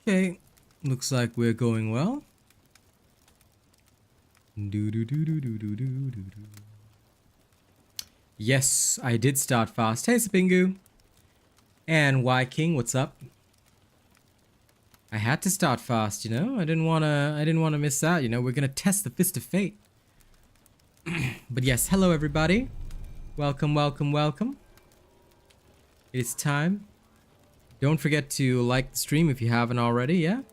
Okay, looks like we're going well. Yes, I did start fast. Hey, Subingu. And Y King, what's up? I had to start fast, you know. I didn't wanna miss out, you know. We're gonna test the Fist of Fate. But yes, hello everybody. Welcome, welcome, welcome. It's time. Don't forget to like the stream if you haven't already, yeah?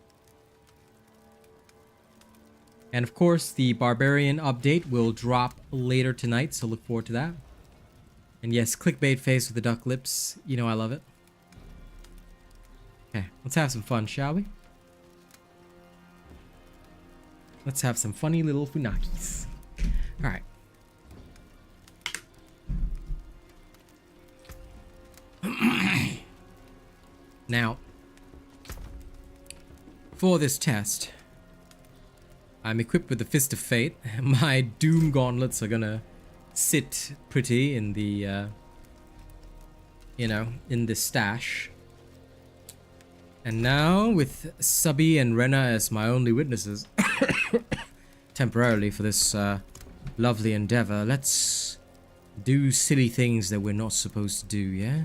And of course, the Barbarian update will drop later tonight, so look forward to that. And yes, clickbait face with the duck lips. You know I love it. Okay, let's have some fun, shall we? Let's have some funny little funakis. Alright. Now, for this test, I'm equipped with the Fist of Fate. My Doom gauntlets are gonna sit pretty in the, you know, in the stash. And now, with Subby and Rena as my only witnesses, temporarily for this lovely endeavor, let's do silly things that we're not supposed to do, yeah?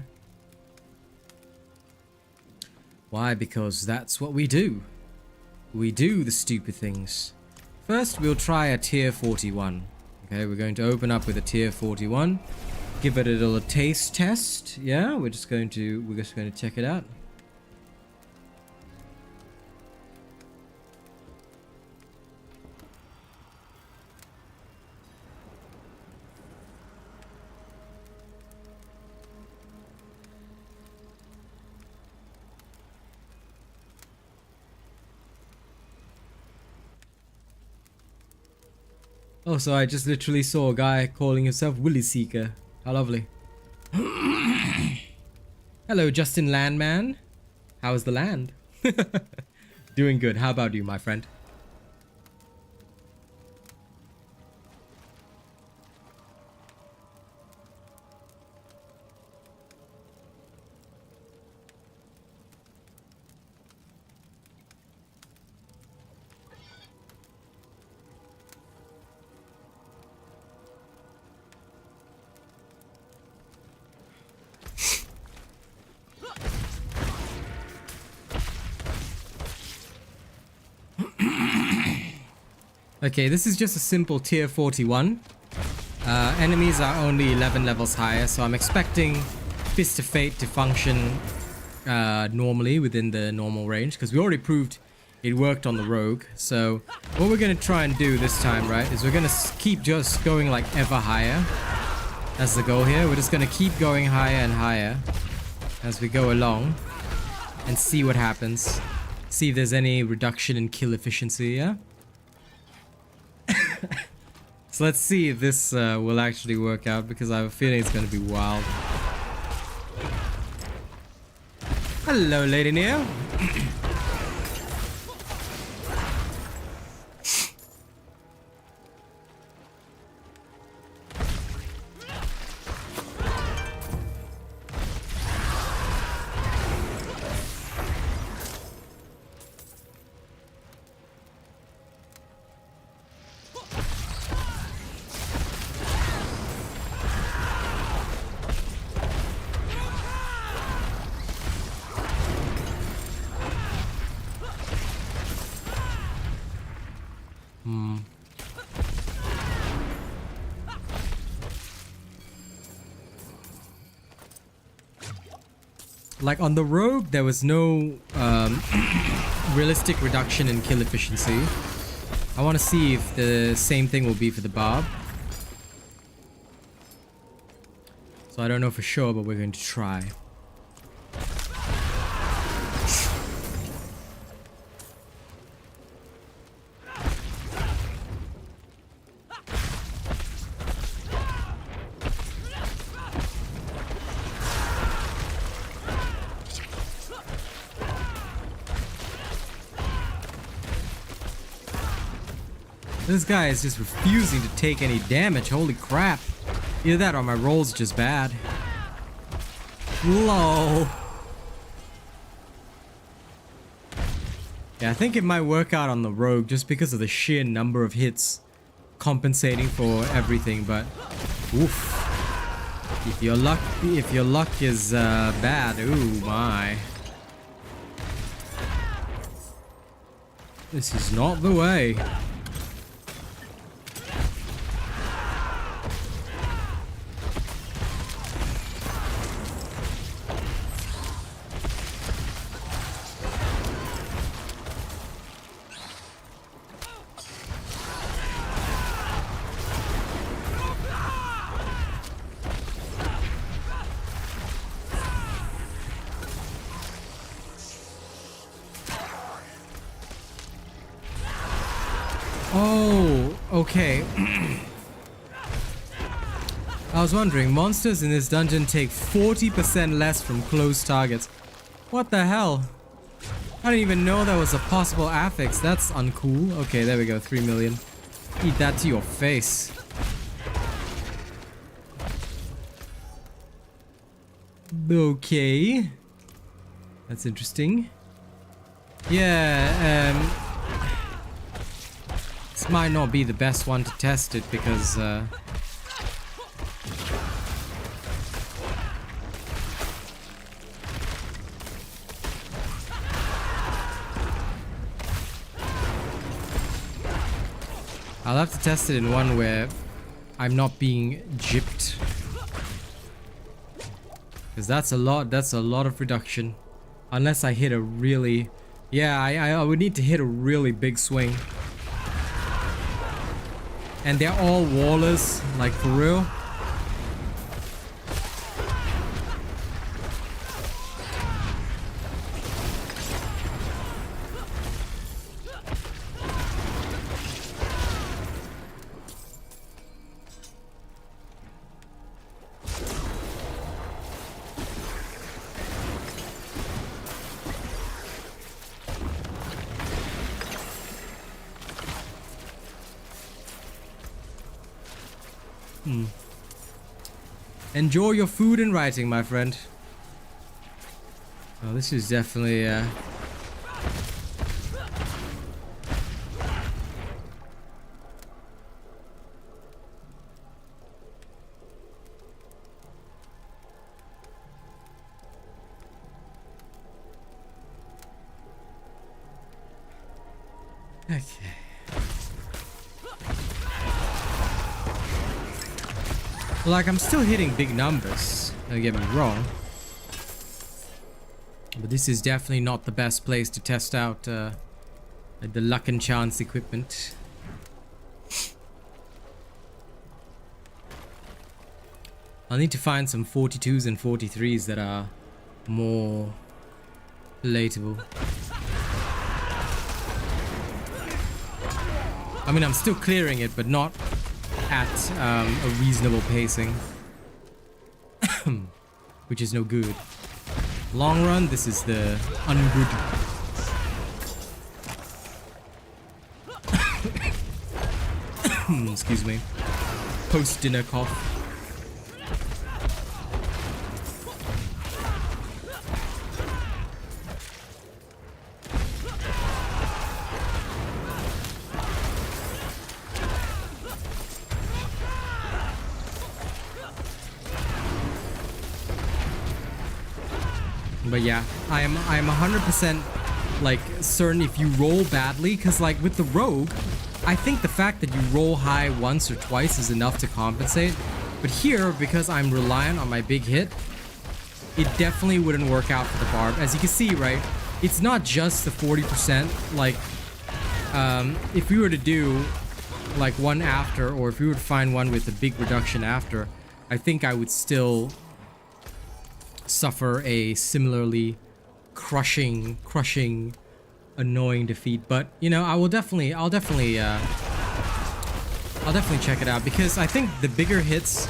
Why? Because that's what we do. We do the stupid things. First, we'll try a tier 41. Okay, we're going to open up with a tier 41. Give it a little taste test. Yeah, we're just going to check it out. Oh, so I just literally saw a guy calling himself Willy Seeker. How lovely. Hello, Justin Landman. How is the land? Doing good. How about you, my friend? Okay, this is just a simple tier 41. Enemies are only 11 levels higher, so I'm expecting Fist of Fate to function normally within the normal range, because we already proved it worked on the rogue. So what we're going to try and do this time, right, is we're going to keep just going like ever higher. That's the goal here. We're just going to keep going higher and higher as we go along and see what happens. See if there's any reduction in kill efficiency, yeah? So let's see if this will actually work out, because I have a feeling it's going to be wild. Hello, Lady Neo. Like on the rogue, there was no realistic reduction in kill efficiency. I want to see if the same thing will be for the barb. So I don't know for sure, but we're going to try. This guy is just refusing to take any damage. Holy crap. Either that or my roll's just bad. Lol. Yeah, I think it might work out on the rogue just because of the sheer number of hits compensating for everything, but oof. If your luck is bad, ooh my. This is not the way. Oh, okay. I was wondering, monsters in this dungeon take 40% less from close targets. What the hell? I didn't even know that was a possible affix. That's uncool. Okay, there we go. 3 million. Eat that to your face. Okay. That's interesting. Yeah, this might not be the best one to test it because, I'll have to test it in one where I'm not being gypped. Because that's a lot of reduction. Unless I hit a really... Yeah, I would need to hit a really big swing. And they're all wallers, like for real. Enjoy your food and writing, my friend. Oh, this is definitely okay. Like, I'm still hitting big numbers, don't get me wrong. But this is definitely not the best place to test out the luck and chance equipment. I'll need to find some 42s and 43s that are more relatable. I mean, I'm still clearing it, but not at a reasonable pacing. Which is no good. Long run, this is the ungood. Excuse me. Post-dinner cough. But yeah, I am 100% like certain if you roll badly, because like with the rogue, I think the fact that you roll high once or twice is enough to compensate. But here, because I'm reliant on my big hit, it definitely wouldn't work out for the barb. As you can see, right, it's not just the 40%. Like, if we were to do like one after, or if we were to find one with a big reduction after, I think I would still suffer a similarly crushing, annoying defeat. But you know, I'll definitely check it out, because I think the bigger hits,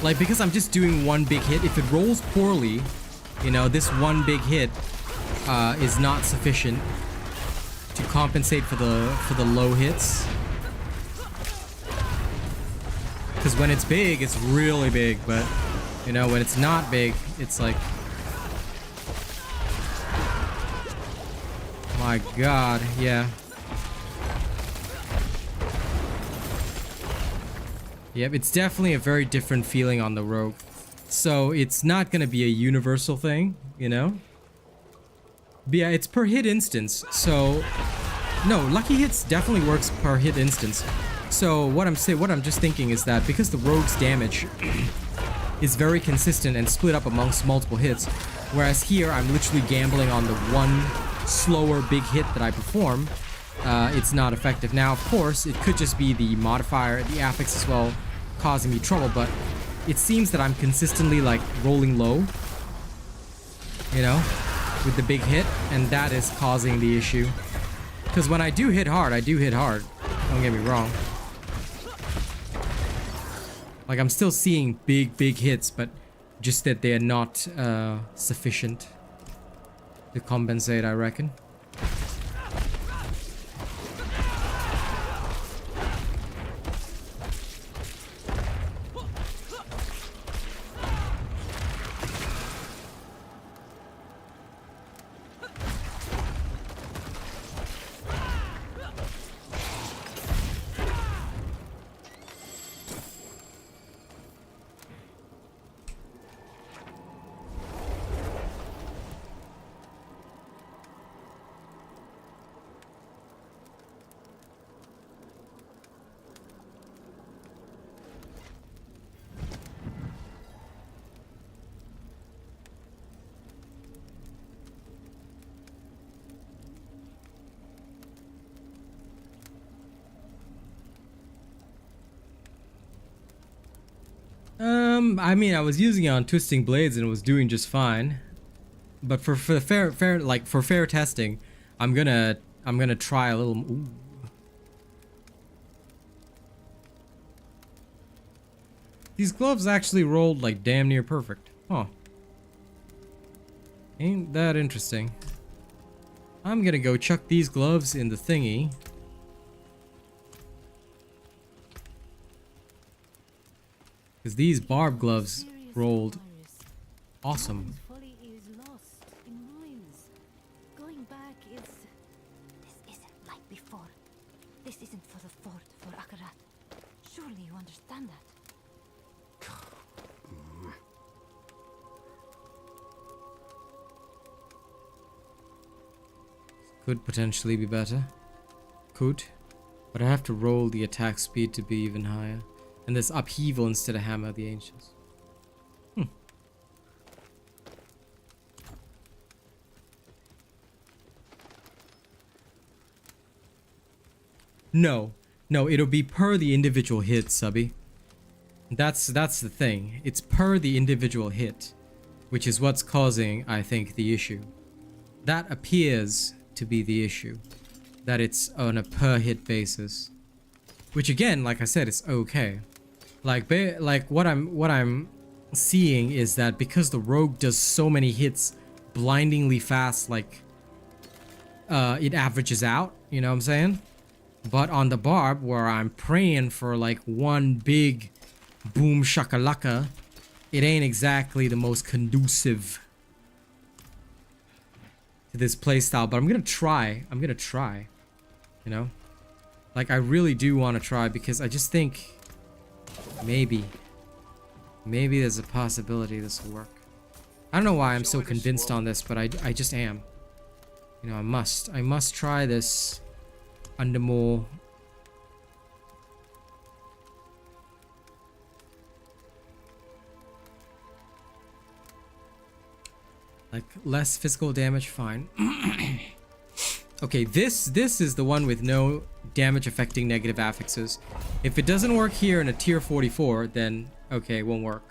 like, because I'm just doing one big hit, if it rolls poorly, you know, this one big hit is not sufficient to compensate for the low hits. Because when it's big, it's really big, but you know, when it's not big, it's like, my god, yeah. Yep, it's definitely a very different feeling on the rogue. So it's not gonna be a universal thing, you know? But yeah, it's per hit instance, so... No, lucky hits definitely works per hit instance. So what I'm just thinking is that because the rogue's damage is very consistent and split up amongst multiple hits, whereas here I'm literally gambling on the one slower big hit that I perform, it's not effective. Now, of course, it could just be the modifier, the affix as well, causing me trouble, but it seems that I'm consistently like rolling low, you know, with the big hit, and that is causing the issue. Because when I do hit hard, I do hit hard. Don't get me wrong. Like, I'm still seeing big hits, but just that they're not sufficient to compensate, I reckon. I mean, I was using it on twisting blades and it was doing just fine. But for fair testing, I'm gonna try a little. Ooh. These gloves actually rolled like damn near perfect. Huh. Ain't that interesting? I'm gonna go chuck these gloves in the thingy. Because these barb gloves rolled awesome. Going back is... This isn't like before. This isn't for the fort, for Akarat. Surely you understand that. Could potentially be better. Could. But I have to roll the attack speed to be even higher. And there's upheaval instead of hammer the ancients. No, it'll be per the individual hit, Subby. That's the thing. It's per the individual hit, which is what's causing, I think, the issue. That appears to be the issue. That it's on a per hit basis, which again, like I said, is okay. Like what I'm seeing is that because the rogue does so many hits blindingly fast, like it averages out, you know what I'm saying? But on the barb, where I'm praying for like one big boom shakalaka, it ain't exactly the most conducive to this playstyle. But I'm gonna try, you know? Like, I really do want to try, because I just think maybe there's a possibility this will work. I don't know why I'm so convinced on this, but I just am. You know, I must try this under more like less physical damage. Fine. Okay, this is the one with no damage affecting negative affixes. If it doesn't work here in a tier 44, then okay, it won't work.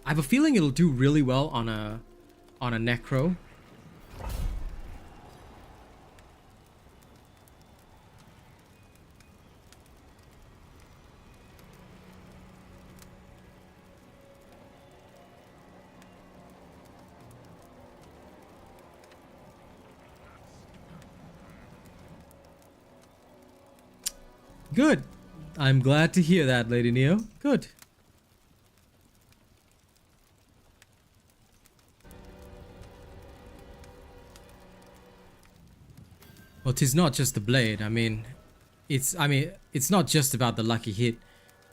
I have a feeling it'll do really well on a necro. Good. I'm glad to hear that, Lady Neo. Good. Well, 'tis not just the blade. I mean, it's not just about the lucky hit.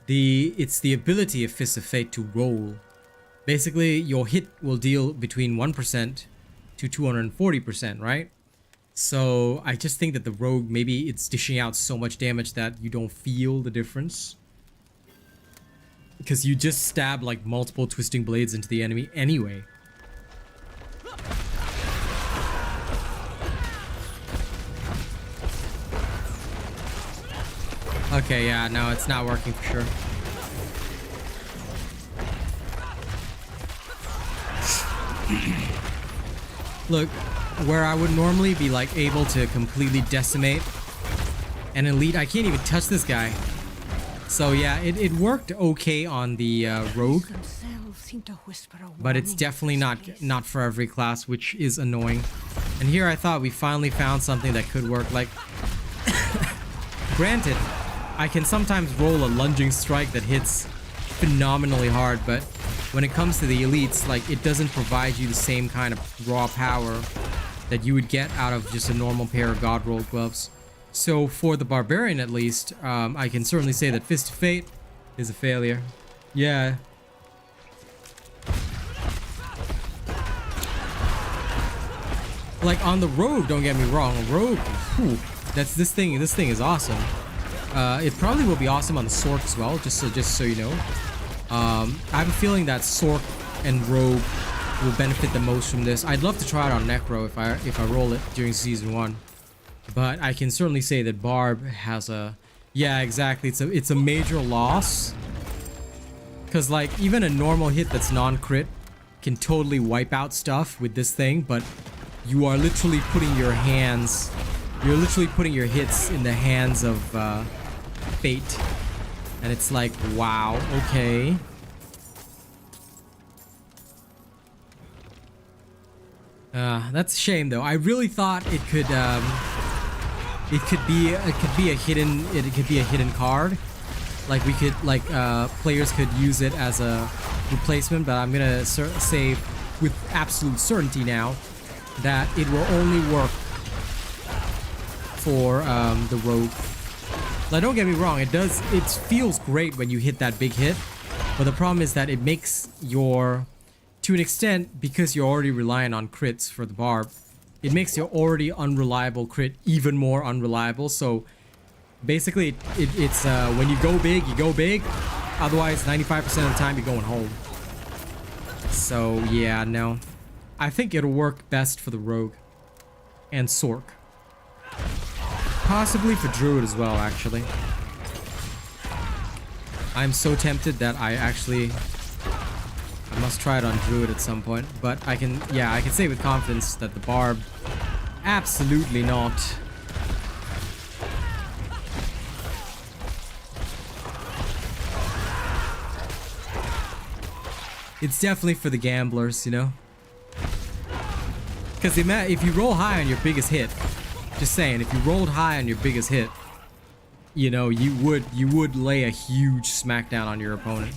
It's the ability of Fist of Fate to roll. Basically, your hit will deal between 1% to 240%, right? So I just think that the rogue, maybe it's dishing out so much damage that you don't feel the difference. Because you just stab like multiple twisting blades into the enemy anyway. Okay, yeah, no, it's not working for sure. Look, where I would normally be like able to completely decimate an elite, I can't even touch this guy. So yeah, it worked okay on the rogue, but it's definitely not for every class, which is annoying. And here I thought we finally found something that could work. Like, granted, I can sometimes roll a lunging strike that hits phenomenally hard, but when it comes to the elites, like, it doesn't provide you the same kind of raw power that you would get out of just a normal pair of God Roll gloves. So for the Barbarian at least, I can certainly say that Fist of Fate is a failure. Yeah. Like on the Rogue, don't get me wrong, Rogue, whew, this thing is awesome. It probably will be awesome on the Sork as well, just so you know. I have a feeling that Sork and Rogue will benefit the most from this. I'd love to try it on Necro if I roll it during season 1. But I can certainly say that Barb has a... Yeah, exactly. It's a major loss. Because, like, even a normal hit that's non-crit can totally wipe out stuff with this thing. But you are literally putting your hands... You're literally putting your hits in the hands of fate. And it's like, wow, okay. That's a shame, though. I really thought it could... It could be a hidden card, like we could players could use it as a replacement. But I'm gonna say with absolute certainty now that it will only work for the rogue. Like, don't get me wrong, it feels great when you hit that big hit, but the problem is that it makes your, to an extent, because you're already relying on crits for the barb, it makes your already unreliable crit even more unreliable. So basically, it's when you go big, you go big. Otherwise, 95% of the time, you're going home. So yeah, no. I think it'll work best for the Rogue and Sork. Possibly for Druid as well, actually. I'm so tempted that I must try it on Druid at some point, but I can say with confidence that the Barb, absolutely not. It's definitely for the gamblers, you know? Because if you roll high on your biggest hit, just saying, if you rolled high on your biggest hit, you know, you would lay a huge smackdown on your opponent.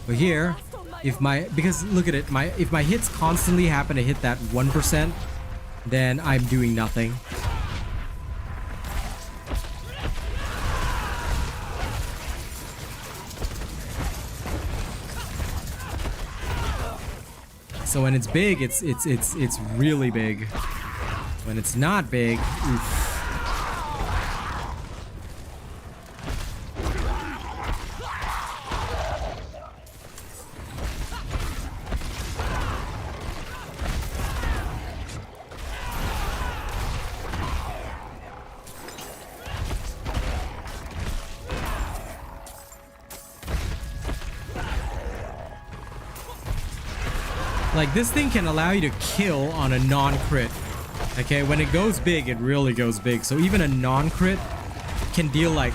But here, because look at it, if my hits constantly happen to hit that 1%, then I'm doing nothing. So when it's big, it's really big. When it's not big, oof. Like, this thing can allow you to kill on a non-crit. Okay, when it goes big, it really goes big. So even a non-crit can deal like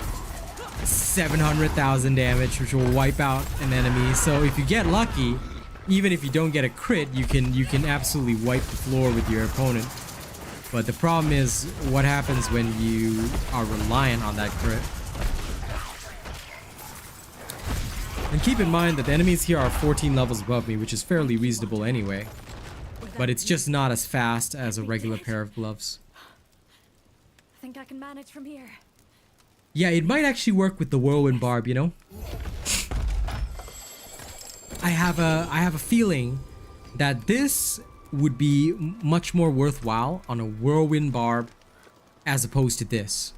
700,000 damage, which will wipe out an enemy. So if you get lucky, even if you don't get a crit, you can absolutely wipe the floor with your opponent. But the problem is what happens when you are reliant on that crit. And keep in mind that the enemies here are 14 levels above me, which is fairly reasonable anyway. but it's just not as fast as a regular pair of gloves. I think I can manage from here. Yeah, it might actually work with the whirlwind barb, you know? I have a feeling that this would be much more worthwhile on a whirlwind barb as opposed to this.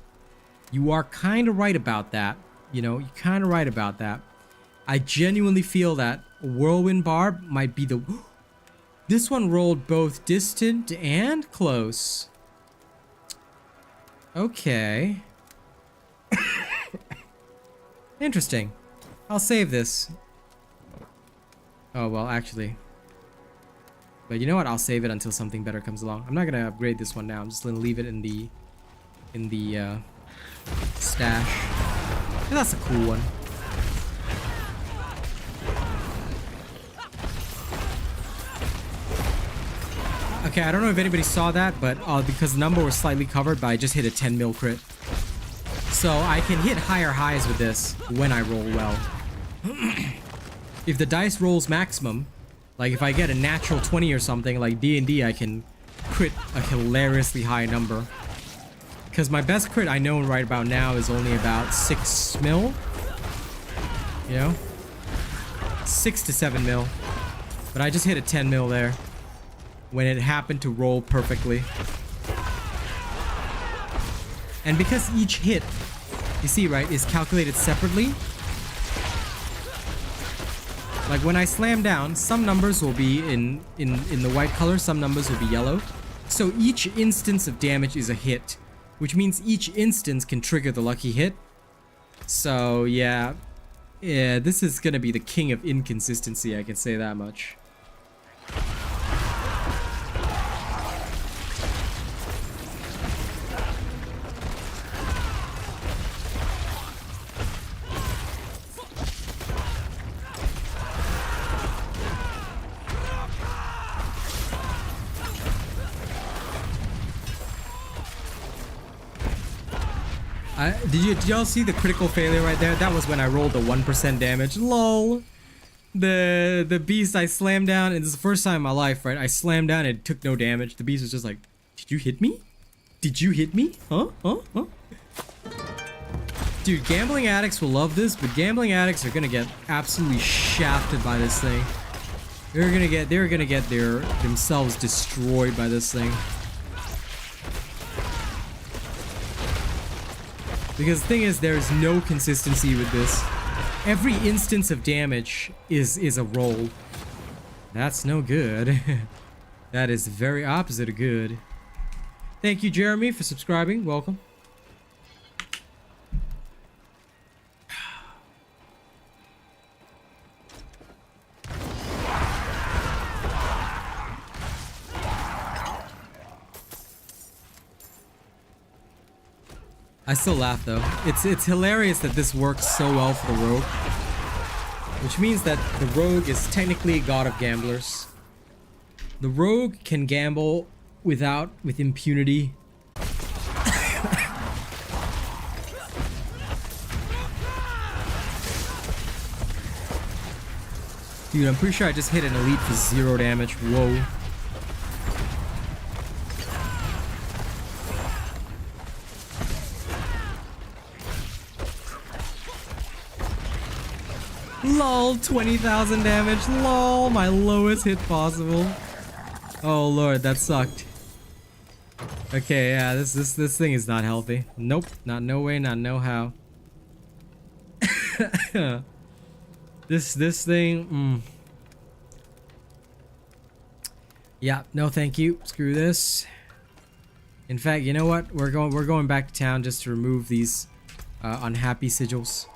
You are kind of right about that. You know, you're kind of right about that. I genuinely feel that whirlwind barb might be the... This one rolled both distant and close. Okay. Interesting. I'll save this. Oh, well, actually. But you know what? I'll save it until something better comes along. I'm not gonna upgrade this one now. I'm just gonna leave it in the stash. And that's a cool one. Okay, I don't know if anybody saw that, but because the number was slightly covered, but I just hit a 10 mil crit. So I can hit higher highs with this when I roll well. If the dice rolls maximum, like if I get a natural 20 or something like D&D, I can crit a hilariously high number. Because my best crit I know right about now is only about 6 mil. You know? 6 to 7 mil. But I just hit a 10 mil there. When it happened to roll perfectly. And because each hit, you see, right, is calculated separately. Like when I slam down, some numbers will be in the white color, some numbers will be yellow. So each instance of damage is a hit, which means each instance can trigger the lucky hit. So yeah, this is gonna be the king of inconsistency, I can say that much. Did y'all see the critical failure right there? That was when I rolled the 1% damage. LOL. The beast I slammed down, and this is the first time in my life, right? I slammed down and it took no damage. The beast was just like, did you hit me? Did you hit me? Huh? Huh? Huh? Dude, gambling addicts will love this, but gambling addicts are gonna get absolutely shafted by this thing. They're gonna get themselves destroyed by this thing. Because the thing is, there's no consistency with this. Every instance of damage is a roll. That's no good. That is the very opposite of good. Thank you, Jeremy, for subscribing. Welcome. I still laugh though. It's hilarious that this works so well for the rogue. Which means that the rogue is technically a god of gamblers. The rogue can gamble with impunity. Dude, I'm pretty sure I just hit an elite for 0 damage. Whoa. LOL, 20,000 damage. LOL, my lowest hit possible. Oh lord, that sucked. Okay, yeah, this thing is not healthy. Nope, not no way, not no how. This thing. Yeah, no, thank you. Screw this. In fact, you know what? We're going back to town just to remove these unhappy sigils.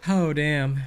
Oh, damn.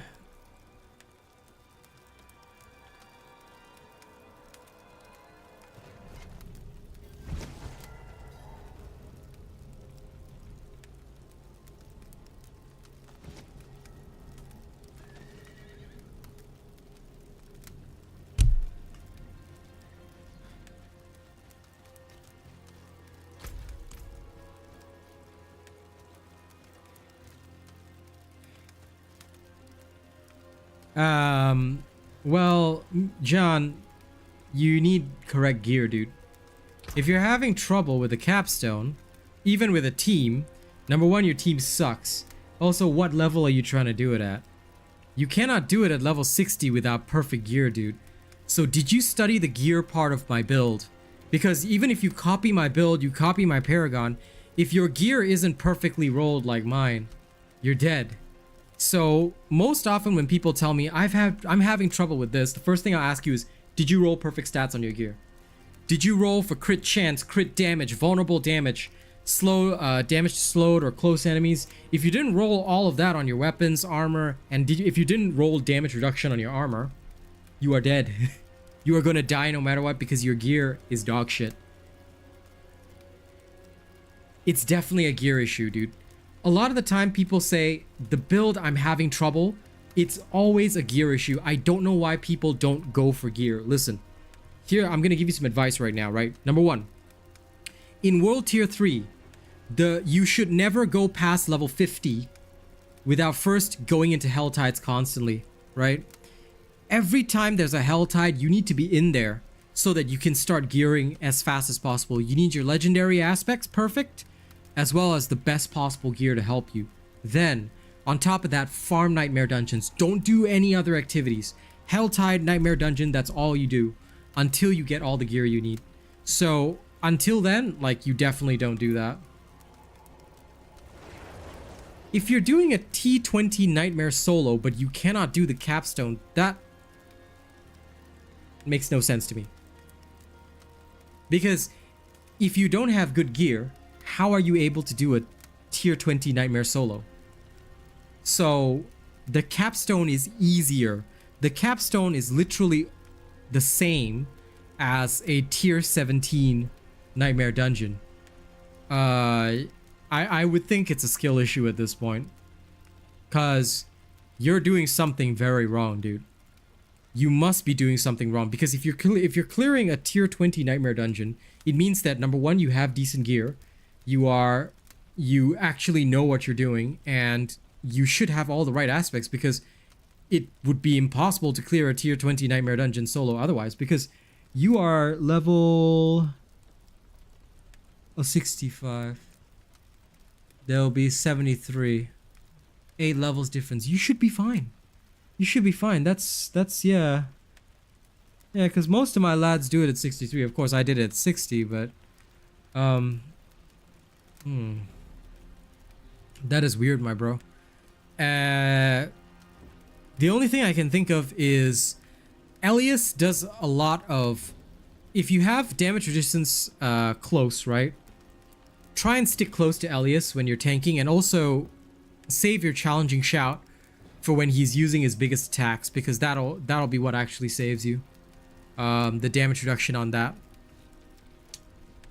Well, John, you need correct gear, dude. If you're having trouble with the capstone, even with a team, number one, your team sucks. Also, what level are you trying to do it at? You cannot do it at level 60 without perfect gear, dude. So did you study the gear part of my build? Because even if you copy my build, you copy my Paragon, if your gear isn't perfectly rolled like mine, you're dead. So most often when people tell me I'm having trouble with this, the first thing I'll ask you is, did you roll perfect stats on your gear? Did you roll for crit chance, crit damage, vulnerable damage, slow damage to slowed or close enemies? If you didn't roll all of that on your weapons, armor, and if you didn't roll damage reduction on your armor, you are dead. You are gonna die no matter what because your gear is dog shit. It's definitely a gear issue, dude. A lot of the time people say, the build I'm having trouble, it's always a gear issue. I don't know why people don't go for gear. Listen, here, I'm gonna give you some advice right now, right? Number one, in World Tier 3, you should never go past level 50 without first going into Hell Tides constantly, right? Every time there's a Hell Tide, you need to be in there so that you can start gearing as fast as possible. You need your legendary aspects perfect, as well as the best possible gear to help you. Then, on top of that, farm Nightmare Dungeons. Don't do any other activities. Hell Tide, Nightmare Dungeon, that's all you do until you get all the gear you need. So, until then, like, you definitely don't do that. If you're doing a T20 Nightmare solo, but you cannot do the capstone, that makes no sense to me. Because if you don't have good gear, how are you able to do a tier 20 Nightmare solo? So the capstone is easier. The capstone is literally the same as a tier 17 Nightmare dungeon. I would think it's a skill issue at this point, cause you're doing something very wrong, dude. You must be doing something wrong, because if you're clearing a tier 20 Nightmare dungeon, it means that number one, you have decent gear, you actually know what you're doing, and you should have all the right aspects, because it would be impossible to clear a tier 20 Nightmare dungeon solo otherwise, because you are level 65. There'll be 73. 8 levels difference. You should be fine. You should be fine. That's yeah. Yeah, because most of my lads do it at 63. Of course, I did it at 60, but that is weird, my bro. The only thing I can think of is Elias does a lot of, if you have damage resistance close, right? Try and stick close to Elias when you're tanking, and also save your challenging shout for when he's using his biggest attacks, because that'll be what actually saves you. The damage reduction on that.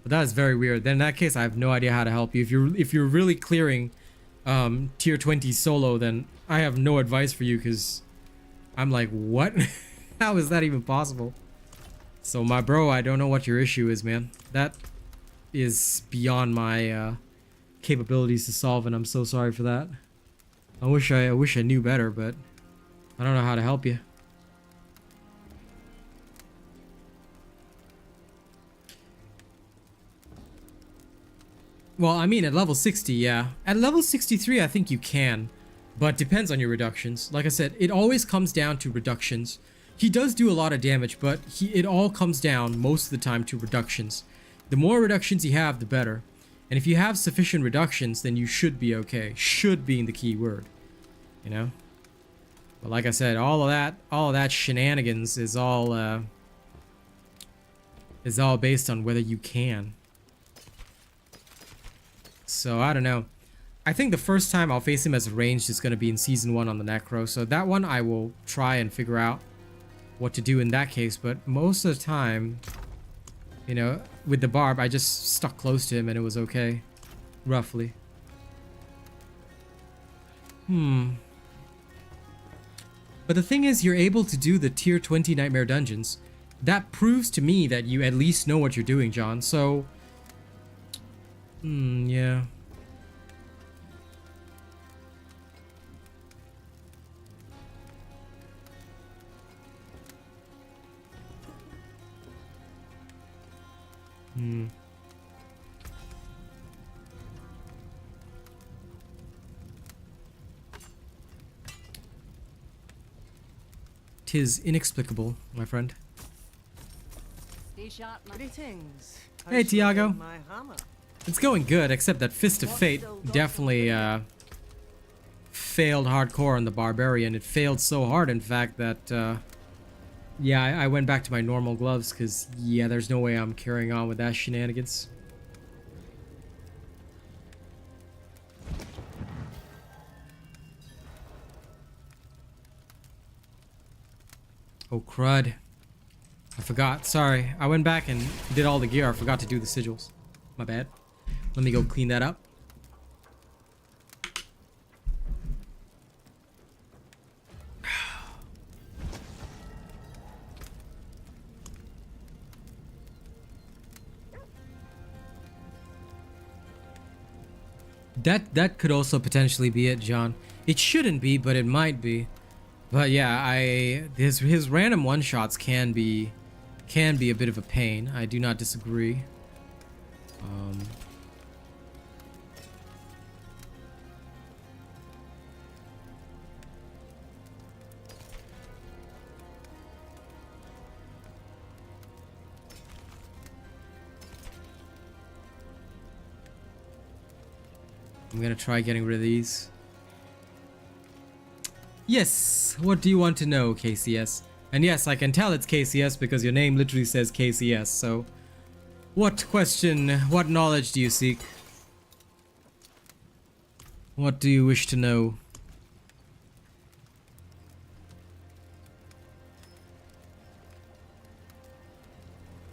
But that is very weird. Then in that case, I have no idea how to help you. If you're really clearing tier 20 solo, then I have no advice for you, because I'm like, what? How is that even possible? So my bro, I don't know what your issue is, man. That is beyond my capabilities to solve, and I'm so sorry for that. I wish I knew better, but I don't know how to help you. Well, I mean, at level 60, yeah. At level 63, I think you can, but depends on your reductions. Like I said, it always comes down to reductions. He does do a lot of damage, but it all comes down most of the time to reductions. The more reductions you have, the better. And if you have sufficient reductions, then you should be okay. Should being the key word, you know? But like I said, all of that shenanigans is all based on whether you can. So I don't know. I think the first time I'll face him as ranged is going to be in season 1 on the Necro. So that one I will try and figure out what to do in that case. But most of the time, you know, with the barb, I just stuck close to him and it was okay. Roughly. But the thing is, you're able to do the tier 20 Nightmare Dungeons. That proves to me that you at least know what you're doing, John. So, yeah. Hmm. Tis inexplicable, my friend. Stay sharp, man. Greetings. Hey, Tiago. My hammer. It's going good, except that Fist of Fate definitely failed hardcore on the Barbarian. It failed so hard, in fact, that yeah, I went back to my normal gloves because, yeah, there's no way I'm carrying on with that shenanigans. Oh, crud. I forgot. Sorry. I went back and did all the gear. I forgot to do the sigils. My bad. Let me go clean that up. That could also potentially be it, John. It shouldn't be, but it might be. But yeah, his random one-shots can be a bit of a pain. I do not disagree. I'm gonna try getting rid of these. Yes, what do you want to know, KCS? And yes, I can tell it's KCS because your name literally says KCS, so... What question, what knowledge do you seek? What do you wish to know?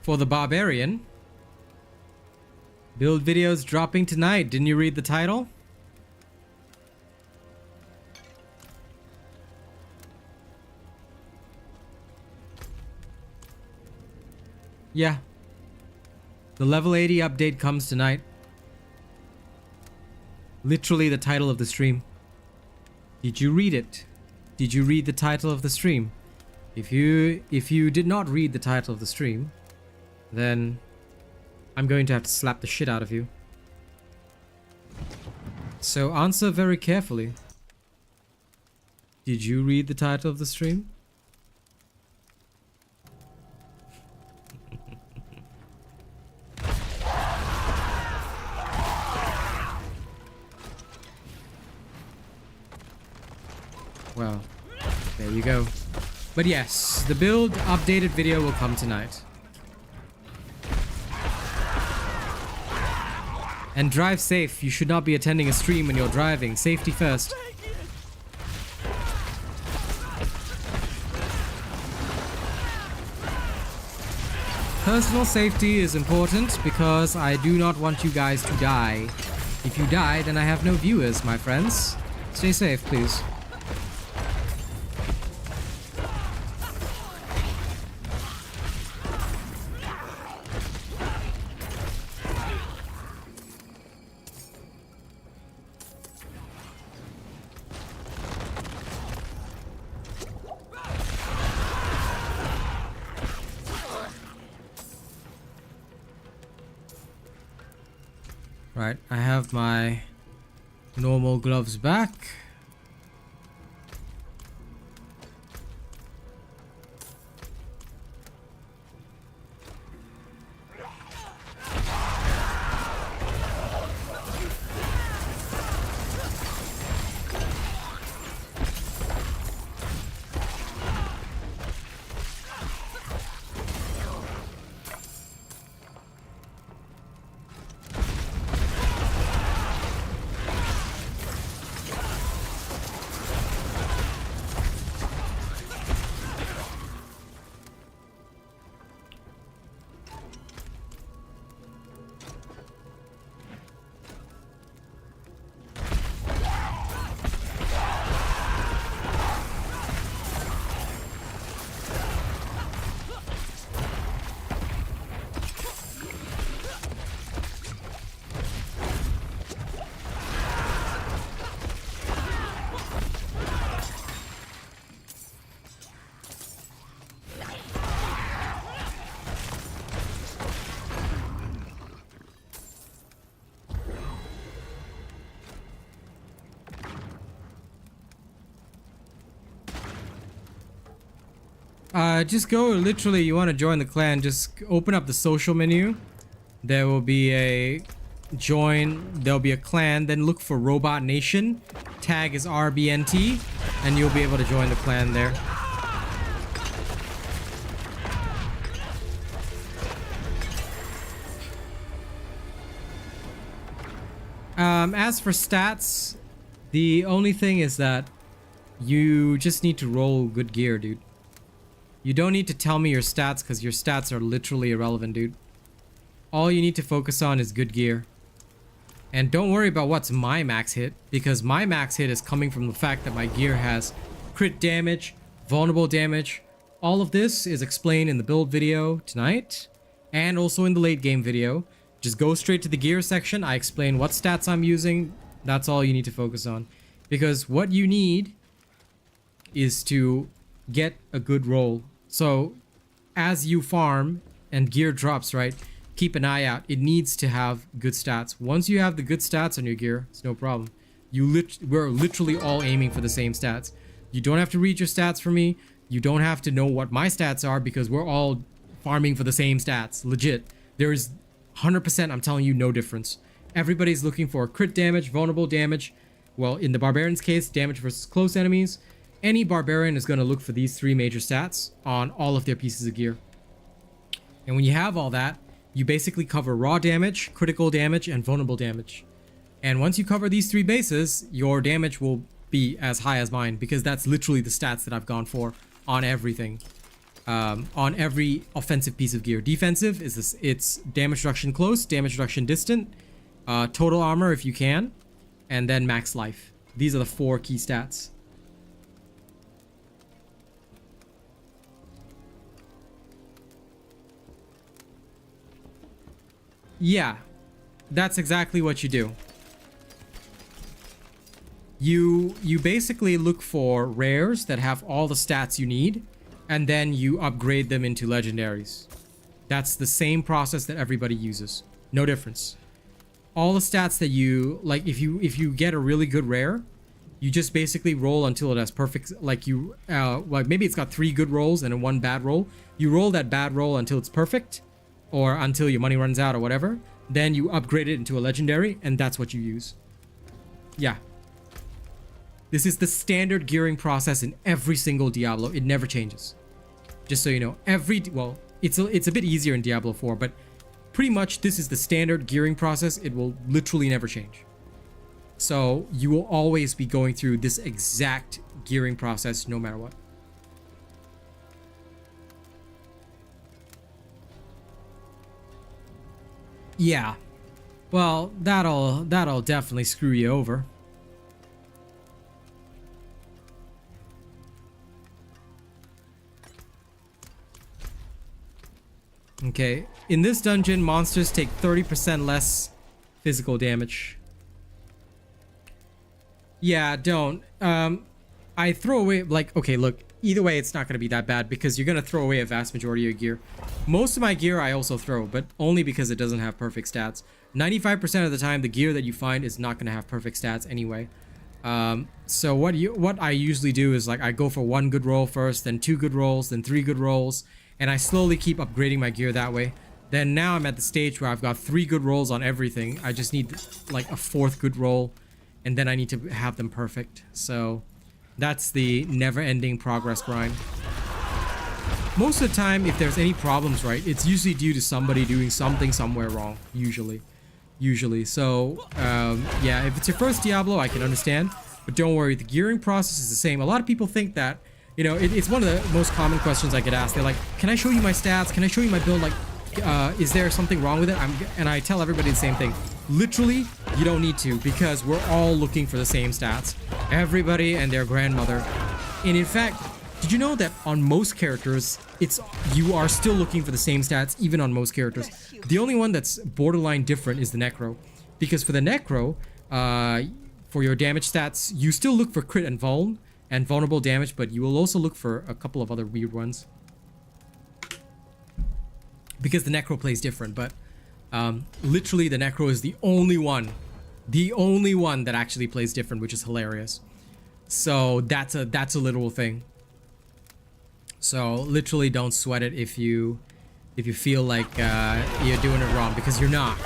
For the Barbarian? Build videos dropping tonight. Didn't you read the title? Yeah. The level 80 update comes tonight. Literally the title of the stream. Did you read it? Did you read the title of the stream? If you did not read the title of the stream, then I'm going to have to slap the shit out of you. So answer very carefully. Did you read the title of the stream? Well, there you go. But yes, the build updated video will come tonight. And drive safe. You should not be attending a stream when you're driving. Safety first. Personal safety is important because I do not want you guys to die. If you die, then I have no viewers, my friends. Stay safe, please. Right, I have my normal gloves back. Just go, literally, you want to join the clan, just open up the social menu. There will be a join, there'll be a clan, then look for Robot Nation. Tag is RBNT, and you'll be able to join the clan there. As for stats, the only thing is that you just need to roll good gear, dude. You don't need to tell me your stats because your stats are literally irrelevant, dude. All you need to focus on is good gear. And don't worry about what's my max hit, because my max hit is coming from the fact that my gear has crit damage, vulnerable damage. All of this is explained in the build video tonight and also in the late game video. Just go straight to the gear section. I explain what stats I'm using. That's all you need to focus on. Because what you need is to get a good roll. So as you farm and gear drops, right, keep an eye out. It needs to have good stats. Once you have the good stats on your gear, it's no problem. We're literally all aiming for the same stats. You don't have to read your stats for me. You don't have to know what my stats are because we're all farming for the same stats. Legit. There is 100%, I'm telling you, no difference. Everybody's looking for crit damage, vulnerable damage. Well, in the Barbarian's case, damage versus close enemies. Any Barbarian is going to look for these three major stats on all of their pieces of gear. And when you have all that, you basically cover raw damage, critical damage, and vulnerable damage. And once you cover these three bases, your damage will be as high as mine because that's literally the stats that I've gone for on everything. On every offensive piece of gear. Defensive is this, it's damage reduction close, damage reduction distant, total armor if you can, and then max life. These are the 4 key stats. Yeah, that's exactly what you do. You basically look for rares that have all the stats you need, and then you upgrade them into legendaries. That's the same process that everybody uses. No difference. All the stats that you like, if you get a really good rare, you just basically roll until it has perfect, like maybe it's got 3 good rolls and 1 bad roll. You roll that bad roll until it's perfect, or until your money runs out or whatever. Then you upgrade it into a legendary, and that's what you use. Yeah. This is the standard gearing process in every single Diablo. It never changes. Just so you know, well, it's a bit easier in Diablo 4, but pretty much this is the standard gearing process. It will literally never change. So you will always be going through this exact gearing process no matter what. Yeah. Well, that'll definitely screw you over. Okay, in this dungeon, monsters take 30% less physical damage. Yeah, don't. I throw away, like, okay, look, either way, it's not going to be that bad because you're going to throw away a vast majority of gear. Most of my gear I also throw, but only because it doesn't have perfect stats. 95% of the time, the gear that you find is not going to have perfect stats anyway. So what I usually do is, like, I go for 1 good roll first, then 2 good rolls, then 3 good rolls, and I slowly keep upgrading my gear that way. Then now I'm at the stage where I've got 3 good rolls on everything. I just need like a 4th good roll, and then I need to have them perfect. So that's the never-ending progress grind. Most of the time, if there's any problems, right, it's usually due to somebody doing something somewhere wrong. Usually. So yeah, if it's your first Diablo, I can understand, but don't worry, the gearing process is the same. A lot of people think that, you know, it's one of the most common questions I get asked. They're like, can I show you my stats? Can I show you my build? Like, is there something wrong with it? And I tell everybody the same thing. Literally, you don't need to, because we're all looking for the same stats. Everybody and their grandmother. And in fact, did you know that on most characters, you are still looking for the same stats, even on most characters? The only one that's borderline different is the Necro. Because for the Necro, for your damage stats, you still look for crit and vulnerable damage, but you will also look for a couple of other weird ones. Because the Necro plays different, but literally the Necro is the only one that actually plays different, which is hilarious. So that's a literal thing. So literally don't sweat it if you feel like you're doing it wrong, because you're not.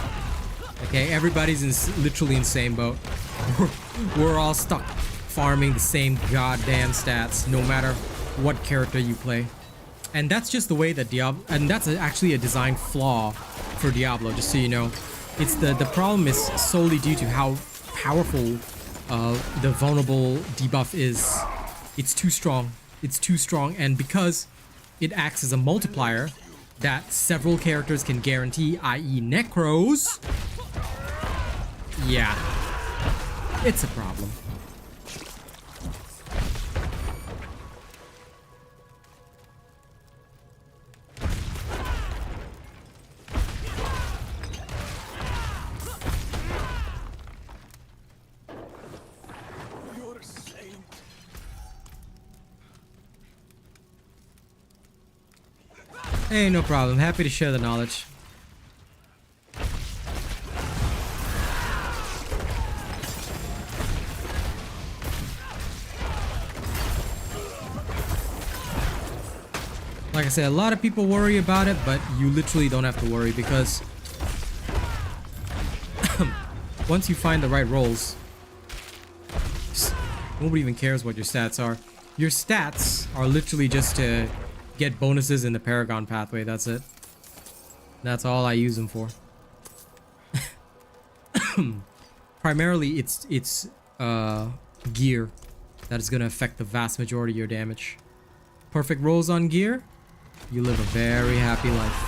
Okay, everybody's literally in the same boat. We're all stuck farming the same goddamn stats, no matter what character you play. And that's just the way that Diablo, and that's actually a design flaw for Diablo, just so you know. It's the problem is solely due to how powerful the vulnerable debuff is. It's too strong. It's too strong, and because it acts as a multiplier that several characters can guarantee, i.e. Necros, yeah, it's a problem. Hey, no problem. Happy to share the knowledge. Like I said, a lot of people worry about it, but you literally don't have to worry, because once you find the right roles, nobody even cares what your stats are. Your stats are literally just to get bonuses in the Paragon pathway. That's it. That's all I use them for. Primarily, it's gear that is going to affect the vast majority of your damage. Perfect rolls on gear, you live a very happy life.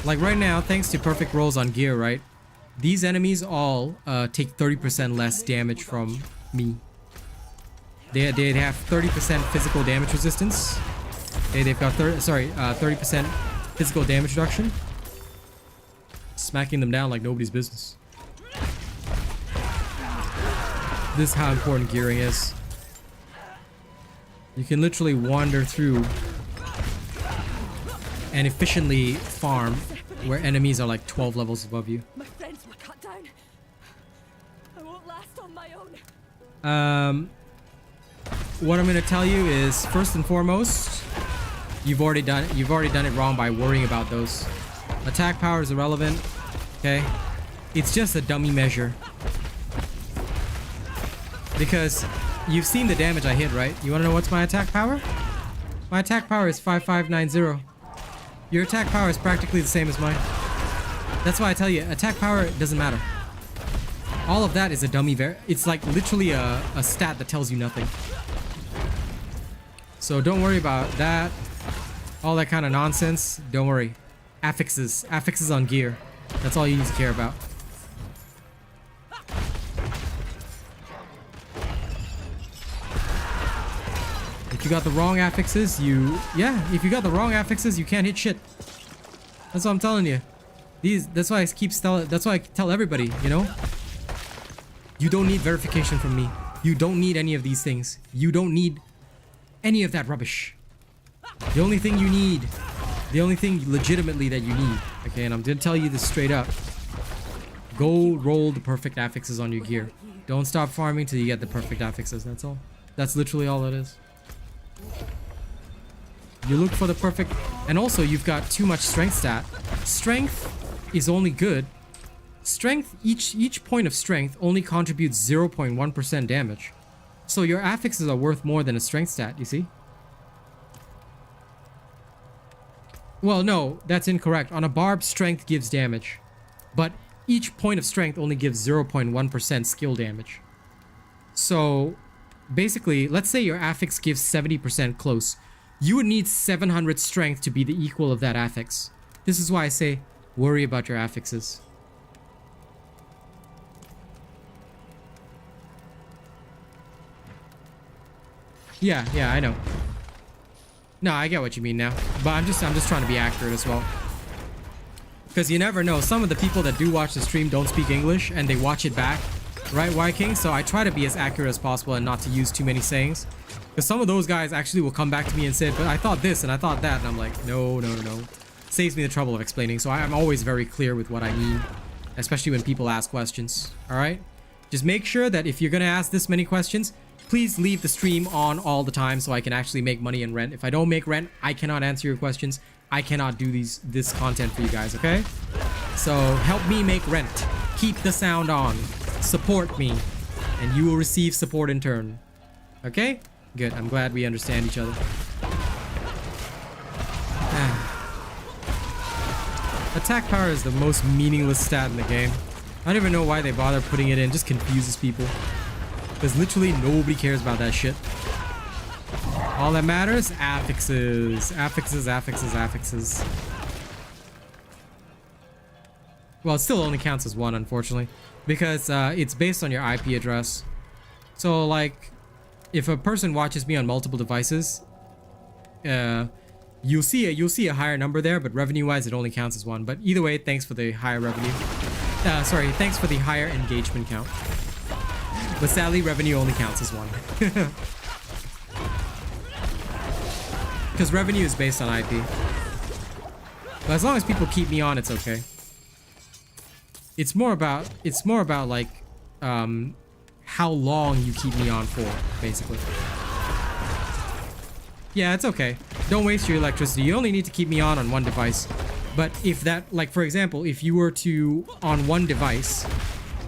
Like right now, thanks to perfect rolls on gear, right? These enemies all take 30% less damage from me. They have 30% physical damage resistance. They've got 30% physical damage reduction. Smacking them down like nobody's business. This is how important gearing is. You can literally wander through and efficiently farm where enemies are like 12 levels above you. My friends were cut down. I won't last on my own. What I'm gonna tell you is, first and foremost, you've already done it wrong by worrying about those. Attack power is irrelevant. Okay, it's just a dummy measure. Because you've seen the damage I hit, right? You wanna know what's my attack power? My attack power is 5590. Your attack power is practically the same as mine. That's why I tell you, attack power doesn't matter. All of that is a dummy it's like literally a stat that tells you nothing. So don't worry about that. All that kind of nonsense. Don't worry. Affixes. Affixes on gear. That's all you need to care about. If you got the wrong affixes, if you got the wrong affixes, you can't hit shit. That's what I'm telling you. That's why I tell everybody, you know? You don't need verification from me. You don't need any of these things. You don't need any of that rubbish. The only thing you need, the only thing legitimately that you need, okay, and I'm gonna tell you this straight up, go roll the perfect affixes on your gear. Don't stop farming till you get the perfect affixes. That's all. That's literally all it is. You look for the perfect, and also you've got too much strength stat. Strength is only good. Strength, each point of strength only contributes 0.1% damage. So your affixes are worth more than a strength stat, you see? Well, no, that's incorrect. On a barb, strength gives damage. But each point of strength only gives 0.1% skill damage. So, basically, let's say your affix gives 70% close. You would need 700 strength to be the equal of that affix. This is why I say, worry about your affixes. Yeah, I know. No, I get what you mean now. But I'm just trying to be accurate as well. Because you never know. Some of the people that do watch the stream don't speak English and they watch it back. Right, Y-King? So I try to be as accurate as possible and not to use too many sayings. Because some of those guys actually will come back to me and say, but I thought this and I thought that. And I'm like, no. Saves me the trouble of explaining. So I'm always very clear with what I mean. Especially when people ask questions. Alright? Just make sure that if you're going to ask this many questions, please leave the stream on all the time so I can actually make money and rent. If I don't make rent, I cannot answer your questions. I cannot do this content for you guys, okay? So help me make rent. Keep the sound on. Support me. And you will receive support in turn. Okay? Good. I'm glad we understand each other. Attack power is the most meaningless stat in the game. I don't even know why they bother putting it in. It just confuses people. Because literally nobody cares about that shit. All that matters, affixes. Affixes, affixes, affixes. Well, it still only counts as one, unfortunately. Because it's based on your IP address. So, like, if a person watches me on multiple devices, you'll see a higher number there, but revenue-wise, it only counts as one. But either way, thanks for the higher revenue. Sorry, thanks for the higher engagement count. But sadly, revenue only counts as one. Because revenue is based on IP. But as long as people keep me on, it's okay. It's more about like how long you keep me on for, basically. Yeah, it's okay. Don't waste your electricity. You only need to keep me on one device. But if that, like, for example, if you were to, on one device,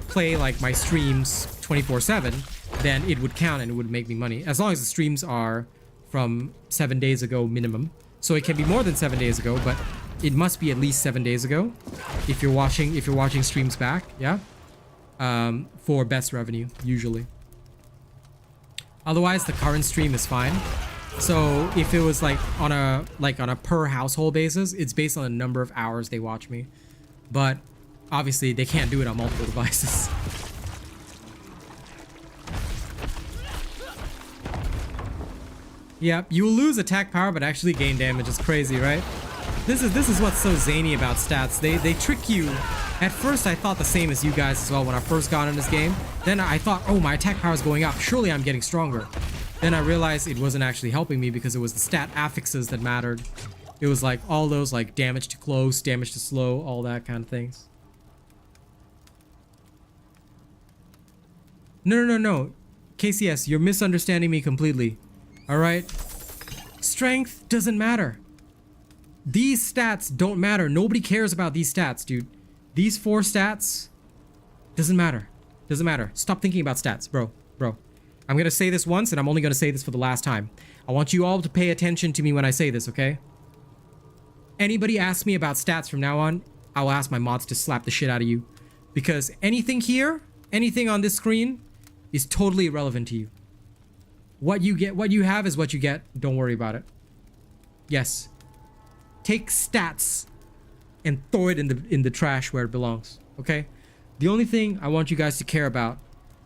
play, like, my streams 24/7, then it would count and it would make me money. As long as the streams are from 7 days ago minimum. So it can be more than 7 days ago, but it must be at least 7 days ago. If you're watching streams back, yeah? For best revenue, usually. Otherwise, the current stream is fine. So if it was like on a per household basis, it's based on the number of hours they watch me. But obviously they can't do it on multiple devices. Yep, you will lose attack power but actually gain damage. It's crazy, right? This is what's so zany about stats. They trick you. At first I thought the same as you guys as well when I first got in this game. Then I thought, oh, my attack power is going up. Surely I'm getting stronger. Then I realized it wasn't actually helping me because it was the stat affixes that mattered. It was like all those like damage to close, damage to slow, all that kind of things. No. KCS, you're misunderstanding me completely. Alright? Strength doesn't matter. These stats don't matter. Nobody cares about these stats, dude. These 4 stats doesn't matter. Doesn't matter. Stop thinking about stats, bro. I'm gonna say this once, and I'm only gonna say this for the last time. I want you all to pay attention to me when I say this, okay? Anybody asks me about stats from now on, I'll ask my mods to slap the shit out of you. Because anything here, anything on this screen, is totally irrelevant to you. What you have is what you get. Don't worry about it. Yes. Take stats and throw it in the trash where it belongs, okay? The only thing I want you guys to care about,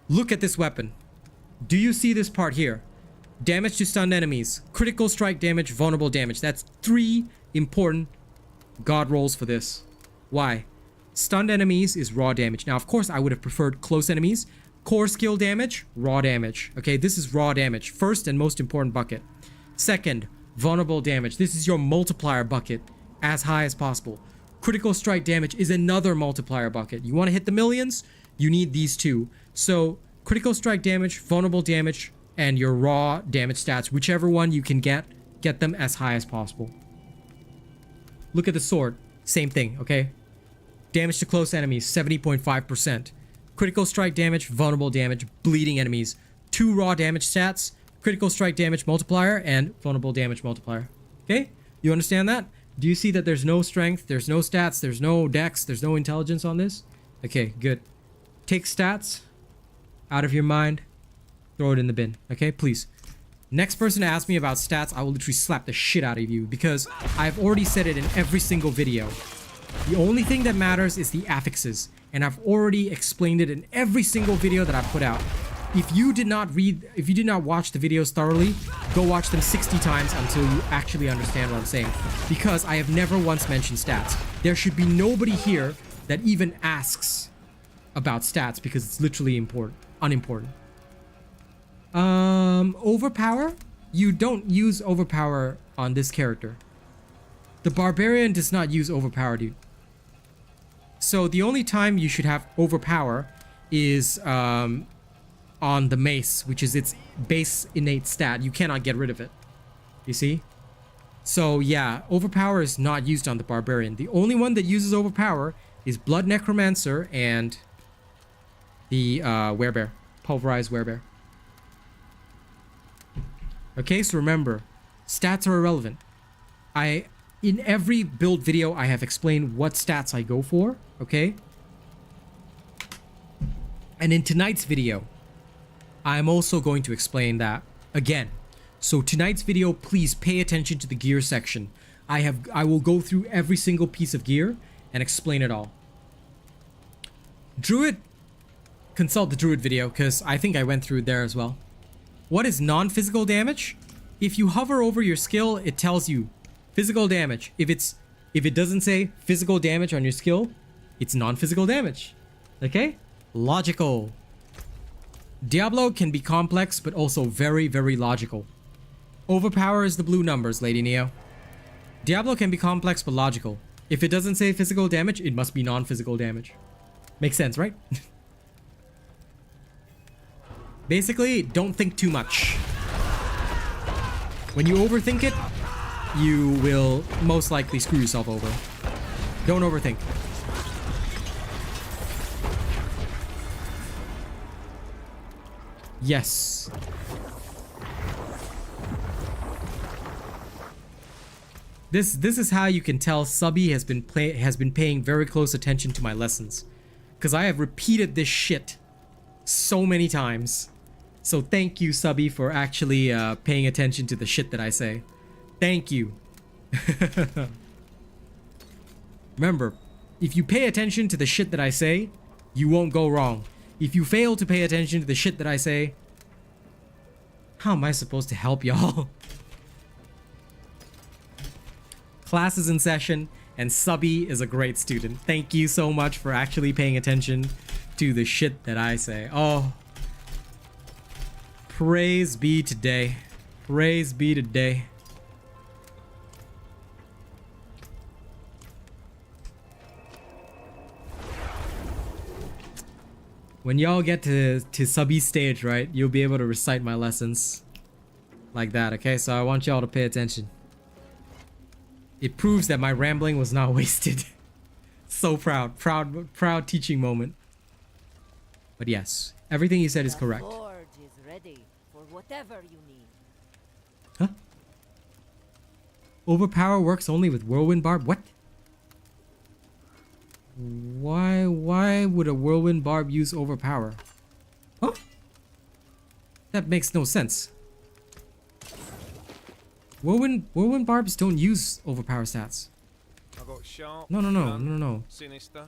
look at this weapon. Do you see this part here? Damage to stunned enemies, critical strike damage, vulnerable damage. That's 3 important god rolls for this. Why? Stunned enemies is raw damage. Now, of course, I would have preferred close enemies. Core skill damage, raw damage. Okay, this is raw damage. First and most important bucket. Second, vulnerable damage. This is your multiplier bucket, as high as possible. Critical strike damage is another multiplier bucket. You want to hit the millions? You need these 2. So, critical strike damage, vulnerable damage, and your raw damage stats. Whichever one you can get them as high as possible. Look at the sword. Same thing, okay? Damage to close enemies, 70.5%. Critical strike damage, vulnerable damage, bleeding enemies. 2 raw damage stats, critical strike damage multiplier, and vulnerable damage multiplier. Okay? You understand that? Do you see that there's no strength, there's no stats, there's no dex, there's no intelligence on this? Okay, good. Take stats out of your mind, throw it in the bin, okay? Please. Next person to ask me about stats, I will literally slap the shit out of you because I've already said it in every single video. The only thing that matters is the affixes, and I've already explained it in every single video that I've put out. If you did not watch the videos thoroughly, go watch them 60 times until you actually understand what I'm saying. Because I have never once mentioned stats. There should be nobody here that even asks about stats because it's literally unimportant. Overpower? You don't use overpower on this character. The barbarian does not use overpower, dude. So the only time you should have overpower is on the mace, which is its base innate stat. You cannot get rid of it. You see? So yeah, overpower is not used on the barbarian. The only one that uses overpower is Blood Necromancer and the werebear, pulverized werebear. Okay, so remember, stats are irrelevant. In every build video, I have explained what stats I go for, okay? And in tonight's video, I'm also going to explain that again. So tonight's video, please pay attention to the gear section. I will go through every single piece of gear and explain it all. Druid, consult the Druid video because I think I went through it there as well. What is non-physical damage? If you hover over your skill, it tells you physical damage. If it doesn't say physical damage on your skill, it's non-physical damage. Okay? Logical. Diablo can be complex, but also very, very logical. Overpower is the blue numbers, Lady Neo. Diablo can be complex, but logical. If it doesn't say physical damage, it must be non-physical damage. Makes sense, right? Basically, don't think too much. When you overthink it, you will most likely screw yourself over. Don't overthink. Yes. This is how you can tell Subby has been paying very close attention to my lessons, because I have repeated this shit so many times. So thank you, Subby, for actually paying attention to the shit that I say. Thank you. Remember, if you pay attention to the shit that I say, you won't go wrong. If you fail to pay attention to the shit that I say, how am I supposed to help y'all? Class is in session, and Subby is a great student. Thank you so much for actually paying attention to the shit that I say. Oh, praise be today. Praise be today. When y'all get to Subby's stage, right, you'll be able to recite my lessons like that, okay? So I want y'all to pay attention. It proves that my rambling was not wasted. So proud teaching moment. But yes, everything you said is correct. The forge is ready for whatever you need. Huh? Overpower works only with Whirlwind Barb? What? Why would a Whirlwind Barb use Overpower? Huh? That makes no sense. Whirlwind Barbs don't use Overpower stats. I got sharp, No. sinister.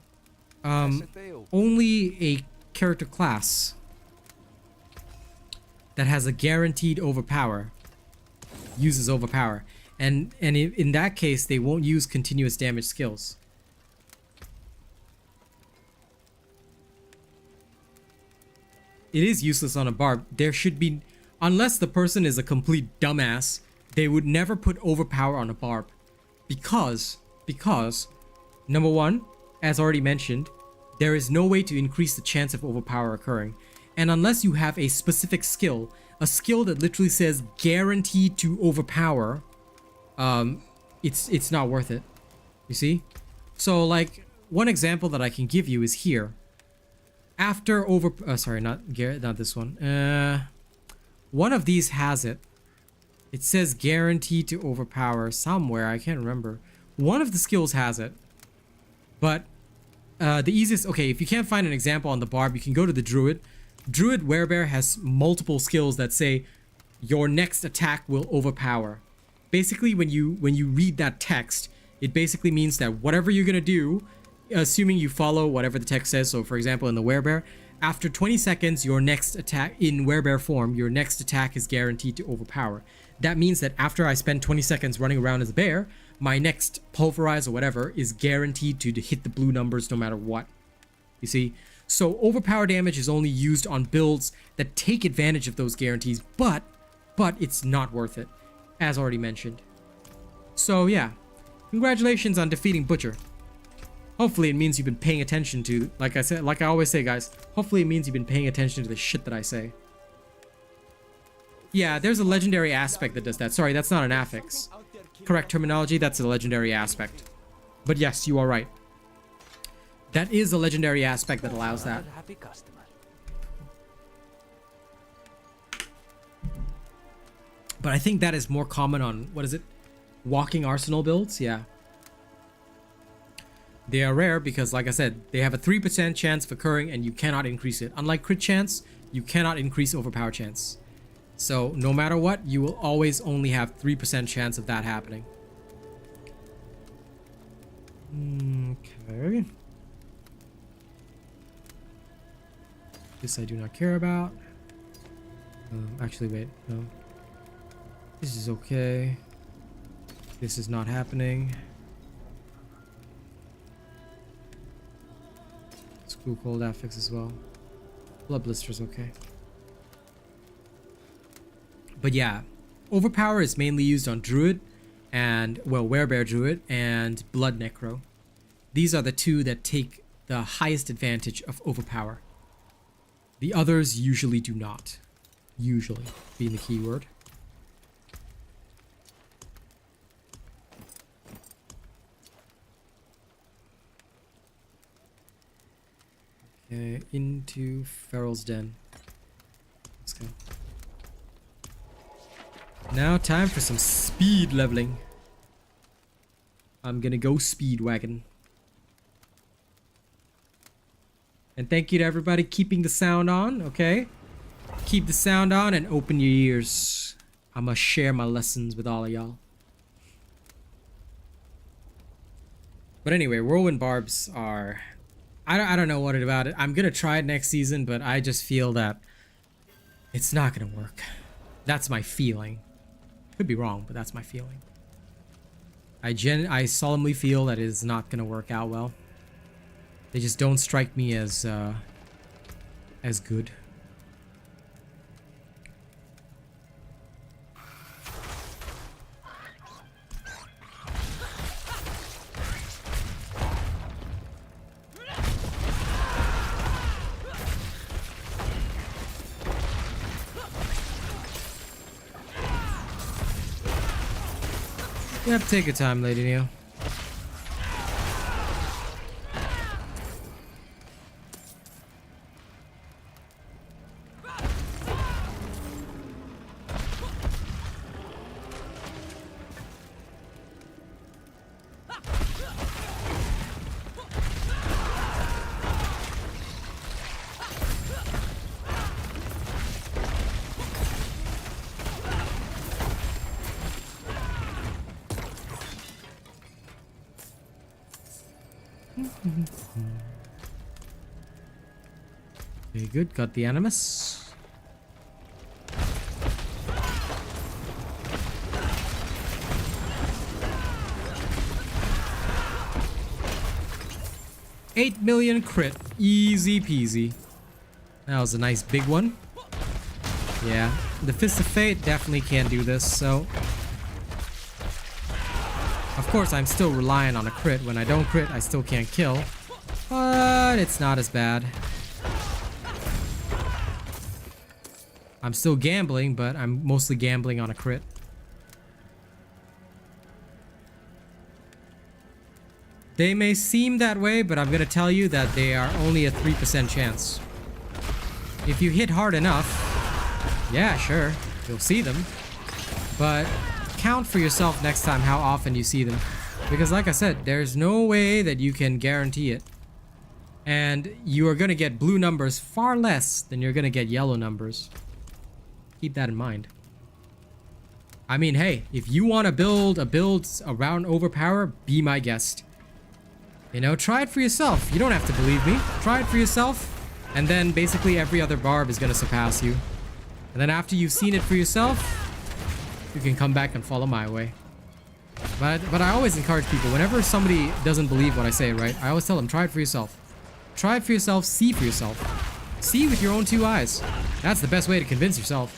Only a character class that has a guaranteed Overpower uses Overpower. And in that case, they won't use continuous damage skills. It is useless on a barb. There should be, unless the person is a complete dumbass, they would never put Overpower on a barb. Because, number one, as already mentioned, there is no way to increase the chance of Overpower occurring. And unless you have a specific skill, a skill that literally says guaranteed to Overpower, it's not worth it. You see? So like, one example that I can give you is here. After sorry, not this one. One of these has it. It says guaranteed to Overpower somewhere. I can't remember. One of the skills has it. But the easiest... Okay, if you can't find an example on the barb, you can go to the Druid. Druid Werebear has multiple skills that say your next attack will Overpower. Basically, when you read that text, it basically means that whatever you're gonna do, assuming you follow whatever the text says, so for example in the Werebear, after 20 seconds, your next attack in Werebear form, your next attack is guaranteed to Overpower. That means that after I spend 20 seconds running around as a bear, my next Pulverize or whatever is guaranteed to hit the blue numbers no matter what. You see? So Overpower damage is only used on builds that take advantage of those guarantees, but it's not worth it, as already mentioned. So yeah, congratulations on defeating Butcher. Hopefully it means you've been paying attention to, like I always say guys, hopefully it means you've been paying attention to the shit that I say. Yeah, there's a legendary aspect that does that. Sorry, that's not an affix. Correct terminology, that's a legendary aspect. But yes, you are right. That is a legendary aspect that allows that. Happy customer. But I think that is more common on, what is it? Walking Arsenal builds? Yeah. They are rare because, like I said, they have a 3% chance of occurring and you cannot increase it. Unlike crit chance, you cannot increase overpower chance. So no matter what, you will always only have 3% chance of that happening. Okay. This I do not care about. Actually, wait, no. This is okay. This is not happening. Screw cold affix as well. Blood blister's okay. But yeah, overpower is mainly used on druid and, well, werebear druid and blood necro. These are the two that take the highest advantage of overpower. The others usually do not. Usually being the key word. Okay, into Feral's Den. Let's go. Now time for some speed leveling. I'm gonna go speed wagon. And thank you to everybody keeping the sound on, okay? Keep the sound on and open your ears. I'm gonna share my lessons with all of y'all. But anyway, whirlwind barbs are... I don't know what about it. I'm gonna try it next season, but I just feel that it's not gonna work. That's my feeling. Could be wrong, but that's my feeling. I solemnly feel that it is not gonna work out well. They just don't strike me as good. Yep, take your time, Lady Neo. Okay, good. Got the Animus. $8 million crit. Easy peasy. That was a nice big one. Yeah, the Fist of Fate definitely can't do this, so... Of course, I'm still relying on a crit. When I don't crit, I still can't kill. But it's not as bad. I'm still gambling, but I'm mostly gambling on a crit. They may seem that way, but I'm gonna tell you that they are only a 3% chance. If you hit hard enough, yeah, sure, you'll see them. But count for yourself next time how often you see them. Because like I said, there's no way that you can guarantee it. And you are gonna get blue numbers far less than you're gonna get yellow numbers. Keep that in mind. I mean, hey, if you want to build a build around overpower, be my guest. You know, try it for yourself. You don't have to believe me. Try it for yourself, and then basically every other barb is gonna surpass you. And then after you've seen it for yourself, you can come back and follow my way. But I always encourage people, whenever somebody doesn't believe what I say, right? I always tell them, try it for yourself. Try it for yourself, see for yourself. See with your own two eyes. That's the best way to convince yourself.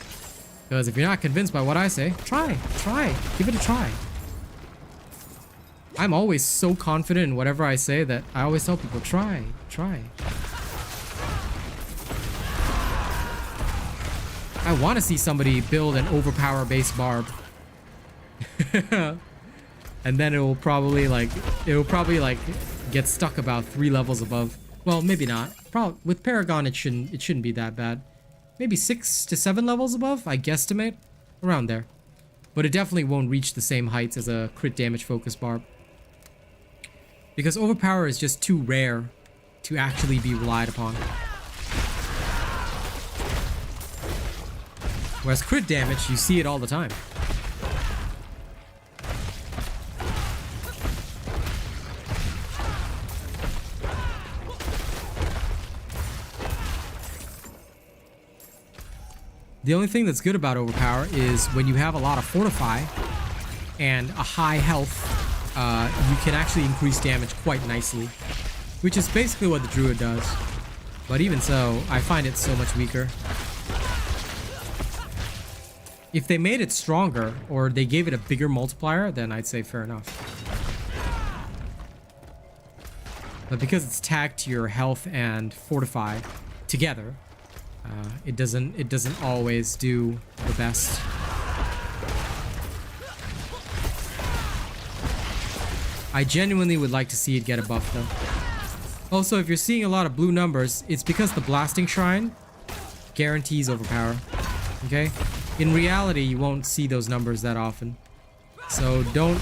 Because if you're not convinced by what I say, try, give it a try. I'm always so confident in whatever I say that I always tell people, try. I want to see somebody build an overpower base barb. And then it will probably like get stuck about 3 levels above. Well, maybe not. Probably with Paragon it shouldn't be that bad. Maybe 6 to 7 levels above, I guesstimate. Around there. But it definitely won't reach the same heights as a crit damage focus barb. Because overpower is just too rare to actually be relied upon. Whereas crit damage, you see it all the time. The only thing that's good about overpower is when you have a lot of fortify and a high health, you can actually increase damage quite nicely, which is basically what the druid does. But even so, I find it so much weaker. If they made it stronger or they gave it a bigger multiplier, then I'd say fair enough. But because it's tagged to your health and fortify together, it doesn't always do the best. I genuinely would like to see it get a buff though. Also, if you're seeing a lot of blue numbers, it's because the blasting shrine guarantees overpower. Okay? In reality, you won't see those numbers that often. So don't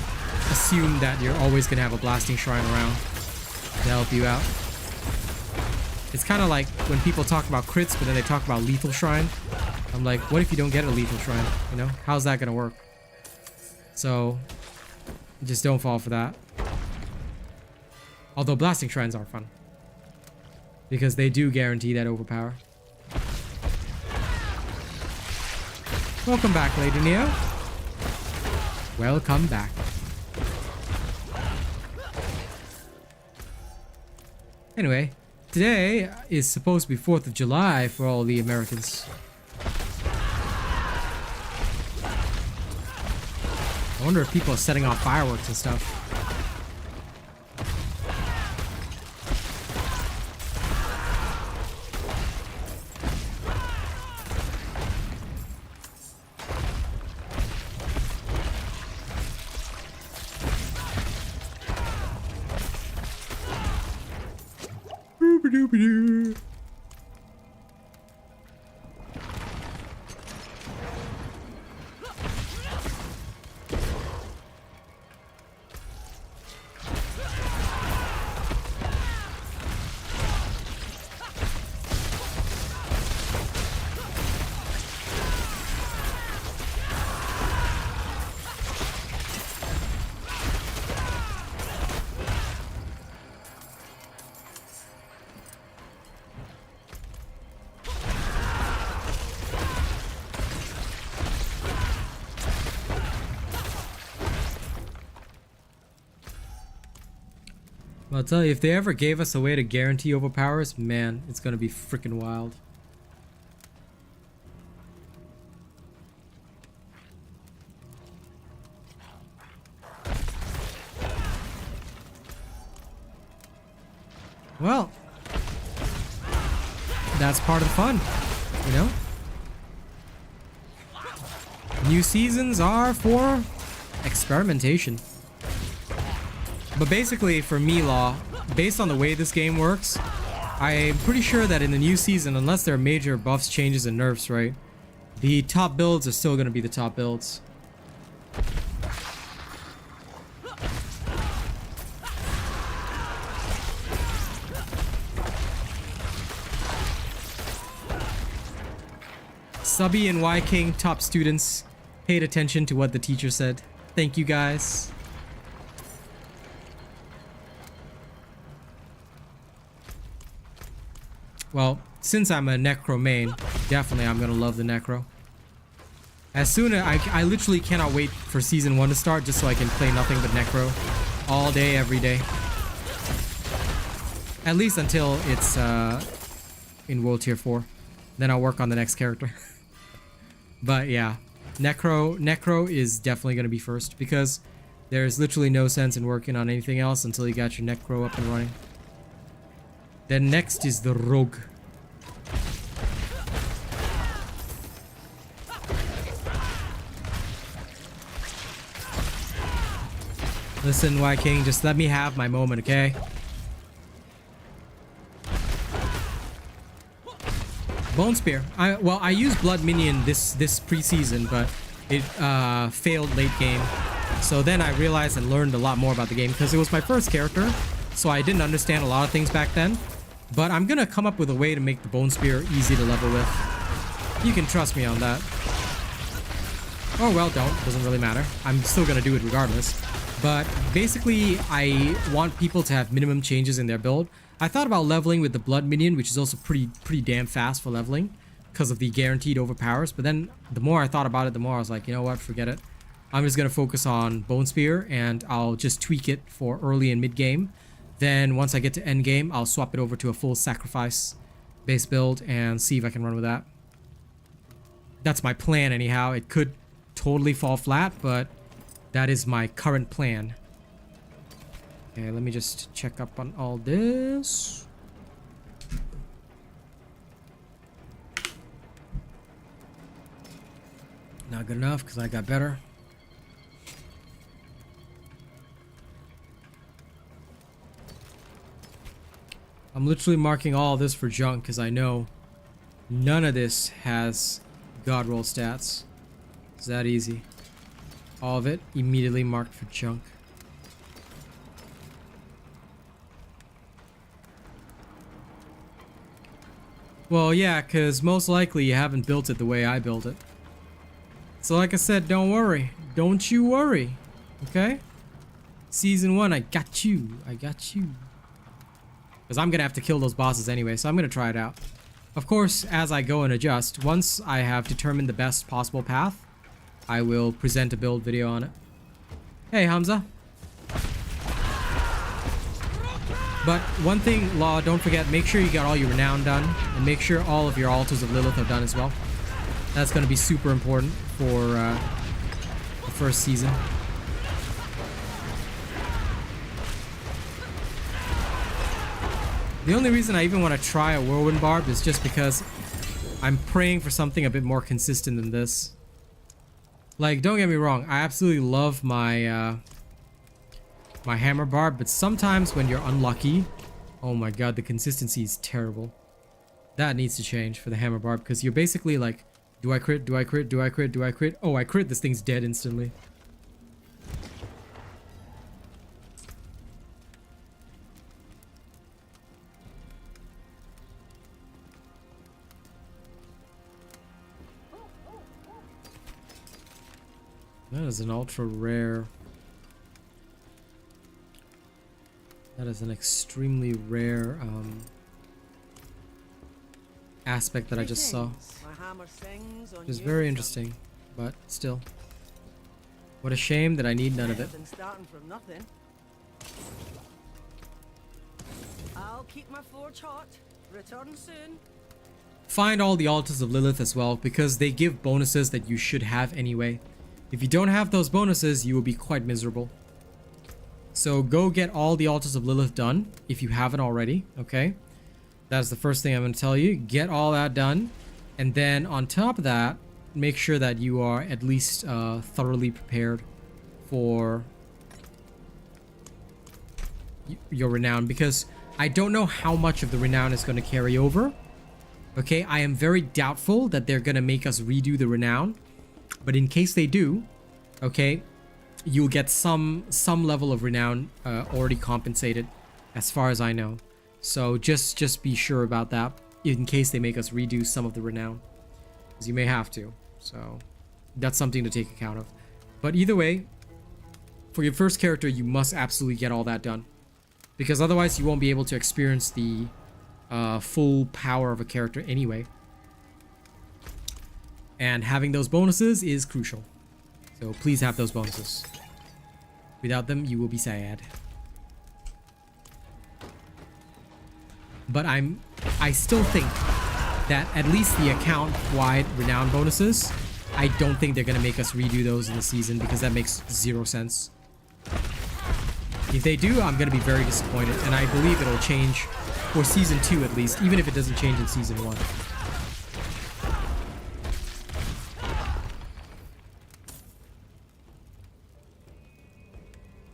assume that you're always gonna have a blasting shrine around to help you out. It's kind of like when people talk about crits, but then they talk about lethal shrine. I'm like, what if you don't get a lethal shrine? You know, how's that gonna work? So, just don't fall for that. Although blasting shrines are fun, because they do guarantee that overpower. Welcome back, Lady Neo. Welcome back. Anyway. Today is supposed to be 4th of July for all the Americans. I wonder if people are setting off fireworks and stuff. Well, I'll tell you, if they ever gave us a way to guarantee overpowers, man, it's gonna be freaking wild. Well, that's part of the fun, you know? New seasons are for experimentation. But basically, for me, Law, based on the way this game works, I'm pretty sure that in the new season, unless there are major buffs, changes, and nerfs, right, the top builds are still going to be the top builds. Subby and Y King, top students, paid attention to what the teacher said. Thank you, guys. Well, since I'm a Necro main, definitely I'm gonna love the Necro. As soon as I literally cannot wait for Season 1 to start just so I can play nothing but Necro all day, every day. At least until it's in World Tier 4. Then I'll work on the next character. But yeah, Necro is definitely gonna be first because there's literally no sense in working on anything else until you got your Necro up and running. Then next is the Rogue. Listen, White King, just let me have my moment, okay? Bone Spear. I used Blood Minion this preseason, but it failed late game. So then I realized and learned a lot more about the game because it was my first character, so I didn't understand a lot of things back then. But I'm gonna come up with a way to make the Bone Spear easy to level with. You can trust me on that. Or well, don't. Doesn't really matter. I'm still gonna do it regardless. But basically, I want people to have minimum changes in their build. I thought about leveling with the Blood Minion, which is also pretty damn fast for leveling because of the guaranteed overpowers. But then the more I thought about it, the more I was like, you know what, forget it. I'm just going to focus on Bone Spear and I'll just tweak it for early and mid game. Then once I get to end game, I'll swap it over to a full sacrifice base build and see if I can run with that. That's my plan anyhow. It could totally fall flat, but that is my current plan. Okay, let me just check up on all this. Not good enough because I got better. I'm literally marking all of this for junk because I know none of this has God roll stats. It's that easy. All of it immediately marked for junk. Well, yeah, because most likely you haven't built it the way I built it. So like I said, don't worry. Don't you worry. Okay? Season 1, I got you. I got you. Because I'm going to have to kill those bosses anyway, so I'm going to try it out. Of course, as I go and adjust, once I have determined the best possible path, I will present a build video on it. Hey, Hamza. But one thing, Law, don't forget, make sure you got all your renown done, and make sure all of your altars of Lilith are done as well. That's going to be super important for the first season. The only reason I even want to try a Whirlwind Barb is just because I'm praying for something a bit more consistent than this. Like, don't get me wrong, I absolutely love my my Hammer Barb, but sometimes when you're unlucky, oh my god, the consistency is terrible. That needs to change for the Hammer Barb, because you're basically like, do I crit, do I crit, do I crit, do I crit? Oh, I crit, this thing's dead instantly. That is an ultra rare. That is an extremely rare aspect that I just saw. Which is very interesting, but still. What a shame that I need none of it. I'll keep my forge hot. Return soon. Find all the altars of Lilith as well, because they give bonuses that you should have anyway. If you don't have those bonuses, you will be quite miserable. So go get all the altars of Lilith done, if you haven't already, okay? That's the first thing I'm going to tell you. Get all that done. And then on top of that, make sure that you are at least thoroughly prepared for your renown. Because I don't know how much of the renown is going to carry over. Okay, I am very doubtful that they're going to make us redo the renown. But in case they do, okay, you'll get some level of renown already compensated, as far as I know. So just be sure about that in case they make us redo some of the renown, because you may have to. So that's something to take account of. But either way, for your first character, you must absolutely get all that done, because otherwise you won't be able to experience the full power of a character anyway. And having those bonuses is crucial. So please have those bonuses. Without them, you will be sad. But I still think that at least the account-wide renown bonuses, I don't think they're going to make us redo those in the season, because that makes zero sense. If they do, I'm going to be very disappointed, and I believe it'll change for season 2 at least, even if it doesn't change in season 1.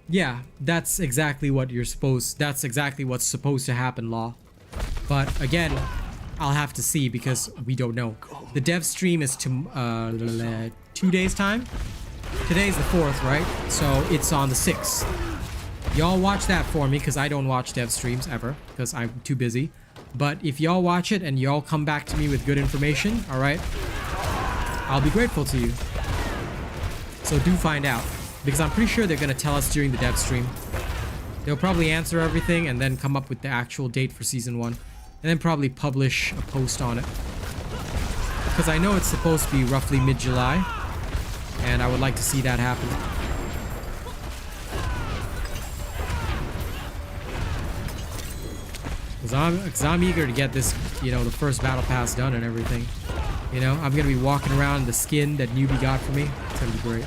Yeah, that's exactly what you're supposed... That's exactly what's supposed to happen, Law. But again, I'll have to see because we don't know. The dev stream is to 2 days time. Today's the 4th, right? So it's on the 6th. Y'all watch that for me because I don't watch dev streams ever because I'm too busy. But if y'all watch it and y'all come back to me with good information, all right, I'll be grateful to you. So do find out because I'm pretty sure they're going to tell us during the dev stream. They'll probably answer everything and then come up with the actual date for season 1 and then probably publish a post on it. Because I know it's supposed to be roughly mid-July and I would like to see that happen. Because I'm eager to get this, you know, the first battle pass done and everything. You know, I'm going to be walking around in the skin that newbie got for me. It's going to be great.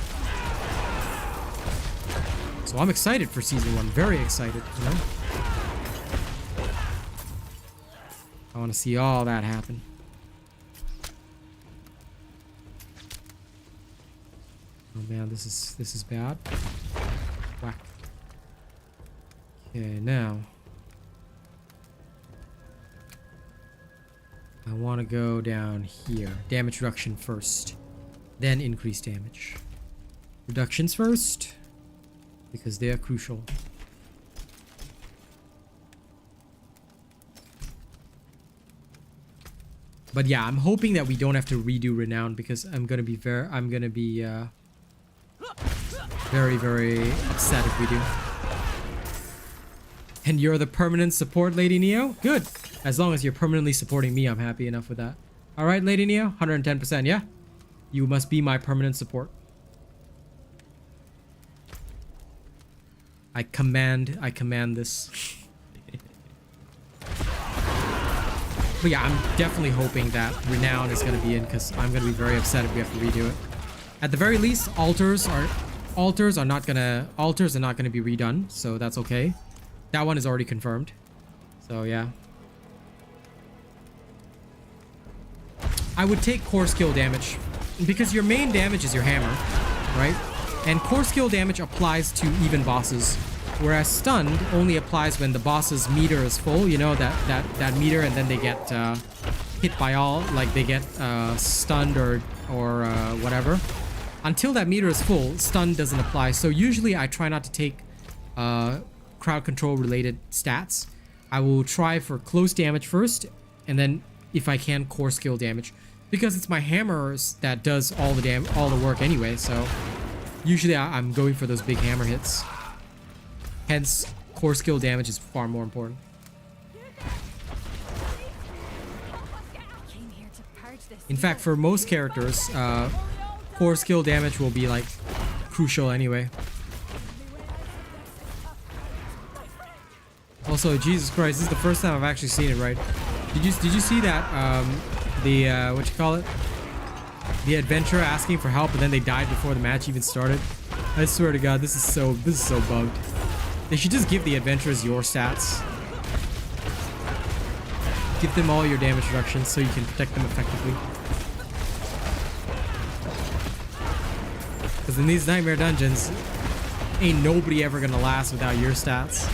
So I'm excited for season 1. Very excited, you know. I want to see all that happen. Oh man, this is bad. Whack. Okay, now I want to go down here. Damage reduction first, then increase damage. Reductions first, because they are crucial. But yeah, I'm hoping that we don't have to redo Renown because I'm gonna be very upset if we do. And you're the permanent support, Lady Neo? Good. As long as you're permanently supporting me, I'm happy enough with that. Alright, Lady Neo? 110%, yeah? You must be my permanent support. I command this. But yeah, I'm definitely hoping that Renown is going to be in because I'm going to be very upset if we have to redo it. At the very least, altars are not gonna be redone, so that's okay. That one is already confirmed. So yeah. I would take core skill damage because your main damage is your hammer, right? And core skill damage applies to even bosses, whereas stunned only applies when the boss's meter is full, you know, that meter, and then they get hit by all, like they get stunned or whatever. Until that meter is full, stun doesn't apply. So usually I try not to take crowd control related stats. I will try for close damage first, and then if I can, core skill damage, because it's my hammers that does all the work anyway. So usually I'm going for those big hammer hits. Hence, core skill damage is far more important. In fact, for most characters, core skill damage will be like crucial anyway. Also, Jesus Christ, this is the first time I've actually seen it, right? Did you see that what you call it? The adventurer asking for help and then they died before the match even started? I swear to God, this is so bugged. They should just give the adventurers your stats. Give them all your damage reductions so you can protect them effectively. Because in these nightmare dungeons, ain't nobody ever gonna last without your stats.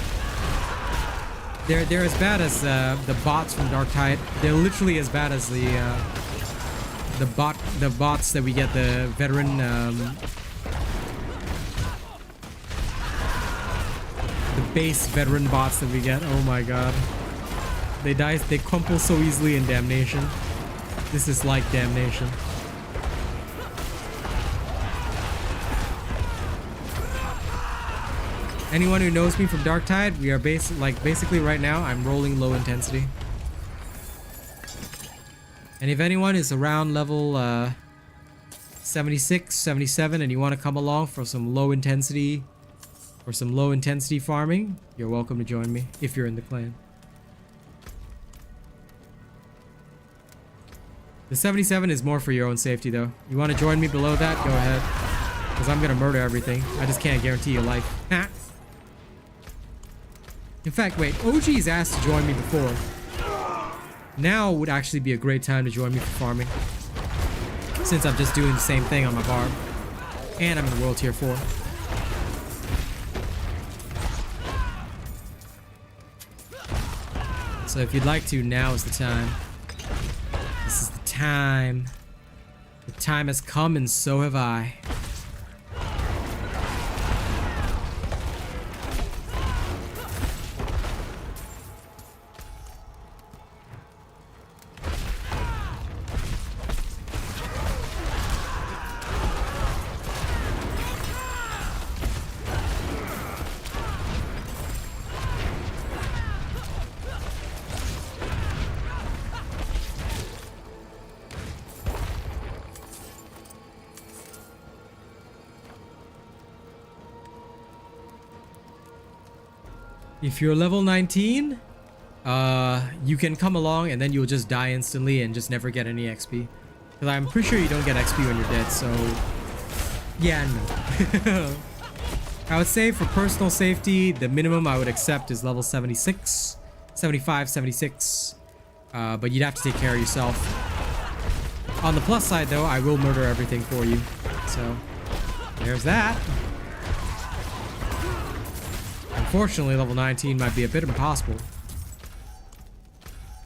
They're as bad as the bots from Dark Tide. They're literally as bad as the bots that we get, the veteran the base veteran bots that we get. Oh my god. They crumple so easily in Damnation. This is like Damnation. Anyone who knows me from Dark Tide, we are basically right now I'm rolling low intensity. And if anyone is around level 76, 77 and you want to come along for some low intensity farming, you're welcome to join me if you're in the clan. The 77 is more for your own safety though. You want to join me below that? Go ahead. Because I'm going to murder everything. I just can't guarantee your life. In fact, wait, OG's asked to join me before. Now would actually be a great time to join me for farming, since I'm just doing the same thing on my barb. And I'm in World Tier 4. So if you'd like to, now is the time. This is the time. The time has come and so have I. If you're level 19, you can come along and then you'll just die instantly and just never get any XP. Because I'm pretty sure you don't get XP when you're dead, so... yeah, no. I would say for personal safety, the minimum I would accept is level 76, 75, 76. But you'd have to take care of yourself. On the plus side, though, I will murder everything for you. So, there's that. Unfortunately, level 19 might be a bit impossible.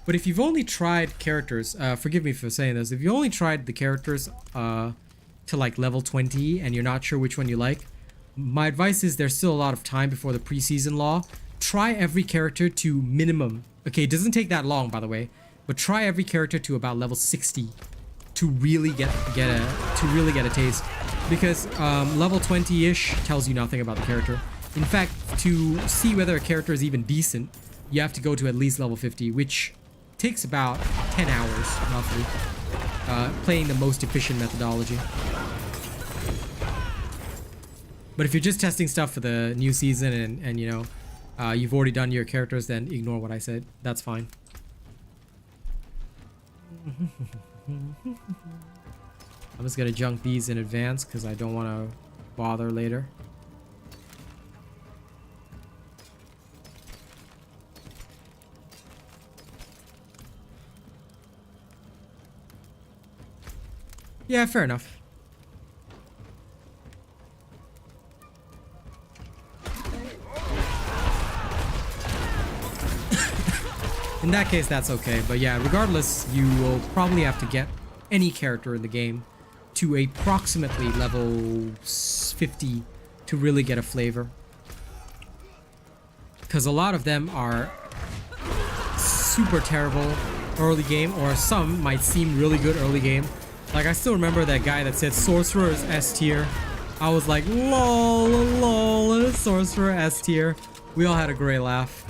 But if you've only tried characters, forgive me for saying this, if you only tried the characters to like level 20 and you're not sure which one you like, my advice is there's still a lot of time before the preseason law. Try every character to minimum. Okay, it doesn't take that long, by the way, but try every character to about level 60 to really get a taste. Because level 20-ish tells you nothing about the character. In fact, to see whether a character is even decent, you have to go to at least level 50, which takes about 10 hours, roughly, playing the most efficient methodology. But if you're just testing stuff for the new season and you know, you've already done your characters, then ignore what I said. That's fine. I'm just gonna junk these in advance because I don't want to bother later. Yeah, fair enough. In that case, that's okay. But yeah, regardless, you will probably have to get any character in the game to approximately level 50 to really get a flavor. Because a lot of them are super terrible early game, or some might seem really good early game. Like, I still remember that guy that said Sorcerer is S tier. I was like, lol, lol, Sorcerer S tier. We all had a great laugh.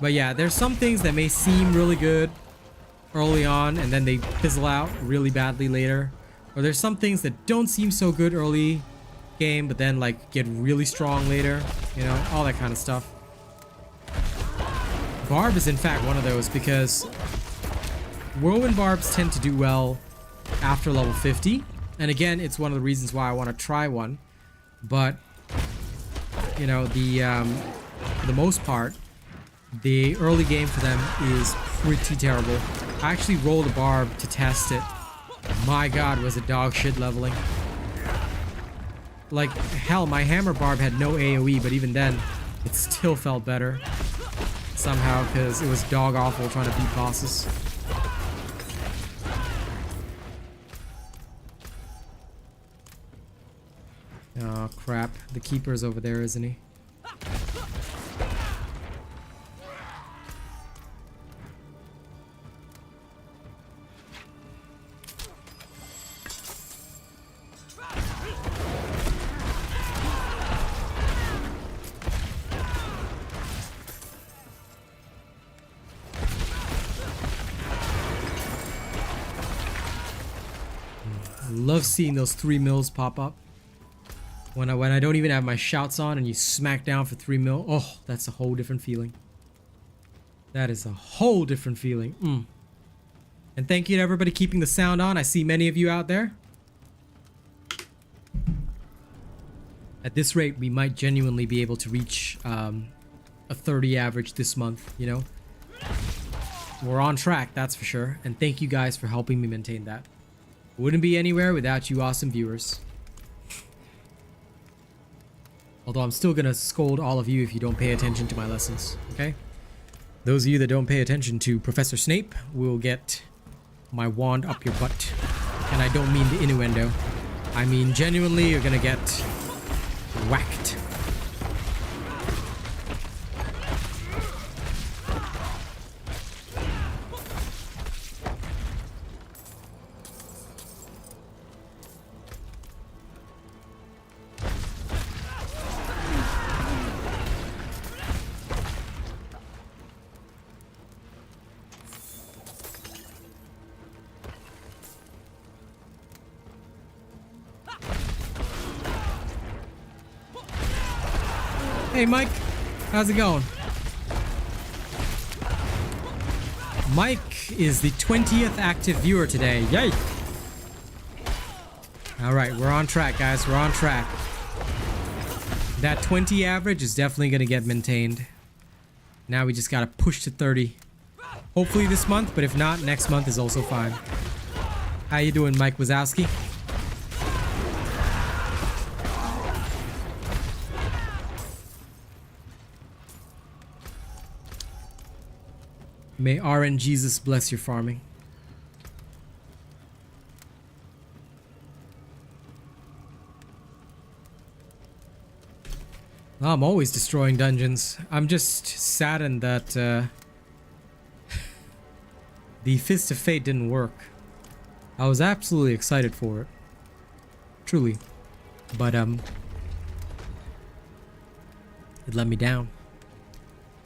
But yeah, there's some things that may seem really good early on and then they fizzle out really badly later. Or there's some things that don't seem so good early game, but then like get really strong later. You know, all that kind of stuff. Barb is in fact one of those because Whirlwind Barbs tend to do well after level 50. And again, it's one of the reasons why I want to try one. But, you know, for the most part, the early game for them is pretty terrible. I actually rolled a Barb to test it. My god, was it dog shit leveling. Like, hell, my Hammer Barb had no AoE, but even then, it still felt better. Somehow, because it was dog awful trying to beat bosses. Oh crap, the Keeper's over there, isn't he? Love seeing those 3 mils pop up. When I don't even have my shouts on and you smack down for 3 mil. Oh, that's a whole different feeling. That is a whole different feeling. And thank you to everybody keeping the sound on. I see many of you out there. At this rate, we might genuinely be able to reach a 30 average this month, you know? We're on track, that's for sure. And thank you guys for helping me maintain that. Wouldn't be anywhere without you awesome viewers. Although I'm still gonna scold all of you if you don't pay attention to my lessons, okay? Those of you that don't pay attention to Professor Snape will get my wand up your butt. And I don't mean the innuendo. I mean genuinely you're gonna get whacked. Hey Mike, how's it going? Mike is the 20th active viewer today. Yay! Alright, we're on track, guys. We're on track. That 20 average is definitely going to get maintained. Now we just got to push to 30. Hopefully this month, but if not, next month is also fine. How you doing, Mike Wazowski? May RN Jesus bless your farming. I'm always destroying dungeons. I'm just saddened that the Fist of Fate didn't work. I was absolutely excited for it. Truly. But it let me down.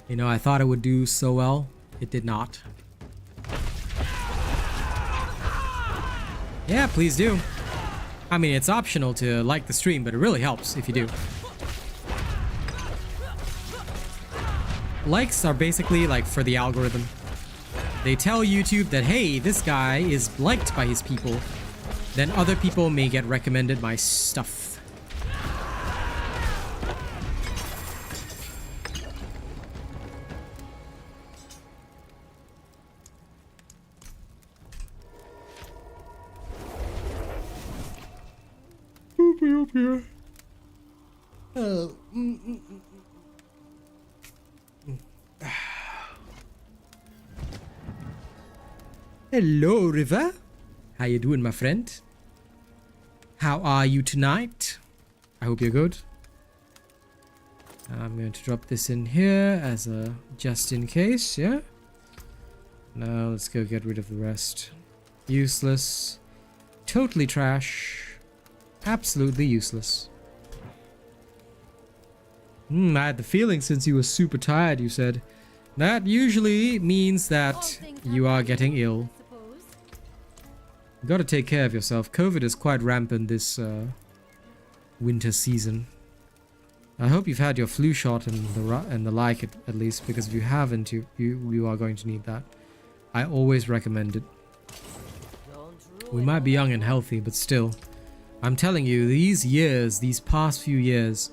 You know, I thought it would do so well. It did not. Yeah, please do. I mean, it's optional to like the stream, but it really helps if you do. Likes are basically like for the algorithm. They tell YouTube that, hey, this guy is liked by his people. Then other people may get recommended my stuff. Up here. Hello, River. How you doing, my friend? How are you tonight? I hope you're good. I'm going to drop this in here as a just in case, yeah? Now let's go get rid of the rest. Useless. Totally trash. Absolutely useless. I had the feeling since you were super tired, you said. That usually means that you are getting ill. You gotta take care of yourself. COVID is quite rampant this winter season. I hope you've had your flu shot and the like at least, because if you haven't, you are going to need that. I always recommend it. We might be young and healthy, but still. I'm telling you, these past few years,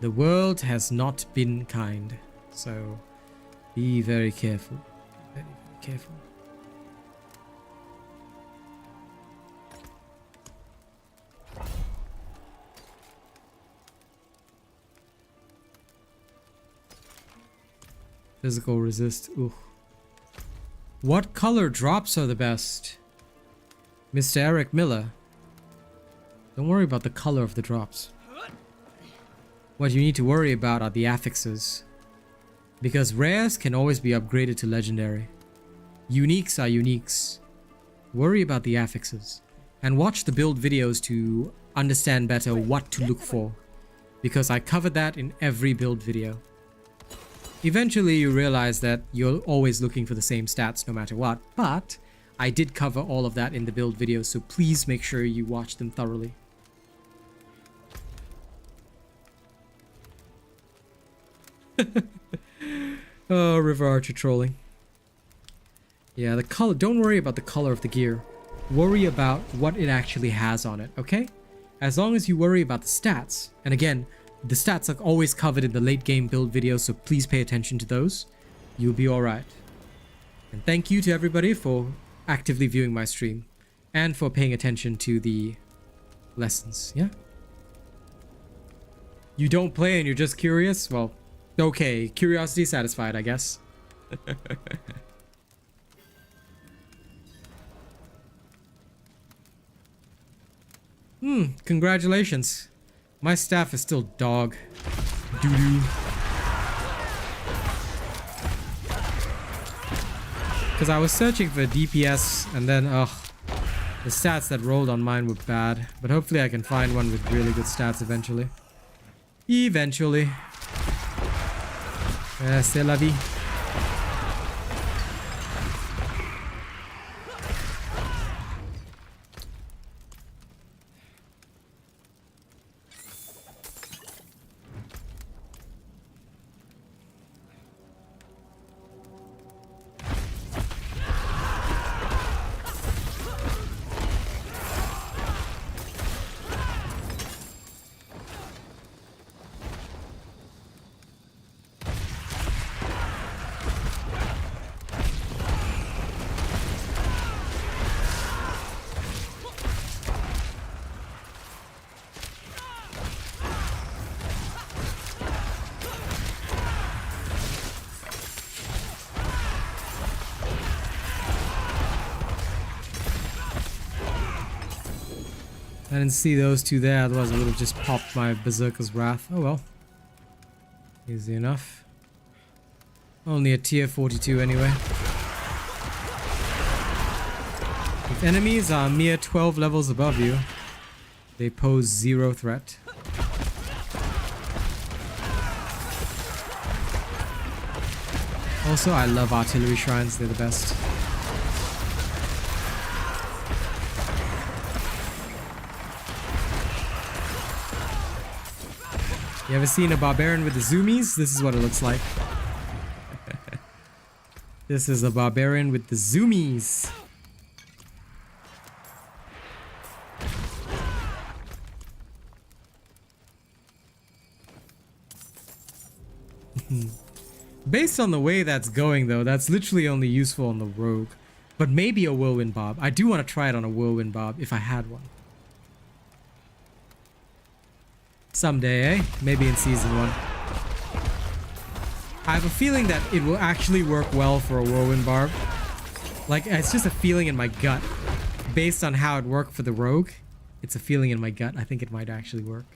the world has not been kind. So, be very careful. Very, very careful. Physical resist. Ooh. What color drops are the best? Mr. Eric Miller. Don't worry about the color of the drops. What you need to worry about are the affixes. Because rares can always be upgraded to legendary. Uniques are uniques. Worry about the affixes. And watch the build videos to understand better what to look for. Because I covered that in every build video. Eventually you realize that you're always looking for the same stats no matter what. But I did cover all of that in the build videos, so please make sure you watch them thoroughly. Oh, River Archer trolling. Yeah, the color. Don't worry about the color of the gear. Worry about what it actually has on it, okay? As long as you worry about the stats. And again, the stats are always covered in the late game build videos, so please pay attention to those. You'll be alright. And thank you to everybody for actively viewing my stream. And for paying attention to the lessons, yeah? You don't play and you're just curious? Well, okay, curiosity satisfied, I guess. Congratulations. My staff is still dog. Doo-doo. Because I was searching for DPS and then, the stats that rolled on mine were bad. But hopefully I can find one with really good stats eventually. Eventually. C'est la vie. I didn't see those two there, otherwise I would have just popped my Berserker's Wrath. Oh well. Easy enough. Only a tier 42 anyway. If enemies are mere 12 levels above you, they pose zero threat. Also, I love artillery shrines, they're the best. You ever seen a barbarian with the zoomies? This is what it looks like. This is a barbarian with the zoomies. Based on the way that's going though, that's literally only useful on the rogue. But maybe a whirlwind barb. I do want to try it on a whirlwind barb if I had one. Someday, eh? Maybe in season 1. I have a feeling that it will actually work well for a whirlwind barb. Like, it's just a feeling in my gut. Based on how it worked for the rogue, it's a feeling in my gut. I think it might actually work.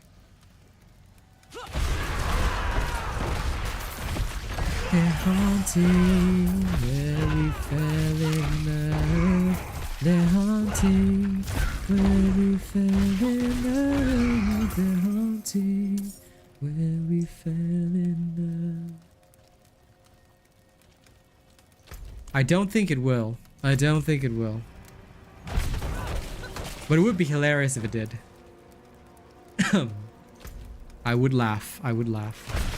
They're haunting where we fell in love. They're haunting where we fell in love. They're haunting where we fell in love. I don't think it will. I don't think it will. But it would be hilarious if it did. I would laugh. I would laugh.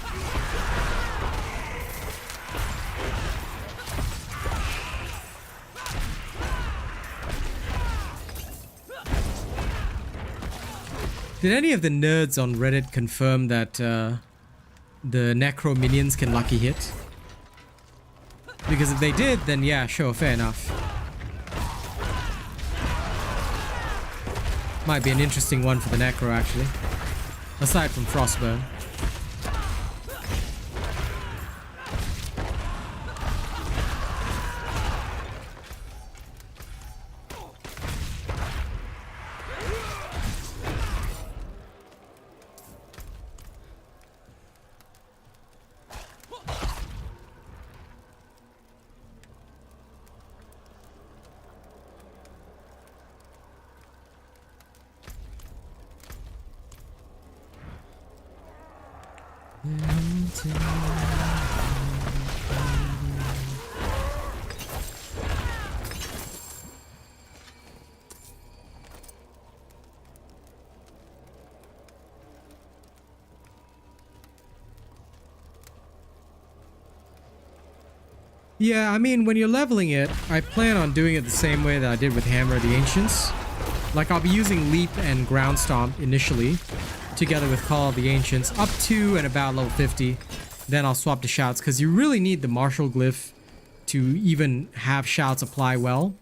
Did any of the nerds on Reddit confirm that the Necro minions can lucky hit? Because if they did, then yeah, sure, fair enough. Might be an interesting one for the Necro, actually. Aside from Frostburn. Yeah, I mean, when you're leveling it, I plan on doing it the same way that I did with Hammer of the Ancients. Like, I'll be using Leap and Ground Stomp initially, together with Call of the Ancients, up to and about level 50. Then I'll swap to Shouts, because you really need the Martial Glyph to even have Shouts apply well.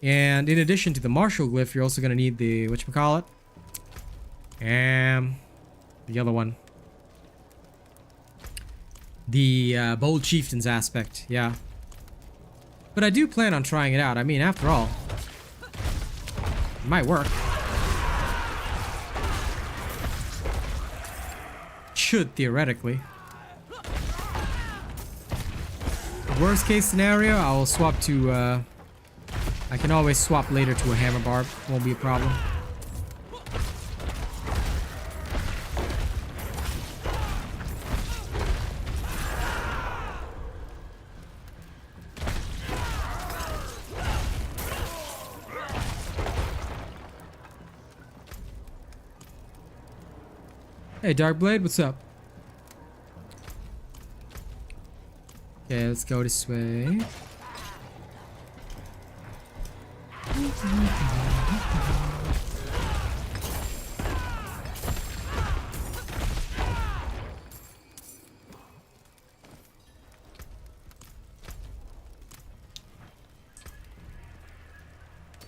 And in addition to the Martial Glyph, you're also going to need the, whatchamacallit? The other one. The Bold Chieftain's aspect, yeah. But I do plan on trying it out. I mean, after all, it might work. Should, theoretically. Worst case scenario, I will swap to, I can always swap later to a Hammer Barb. Won't be a problem. Hey, Darkblade, what's up? Okay, let's go this way.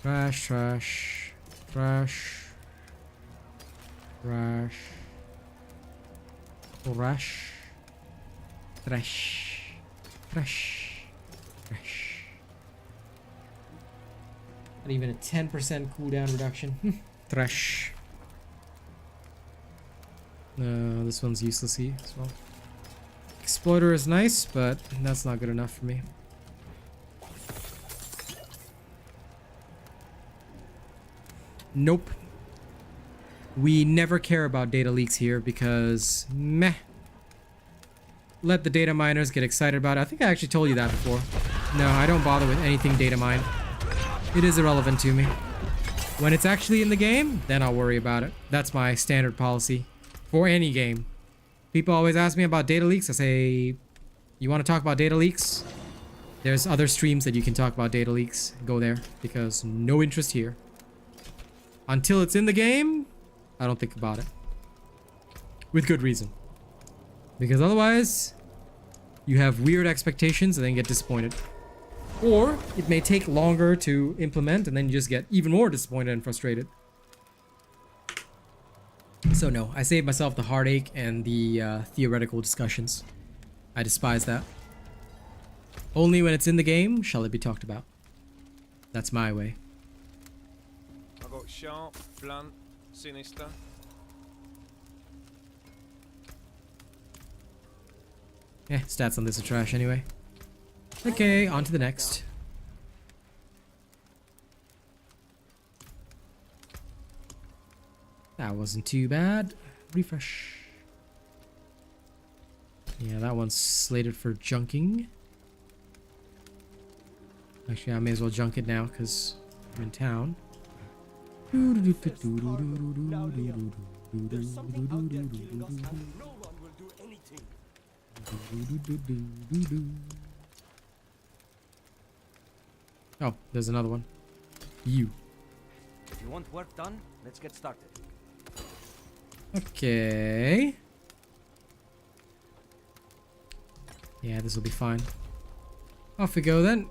Trash, trash, trash, trash. Trash. Trash. Trash. Trash. Not even a 10% cooldown reduction. Trash. This one's useless as well. Exploiter is nice, but that's not good enough for me. Nope. We never care about data leaks here because meh. Let the data miners get excited about it. I think I actually told you that before. No, I don't bother with anything data mined. It is irrelevant to me. When it's actually in the game, then I'll worry about it. That's my standard policy for any game. People always ask me about data leaks. I say, you want to talk about data leaks? There's other streams that you can talk about data leaks. Go there because no interest here. Until it's in the game, I don't think about it. With good reason. Because otherwise, you have weird expectations and then get disappointed. Or it may take longer to implement and then you just get even more disappointed and frustrated. So no, I saved myself the heartache and the theoretical discussions. I despise that. Only when it's in the game shall it be talked about. That's my way. I got sharp, blunt, sinister. Stats on this are trash anyway. Okay, on to the next. That wasn't too bad. Refresh. Yeah, that one's slated for junking. Actually, I may as well junk it now because I'm in town. There's something out there killing us and no one will do anything. Oh, there's another one. You. If you want work done, let's get started. Okay. Yeah, this will be fine. Off we go then.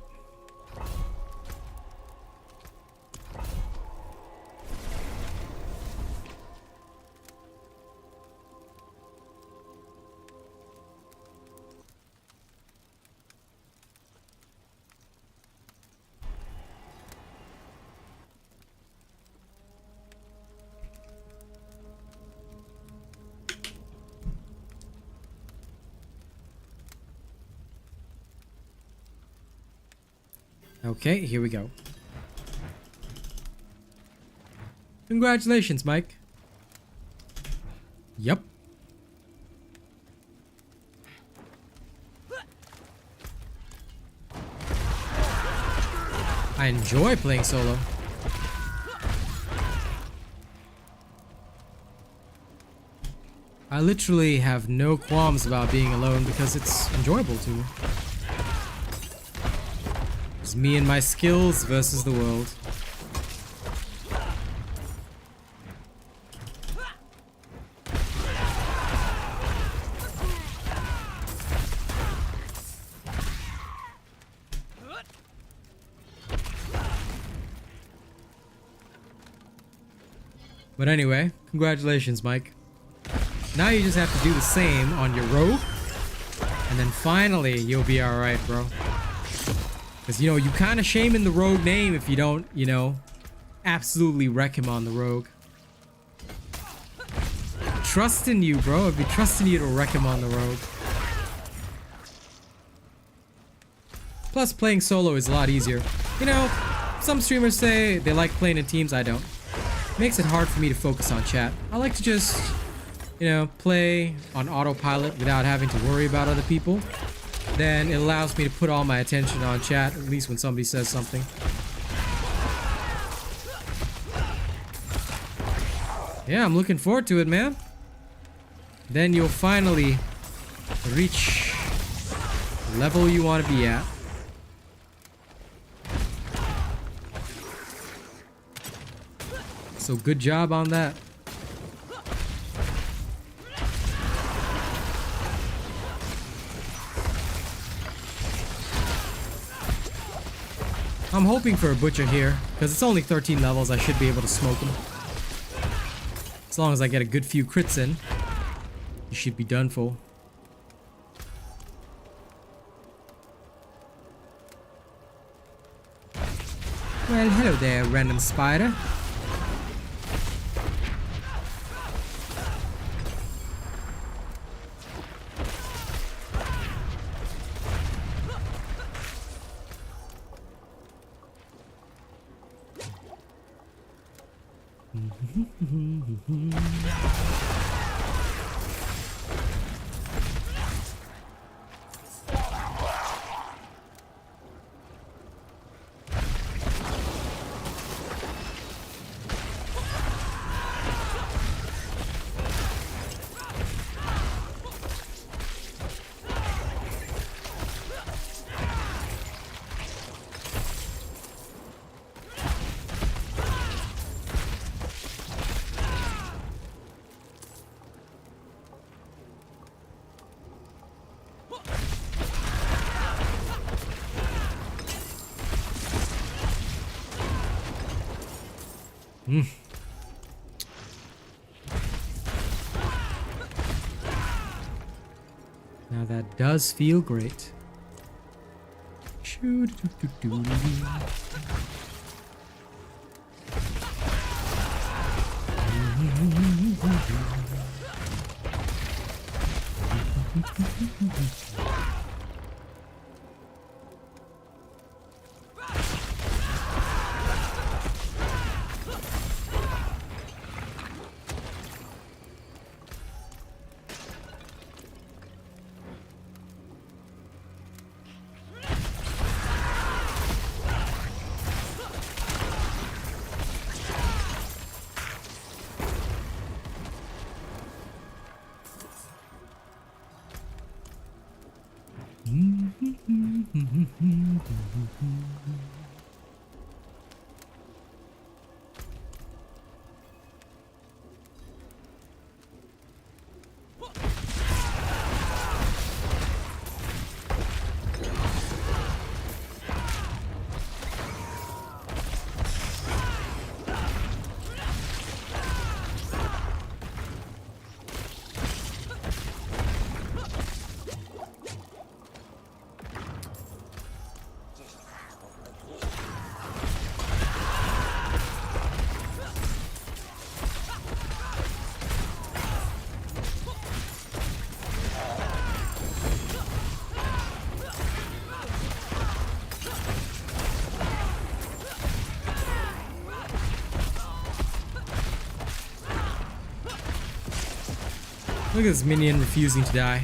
Okay, here we go. Congratulations, Mike. Yep. I enjoy playing solo. I literally have no qualms about being alone because it's enjoyable to me. It's me and my skills versus the world. But anyway, congratulations, Mike. Now you just have to do the same on your rogue, and then finally you'll be alright, bro. Because, you know, you kind of shaming the rogue name if you don't, you know, absolutely wreck him on the rogue. Trusting you, bro. I'd be trusting you to wreck him on the rogue. Plus, playing solo is a lot easier. You know, some streamers say they like playing in teams. I don't. Makes it hard for me to focus on chat. I like to just, you know, play on autopilot without having to worry about other people. Then it allows me to put all my attention on chat, at least when somebody says something. Yeah, I'm looking forward to it, man. Then you'll finally reach the level you want to be at. So good job on that. I'm hoping for a butcher here, because it's only 13 levels. I should be able to smoke him. As long as I get a good few crits in, you should be done for. Well, hello there, random spider. Now that does feel great. Look at this minion refusing to die.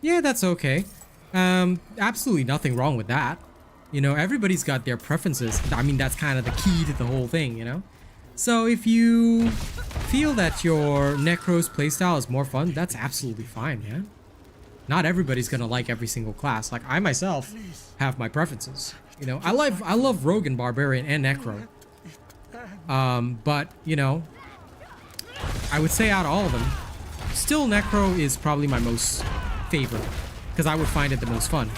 Yeah, that's okay. Absolutely nothing wrong with that. You know, everybody's got their preferences. I mean, that's kind of the key to the whole thing, you know? So if you feel that your Necro's playstyle is more fun, that's absolutely fine, man. Not everybody's gonna like every single class. Like, I myself have my preferences. You know, I love Rogue and Barbarian and Necro. But, you know, I would say out of all of them, still Necro is probably my most favorite. Because I would find it the most fun.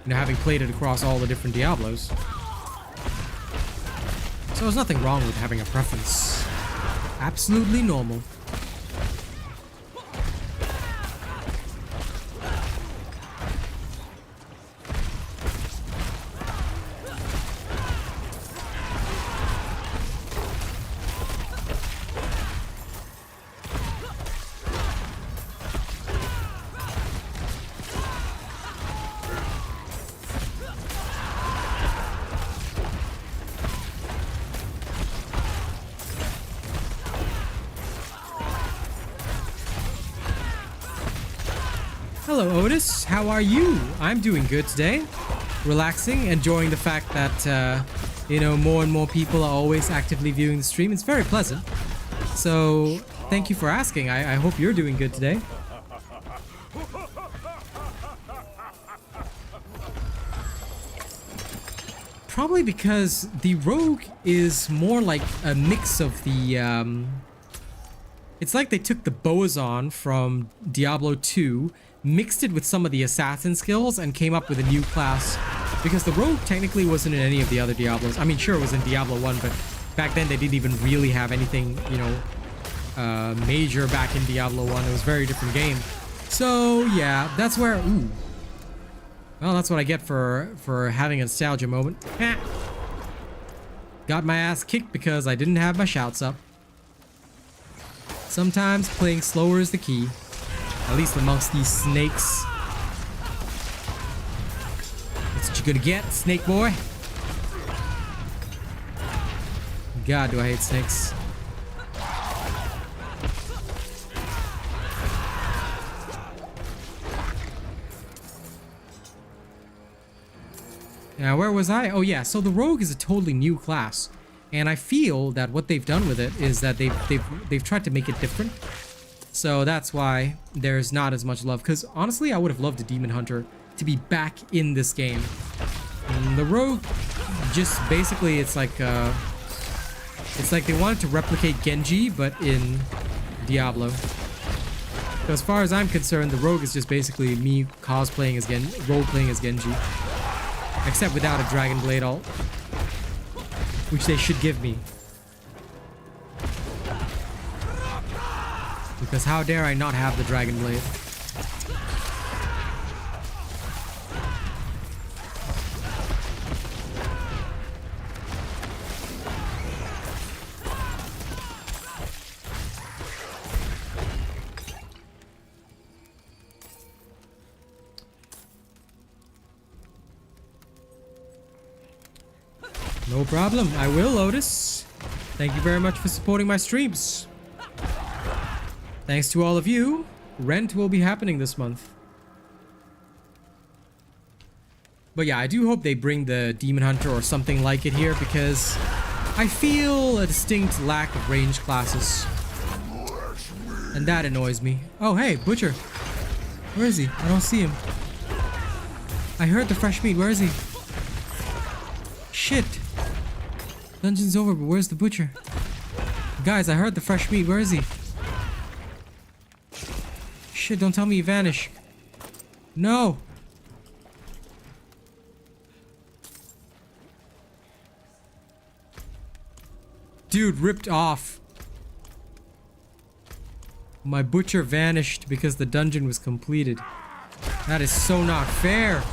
You know, having played it across all the different Diablos. So there's nothing wrong with having a preference. Absolutely normal. Hello, Otis. How are you? I'm doing good today. Relaxing, enjoying the fact that, you know, more and more people are always actively viewing the stream. It's very pleasant. So, thank you for asking. I hope you're doing good today. Probably because the rogue is more like a mix of the, it's like they took the Boazon from Diablo 2, mixed it with some of the assassin skills, and came up with a new class. Because the rogue technically wasn't in any of the other Diablos. I mean, sure, it was in Diablo 1, but back then they didn't even really have anything, you know, major back in Diablo 1. It was a very different game. So, yeah, that's where... Ooh. Well, that's what I get for having a nostalgia moment. Got my ass kicked because I didn't have my shouts up. Sometimes playing slower is the key. At least amongst these snakes. That's what you're gonna get, snake boy. God, do I hate snakes. Now, where was I? Oh yeah, so the rogue is a totally new class, and I feel that what they've done with it is that they've tried to make it different. So that's why there's not as much love. Because honestly, I would have loved a demon hunter to be back in this game. And the rogue, just basically, it's like they wanted to replicate Genji, but in Diablo. So as far as I'm concerned, the rogue is just basically me cosplaying as role-playing as Genji. Except without a Dragon Blade ult. Which they should give me. Because how dare I not have the Dragon Blade? No problem. I will, Otis. Thank you very much for supporting my streams. Thanks to all of you, Rent will be happening this month. But yeah, I do hope they bring the Demon Hunter or something like it here, because I feel a distinct lack of range classes. And that annoys me. Oh, hey, Butcher. Where is he? I don't see him. I heard the fresh meat. Where is he? Shit. Dungeon's over, but where's the Butcher? Guys, I heard the fresh meat. Where is he? Shit, don't tell me he vanished. No. Dude, ripped off. My Butcher vanished because the dungeon was completed. That is so not fair.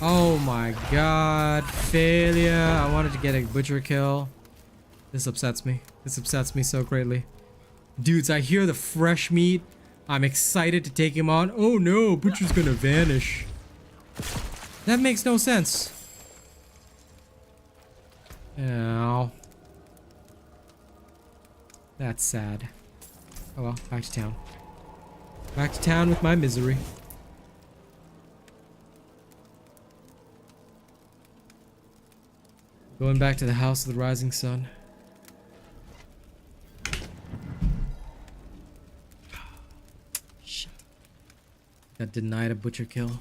Oh my god. Failure. I wanted to get a Butcher kill. This upsets me. This upsets me so greatly. Dudes, I hear the fresh meat. I'm excited to take him on. Oh no, Butcher's gonna vanish. That makes no sense. Ow. That's sad. Oh well, back to town. Back to town with my misery. Going back to the House of the Rising Sun. Shit. Got denied a Butcher kill.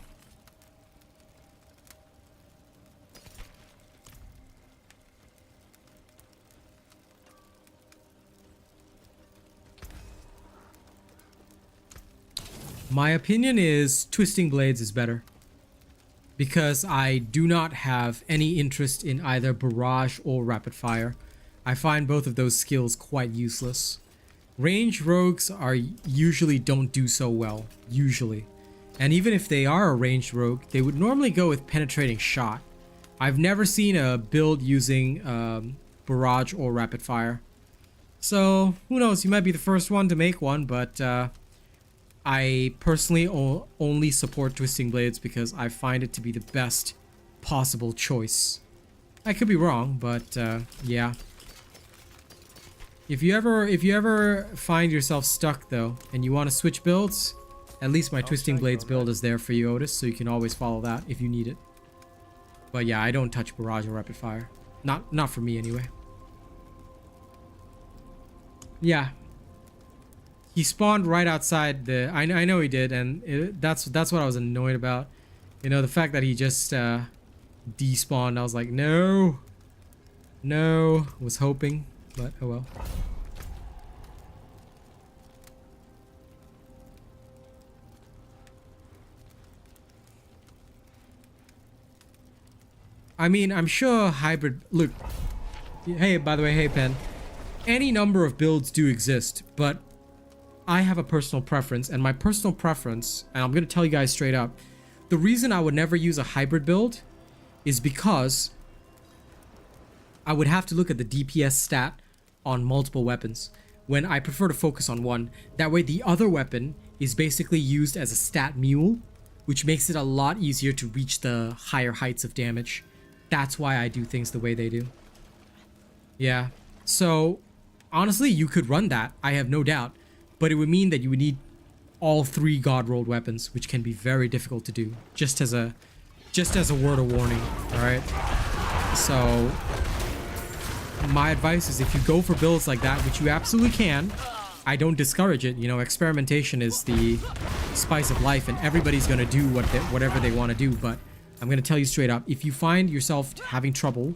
My opinion is Twisting Blades is better. Because I do not have any interest in either Barrage or Rapid Fire. I find both of those skills quite useless. Range rogues are usually don't do so well. Usually. And even if they are a ranged rogue, they would normally go with Penetrating Shot. I've never seen a build using Barrage or Rapid Fire. So, who knows, you might be the first one to make one, but I personally only support Twisting Blades because I find it to be the best possible choice. I could be wrong, but yeah. If you ever find yourself stuck though, and you want to switch builds, At least my I'll Twisting take Blades one, build mate. is there for you, Otis, so you can always follow that if you need it. But yeah, I don't touch barrage or rapid fire. Not for me anyway. Yeah. He spawned right outside the... I know he did, and that's what I was annoyed about. You know, the fact that he just despawned. I was like, no. No. Was hoping, but oh well. I mean, I'm sure hybrid... Look. Hey, by the way, hey, Pen. Any number of builds do exist, but I have a personal preference, and my personal preference, and I'm going to tell you guys straight up, the reason I would never use a hybrid build is because I would have to look at the DPS stat on multiple weapons when I prefer to focus on one. That way the other weapon is basically used as a stat mule, which makes it a lot easier to reach the higher heights of damage. That's why I do things the way they do. Yeah. So, honestly, you could run that, I have no doubt. But it would mean that you would need all 3 god rolled weapons, which can be very difficult to do. Just as a word of warning, alright? So, my advice is if you go for builds like that, which you absolutely can, I don't discourage it. You know, experimentation is the spice of life, and everybody's gonna do whatever they want to do. But I'm gonna tell you straight up, if you find yourself having trouble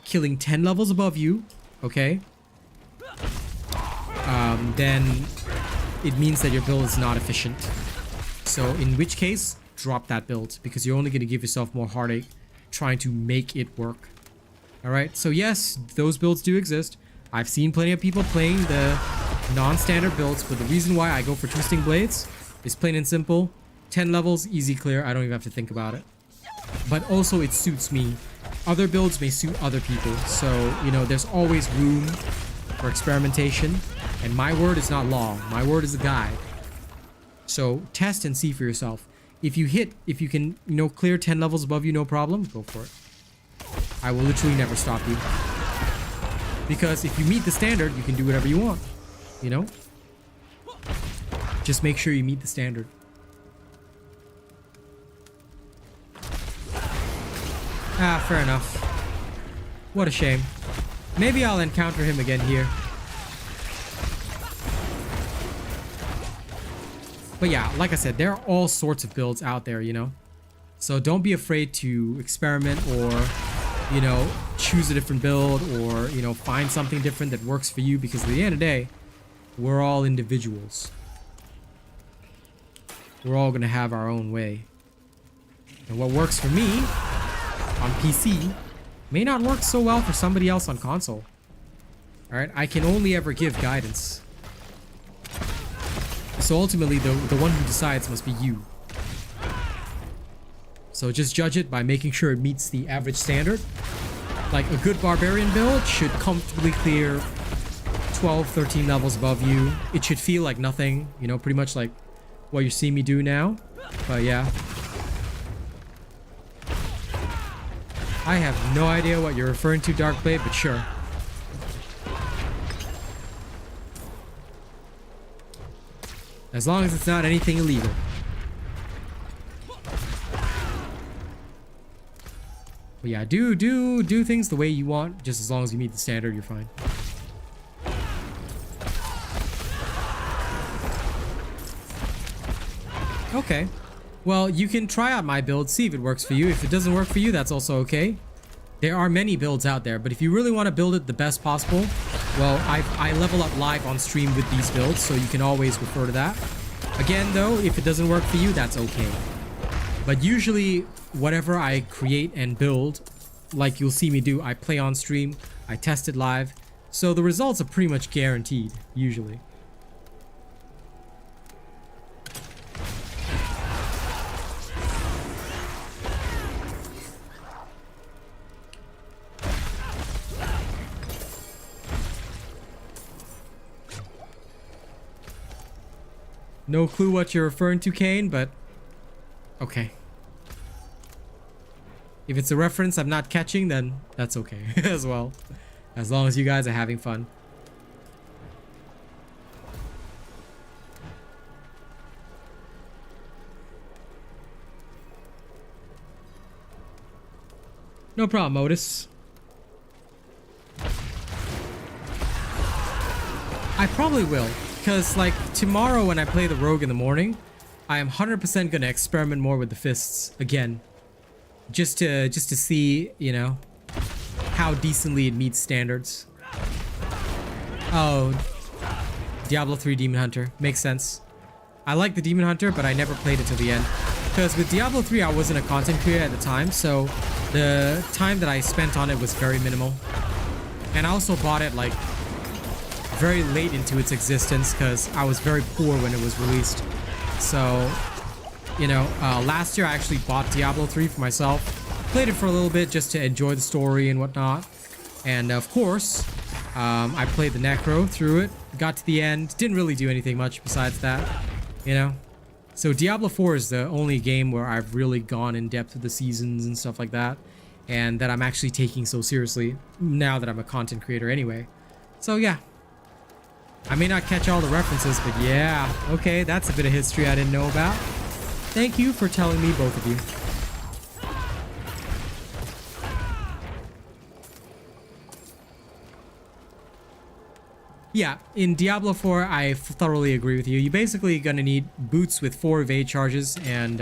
killing 10 levels above you, okay, then it means that your build is not efficient. So in which case, drop that build, because you're only going to give yourself more heartache trying to make it work. Alright, so yes, those builds do exist. I've seen plenty of people playing the non-standard builds, but the reason why I go for Twisting Blades is plain and simple. 10 levels, easy clear, I don't even have to think about it. But also it suits me. Other builds may suit other people, so, you know, there's always room for experimentation. And my word is not law. My word is a guide. So test and see for yourself. If you can, you know, clear 10 levels above you, no problem, go for it. I will literally never stop you. Because if you meet the standard, you can do whatever you want. You know? Just make sure you meet the standard. Ah, fair enough. What a shame. Maybe I'll encounter him again here. But yeah, like I said, there are all sorts of builds out there, you know? So don't be afraid to experiment or, you know, choose a different build or, you know, find something different that works for you, because at the end of the day, we're all individuals. We're all gonna have our own way. And what works for me on PC may not work so well for somebody else on console. Alright, I can only ever give guidance. So ultimately, the one who decides must be you. So just judge it by making sure it meets the average standard. Like a good barbarian build should comfortably clear 12, 13 levels above you. It should feel like nothing, you know, pretty much like what you see me do now. But yeah. I have no idea what you're referring to, Darkblade, but sure. As long as it's not anything illegal. But yeah, do things the way you want. Just as long as you meet the standard, you're fine. Okay. Well, you can try out my build, see if it works for you. If it doesn't work for you, that's also okay. There are many builds out there, but if you really want to build it the best possible, well, I level up live on stream with these builds, so you can always refer to that. Again, though, if it doesn't work for you, that's okay. But usually, whatever I create and build, like you'll see me do, I play on stream, I test it live, so the results are pretty much guaranteed, usually. No clue what you're referring to, Kane, but okay. If it's a reference I'm not catching, then that's okay as well. As long as you guys are having fun. No problem, Otis. I probably will, because like tomorrow when I play the rogue in the morning, I am 100% gonna experiment more with the fists again, just to see, you know, how decently it meets standards. Oh, Diablo 3 Demon Hunter makes sense. I like the Demon Hunter, but I never played it till the end, because with Diablo 3 I wasn't a content creator at the time, so the time that I spent on it was very minimal, and I also bought it like very late into its existence because I was very poor when it was released. So, you know, last year I actually bought Diablo 3 for myself, played it for a little bit just to enjoy the story and whatnot, and of course I played the Necro through it, got to the end, didn't really do anything much besides that, you know. So Diablo 4 is the only game where I've really gone in depth with the seasons and stuff like that, and that I'm actually taking so seriously now that I'm a content creator anyway. So yeah, I may not catch all the references, but yeah, okay, that's a bit of history I didn't know about. Thank you for telling me, both of you. Yeah, in Diablo 4, I thoroughly agree with you. You're basically gonna need boots with 4 evade charges and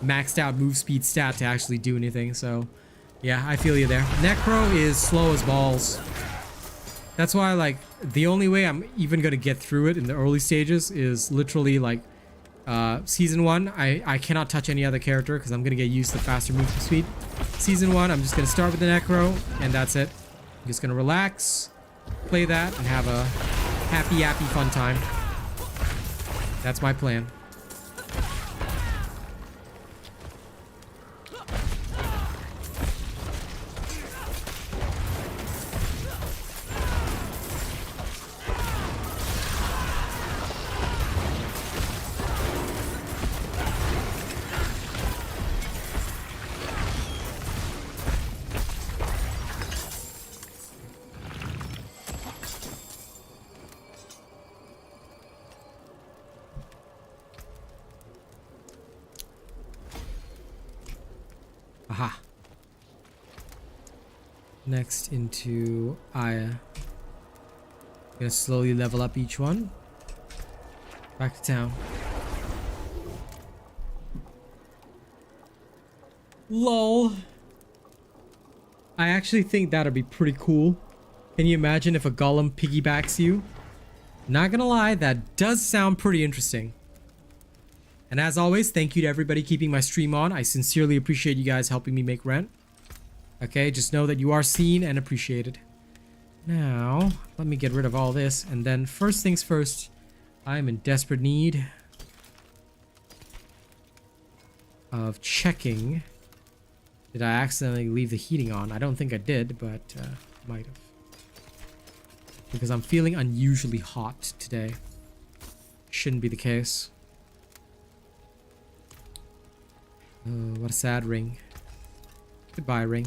maxed out move speed stat to actually do anything, so yeah, I feel you there. Necro is slow as balls. That's why, like, the only way I'm even gonna get through it in the early stages is literally, like, Season 1, I cannot touch any other character because I'm gonna get used to faster move speed. Season 1, I'm just gonna start with the Necro, and that's it. I'm just gonna relax, play that, and have a happy fun time. That's my plan. Aha. Next into Aya. Gonna slowly level up each one. Back to town. LOL. I actually think that'd be pretty cool. Can you imagine if a golem piggybacks you? Not gonna lie, that does sound pretty interesting. And as always, thank you to everybody keeping my stream on. I sincerely appreciate you guys helping me make rent. Okay, just know that you are seen and appreciated. Now, let me get rid of all this. And then first things first, I'm in desperate need of checking. Did I accidentally leave the heating on? I don't think I did, but might have. Because I'm feeling unusually hot today. Shouldn't be the case. Oh, what a sad ring. Goodbye, ring.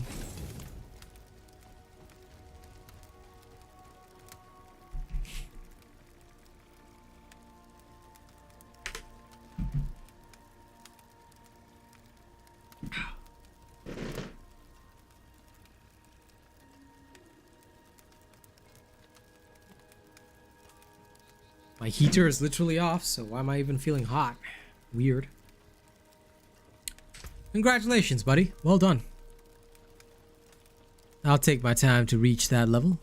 My heater is literally off, so why am I even feeling hot? Weird. Congratulations, buddy. Well done. I'll take my time to reach that level.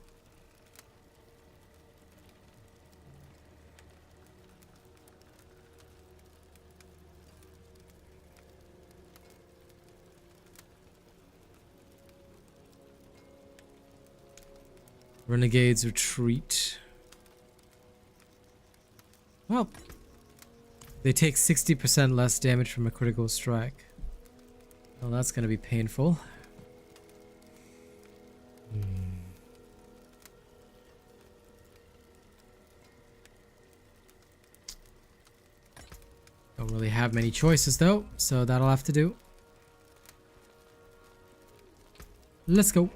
Renegade's retreat. Well, they take 60% less damage from a critical strike. Well, that's gonna be painful. Don't really have many choices though, so that'll have to do. Let's go.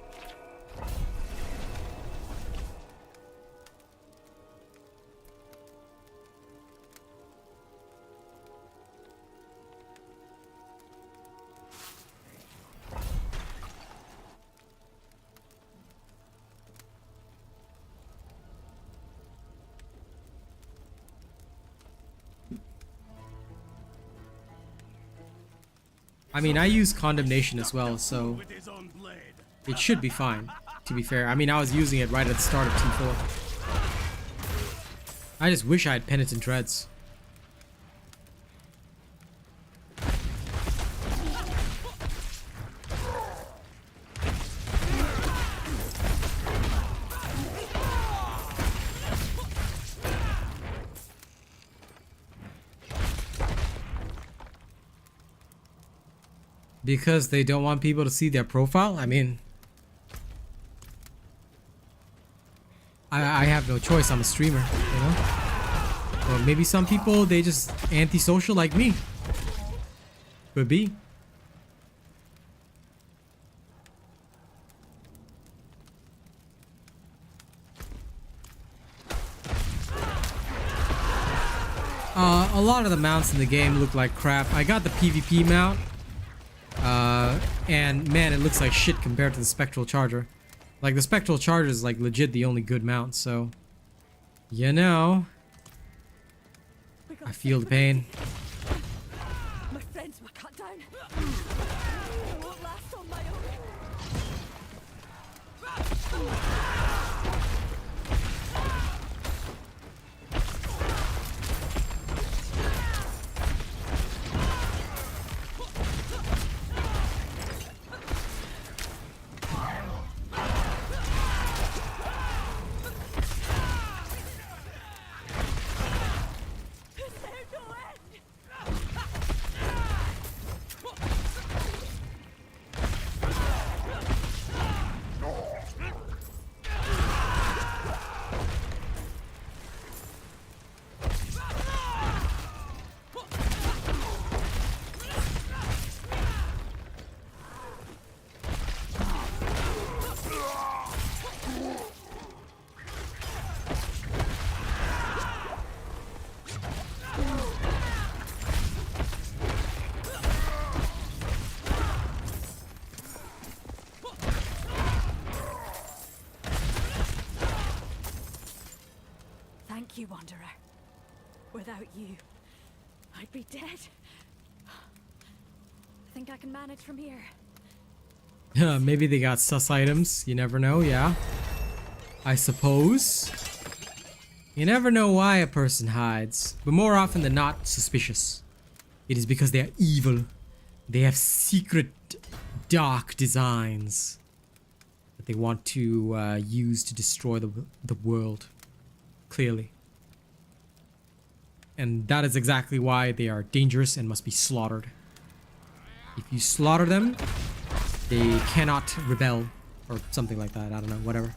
I mean, I use Condemnation as well, so it should be fine, to be fair. I mean, I was using it right at the start of T4. I just wish I had Penitent Dreads. Because they don't want people to see their profile? I mean, I have no choice. I'm a streamer, you know? Or maybe some people, they just antisocial like me. Could be. A lot of the mounts in the game look like crap. I got the PvP mount. And man, it looks like shit compared to the Spectral Charger. Like, the Spectral Charger is like legit the only good mount, so you know, I feel the pain. My friends were cut down. I won't last on my own. Thank you, Wanderer. Without you, I'd be dead. I think I can manage from here. Maybe they got sus items. You never know, yeah. I suppose. You never know why a person hides. But more often than not, suspicious. It is because they are evil. They have secret, dark designs that they want to use to destroy the world. Clearly. And that is exactly why they are dangerous and must be slaughtered. If you slaughter them, they cannot rebel. Or something like that. I don't know. Whatever.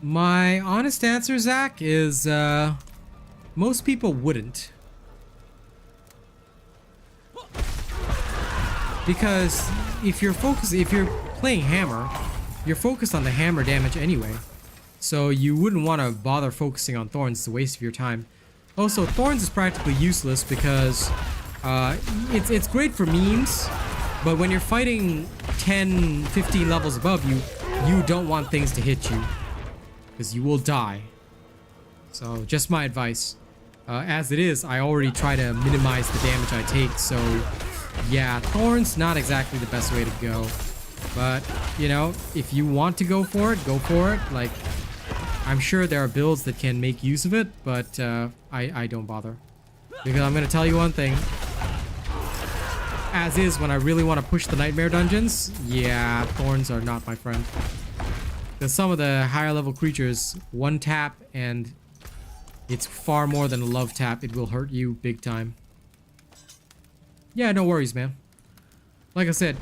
My honest answer, Zach, is most people wouldn't. Because if you're playing Hammer, you're focused on the Hammer damage anyway. So you wouldn't want to bother focusing on Thorns. It's a waste of your time. Also, Thorns is practically useless because it's great for memes, but when you're fighting 10, 15 levels above you, you don't want things to hit you. Because you will die. So, just my advice. As it is, I already try to minimize the damage I take, so yeah, Thorns not exactly the best way to go. But, you know, if you want to go for it, go for it. Like, I'm sure there are builds that can make use of it, but I don't bother. Because I'm going to tell you one thing. As is, when I really want to push the nightmare dungeons, yeah, thorns are not my friend. Because some of the higher level creatures, one tap and it's far more than a love tap. It will hurt you big time. Yeah, no worries, man. Like I said,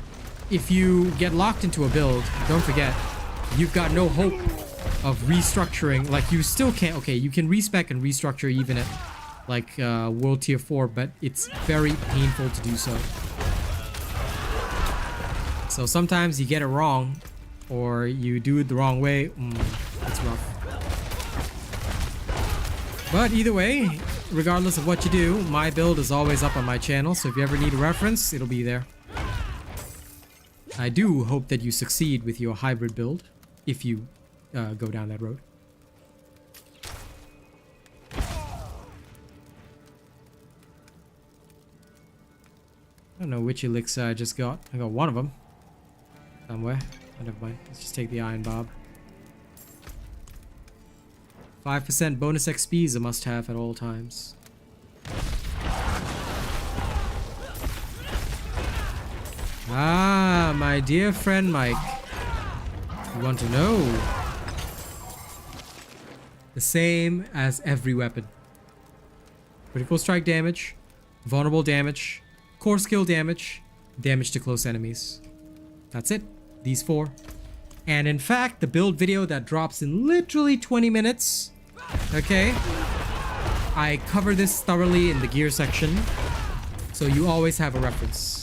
if you get locked into a build, don't forget, you've got no hope of restructuring. Like, you still can't... Okay, you can respec and restructure even at, like, World Tier 4, but it's very painful to do so. So sometimes you get it wrong, or you do it the wrong way. It's rough. But either way, regardless of what you do, my build is always up on my channel, so if you ever need a reference, it'll be there. I do hope that you succeed with your hybrid build, if you go down that road. I don't know which elixir I just got. I got one of them. Somewhere. Oh, never mind. Let's just take the Iron Barb. 5% bonus XP is a must-have at all times. Ah, my dear friend Mike. You want to know? The same as every weapon. Critical strike damage, vulnerable damage, core skill damage, damage to close enemies. That's it. These 4. And in fact, the build video that drops in literally 20 minutes, okay, I cover this thoroughly in the gear section, so you always have a reference.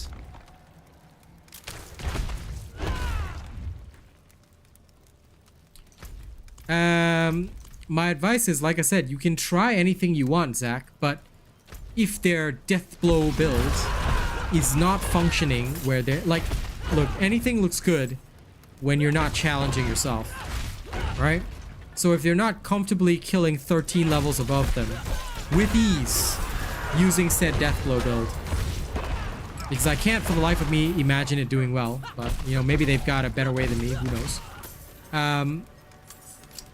My advice is, like I said, you can try anything you want, Zach, but if their death blow build is not functioning where they're like, look, anything looks good when you're not challenging yourself, right? So if they're not comfortably killing 13 levels above them with ease using said death blow build, because I can't for the life of me imagine it doing well, but you know, maybe they've got a better way than me, who knows.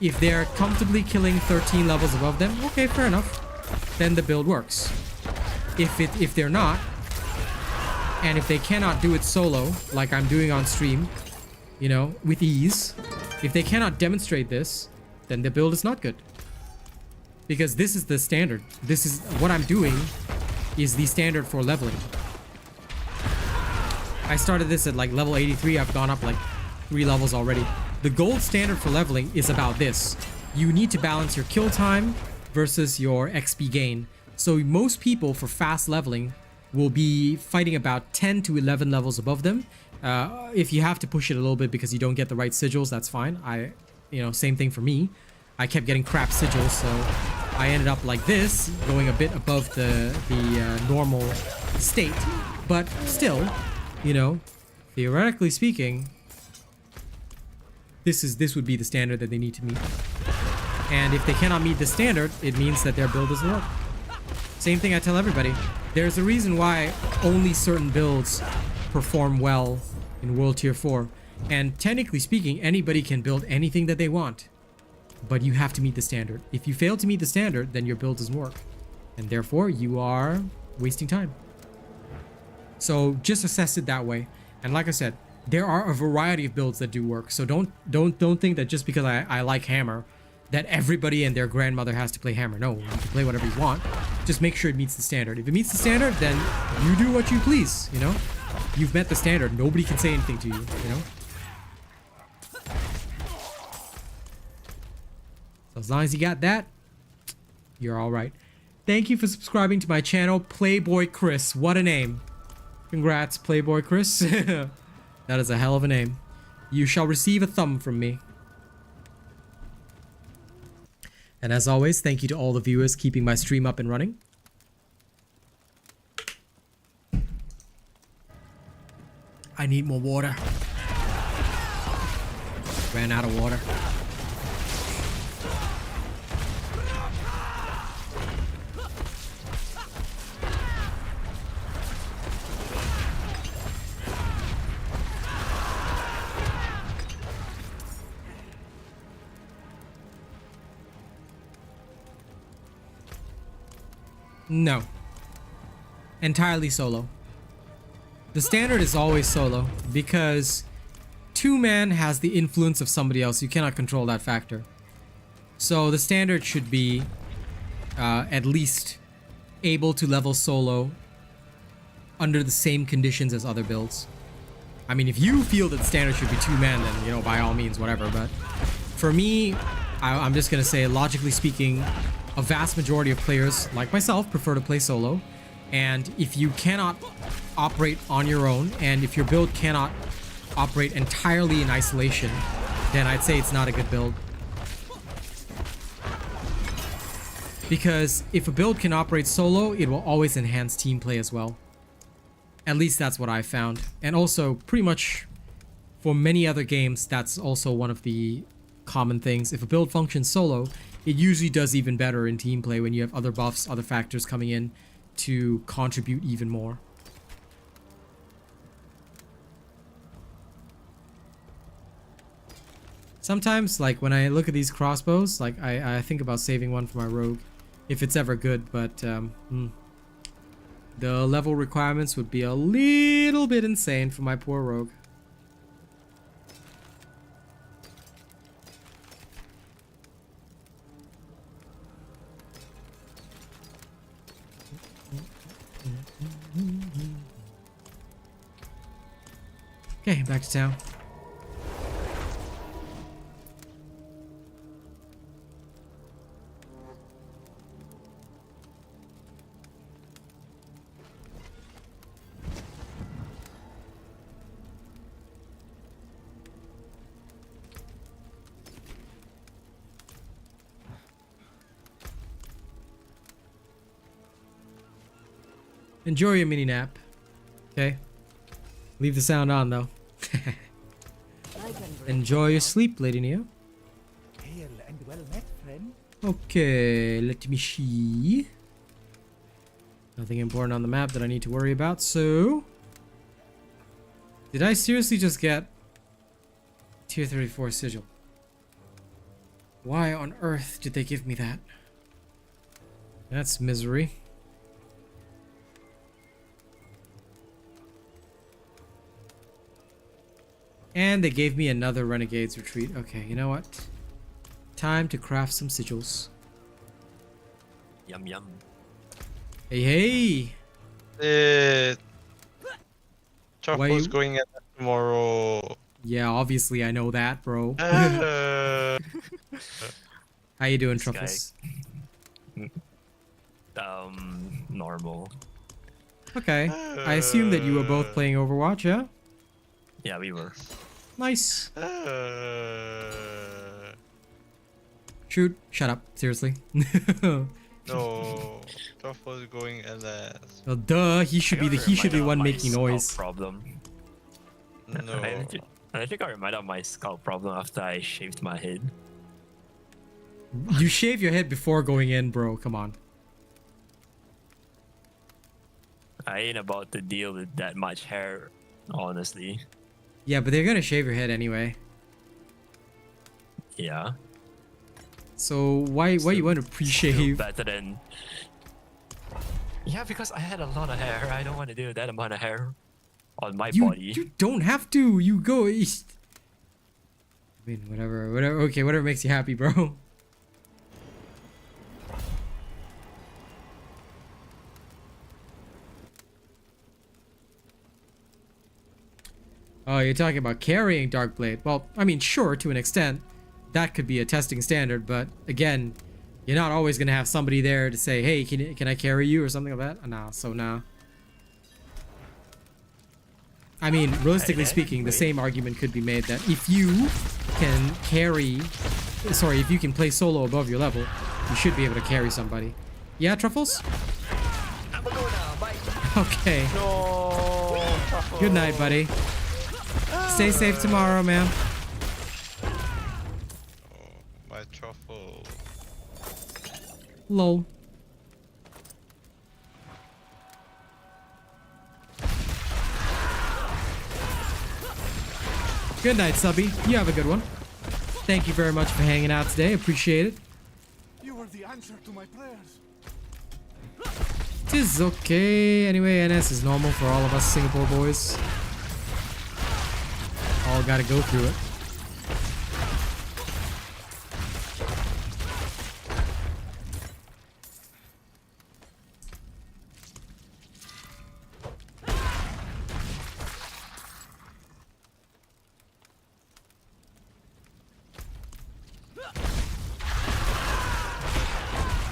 If they're comfortably killing 13 levels above them, okay, fair enough, then the build works. If they're not, and if they cannot do it solo like I'm doing on stream, you know, with ease, if they cannot demonstrate this, then the build is not good. Because this is the standard. This is what I'm doing is the standard for leveling. I started this at like level 83. I've gone up like 3 levels already. The gold standard for leveling is about this. You need to balance your kill time versus your XP gain. So most people for fast leveling will be fighting about 10 to 11 levels above them. If you have to push it a little bit because you don't get the right sigils, that's fine. You know, same thing for me. I kept getting crap sigils, so I ended up like this, going a bit above the normal state. But still, you know, theoretically speaking, this would be the standard that they need to meet. And if they cannot meet the standard, it means that their build doesn't work. Same thing I tell everybody. There's a reason why only certain builds perform well in World Tier 4. And technically speaking, anybody can build anything that they want. But you have to meet the standard. If you fail to meet the standard, then your build doesn't work. And therefore, you are wasting time. So just assess it that way. And like I said, there are a variety of builds that do work. So don't think that just because I like Hammer, that everybody and their grandmother has to play Hammer. No, you can play whatever you want. Just make sure it meets the standard. If it meets the standard, then you do what you please, you know? You've met the standard. Nobody can say anything to you, you know? So as long as you got that, you're alright. Thank you for subscribing to my channel, Playboy Chris. What a name. Congrats, Playboy Chris. That is a hell of a name. You shall receive a thumb from me. And as always, thank you to all the viewers keeping my stream up and running. I need more water. Ran out of water. No. Entirely solo. The standard is always solo because 2-man has the influence of somebody else. You cannot control that factor. So the standard should be at least able to level solo under the same conditions as other builds. I mean, if you feel that standard should be 2-man, then, you know, by all means, whatever. But for me, I'm just going to say, logically speaking, a vast majority of players, like myself, prefer to play solo. And if you cannot operate on your own, and if your build cannot operate entirely in isolation, then I'd say it's not a good build. Because if a build can operate solo, it will always enhance team play as well. At least that's what I've found. And also, pretty much for many other games, that's also one of the common things. If a build functions solo, it usually does even better in team play when you have other buffs, other factors coming in to contribute even more. Sometimes, like, when I look at these crossbows, like, I think about saving one for my rogue, if it's ever good, but the level requirements would be a little bit insane for my poor rogue. Okay, back to town. Enjoy your mini nap. Okay? Leave the sound on though. Enjoy your sleep, Lady Neo. Hail and well met, friend. Okay, let me see. Nothing important on the map that I need to worry about, so... Did I seriously just get tier 34 sigil? Why on earth did they give me that? That's misery. And they gave me another Renegade's Retreat. Okay, you know what? Time to craft some sigils. Yum yum. Hey, hey! Choco's going at tomorrow. Yeah, obviously I know that, bro. How you doing, Truffles? Normal. Okay. I assume that you were both playing Overwatch, yeah? Yeah, we were. Nice. Shoot. Shut up. Seriously. No, Truffle's going LS. Well, duh. He should be the one making noise. Problem. No. I think I reminded of my scalp problem after I shaved my head. You shave your head before going in, bro. Come on. I ain't about to deal with that much hair, honestly. Yeah, but they're gonna shave your head anyway. Yeah. So why you want to pre-shave? Better than. Yeah, because I had a lot of hair. I don't want to do that amount of hair on my body. You don't have to. You go. I mean, whatever. Okay, whatever makes you happy, bro. Oh, you're talking about carrying Darkblade. Well, I mean, sure, to an extent. That could be a testing standard, but again, you're not always going to have somebody there to say, hey, can I carry you or something like that? No, so nah. I mean, realistically speaking, the same argument could be made that if you can if you can play solo above your level, you should be able to carry somebody. Yeah, Truffles? I'm gonna go now, bye. Okay. No, Truffle. Good night, buddy. Stay safe tomorrow, man. Oh, my Truffle. Lol. Good night, Subby. You have a good one. Thank you very much for hanging out today. Appreciate it. You were the answer to my prayers. It is okay. Anyway, NS is normal for all of us Singapore boys. All gotta go through it.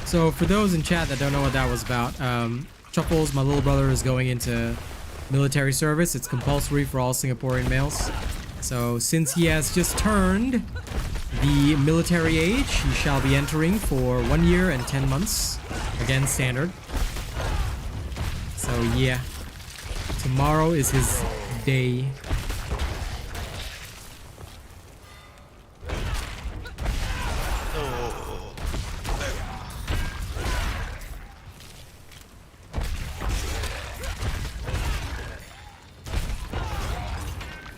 So for those in chat that don't know what that was about, Truffles, my little brother, is going into military service. It's compulsory for all Singaporean males. So since he has just turned the military age, he shall be entering for 1 year and 10 months. Again, standard. So yeah, tomorrow is his day.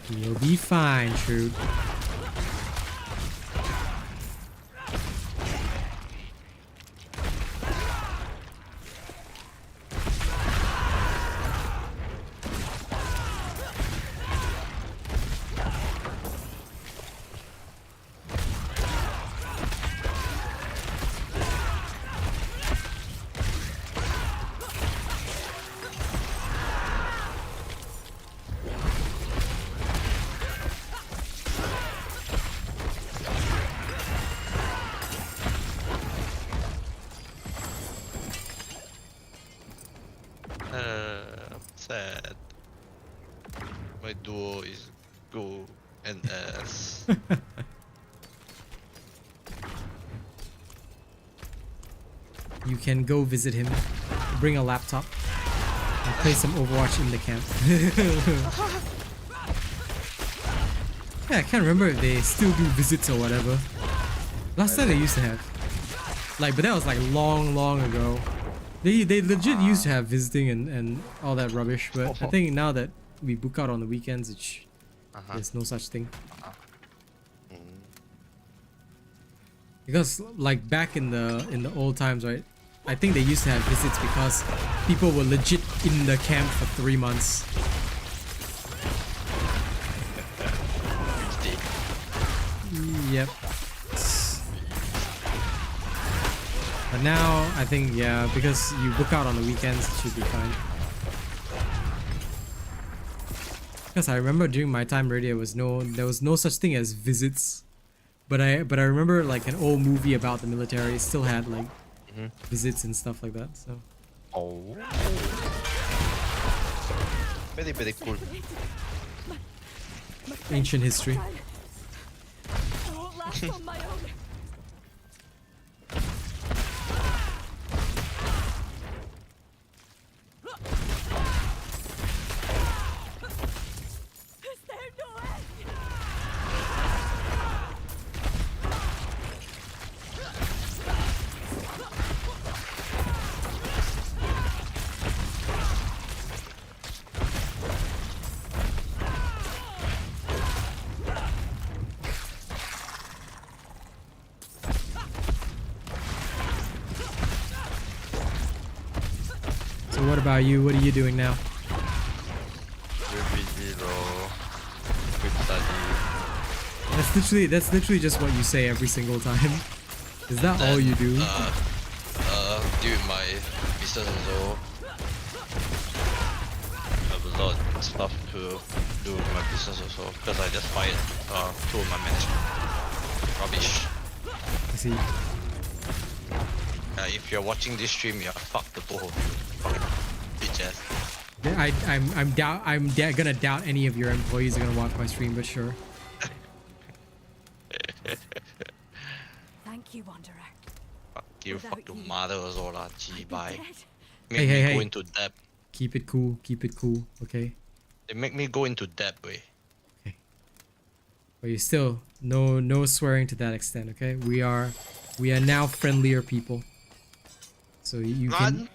You'll be fine, Trude. Sad. My duo is Go and S. You can go visit him. Bring a laptop and play some Overwatch in the camp. Yeah, I can't remember if they still do visits or whatever. Last time they used to have. Like, but that was like long ago. They legit used to have visiting and all that rubbish, but I think now that we book out on the weekends, there's no such thing. Because like back in the old times, right? I think they used to have visits because people were legit in the camp for 3 months. Yep. But now I think, yeah, because you book out on the weekends, it should be fine. Because I remember during my time radio, there was no such thing as visits. But I remember like an old movie about the military still had like visits and stuff like that. So. Oh. Very very cool. Ancient history. I won't last on my own. Is there no end? So what about you? What are you doing now? We're busy though. With study. That's literally just what you say every single time. Is that all you do? Dude, my business also. I have a lot of stuff to do with my business also because I just fired two of my management. Rubbish. I see. If you're watching this stream, you're fucked the both of you. Fucking bitch ass. Yeah, I'm gonna doubt any of your employees are gonna watch my stream, but sure. Thank you, Wanderer. Fuck you, Without fuck your you, mother also lah. Gee, I'd be bye. dead. Make Hey, me hey, go hey. into debt. Keep it cool. Keep it cool. Okay. They make me go into debt, way. But you still no swearing to that extent. Okay. We are now friendlier people. So you can.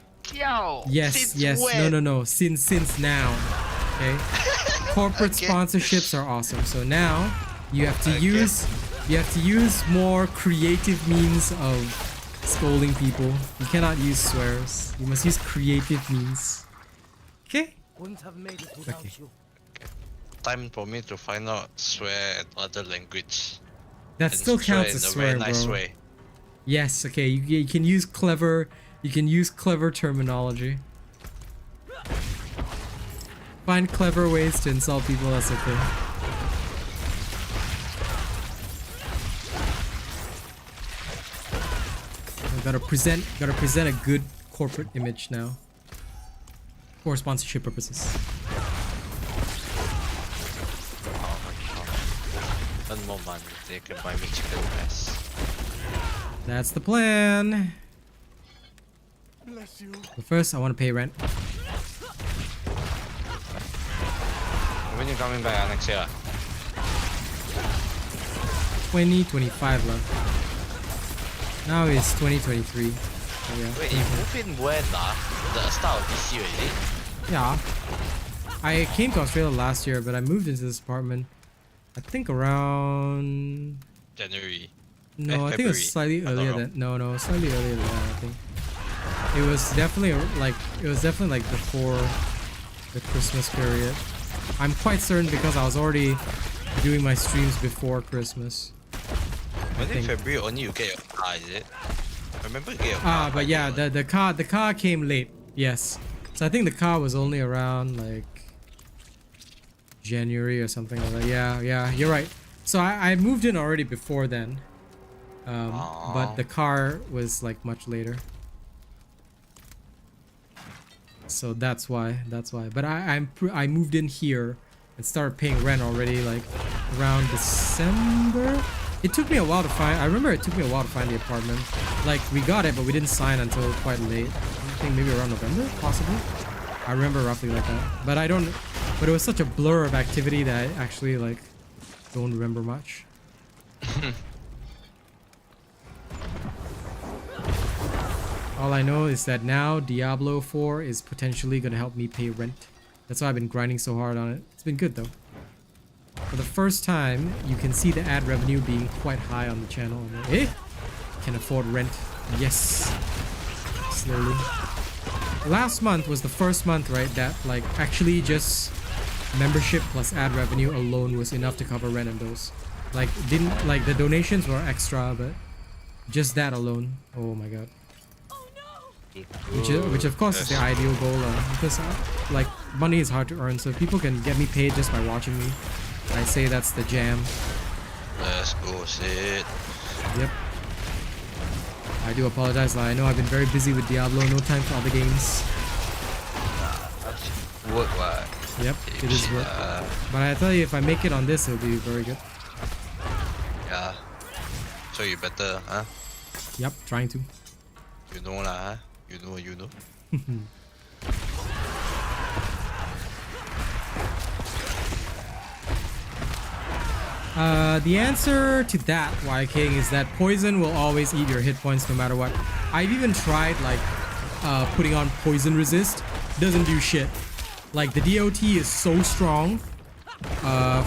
Yes. No. Since now. Okay. Corporate Okay. sponsorships are awesome. So now you have to use more creative means of scolding people. You cannot use swears. You must use creative means. Okay. Wouldn't have made it without Okay. you. Time for me to find out swear in other language. That And still swear counts in as a swear, very nice bro. way. Yes, okay, you can use clever, terminology. Find clever ways to insult people, that's okay. I gotta present a good corporate image now. For sponsorship purposes. Oh my god. Earn more money, they can buy me chicken breast. That's the plan. Bless you. But first, I want to pay rent. When you coming back next year? 2025 left. Now it's 2023. So yeah. Wait, you move in when the start of this year, is it? Yeah. I came to Australia last year, but I moved into this apartment, I think around... January. No, I think it February. was slightly I'm not earlier wrong. than... No, slightly earlier than that, I think. It was definitely like before the Christmas period. I'm quite certain because I was already doing my streams before Christmas. When in think. February only you get your car, is it? I remember you get your car. But yeah, the car came late. Yes. So I think the car was only around like January or something like that. Yeah, you're right. So I moved in already before then. But the car was like much later. So that's why. But I moved in here and started paying rent already like around December. It took me a while to find. I remember it took me a while to find the apartment. Like we got it, but we didn't sign until quite late. I think maybe around November, possibly. I remember roughly like that. But I don't. But it was such a blur of activity that I actually like don't remember much. All I know is that now Diablo 4 is potentially gonna help me pay rent. That's why I've been grinding so hard on it. It's been good though. For the first time, you can see the ad revenue being quite high on the channel. I'm like, eh? Can afford rent. Yes. Slowly. Last month was the first month, right, that like actually just membership plus ad revenue alone was enough to cover rent and bills. Like didn't like the donations were extra, but just that alone. Oh my god. Which of course is the ideal goal, because like money is hard to earn, so if people can get me paid just by watching me, I say that's the jam. Let's go, Sid. Yep. I do apologize, I know I've been very busy with Diablo, no time for other games. Work what? Yep, it is work. But I tell you, if I make it on this, it'll be very good. Yeah. So you better, huh? Yep, trying to. You know lah, huh? You know. The answer to that, Y King, is that poison will always eat your hit points no matter what. I've even tried like putting on poison resist. Doesn't do shit. Like the DOT is so strong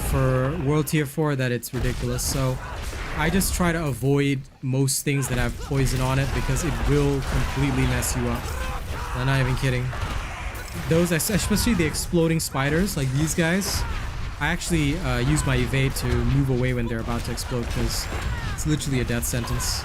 for World Tier 4 that it's ridiculous. So I just try to avoid most things that have poison on it because it will completely mess you up. I'm not even kidding. Those, especially the exploding spiders, like these guys, I actually use my evade to move away when they're about to explode because it's literally a death sentence.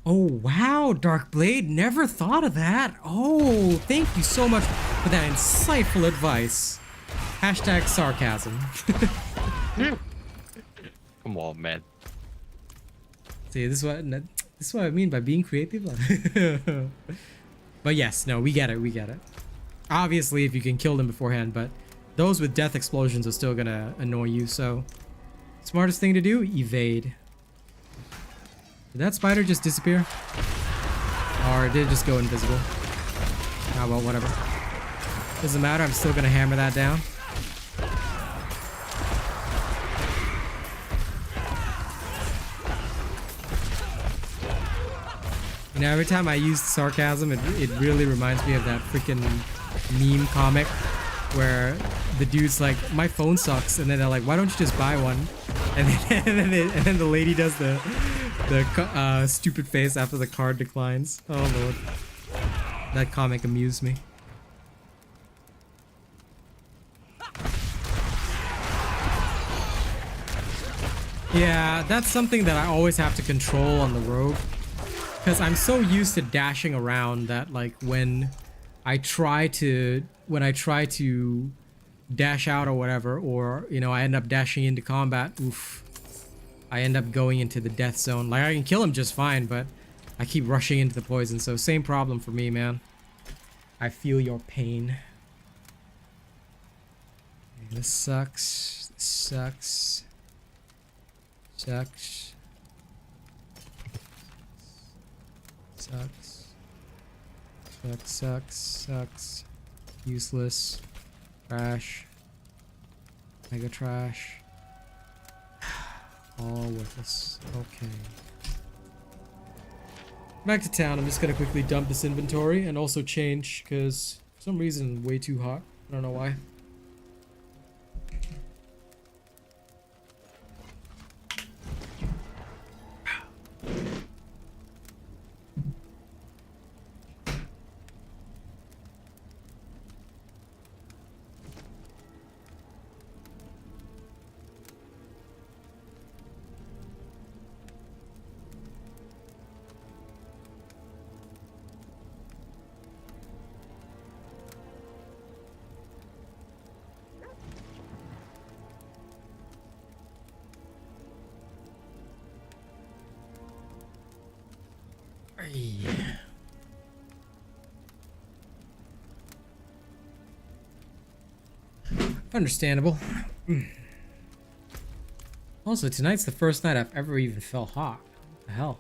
Oh wow, Dark Blade, never thought of that. Oh, thank you so much for that insightful advice. Hashtag sarcasm. Come on, man. See, this is what I mean by being creative. But yes, no, we get it. Obviously, if you can kill them beforehand, but those with death explosions are still gonna annoy you, so smartest thing to do, evade. Did that spider just disappear? Or did it just go invisible? Ah, well, whatever. Doesn't matter, I'm still gonna hammer that down. You know, every time I use sarcasm, it really reminds me of that freaking meme comic where the dude's like, my phone sucks, and then they're like, why don't you just buy one? And then the lady does the stupid face after the card declines. Oh lord, that comic amused me. Yeah, that's something that I always have to control on the rogue. Because I'm so used to dashing around that, like, when I try to dash out or whatever, or, you know, I end up dashing into combat, oof, I end up going into the death zone. Like, I can kill him just fine, but I keep rushing into the poison, so same problem for me, man. I feel your pain. Okay, this sucks. This sucks. Sucks. Sucks. Sucks. Useless. Trash. Mega trash. All worthless. Okay. Back to town. I'm just gonna quickly dump this inventory and also change because for some reason way too hot. I don't know why. Understandable. Also, tonight's the first night I've ever even felt hot. What the hell?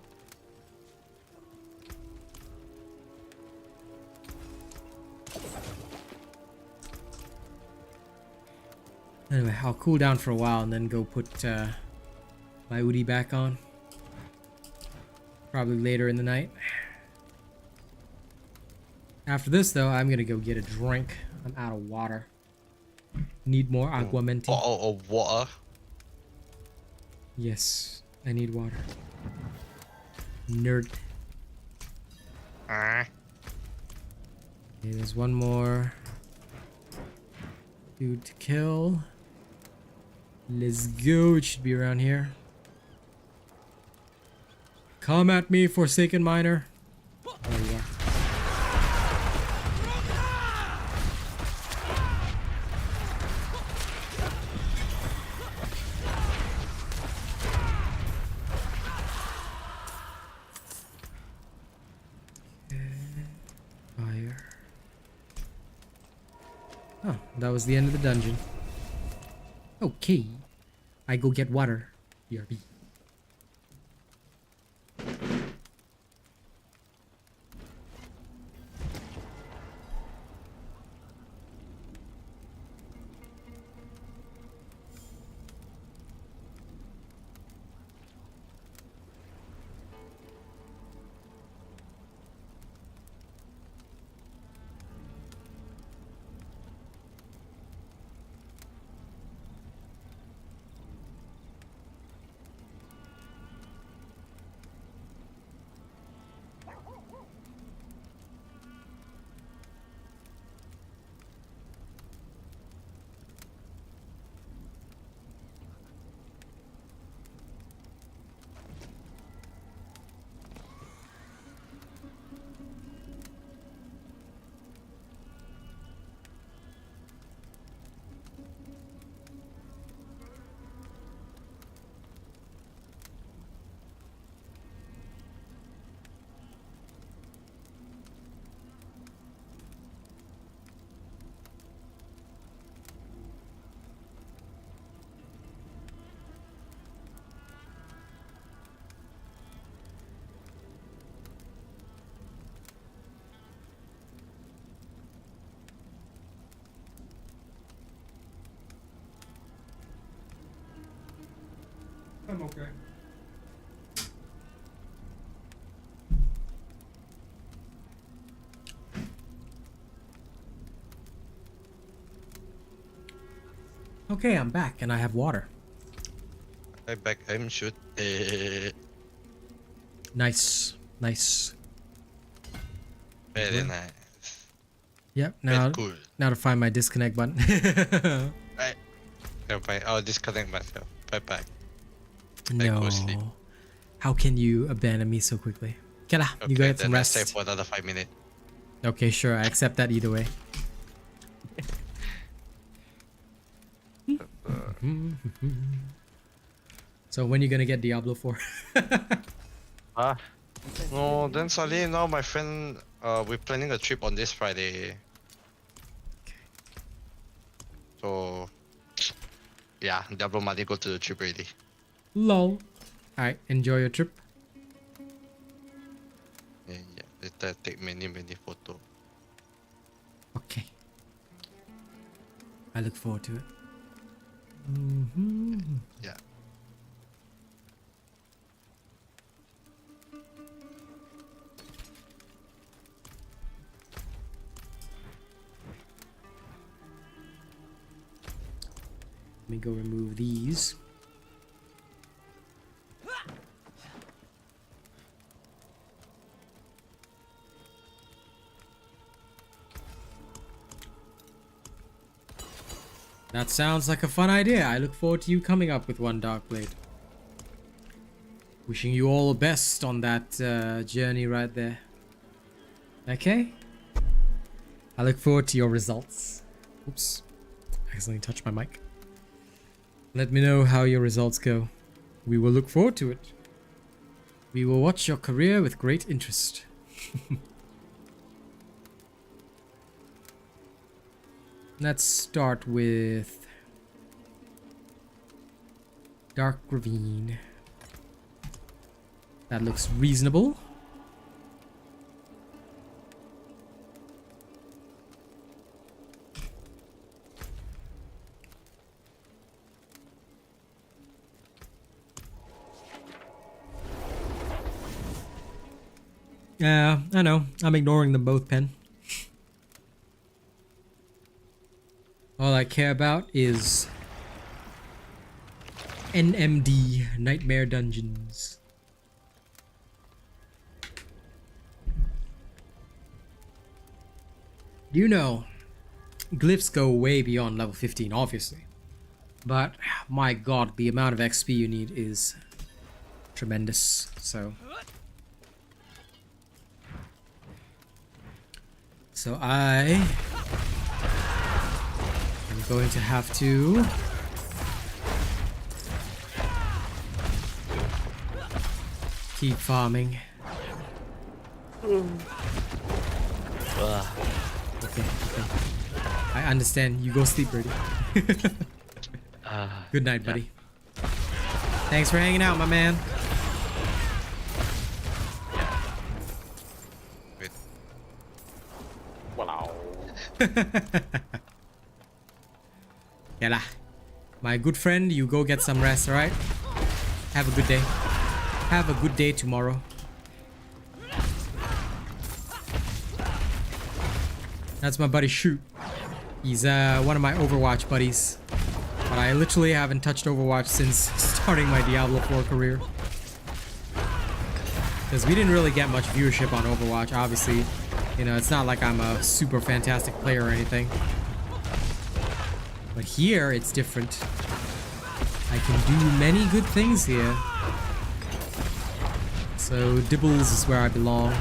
Anyway, I'll cool down for a while and then go put my Udi back on. Probably later in the night. After this, though, I'm gonna go get a drink. I'm out of water. Need more aguamenti. Bottle of water. Yes, I need water. Nerd. Okay, there's one more dude to kill. Let's go. It should be around here. Come at me, Forsaken Miner. There you are. Fire. Oh, that was the end of the dungeon. Okay. I go get water. BRB. I'm okay. Okay, I'm back and I have water. I back aim shoot. Nice. Nice. Very nice. Yep, Very now cool. now to find my disconnect button. Right. Okay, I'll disconnect myself. Bye bye. No. go sleep. How can you abandon me so quickly? Get out. Okay, You go get some then I stay rest. for another 5 minutes. Okay, sure. I accept that either way. So when you gonna get Diablo 4? No, then suddenly now my friend, we're planning a trip on this Friday. So, yeah, Diablo money go to the trip already. Lol. Alright, enjoy your trip. Yeah, later take many photos. Okay. I look forward to it. Yeah. Let me go remove these. That sounds like a fun idea. I look forward to you coming up with one, Darkblade. Wishing you all the best on that journey right there. Okay? I look forward to your results. Oops. I accidentally touched my mic. Let me know how your results go. We will look forward to it. We will watch your career with great interest. Let's start with Dark Ravine. That looks reasonable. Yeah, I know. I'm ignoring them both, Pen. All I care about is NMD, Nightmare Dungeons. You know, glyphs go way beyond level 15, obviously. But, my god, the amount of XP you need is tremendous, so... So I am going to have to keep farming. Okay. I understand. You go sleep, Birdie. Good night, buddy. Thanks for hanging out, my man. Yeah lah. My good friend, you go get some rest, alright? Have a good day. Have a good day tomorrow. That's my buddy Shoot. He's one of my Overwatch buddies. But I literally haven't touched Overwatch since starting my Diablo 4 career. Because we didn't really get much viewership on Overwatch, obviously. You know, it's not like I'm a super fantastic player or anything. But here, it's different. I can do many good things here. So, Dibbles is where I belong.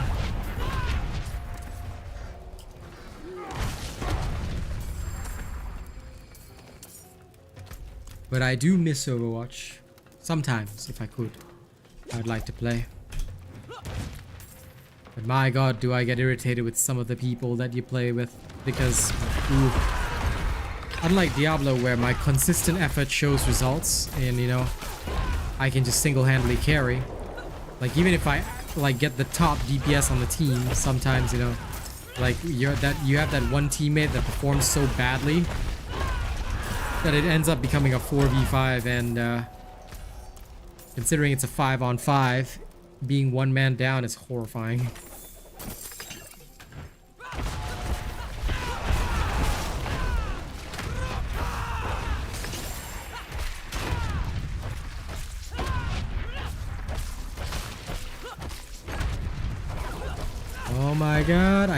But I do miss Overwatch. Sometimes, if I could. I'd like to play. But my god, do I get irritated with some of the people that you play with. Because, ooh, unlike Diablo, where my consistent effort shows results, and you know, I can just single-handedly carry. Like, even if I like get the top DPS on the team, sometimes, you know, like you have that one teammate that performs so badly that it ends up becoming a 4v5, and Considering it's a 5-on-5, being one man down is horrifying. Oh my god,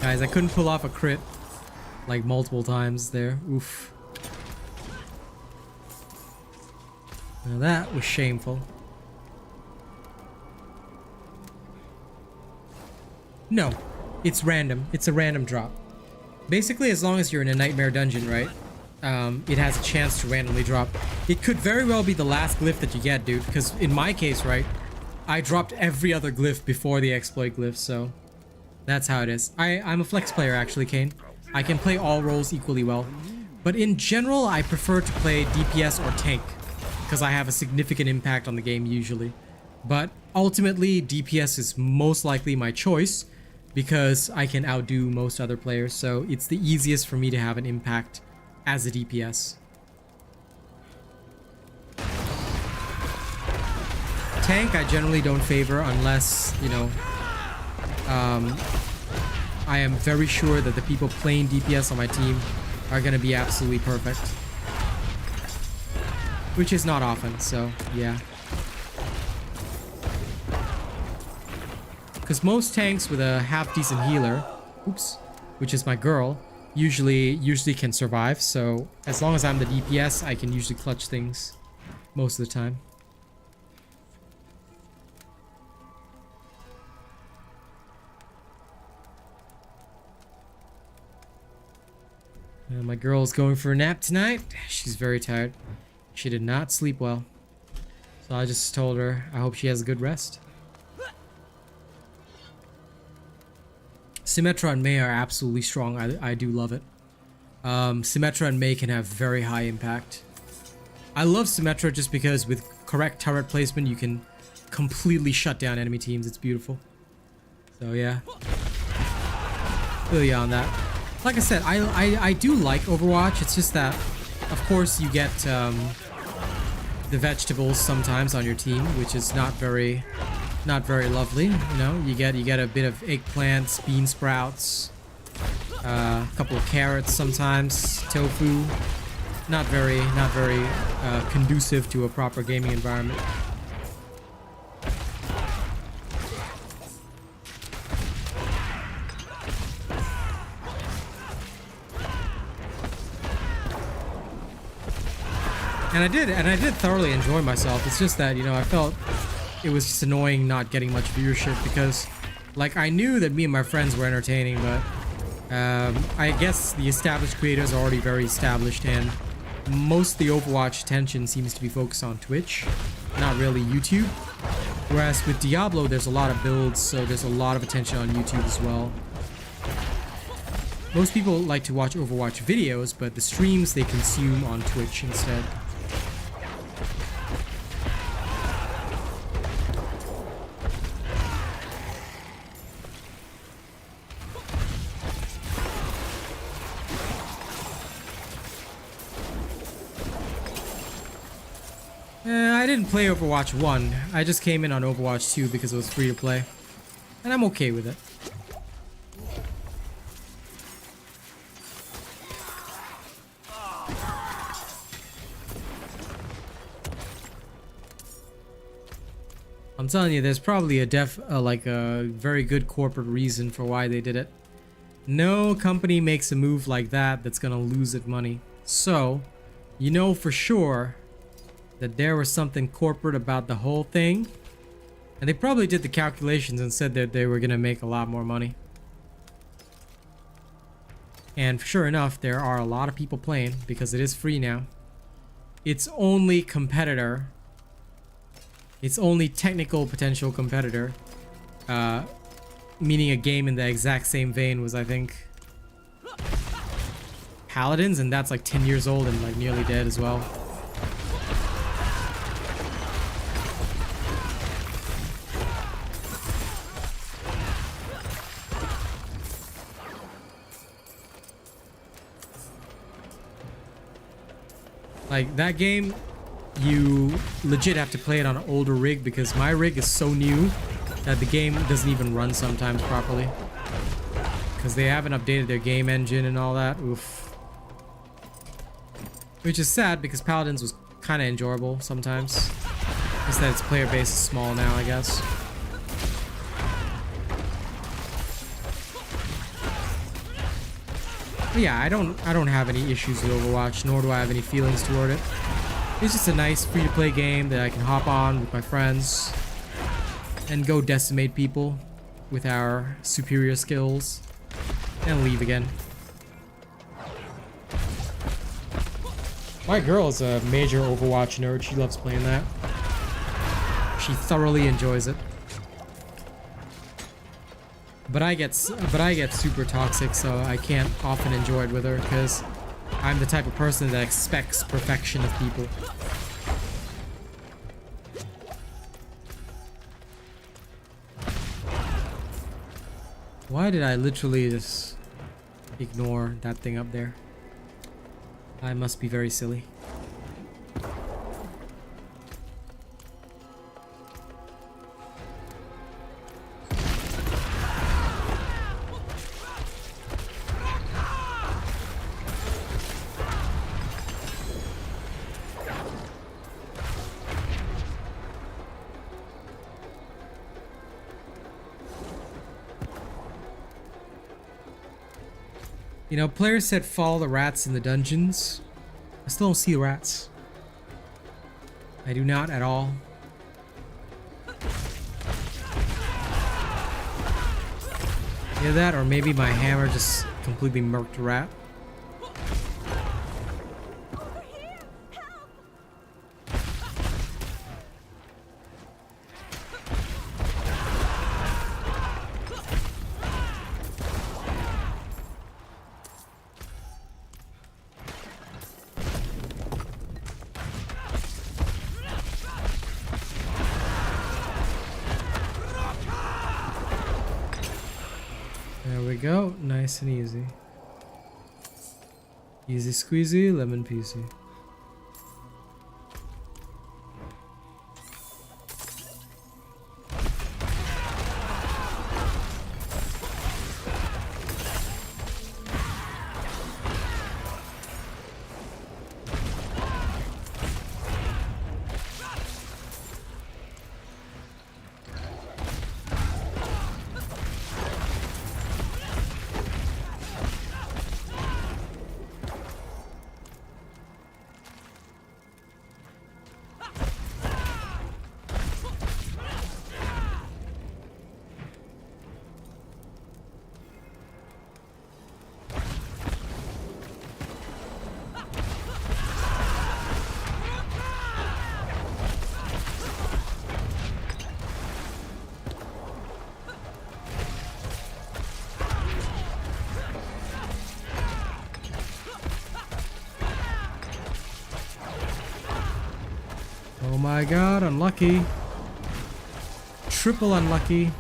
guys, I couldn't pull off a crit like multiple times there. Oof. Now that was shameful. No, it's random. It's a random drop. Basically, as long as you're in a nightmare dungeon, right? It has a chance to randomly drop. It could very well be the last glyph that you get, dude. Because in my case, right? I dropped every other glyph before the exploit glyph, so that's how it is. I'm a flex player actually, Kane. I can play all roles equally well. But in general, I prefer to play DPS or tank because I have a significant impact on the game usually. But ultimately, DPS is most likely my choice because I can outdo most other players, so it's the easiest for me to have an impact as a DPS. Tank I generally don't favor unless, you know, I am very sure that the people playing DPS on my team are going to be absolutely perfect. Which is not often, so yeah. Because most tanks with a half-decent healer, oops, which is my girl, usually can survive, so as long as I'm the DPS, I can usually clutch things most of the time. My girl's going for a nap tonight. She's very tired. She did not sleep well. So I just told her I hope she has a good rest. Symmetra and Mei are absolutely strong. I do love it. Symmetra and Mei can have very high impact. I love Symmetra just because with correct turret placement you can completely shut down enemy teams. It's beautiful. So yeah. Feel you on that. Like I said, I do like Overwatch. It's just that, of course, you get the vegetables sometimes on your team, which is not very lovely. You know, you get a bit of eggplants, bean sprouts, a couple of carrots sometimes, tofu. Not very conducive to a proper gaming environment. And I did thoroughly enjoy myself. It's just that, you know, I felt it was just annoying not getting much viewership because, like, I knew that me and my friends were entertaining, but I guess the established creators are already very established, and most of the Overwatch attention seems to be focused on Twitch, not really YouTube. Whereas with Diablo, there's a lot of builds, so there's a lot of attention on YouTube as well. Most people like to watch Overwatch videos, but the streams they consume on Twitch instead. I didn't play Overwatch 1. I just came in on Overwatch 2 because it was free to play. And I'm okay with it. I'm telling you, there's probably a very good corporate reason for why they did it. No company makes a move like that that's gonna lose it money. So, you know for sure that there was something corporate about the whole thing. And they probably did the calculations and said that they were gonna make a lot more money. And sure enough, there are a lot of people playing because it is free now. Its only competitor, its only technical potential competitor, meaning a game in the exact same vein, was, I think, Paladins, and that's like 10 years old and like nearly dead as well. Like, that game you legit have to play it on an older rig because my rig is so new that the game doesn't even run sometimes properly. Because they haven't updated their game engine and all that. Oof. Which is sad because Paladins was kind of enjoyable sometimes. Just that its player base is small now, I guess. But yeah, I don't have any issues with Overwatch, nor do I have any feelings toward it. It's just a nice free-to-play game that I can hop on with my friends and go decimate people with our superior skills and leave again. My girl is a major Overwatch nerd. She loves playing that. She thoroughly enjoys it. But I get super toxic, so I can't often enjoy it with her because I'm the type of person that expects perfection of people. Why did I literally just ignore that thing up there? I must be very silly. You know, players said follow the rats in the dungeons. I still don't see the rats. I do not at all. Either that or maybe my hammer just completely murked a rat. Go nice and easy. Easy squeezy, lemon peasy. Oh my god, unlucky. Triple unlucky.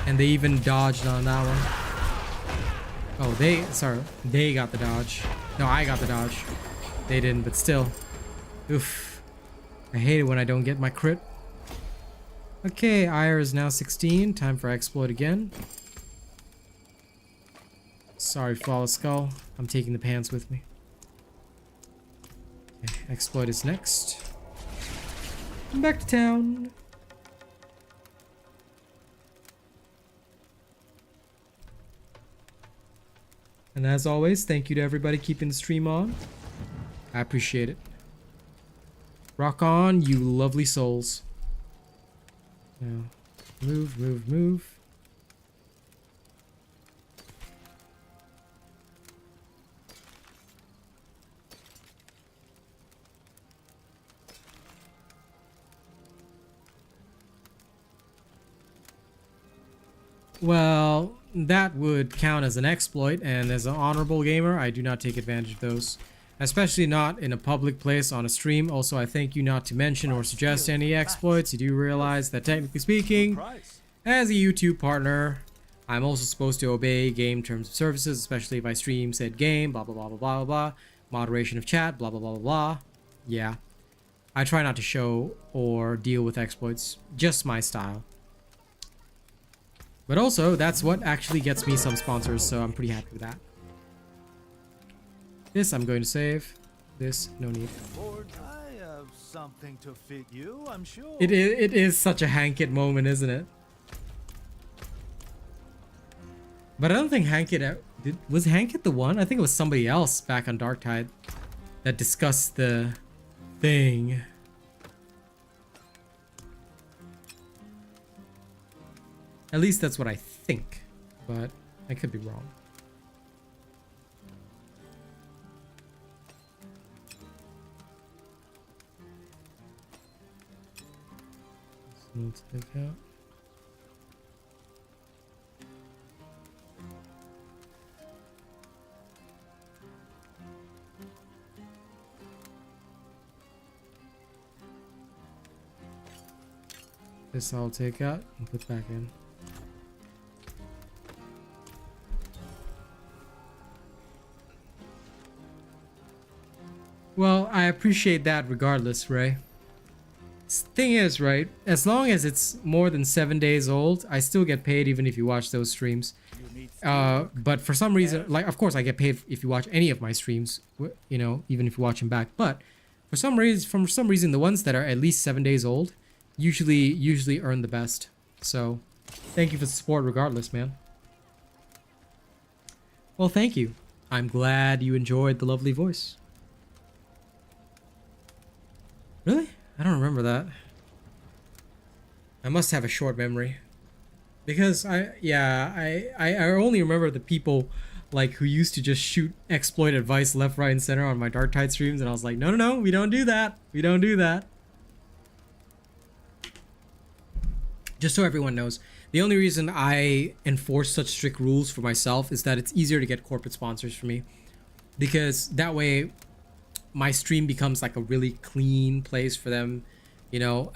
And they even dodged on that one. Oh, they got the dodge. No, I got the dodge. They didn't, but still. Oof. I hate it when I don't get my crit. Okay, Ire is now 16. Time for exploit again. Sorry, Flawless Skull. I'm taking the pants with me. Okay, exploit is next. I'm back to town. And as always, thank you to everybody keeping the stream on. I appreciate it. Rock on, you lovely souls. Now, move, move, move. Well, that would count as an exploit, and as an honorable gamer, I do not take advantage of those. Especially not in a public place on a stream. Also, I thank you not to mention or suggest any exploits. You do realize that technically speaking, as a YouTube partner, I'm also supposed to obey game terms of services, especially if I stream said game, blah blah blah blah blah blah, moderation of chat, blah blah blah blah blah. yeah. I try not to show or deal with exploits. Just my style. But also, that's what actually gets me some sponsors, so I'm pretty happy with that. This I'm going to save. This, no need. I have something to fit you, I'm sure. It is such a Hankit moment, isn't it? But I don't think Hankit... was Hankit the one? I think it was somebody else back on Darktide that discussed the thing. At least that's what I think, but I could be wrong. So let's take out. This I'll take out and put back in. Well, I appreciate that regardless, Ray. Thing is, right, as long as it's more than 7 days old, I still get paid even if you watch those streams. But for some reason, like, of course I get paid if you watch any of my streams, you know, even if you watch them back. But for some reason, the ones that are at least 7 days old usually earn the best. So thank you for the support regardless, man. Well, thank you. I'm glad you enjoyed the lovely voice. Really? I don't remember that. I must have a short memory. Because I only remember the people like who used to just shoot exploit advice left, right, and center on my Darktide streams, and I was like, no, we don't do that. We don't do that. Just so everyone knows, the only reason I enforce such strict rules for myself is that it's easier to get corporate sponsors for me. Because that way my stream becomes like a really clean place for them, you know.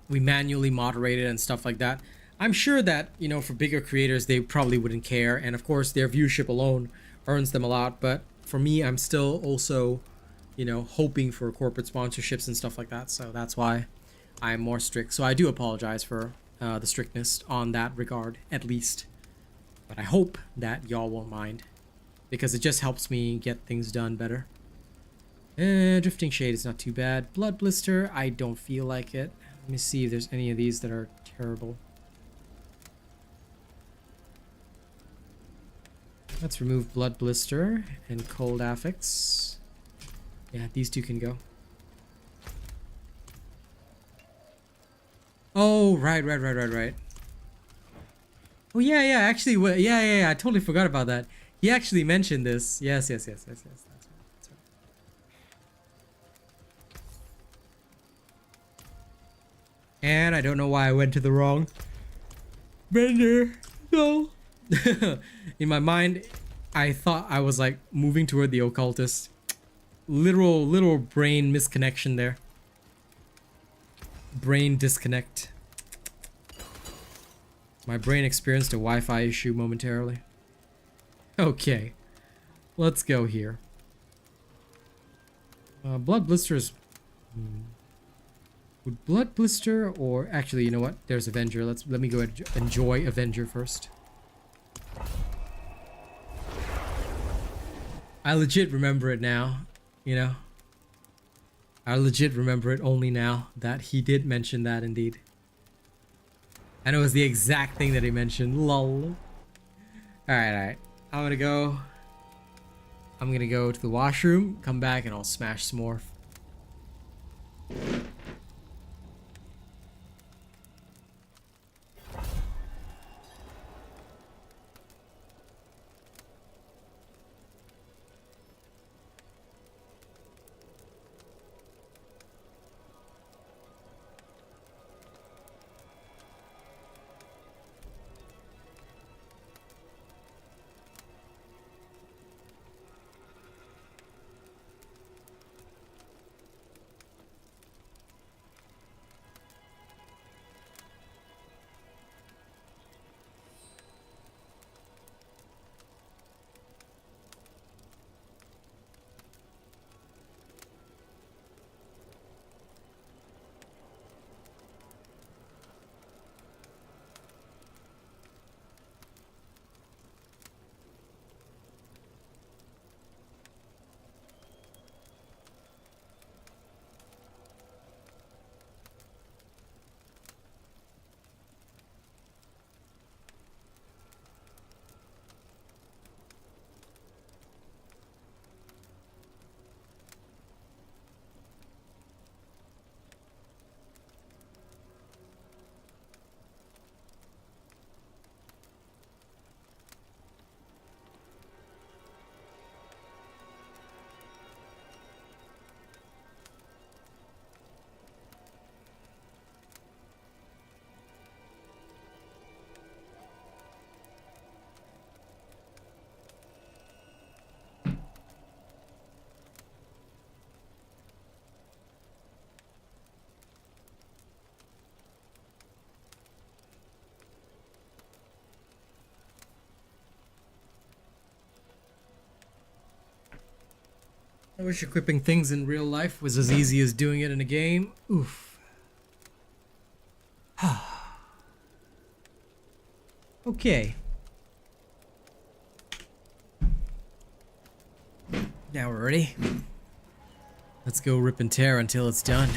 We manually moderate it and stuff like that. I'm sure that, you know, for bigger creators, they probably wouldn't care, and of course their viewership alone earns them a lot. But for me, I'm still also, you know, hoping for corporate sponsorships and stuff like that, so that's why I'm more strict. So I do apologize for the strictness on that regard, at least, but I hope that y'all won't mind, because it just helps me get things done better. Drifting Shade is not too bad. Blood Blister, I don't feel like it. Let me see if there's any of these that are terrible. Let's remove Blood Blister and Cold Affix. Yeah, these two can go. Oh, right. Oh, yeah, actually, yeah, I totally forgot about that. He actually mentioned this. Yes. That's right. And I don't know why I went to the wrong vendor. No. In my mind, I thought I was like moving toward the occultist. Literal brain misconnection there. Brain disconnect. My brain experienced a Wi-Fi issue momentarily. Okay. Let's go here. Blood Blisters. Would Blood Blister or actually, you know what? There's Avenger. Let me go enjoy Avenger first. I legit remember it now, you know. I legit remember it only now that he did mention that indeed. And it was the exact thing that he mentioned. Lol. Alright. I'm gonna go to the washroom, come back, and I'll smash some more. I wish equipping things in real life was as easy as doing it in a game. Oof. Okay. Now we're ready. Let's go rip and tear until it's done.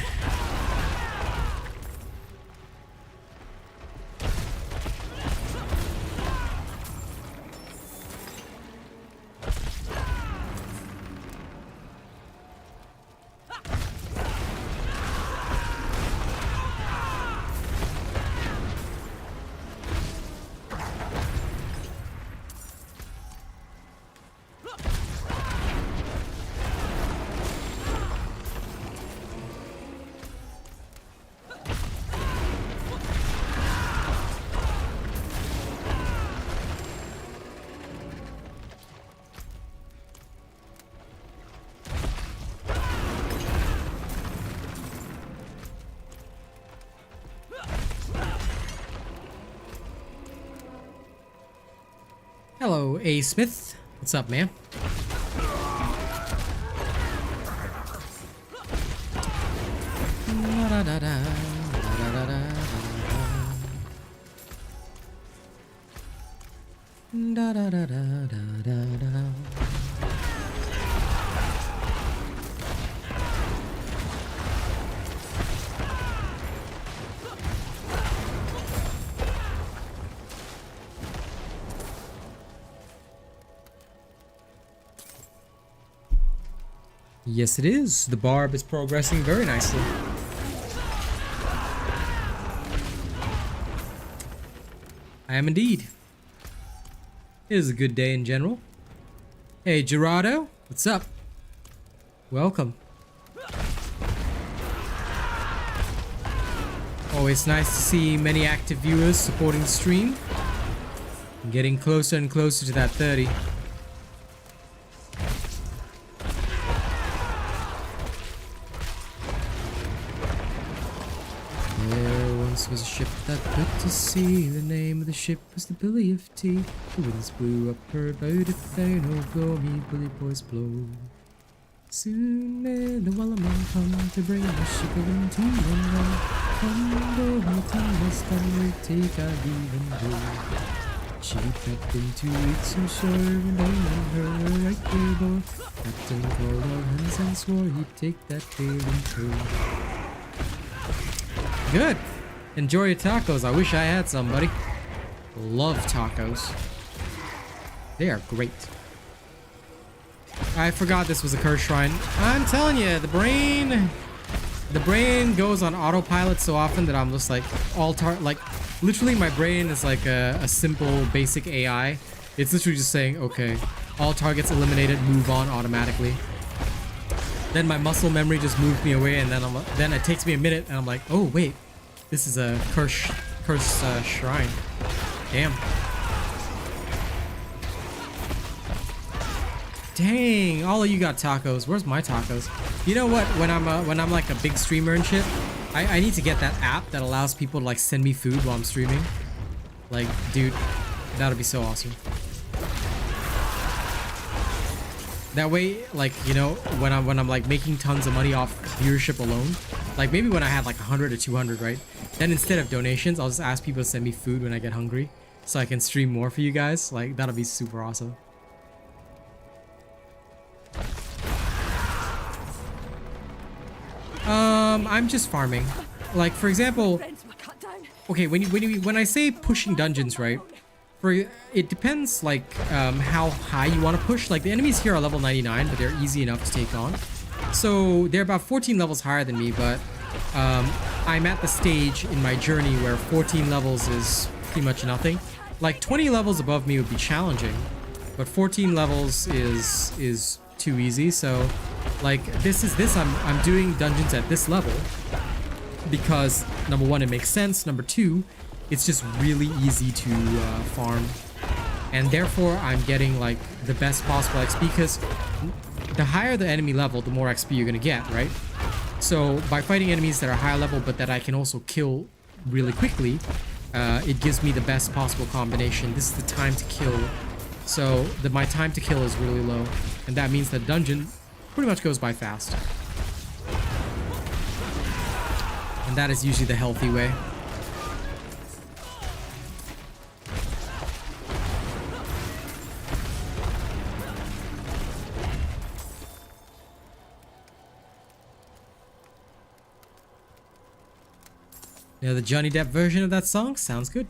Hello, A. Smith. What's up, man? Yes, it is. The barb is progressing very nicely. I am indeed. It is a good day in general. Hey, Gerardo, what's up? Welcome. Always nice to see many active viewers supporting the stream. I'm getting closer and closer to that 30. Was a ship that put to sea. The name of the ship was the Billy of Tea. The winds blew up her boat. If they no blow me, bully boys blow. Soon may the Wellerman come to bring the ship into London. Come go, we tell us, then we take our leave and go. She crept in 2 weeks from shore, and they on her right there bore. Captain called all hands and swore he'd take that bale in tow. Good. Enjoy your tacos. I wish I had some, buddy. Love tacos. They are great. I forgot this was a cursed shrine. I'm telling you, the brain goes on autopilot so often that I'm just like literally my brain is like a simple basic AI. It's literally just saying, okay, all targets eliminated, move on automatically. Then my muscle memory just moved me away, and then it takes me a minute, and I'm like, oh wait. This is a cursed shrine. Damn. Dang, all of you got tacos. Where's my tacos? You know what? When I'm like a big streamer and shit, I need to get that app that allows people to like send me food while I'm streaming. Like, dude, that'll be so awesome. That way, like, you know, when I'm like making tons of money off viewership alone, like maybe when I had like 100 or 200, right? Then instead of donations, I'll just ask people to send me food when I get hungry, so I can stream more for you guys. Like, that'll be super awesome. I'm just farming. Like, for example, okay, when I say pushing dungeons, right? It depends like how high you want to push. Like, the enemies here are level 99, but they're easy enough to take on. So they're about 14 levels higher than me, but I'm at the stage in my journey where 14 levels is pretty much nothing. Like 20 levels above me would be challenging, but 14 levels is too easy. So like I'm doing dungeons at this level because number one, it makes sense. Number two, it's just really easy to farm, and therefore I'm getting like the best possible XP, because the higher the enemy level, the more XP you're gonna get, right? So by fighting enemies that are higher level but that I can also kill really quickly, it gives me the best possible combination. This is the time to kill. So my time to kill is really low, and that means the dungeon pretty much goes by fast. And that is usually the healthy way. Yeah, the Johnny Depp version of that song sounds good.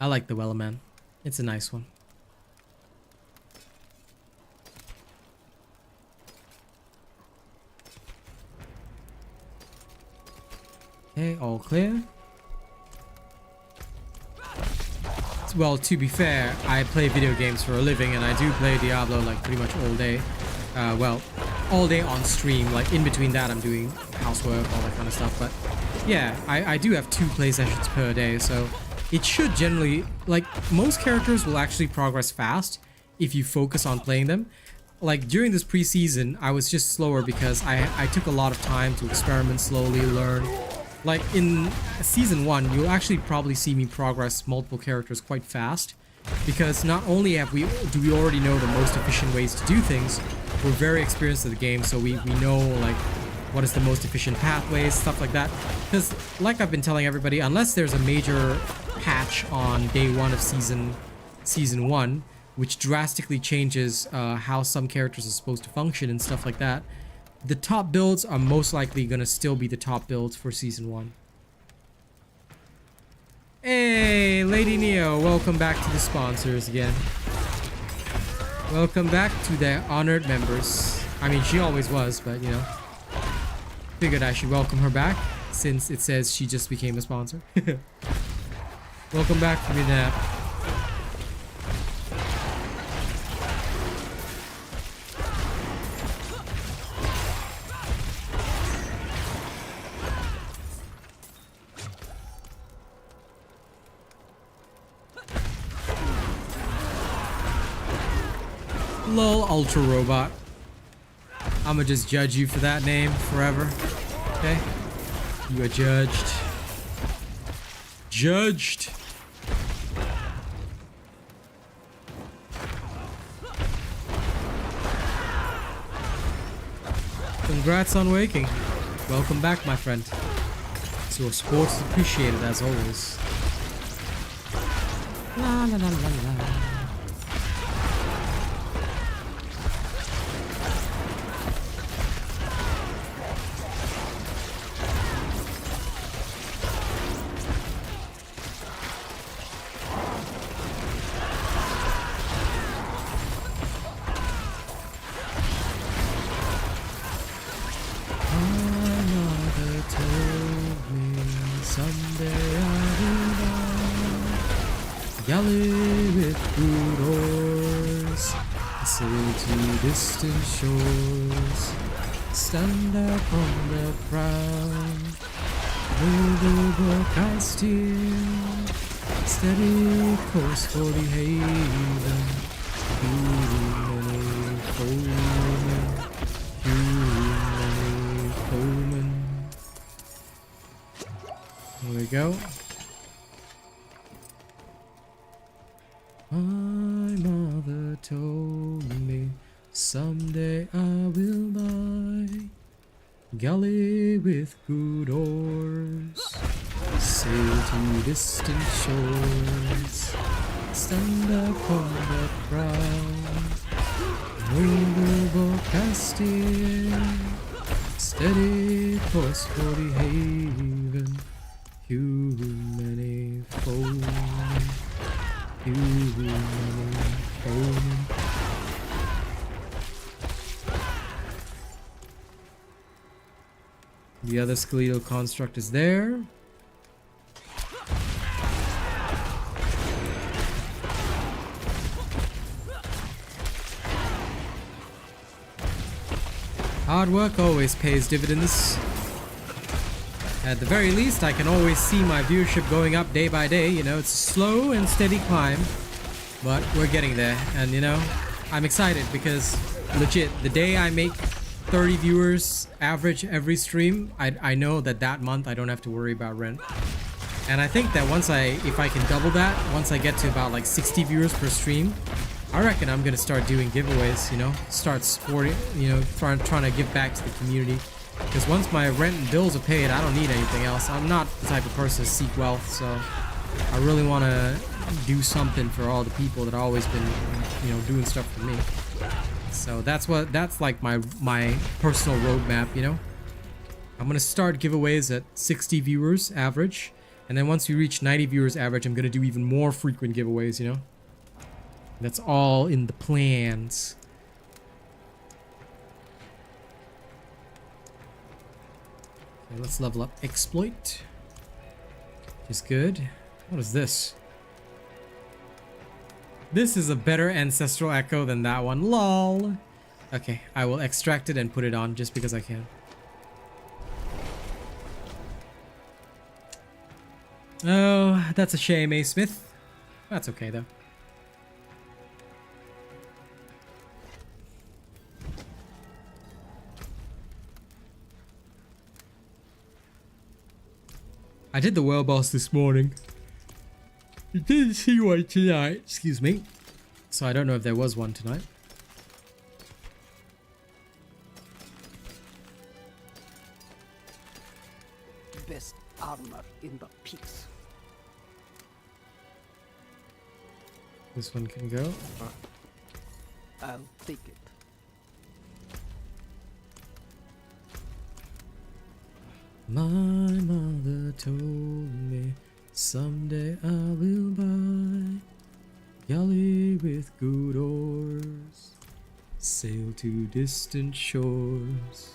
I like the Weller Man. It's a nice one. Okay, all clear. Well, to be fair, I play video games for a living, and I do play Diablo like pretty much all day. Well, all day on stream. Like in between that, I'm doing housework, all that kind of stuff. But yeah, I do have 2 play sessions per day, so it should generally, like, most characters will actually progress fast if you focus on playing them. Like during this preseason, I was just slower because I took a lot of time to experiment, slowly learn. Like in season 1, you'll actually probably see me progress multiple characters quite fast, because not only do we already know the most efficient ways to do things, we're very experienced in the game, so we know like what is the most efficient pathways, stuff like that. Because like I've been telling everybody, unless there's a major patch on day 1 of season 1, which drastically changes how some characters are supposed to function and stuff like that, the top builds are most likely going to still be the top builds for season 1. Hey, Lady Neo, welcome back to the sponsors again. Welcome back to the honored members. I mean, she always was, but you know, figured I should welcome her back since it says she just became a sponsor. Welcome back from your nap. Lol, Ultra Robot. I'ma just judge you for that name forever. Okay? You are judged. Judged. Congrats on waking. Welcome back, my friend. So your support is appreciated as always. La la la la la. Distant shores, stand up on the proud, riverboat I steer, steady course for the haven, many foemen. There we go. My mother told me someday I will buy galley with good oars, sail to distant shores, stand upon the prow, riverboat I steer, steady course for the haven, many foemen, many foemen. The other skeletal construct is there. Hard work always pays dividends. At the very least, I can always see my viewership going up day by day. You know, it's a slow and steady climb, but we're getting there. And you know, I'm excited because legit, the day I make 30 viewers average every stream, I know that month I don't have to worry about rent. And I think that if I can double that, once I get to about like 60 viewers per stream, I reckon I'm gonna start doing giveaways, you know, start supporting, you know, trying to give back to the community. Because once my rent and bills are paid, I don't need anything else. I'm not the type of person to seek wealth, so I really want to do something for all the people that have always been, you know, doing stuff for me. So that's like my personal roadmap, you know. I'm gonna start giveaways at 60 viewers average, and then once we reach 90 viewers average, I'm gonna do even more frequent giveaways, you know. That's all in the plans. Okay, let's level up exploit. Is good. What is this? This is a better ancestral echo than that one. Lol. Okay, I will extract it and put it on just because I can. Oh, that's a shame, A. Smith. That's okay though. I did the world boss this morning. I didn't see one tonight. Excuse me. So I don't know if there was one tonight. Best armor in the piece. This one can go. I'll take it. My mother told me someday I will buy galley with good oars, sail to distant shores,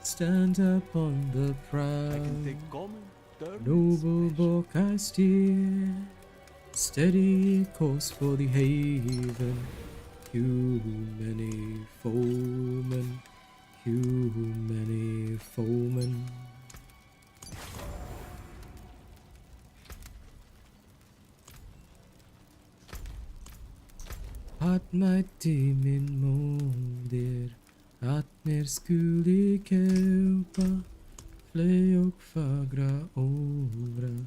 stand up on the I prow, can take common, turn, noble smash. book I steer, steady course for the haven, too many foemen, too many foemen. At mig min moder, att mer skulle kämpa, flöj och fagra åra,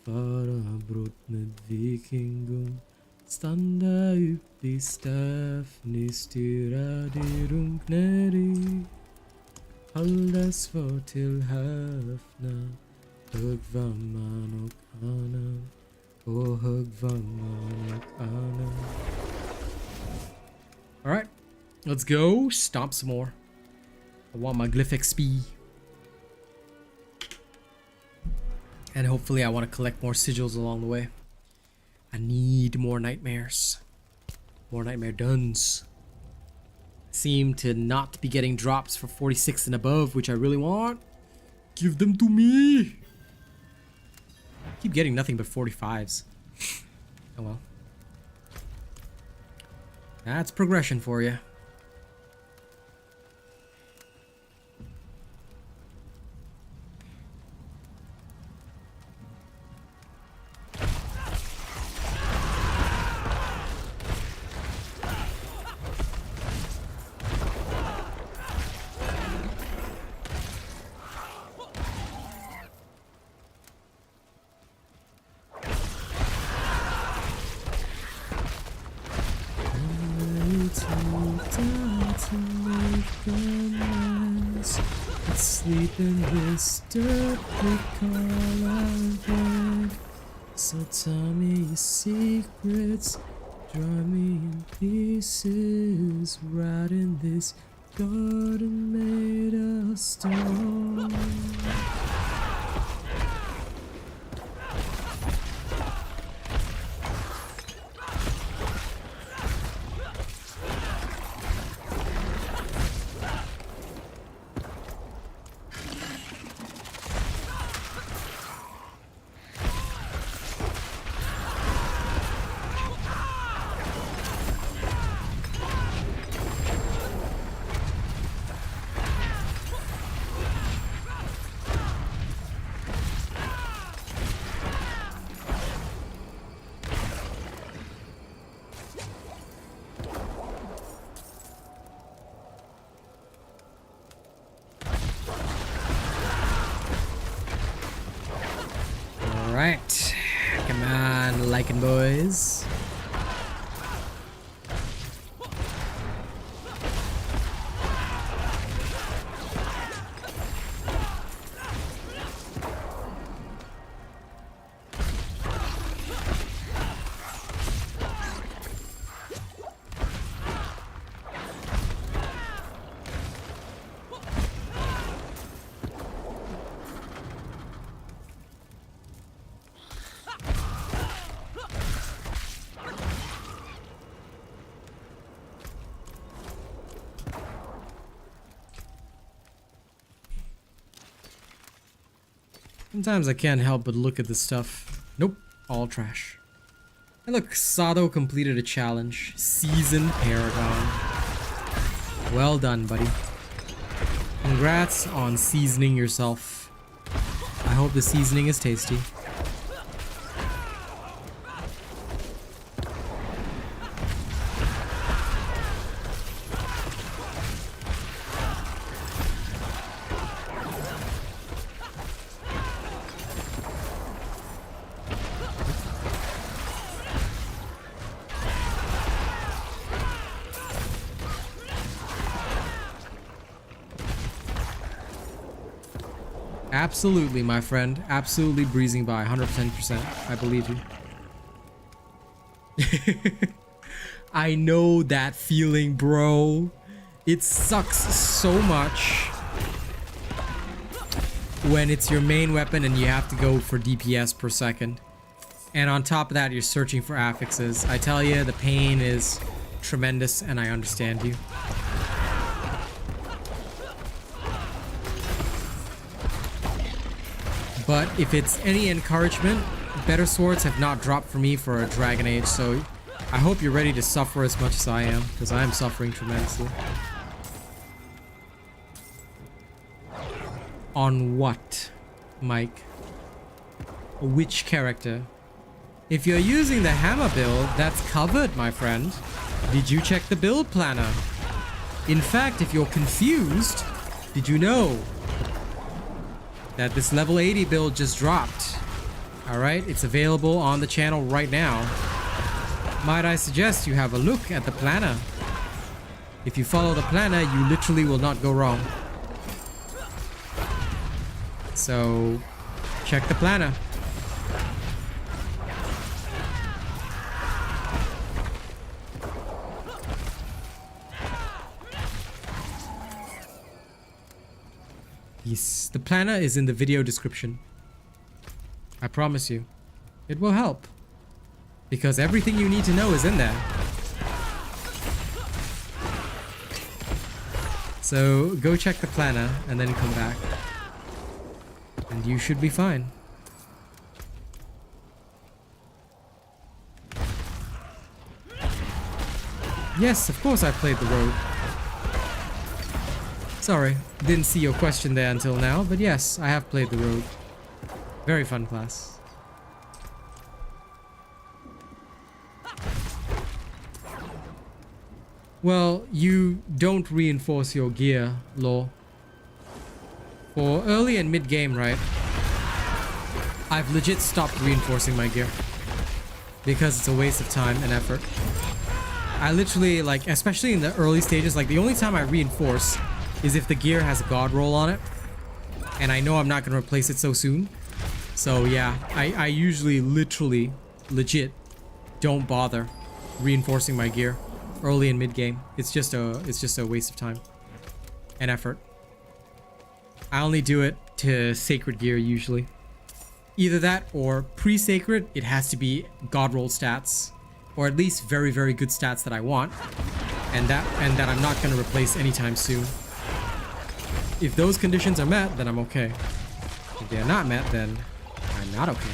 fara brott med vikingum, standa upp i Staffni, styra de runkneri, hålla svar till Hafna, högvamman och Anna, och högvamman och Anna. Alright, let's go stomp some more. I want my glyph XP. And hopefully I want to collect more sigils along the way. I need more nightmares. More nightmare duns. Seem to not be getting drops for 46 and above, which I really want. Give them to me. Keep getting nothing but 45s. Oh well. That's progression for you. Sleep in this dirt we call our bed. So tell me your secrets, draw me in pieces, right in this garden made of stone. Sometimes I can't help but look at this stuff. Nope, all trash. And look, Sado completed a challenge. Seasoned Paragon. Well done, buddy. Congrats on seasoning yourself. I hope the seasoning is tasty. Absolutely, my friend. Absolutely breezing by. 110%. I believe you. I know that feeling, bro. It sucks so much when it's your main weapon and you have to go for DPS per second. And on top of that, you're searching for affixes. I tell you, the pain is tremendous and I understand you. But if it's any encouragement, better swords have not dropped for me for a Dragon Age, so I hope you're ready to suffer as much as I am, because I am suffering tremendously. On what, Mike? Which character? If you're using the hammer build, that's covered, my friend. Did you check the build planner? In fact, if you're confused, did you know that this level 80 build just dropped? Alright, it's available on the channel right now. Might I suggest you have a look at the planner? If you follow the planner, you literally will not go wrong. So, check the planner. Yes, the planner is in the video description. I promise you, it will help. Because everything you need to know is in there. So go check the planner and then come back. And you should be fine. Yes, of course I played the road. Sorry, didn't see your question there until now, but yes, I have played the road. Very fun class. Well, you don't reinforce your gear, Law. For early and mid game, right? I've legit stopped reinforcing my gear. Because it's a waste of time and effort. I literally, like, especially in the early stages, like the only time I reinforce is if the gear has a god roll on it. And I know I'm not going to replace it so soon. So yeah, I usually literally, legit, don't bother reinforcing my gear early and mid game. It's just a waste of time and effort. I only do it to sacred gear usually. Either that or pre-sacred, it has to be god roll stats. Or at least very, very good stats that I want. And that I'm not going to replace anytime soon. If those conditions are met, then I'm okay. If they are not met, then I'm not okay.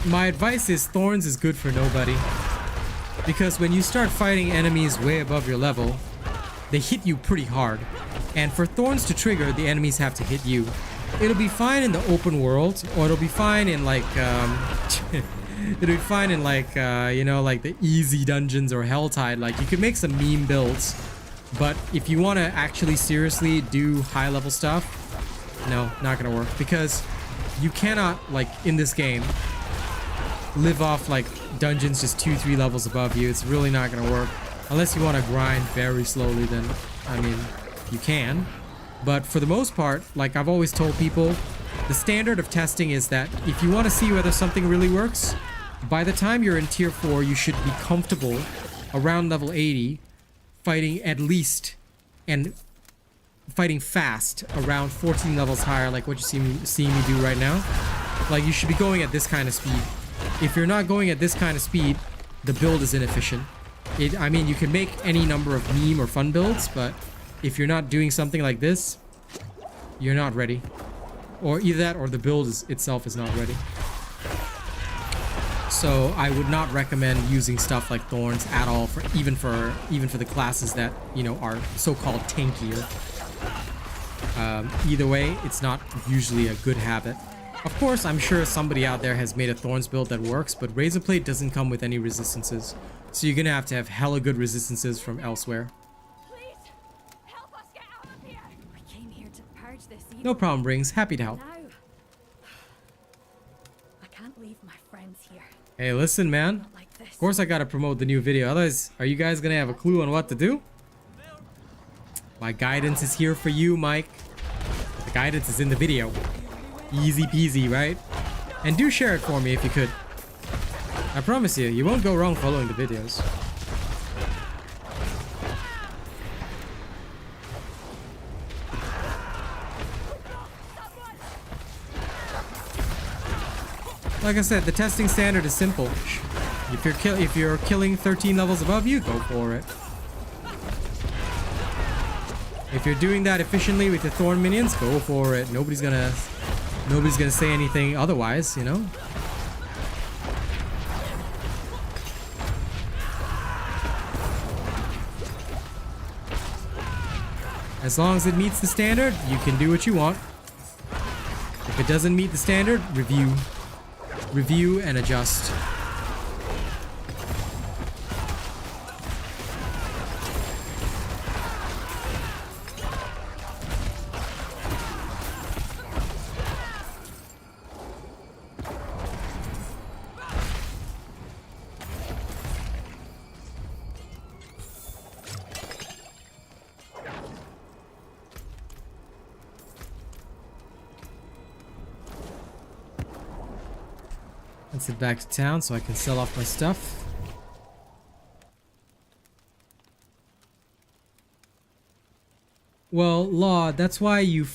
My advice is Thorns is good for nobody. Because when you start fighting enemies way above your level, they hit you pretty hard. And for Thorns to trigger, the enemies have to hit you. It'll be fine in the open world, or it'll be fine in like, it'll be fine in like, you know, like the easy dungeons or Helltide. Like, you could make some meme builds. But if you want to actually seriously do high level stuff, no, not gonna work. Because you cannot, like, in this game, live off like dungeons just 2-3 levels above you. It's really not gonna work. Unless you want to grind very slowly, then, I mean, you can. But for the most part, like I've always told people, the standard of testing is that if you want to see whether something really works, by the time you're in tier 4, you should be comfortable around level 80, fighting at least, and fighting fast around 14 levels higher, like what you seeing me do right now. Like, you should be going at this kind of speed. If you're not going at this kind of speed, the build is inefficient. I mean, you can make any number of meme or fun builds, but if you're not doing something like this, you're not ready. Or either that or the build itself is not ready. So I would not recommend using stuff like thorns at all for even for the classes that, you know, are so-called tankier. Either way, it's not usually a good habit. Of course, I'm sure somebody out there has made a thorns build that works, but Razorblade doesn't come with any resistances. So you're gonna have to have hella good resistances from elsewhere. Please, help us get out of here. We came here to purge this evil. No problem, Rings. Happy to help. Now, I can't leave my friends here. Hey, listen, man. Not like this. Of course I gotta promote the new video. Otherwise, are you guys gonna have a clue on what to do? My guidance is here for you, Mike. The guidance is in the video. Easy peasy, right? And do share it for me if you could. I promise you, you won't go wrong following the videos. Like I said, the testing standard is simple. If you're killing 13 levels above you, go for it. If you're doing that efficiently with your thorn minions, go for it. Nobody's gonna say anything otherwise, you know? As long as it meets the standard, you can do what you want. If it doesn't meet the standard, review. Review and adjust. Let's head back to town so I can sell off my stuff. Well, Law, that's why you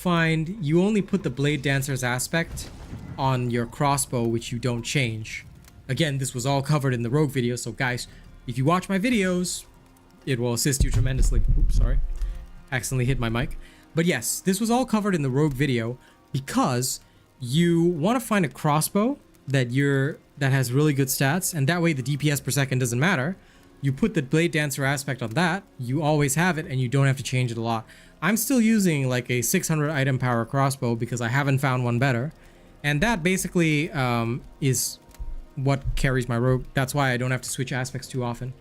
only put the Blade Dancer's aspect on your crossbow, which you don't change. Again, this was all covered in the Rogue video, so guys, if you watch my videos, it will assist you tremendously. Oops, sorry. Accidentally hit my mic. But yes, this was all covered in the Rogue video because you want to find a crossbow that has really good stats, and that way the DPS per second doesn't matter. You put the Blade Dancer aspect on that, you always have it, and you don't have to change it a lot. I'm still using like a 600 item power crossbow because I haven't found one better, and that basically is what carries my rogue. That's why I don't have to switch aspects too often.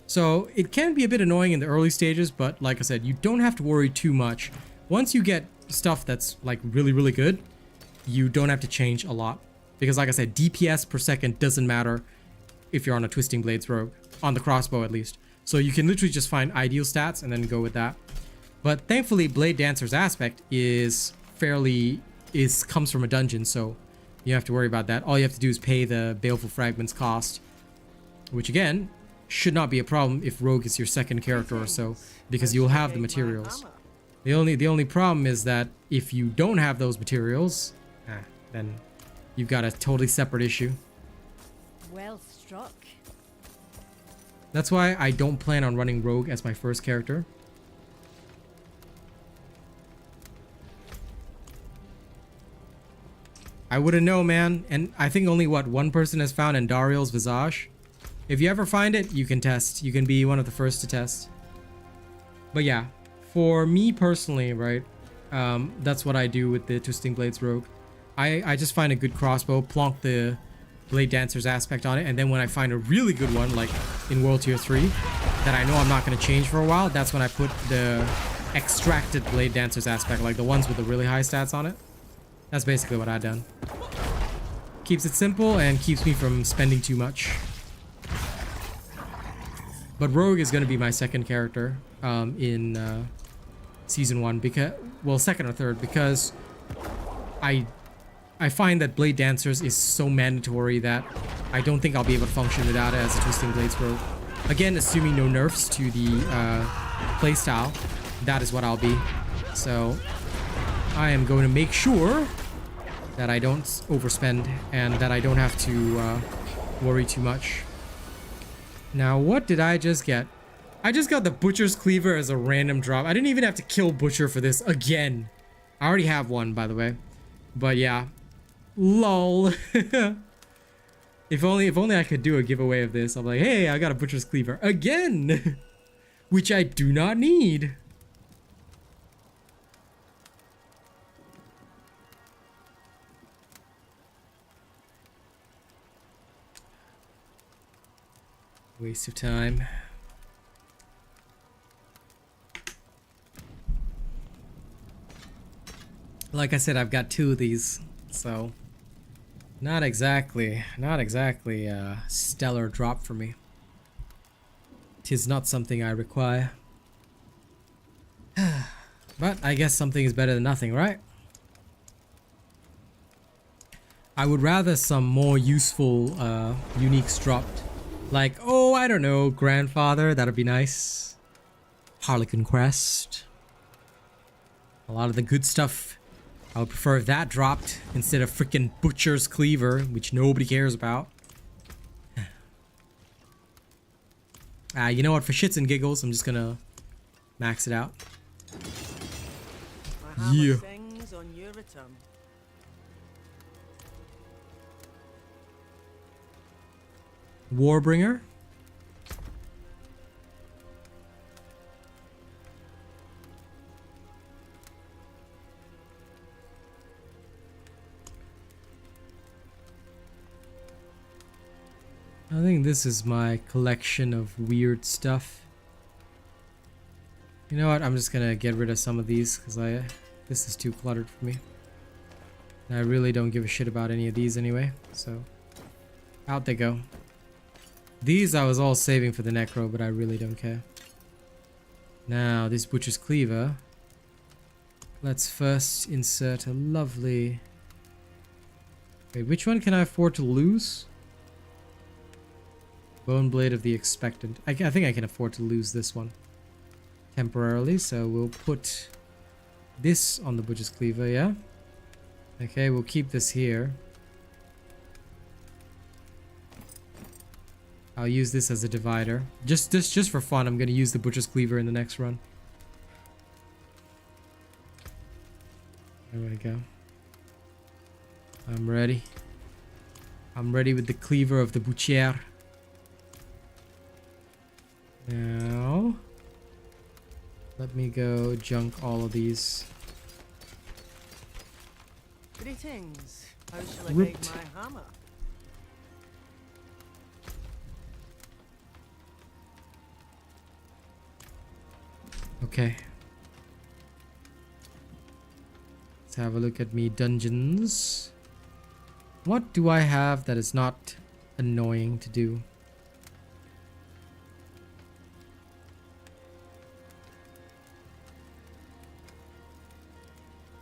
So it can be a bit annoying in the early stages, but like I said, you don't have to worry too much. Once you get stuff that's like really good, you don't have to change a lot. Because like I said, DPS per second doesn't matter if you're on a Twisting Blades rogue, on the crossbow at least. So you can literally just find ideal stats and then go with that. But thankfully, Blade Dancer's aspect comes from a dungeon, so you don't have to worry about that. All you have to do is pay the Baleful Fragments cost, which again, should not be a problem if rogue is your second character or so, because you'll have the materials. The only problem is that if you don't have those materials, then you've got a totally separate issue. Well struck. That's why I don't plan on running rogue as my first character. I wouldn't know, man. And I think only one person has found Andariel's Visage. If you ever find it, you can test. You can be one of the first to test. But yeah, for me personally, right, that's what I do with the Twisting Blades rogue. I just find a good crossbow, plonk the Blade Dancer's aspect on it, and then when I find a really good one, like in World Tier 3, that I know I'm not going to change for a while, that's when I put the extracted Blade Dancer's aspect, like the ones with the really high stats on it. That's basically what I've done. Keeps it simple and keeps me from spending too much. But rogue is going to be my second character in Season 1, because, well, second or third, because I find that Blade Dancers is so mandatory that I don't think I'll be able to function without it as a Twisting Blades rogue. Again, assuming no nerfs to the playstyle, that is what I'll be. So I am going to make sure that I don't overspend and that I don't have to worry too much. Now, what did I just get? I just got the Butcher's Cleaver as a random drop. I didn't even have to kill Butcher for this again. I already have one, by the way. But yeah. Lol. If only I could do a giveaway of this. I'm like, hey, I got a Butcher's Cleaver again. Which I do not need. Waste of time. Like I said, I've got 2 of these, so not exactly a stellar drop for me. 'Tis not something I require. But I guess something is better than nothing, right? I would rather some more useful uniques dropped. Like, oh, I don't know, Grandfather, that'd be nice. Harlequin Crest. A lot of the good stuff, I would prefer if that dropped instead of freaking Butcher's Cleaver, which nobody cares about. You know what, for shits and giggles, I'm just gonna max it out. My hammer sings on your return. Warbringer. I think this is my collection of weird stuff. You know what? I'm just gonna get rid of some of these because this is too cluttered for me. And I really don't give a shit about any of these anyway. So out they go. These I was all saving for the Necro, but I really don't care. Now, this Butcher's Cleaver. Let's first insert a lovely... Wait, which one can I afford to lose? Bone Blade of the Expectant. I think I can afford to lose this one. Temporarily, so we'll put this on the Butcher's Cleaver, yeah? Okay, we'll keep this here. I'll use this as a divider. Just for fun, I'm gonna use the Butcher's Cleaver in the next run. There we go. I'm ready. I'm ready with the Cleaver of the Butcher. Now, let me go junk all of these. Greetings. How shall I Crypt. guide my hammer? Okay. Let's have a look at me dungeons. What do I have that is not annoying to do?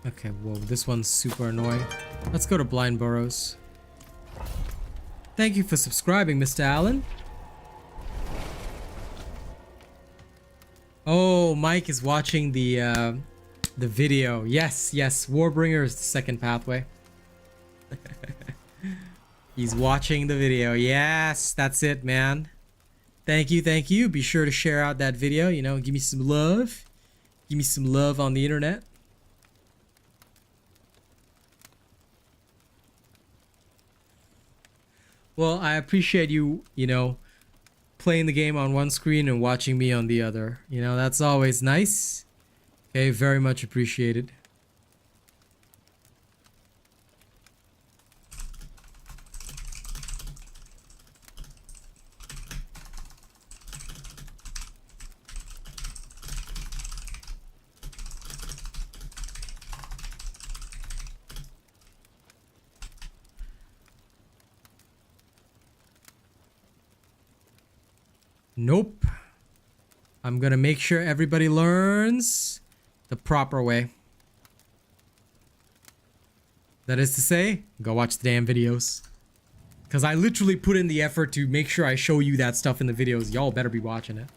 Okay, whoa, this one's super annoying. Let's go to Blind Burrows. Thank you for subscribing, Mr. Allen. Oh, Mike is watching the video. Yes, Warbringer is the second pathway. He's watching the video. Yes, that's it, man. Thank you. Be sure to share out that video. You know, give me some love. Give me some love on the internet. Well, I appreciate you, you know, playing the game on one screen and watching me on the other. You know, that's always nice. Okay, very much appreciated. Nope. I'm gonna make sure everybody learns the proper way. That is to say, go watch the damn videos. Because I literally put in the effort to make sure I show you that stuff in the videos. Y'all better be watching it.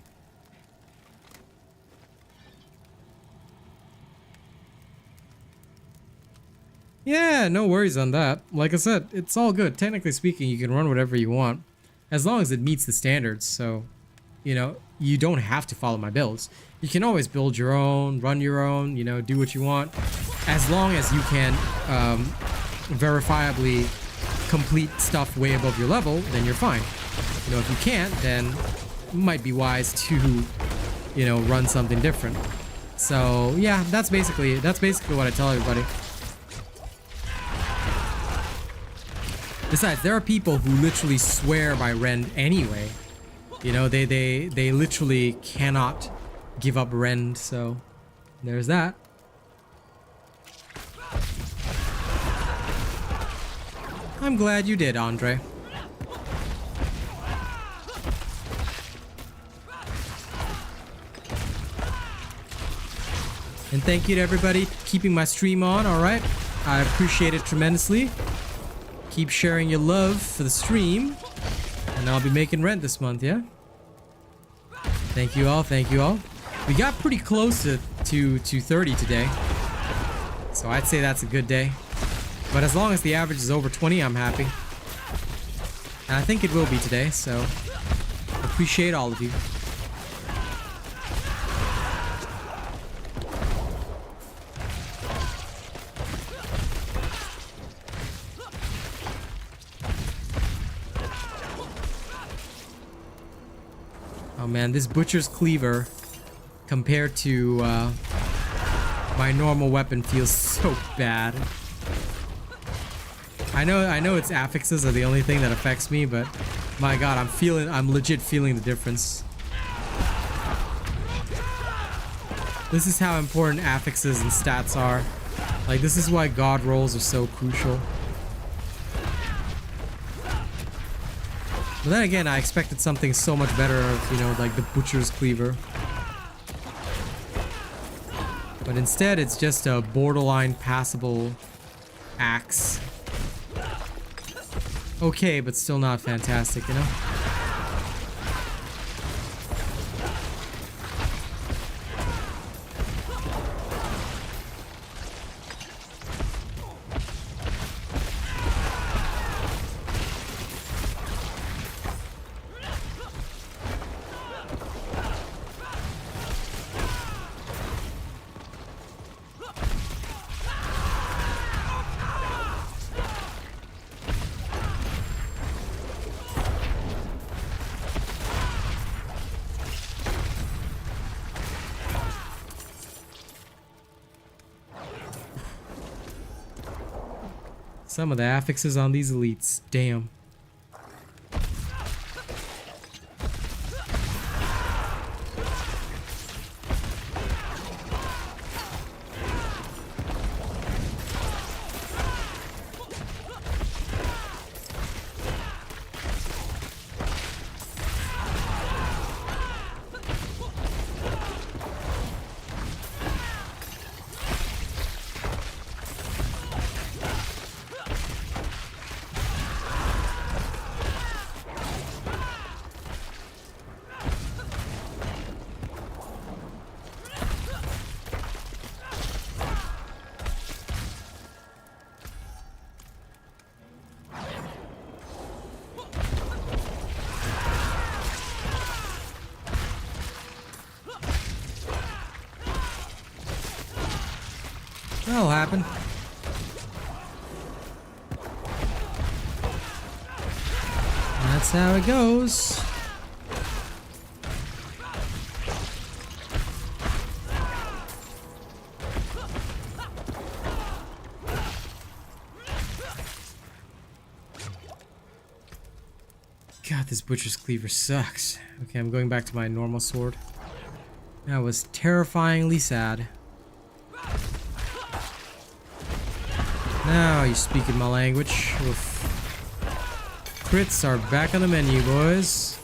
Yeah, no worries on that. Like I said, it's all good. Technically speaking, you can run whatever you want. As long as it meets the standards, so... you know, you don't have to follow my builds. You can always build your own, run your own, you know, do what you want. As long as you can verifiably complete stuff way above your level, then you're fine. You know, if you can't, then it might be wise to, you know, run something different. So yeah, that's basically what I tell everybody. Besides, there are people who literally swear by rend anyway. You know, they literally cannot give up rend, so there's that. I'm glad you did, Andre. And thank you to everybody keeping my stream on, alright? I appreciate it tremendously. Keep sharing your love for the stream. And I'll be making rent this month, yeah? Thank you all, thank you all. We got pretty close to 230 today. So I'd say that's a good day. But as long as the average is over 20, I'm happy. And I think it will be today, so appreciate all of you. Oh man, this Butcher's Cleaver compared to my normal weapon feels so bad. I know its affixes are the only thing that affects me, but my god, I'm legit feeling the difference. This is how important affixes and stats are. Like, this is why god rolls are so crucial. But then again, I expected something so much better, you know, like the Butcher's Cleaver. But instead, it's just a borderline passable axe. Okay, but still not fantastic, you know? Some of the affixes on these elites, damn. That'll happen. That's how it goes. God, this Butcher's Cleaver sucks. Okay, I'm going back to my normal sword. That was terrifyingly sad. Now you're speaking my language. Oof. Crits are back on the menu, boys.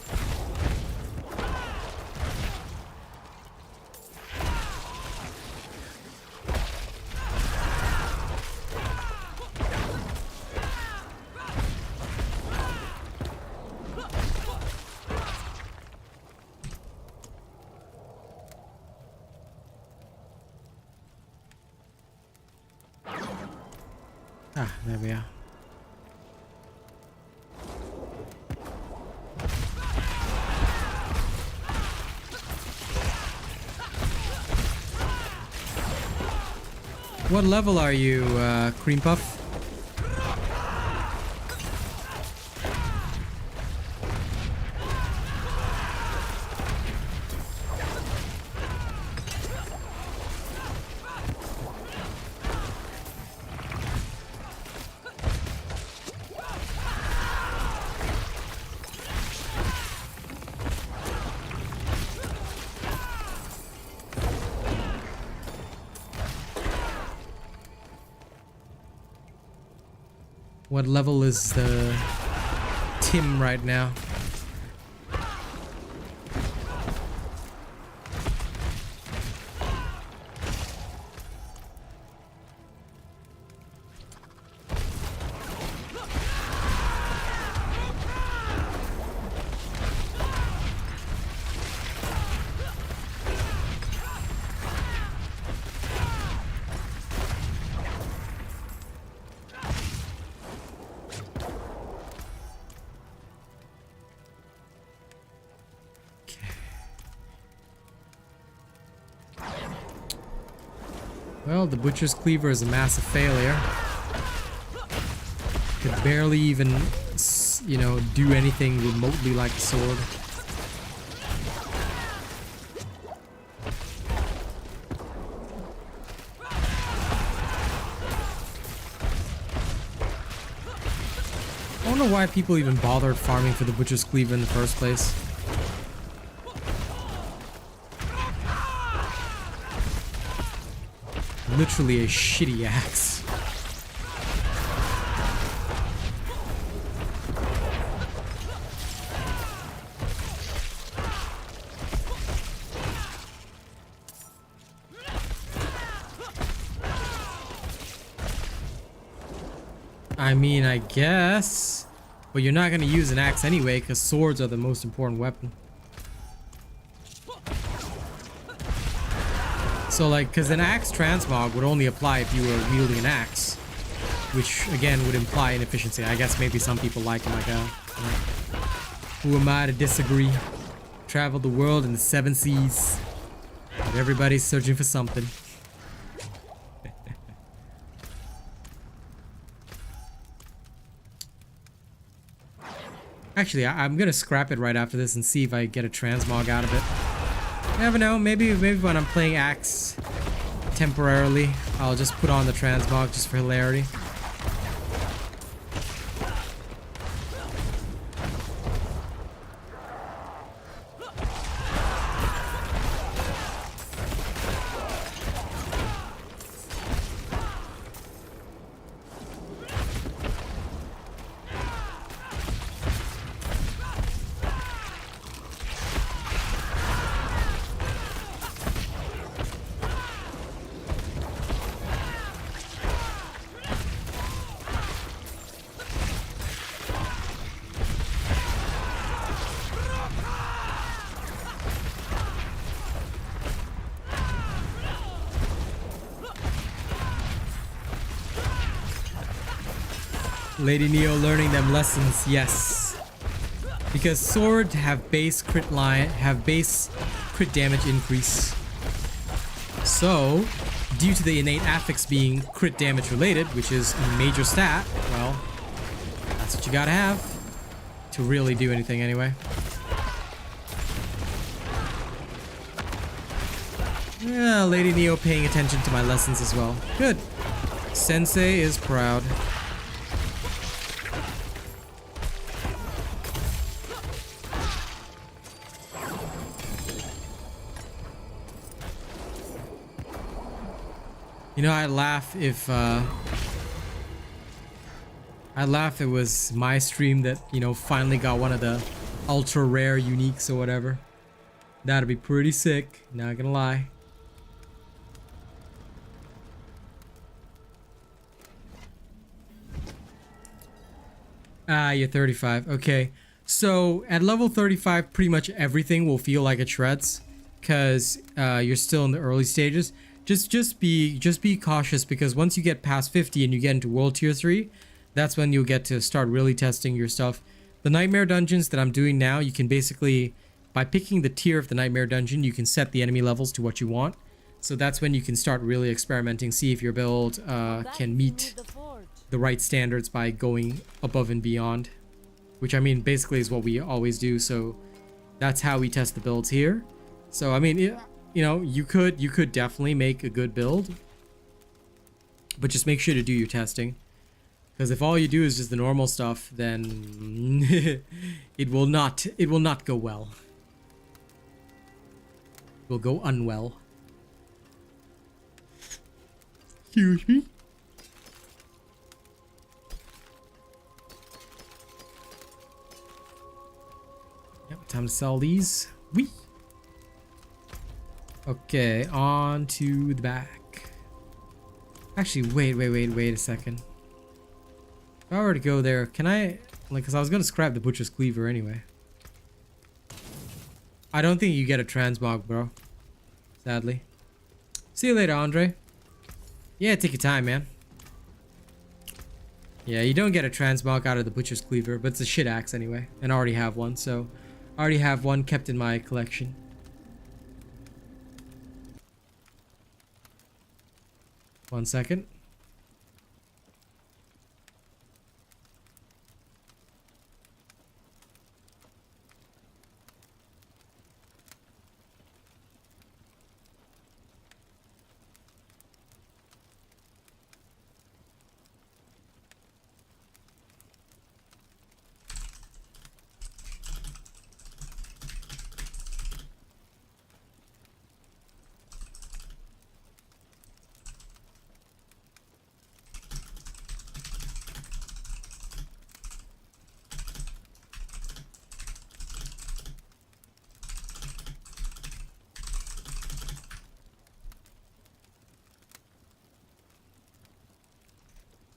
Ah, there we are. What level are you, Cream Puff? What level is Tim right now? Well, the Butcher's Cleaver is a massive failure. Could barely even, you know, do anything remotely like the sword. I don't know why people even bothered farming for the Butcher's Cleaver in the first place. Literally a shitty axe. I mean, I guess. But you're not going to use an axe anyway, because swords are the most important weapon. So like, because an axe transmog would only apply if you were wielding an axe, which again would imply inefficiency. I guess maybe some people like him like that. Who am I to disagree? Travel the world in the 7 seas. But everybody's searching for something. Actually, I'm gonna scrap it right after this and see if I get a transmog out of it. You never know, maybe when I'm playing axe temporarily, I'll just put on the transmog just for hilarity. Lady Neo learning them lessons, yes. Because sword have base crit damage increase. So, due to the innate affix being crit damage related, which is a major stat, well, that's what you gotta have to really do anything anyway. Yeah, Lady Neo paying attention to my lessons as well. Good. Sensei is proud. You know, I'd laugh if it was my stream that, you know, finally got one of the ultra rare uniques or whatever. That'd be pretty sick, not gonna lie. Ah, you're 35. Okay. So at level 35, pretty much everything will feel like it shreds, because you're still in the early stages. Just be cautious, because once you get past 50 and you get into World Tier 3, that's when you'll get to start really testing your stuff. The Nightmare Dungeons that I'm doing now, you can basically, by picking the tier of the Nightmare Dungeon, you can set the enemy levels to what you want. So that's when you can start really experimenting, see if your build can meet the right standards by going above and beyond. Which I mean basically is what we always do, so that's how we test the builds here. So I mean, you know, you could definitely make a good build, but just make sure to do your testing. Because if all you do is just the normal stuff, then it will not go well. It will go unwell. Excuse me. Yep, time to sell these. Whee! Okay, on to the back. Actually, wait a second. If I were to go there, can I, like, cause I was gonna scrap the Butcher's Cleaver anyway. I don't think you get a transmog, bro. Sadly. See you later, Andre. Yeah, take your time, man. Yeah, you don't get a transmog out of the Butcher's Cleaver, but it's a shit axe anyway. And I already have one, so I already have one kept in my collection. One second.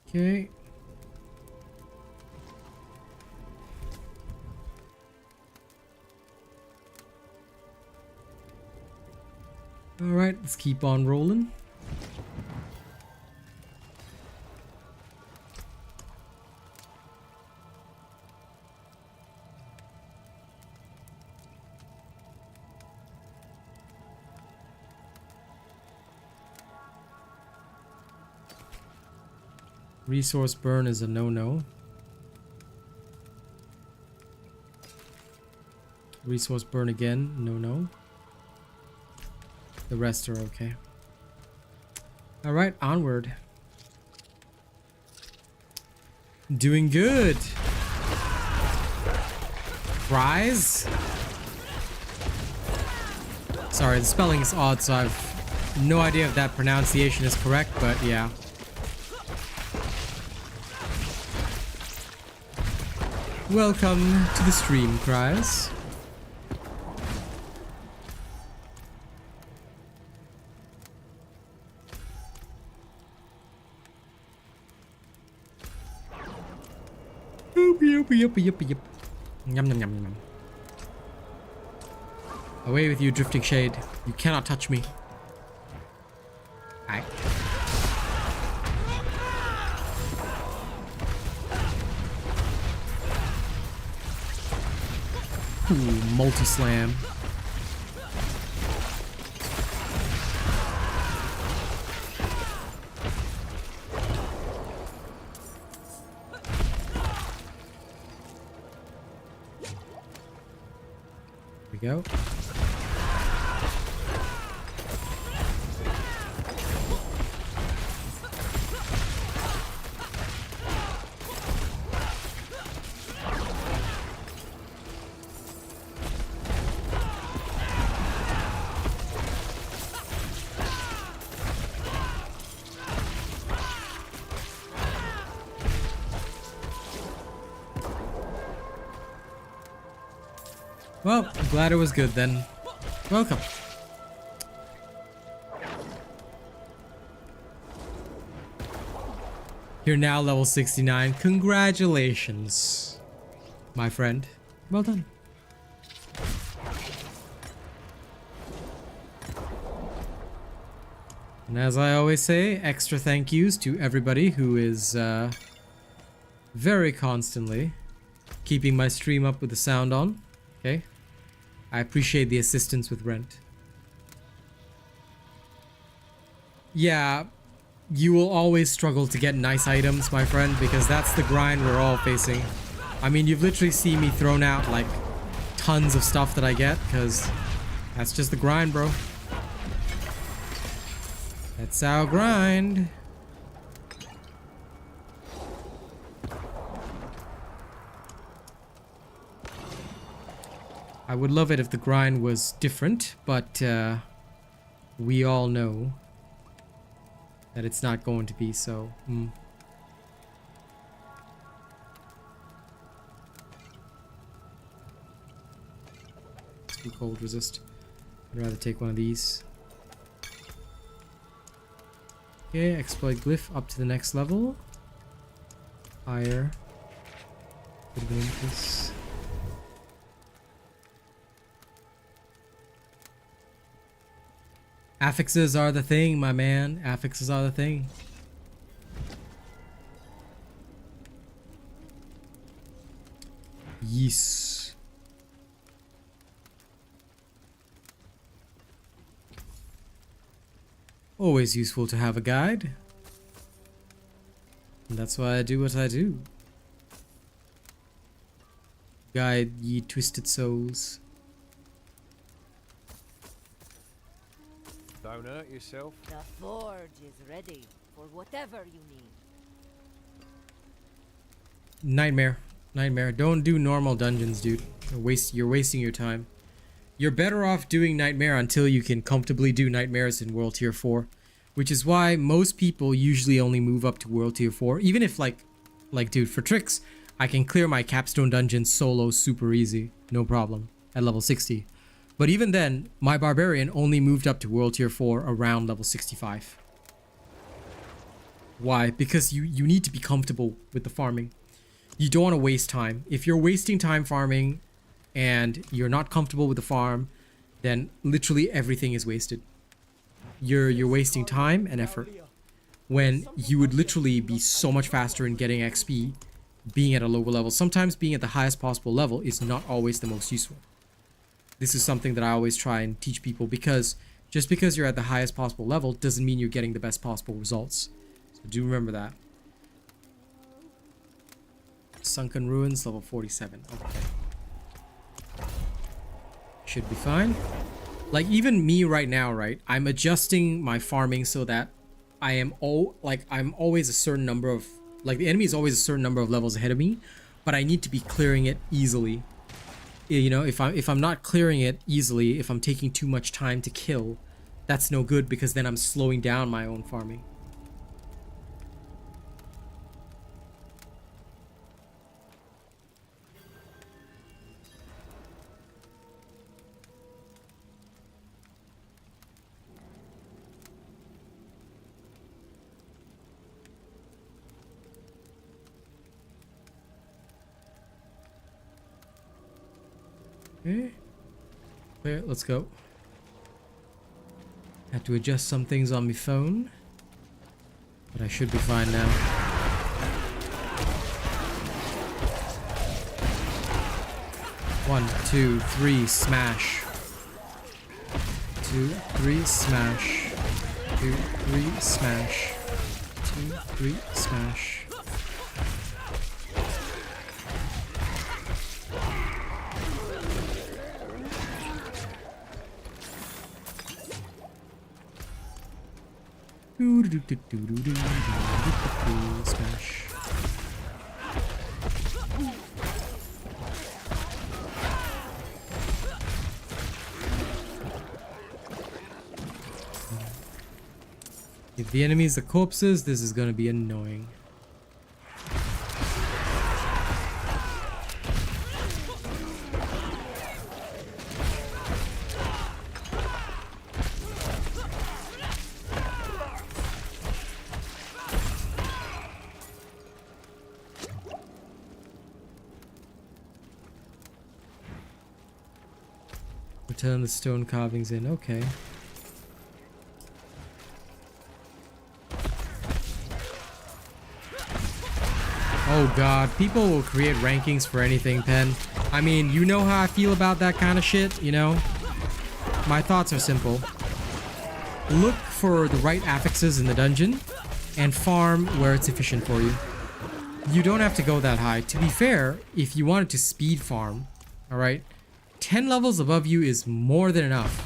Okay. All right, let's keep on rolling. Resource burn is a no-no. Resource burn again, no-no. The rest are okay. Alright, onward. Doing good. Fries? Sorry, the spelling is odd, so I've no idea if that pronunciation is correct, but yeah. Welcome to the stream, Cries. Yup. Yum yum yum. Away with you, drifting shade. You cannot touch me. Aye. Ooh, multi-slam. Here we go. Well, I'm glad it was good then. Welcome. You're now level 69. Congratulations, my friend. Well done. And as I always say, extra thank yous to everybody who is very constantly keeping my stream up with the sound on. Okay? I appreciate the assistance with rent. Yeah, you will always struggle to get nice items, my friend, because that's the grind we're all facing. I mean, you've literally seen me thrown out like tons of stuff that I get, because that's just the grind, bro. That's our grind. I would love it if the grind was different, but we all know that it's not going to be so. Let's do cold resist. I'd rather take one of these. Okay, exploit glyph up to the next level. Higher. This. Affixes are the thing, my man. Affixes are the thing. Yes. Always useful to have a guide. And that's why I do what I do. Guide ye twisted souls. Don't hurt yourself. The forge is ready for whatever you need. Nightmare. Nightmare. Don't do normal dungeons, dude. You're wasting your time. You're better off doing Nightmare until you can comfortably do Nightmares in World Tier 4. Which is why most people usually only move up to World Tier 4. Even if like dude, for tricks, I can clear my capstone dungeon solo super easy. No problem. At level 60. But even then, my Barbarian only moved up to World Tier 4 around level 65. Why? Because you need to be comfortable with the farming. You don't want to waste time. If you're wasting time farming and you're not comfortable with the farm, then literally everything is wasted. You're wasting time and effort when you would literally be so much faster in getting XP being at a lower level. Sometimes being at the highest possible level is not always the most useful. This is something that I always try and teach people, because just because you're at the highest possible level doesn't mean you're getting the best possible results. So do remember that. Sunken Ruins, level 47. Okay. Should be fine. Like, even me right now, right? I'm adjusting my farming so that I am I'm always a certain number of, like, the enemy is always a certain number of levels ahead of me, but I need to be clearing it easily. You know, if I'm not clearing it easily, if I'm taking too much time to kill, that's no good, because then I'm slowing down my own farming. Okay. Clear, let's go. Had to adjust some things on my phone, but I should be fine now. One, two, three, smash. 2, 3, smash. 2, 3, smash. 2, 3, smash. Smash. If the enemies are corpses, this is gonna be annoying. Return the stone carvings in, okay. Oh god, people will create rankings for anything, Pen. I mean, you know how I feel about that kind of shit, you know? My thoughts are simple. look for the right affixes in the dungeon and farm where it's efficient for you. You don't have to go that high. To be fair, if you wanted to speed farm, alright, 10 levels above you is more than enough.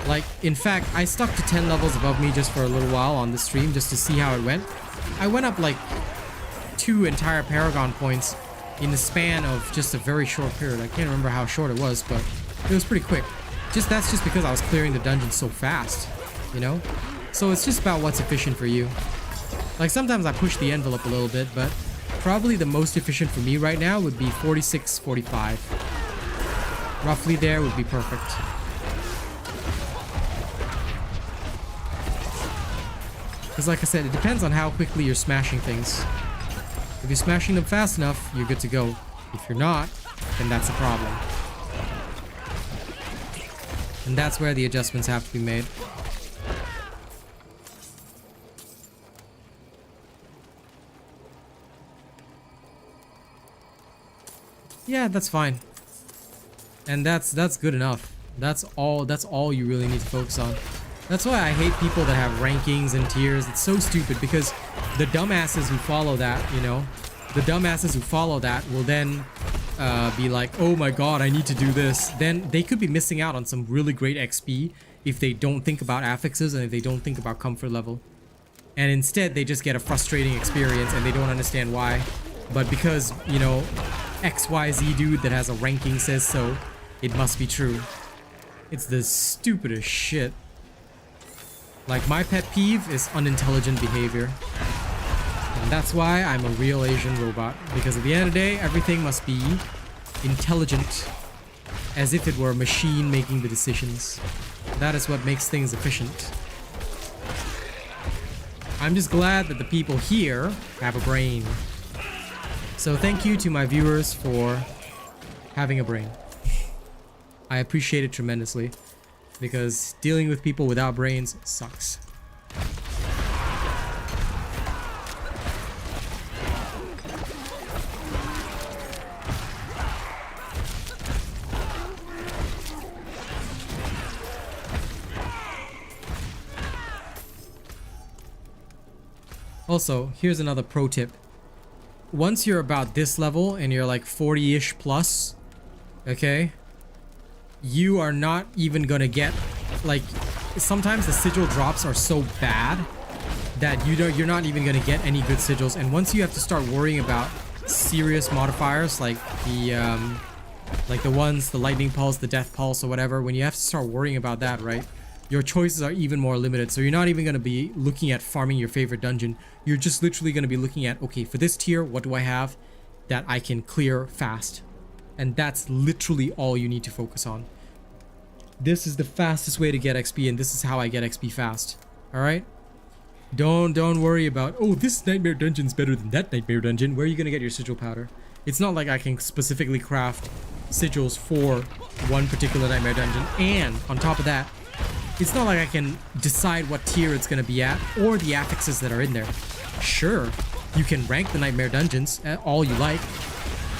Like, in fact, I stuck to 10 levels above me just for a little while on the stream just to see how it went. I went up like 2 entire Paragon points in the span of just a very short period. I can't remember how short it was, but it was pretty quick. That's just because I was clearing the dungeon so fast, you know? So it's just about what's efficient for you. Like, sometimes I push the envelope a little bit, but probably the most efficient for me right now would be 46, 45. Roughly there would be perfect. Because like I said, it depends on how quickly you're smashing things. If you're smashing them fast enough, you're good to go. If you're not, then that's a problem. And that's where the adjustments have to be made. Yeah, that's fine. And that's good enough. That's all you really need to focus on. That's why I hate people that have rankings and tiers. It's so stupid because the dumbasses who follow that, you know, the dumbasses who follow that will then be like, oh my god, I need to do this. Then they could be missing out on some really great XP if they don't think about affixes and if they don't think about comfort level. And instead they just get a frustrating experience and they don't understand why. But because, you know, XYZ dude that has a ranking says so, it must be true. It's the stupidest shit. Like, my pet peeve is unintelligent behavior. And that's why I'm a real Asian robot. Because at the end of the day, everything must be intelligent. As if it were a machine making the decisions. That is what makes things efficient. I'm just glad that the people here have a brain. So thank you to my viewers for having a brain. I appreciate it tremendously. Because dealing with people without brains sucks. Also, here's another pro tip. Once you're about this level and you're like 40-ish plus, okay? You are not even gonna get, like, sometimes the sigil drops are so bad that you're not even gonna get any good sigils. And once you have to start worrying about serious modifiers like the ones, the lightning pulse, the death pulse or whatever, when you have to start worrying about that, right, your choices are even more limited. So you're not even gonna be looking at farming your favorite dungeon. You're just literally gonna be looking at, okay, for this tier, what do I have that I can clear fast? And that's literally all you need to focus on. This is the fastest way to get XP, and this is how I get XP fast. Alright? Don't worry about, oh, this nightmare dungeon's better than that nightmare dungeon. Where are you gonna get your sigil powder? It's not like I can specifically craft sigils for one particular nightmare dungeon. And on top of that, it's not like I can decide what tier it's gonna be at or the affixes that are in there. Sure, you can rank the nightmare dungeons all you like,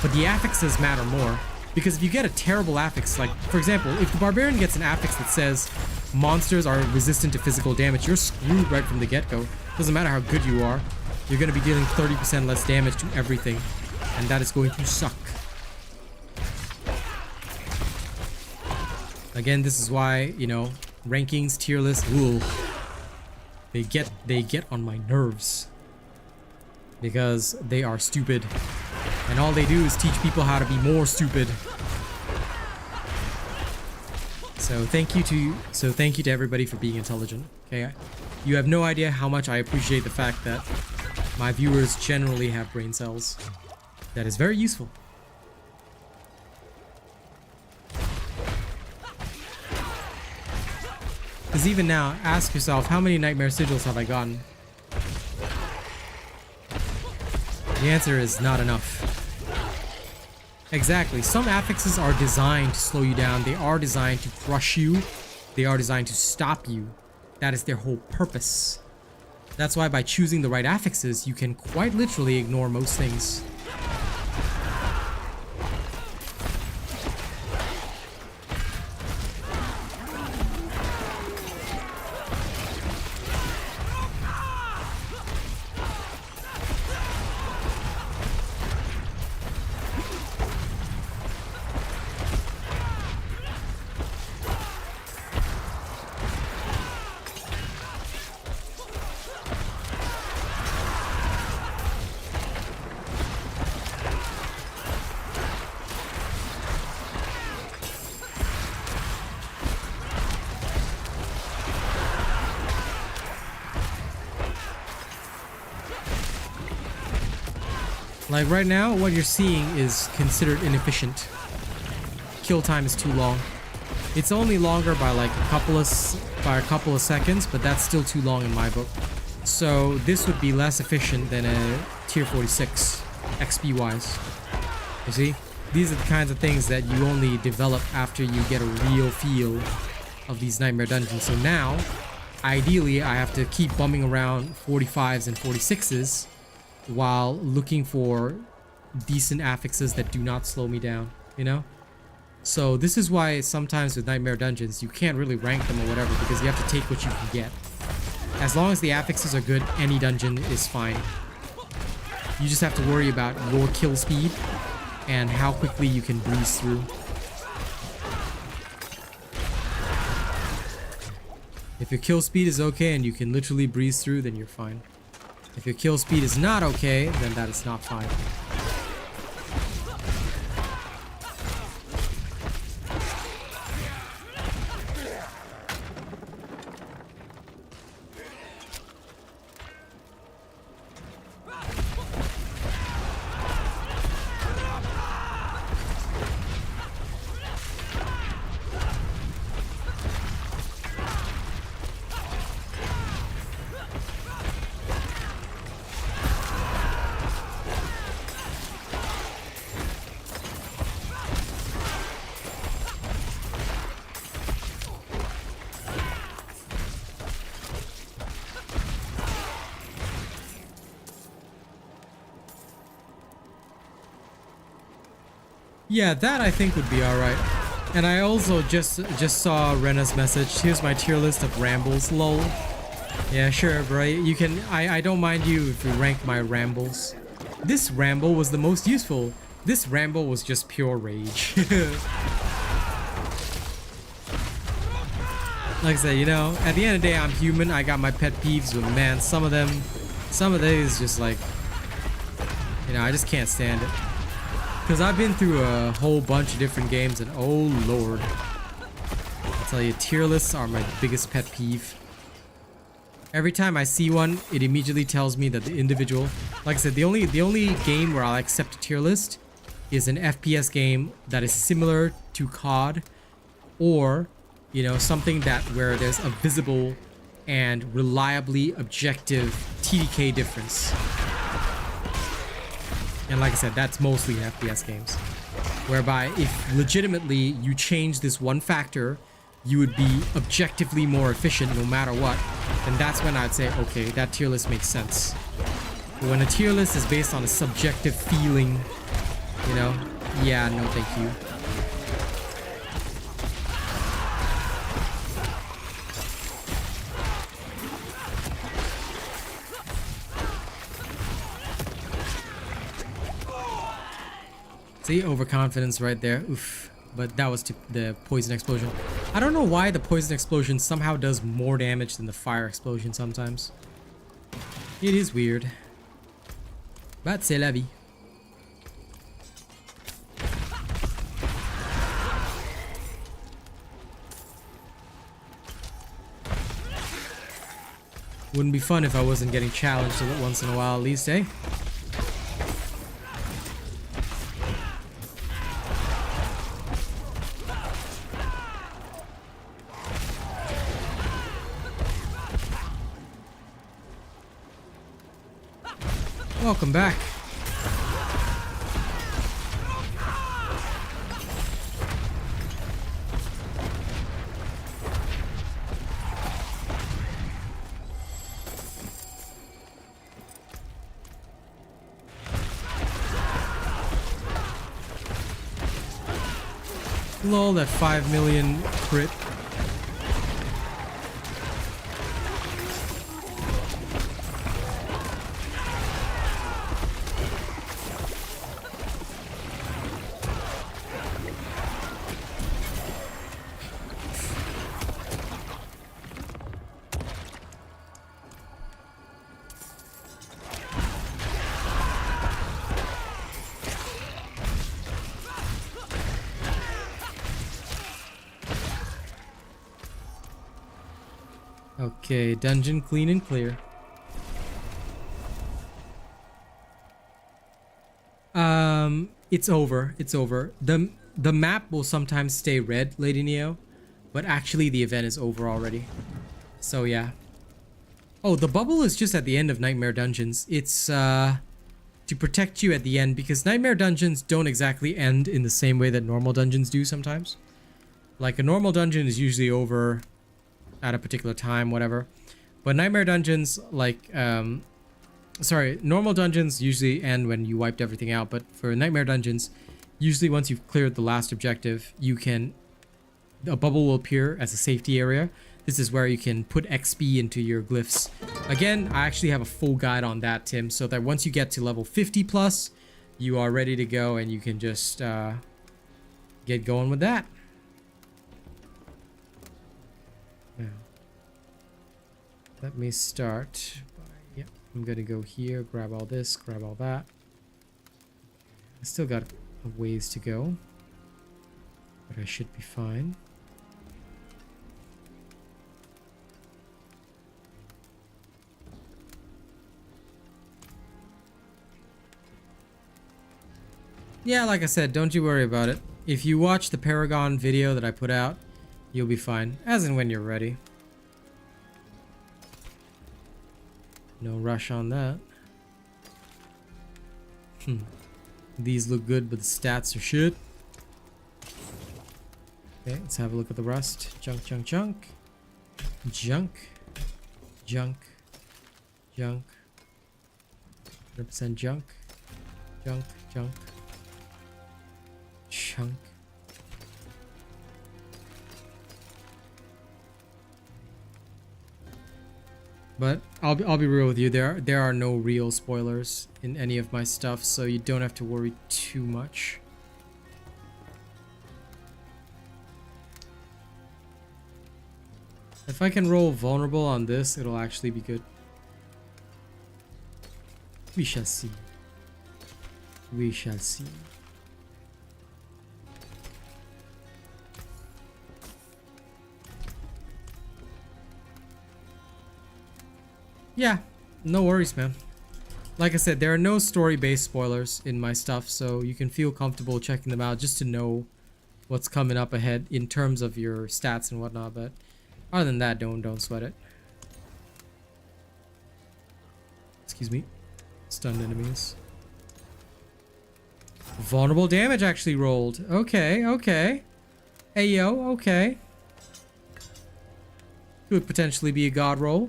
but the affixes matter more. Because if you get a terrible affix, like, for example, if the barbarian gets an affix that says monsters are resistant to physical damage, you're screwed right from the get-go. Doesn't matter how good you are, you're going to be dealing 30% less damage to everything, and that is going to suck. Again, this is why, you know, rankings, tier lists, ooh, they get on my nerves. Because they are stupid. And all they do is teach people how to be more stupid. So thank you to everybody for being intelligent. Okay, you have no idea how much I appreciate the fact that my viewers generally have brain cells. That is very useful. Because even now, ask yourself, how many nightmare sigils have I gotten? The answer is not enough. Exactly. Some affixes are designed to slow you down. They are designed to crush you. They are designed to stop you. That is their whole purpose. That's why by choosing the right affixes, you can quite literally ignore most things. Like right now, what you're seeing is considered inefficient. Kill time is too long. It's only longer by like a couple of seconds, but that's still too long in my book. So this would be less efficient than a tier 46 XP wise. You see? These are the kinds of things that you only develop after you get a real feel of these nightmare dungeons. So now, ideally, I have to keep bumming around 45s and 46s while looking for decent affixes that do not slow me down, you know? So this is why sometimes with nightmare dungeons, you can't really rank them or whatever because you have to take what you can get. As long as the affixes are good, any dungeon is fine. You just have to worry about your kill speed and how quickly you can breeze through. If your kill speed is okay and you can literally breeze through, then you're fine. If your kill speed is not okay, then that is not fine. Yeah, that I think would be alright. And I also just saw Rena's message. Here's my tier list of rambles, lol. Yeah, sure, bro. You can. I don't mind you if you rank my rambles. This ramble was the most useful. This ramble was just pure rage. Like I said, you know, at the end of the day, I'm human. I got my pet peeves, but man, some of these just like, you know, I just can't stand it. Because I've been through a whole bunch of different games and oh lord. I tell you, tier lists are my biggest pet peeve. Every time I see one, it immediately tells me that the individual... Like I said, the only game where I'll accept a tier list is an FPS game that is similar to COD. Or, you know, something where there's a visible and reliably objective TDK difference. And like I said, that's mostly in FPS games. Whereby if legitimately you change this one factor, you would be objectively more efficient no matter what. Then that's when I'd say, okay, that tier list makes sense. But when a tier list is based on a subjective feeling, you know, yeah, no thank you. See, overconfidence right there. Oof. But that was the poison explosion. I don't know why the poison explosion somehow does more damage than the fire explosion sometimes. It is weird. But c'est la vie. Wouldn't be fun if I wasn't getting challenged once in a while at least, eh? Welcome back. Lol, that 5 million crit. Okay, dungeon clean and clear. it's over. It's over. The map will sometimes stay red, Lady Neo, but actually the event is over already. So yeah. Oh, the bubble is just at the end of Nightmare Dungeons. It's to protect you at the end, because Nightmare Dungeons don't exactly end in the same way that normal dungeons do sometimes. Like a normal dungeon is usually over at a particular time, whatever. But Nightmare Dungeons, like, normal dungeons usually end when you wiped everything out, but for Nightmare Dungeons, usually once you've cleared the last objective, a bubble will appear as a safety area. This is where you can put XP into your glyphs. Again, I actually have a full guide on that, Tim, so that once you get to level 50 plus, you are ready to go and you can just get going with that. Now, let me start. Yep, I'm gonna go here, grab all this, grab all that. I still got a ways to go, but I should be fine. Yeah, like I said, don't you worry about it. If you watch the Paragon video that I put out, you'll be fine, as and when you're ready. No rush on that. These look good, but the stats are shit. Okay, let's have a look at the rest. Junk, junk, junk. Junk. Junk. Junk. 100% junk. Junk, junk. Chunk. But I'll be real with you. There are no real spoilers in any of my stuff, so you don't have to worry too much. If I can roll vulnerable on this, it'll actually be good. We shall see. We shall see. Yeah, no worries, man. Like I said, there are no story-based spoilers in my stuff, so you can feel comfortable checking them out just to know what's coming up ahead in terms of your stats and whatnot. But other than that, don't sweat it. Excuse me. Stunned enemies. Vulnerable damage actually rolled. Okay, okay. Hey yo, okay. Could potentially be a god roll.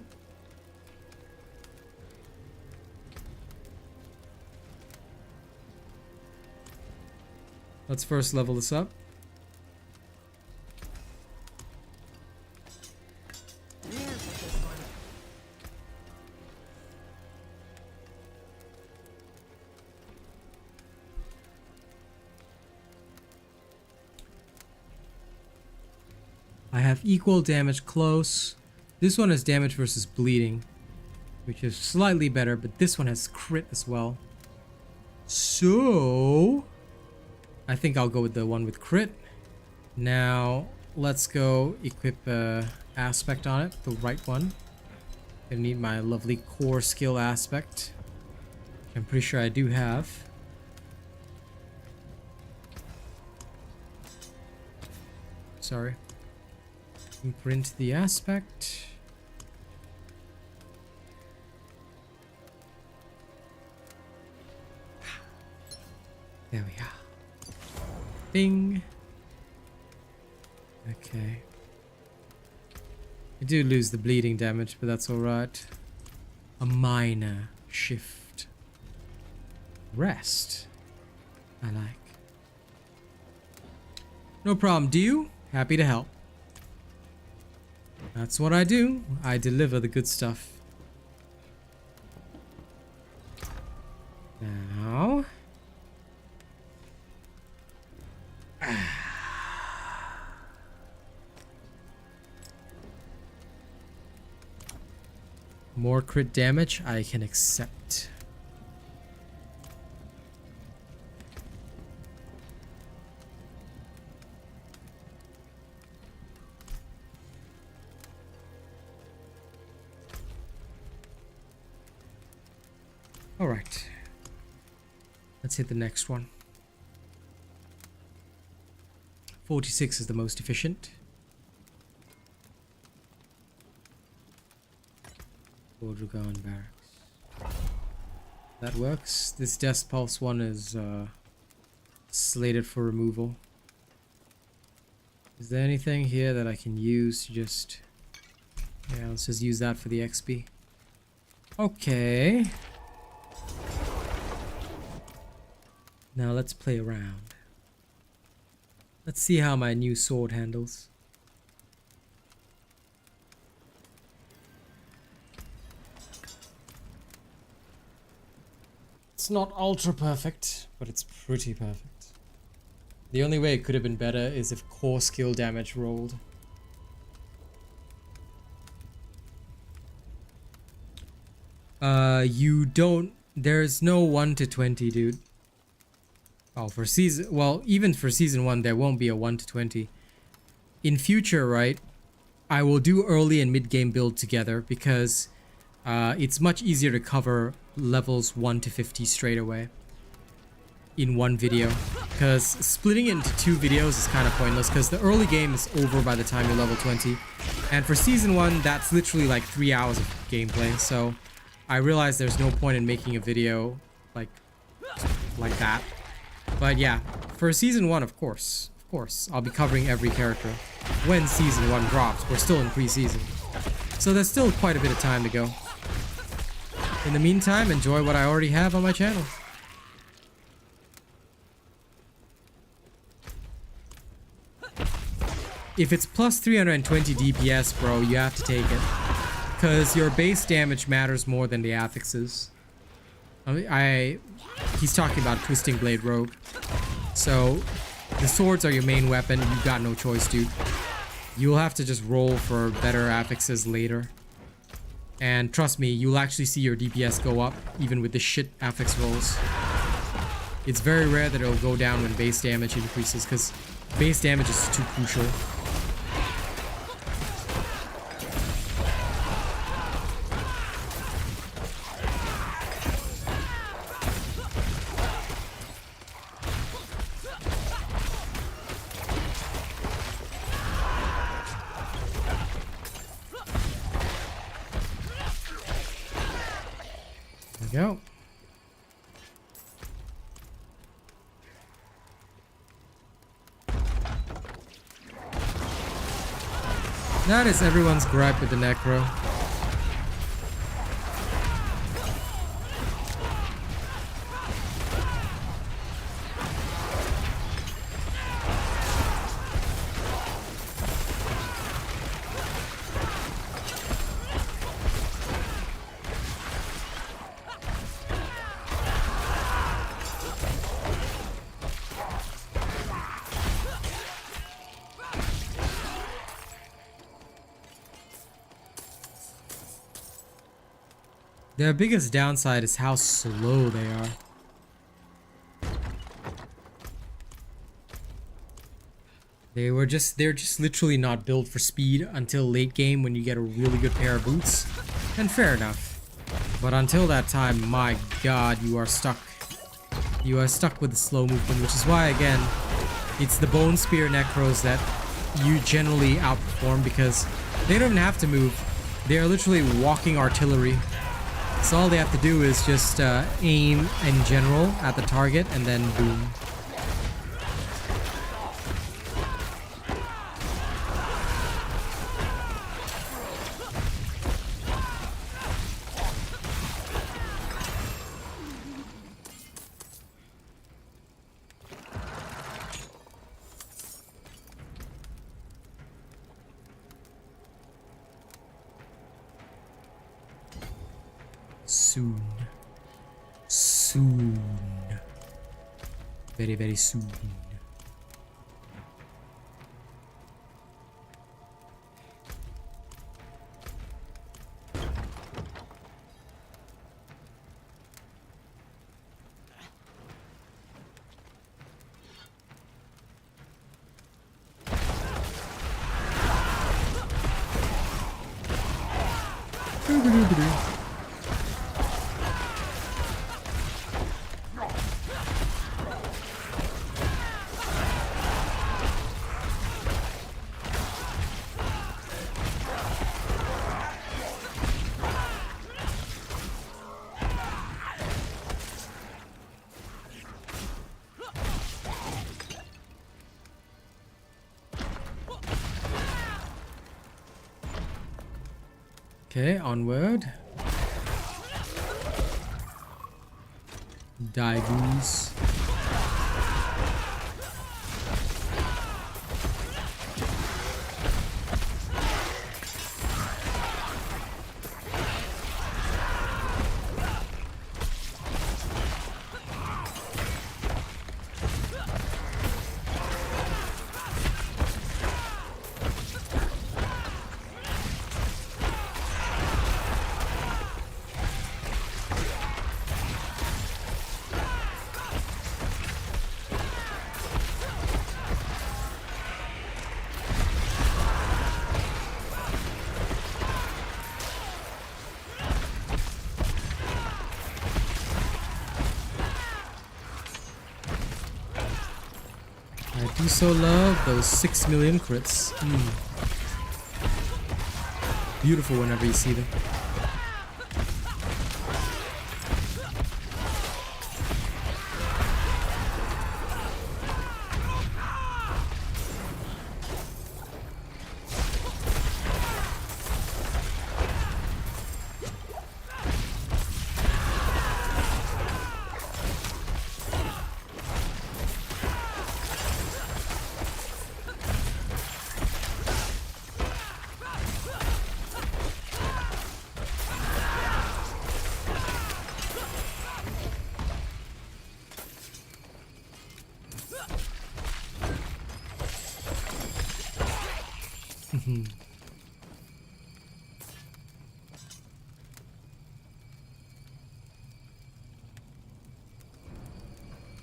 Let's first level this up. I have equal damage close. This one has damage versus bleeding, which is slightly better, but this one has crit as well. So I think I'll go with the one with crit. Now, let's go equip aspect on it, the right one. I need my lovely core skill aspect, which I'm pretty sure I do have. Sorry. Imprint the aspect. There we are. Bing. Okay. I do lose the bleeding damage, but that's alright. A minor shift. Rest. I like. No problem, do you? Happy to help. That's what I do. I deliver the good stuff. Now. More crit damage I can accept. All right. Let's hit the next one. 46 is the most efficient. Bordragon Barracks. That works. This Death Pulse one is slated for removal. Is there anything here that I can use to just... Yeah, let's just use that for the XP. Okay. Now let's play around. Let's see how my new sword handles. It's not ultra perfect, but it's pretty perfect. The only way it could have been better is if core skill damage rolled. You don't... There's no 1 to 20, dude. Oh, for season... Well, even for season 1, there won't be a 1 to 20. In future, right, I will do early and mid-game build together because it's much easier to cover levels 1 to 50 straight away in one video. Because splitting it into 2 videos is kind of pointless because the early game is over by the time you're level 20. And for season 1, that's literally like 3 hours of gameplay. So I realize there's no point in making a video like that. But yeah, for season 1, of course, I'll be covering every character when season 1 drops. We're still in pre-season, so there's still quite a bit of time to go. In the meantime, enjoy what I already have on my channel. If it's plus 320 DPS, bro, you have to take it. Because your base damage matters more than the affixes. He's talking about Twisting Blade Rogue. So, the swords are your main weapon. You've got no choice, dude. You'll have to just roll for better affixes later. And trust me, you'll actually see your DPS go up, even with the shit affix rolls. It's very rare that it'll go down when base damage increases, because base damage is too crucial. Go. That is everyone's gripe with the Necro. Their biggest downside is how slow they are. They're just literally not built for speed until late game when you get a really good pair of boots. And fair enough. But until that time, my god, you are stuck. You are stuck with the slow movement, which is why, again, it's the Bone Spear Necros that you generally outperform because they don't even have to move. They are literally walking artillery. So all they have to do is just aim in general at the target and then boom. Soon. Very, very soon. Okay, onward. Die goose. I do so love those 6 million crits. Beautiful whenever you see them.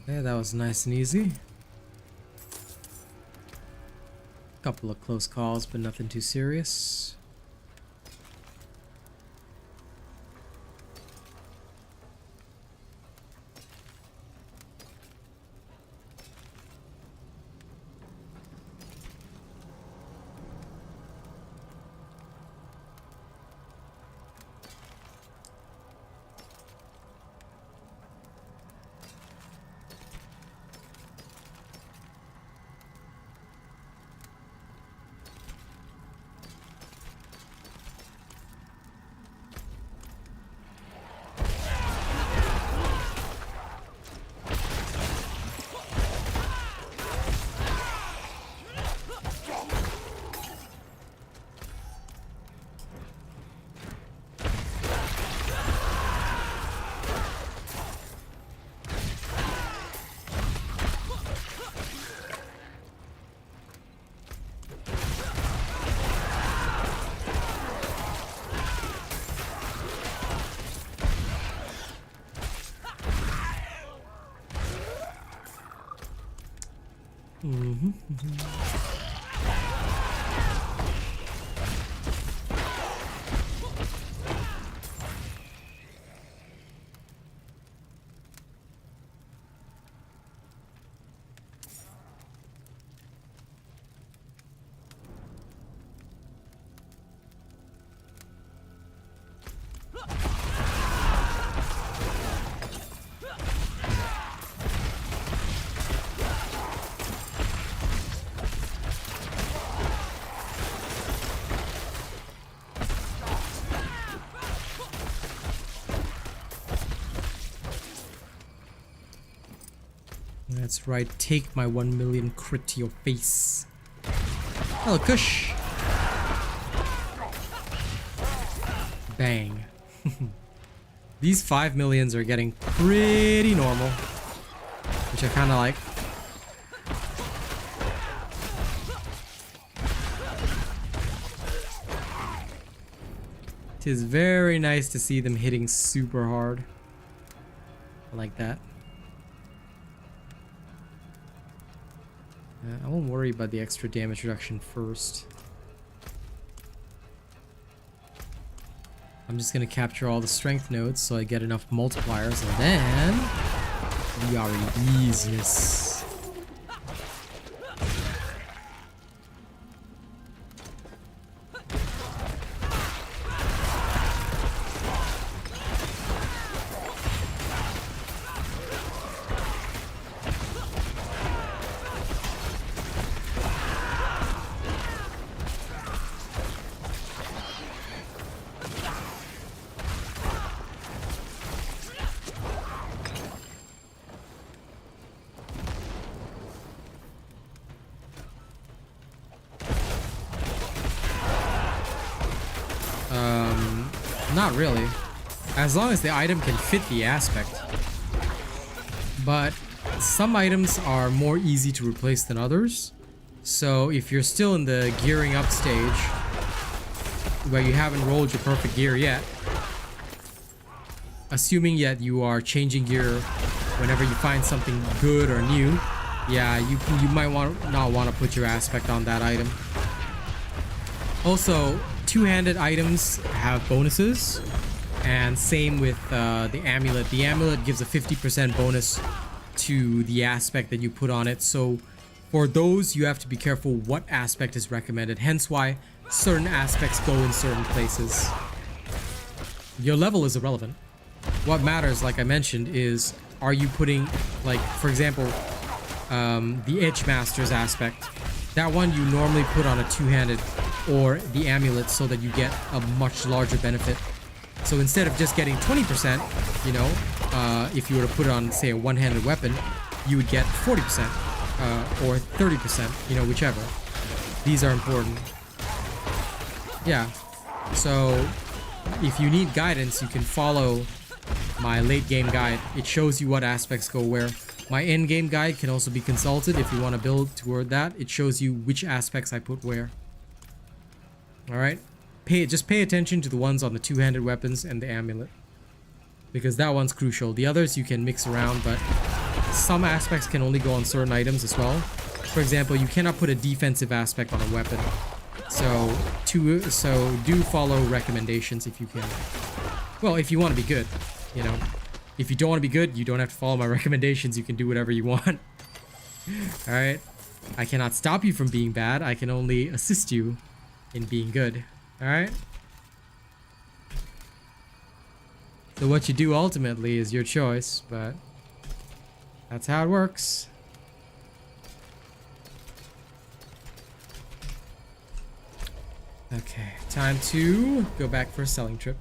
Yeah, that was nice and easy. Couple of close calls, but nothing too serious. That's right, take my 1 million crit to your face. Hello, Kush. Bang. These 5 millions are getting pretty normal, which I kind of like. It is very nice to see them hitting super hard. I like that. I won't worry about the extra damage reduction first. I'm just gonna capture all the strength nodes so I get enough multipliers, and then we are in business. Not really. As long as the item can fit the aspect. But some items are more easy to replace than others. So if you're still in the gearing up stage, where you haven't rolled your perfect gear yet, assuming that you are changing gear whenever you find something good or new, yeah, you might not want to put your aspect on that item. Also, two-handed items have bonuses, and same with the amulet. The amulet gives a 50% bonus to the aspect that you put on it, so for those you have to be careful what aspect is recommended, hence why certain aspects go in certain places. Your level is irrelevant. What matters, like I mentioned, is are you putting, like, for example, the Edge Master's aspect. That one you normally put on a two-handed or the amulet so that you get a much larger benefit. So instead of just getting 20%, you know, if you were to put it on, say, a one-handed weapon, you would get 40% or 30%, you know, whichever. These are important. Yeah. So if you need guidance, you can follow my late game guide. It shows you what aspects go where. My end game guide can also be consulted if you want to build toward that. It shows you which aspects I put where. Alright? Just pay attention to the ones on the two-handed weapons and the amulet, because that one's crucial. The others you can mix around, but some aspects can only go on certain items as well. For example, you cannot put a defensive aspect on a weapon. So do follow recommendations if you can. Well, if you want to be good, you know. If you don't want to be good, you don't have to follow my recommendations. You can do whatever you want. Alright? I cannot stop you from being bad. I can only assist you in being good. Alright? So what you do ultimately is your choice, but that's how it works. Okay, time to go back for a selling trip.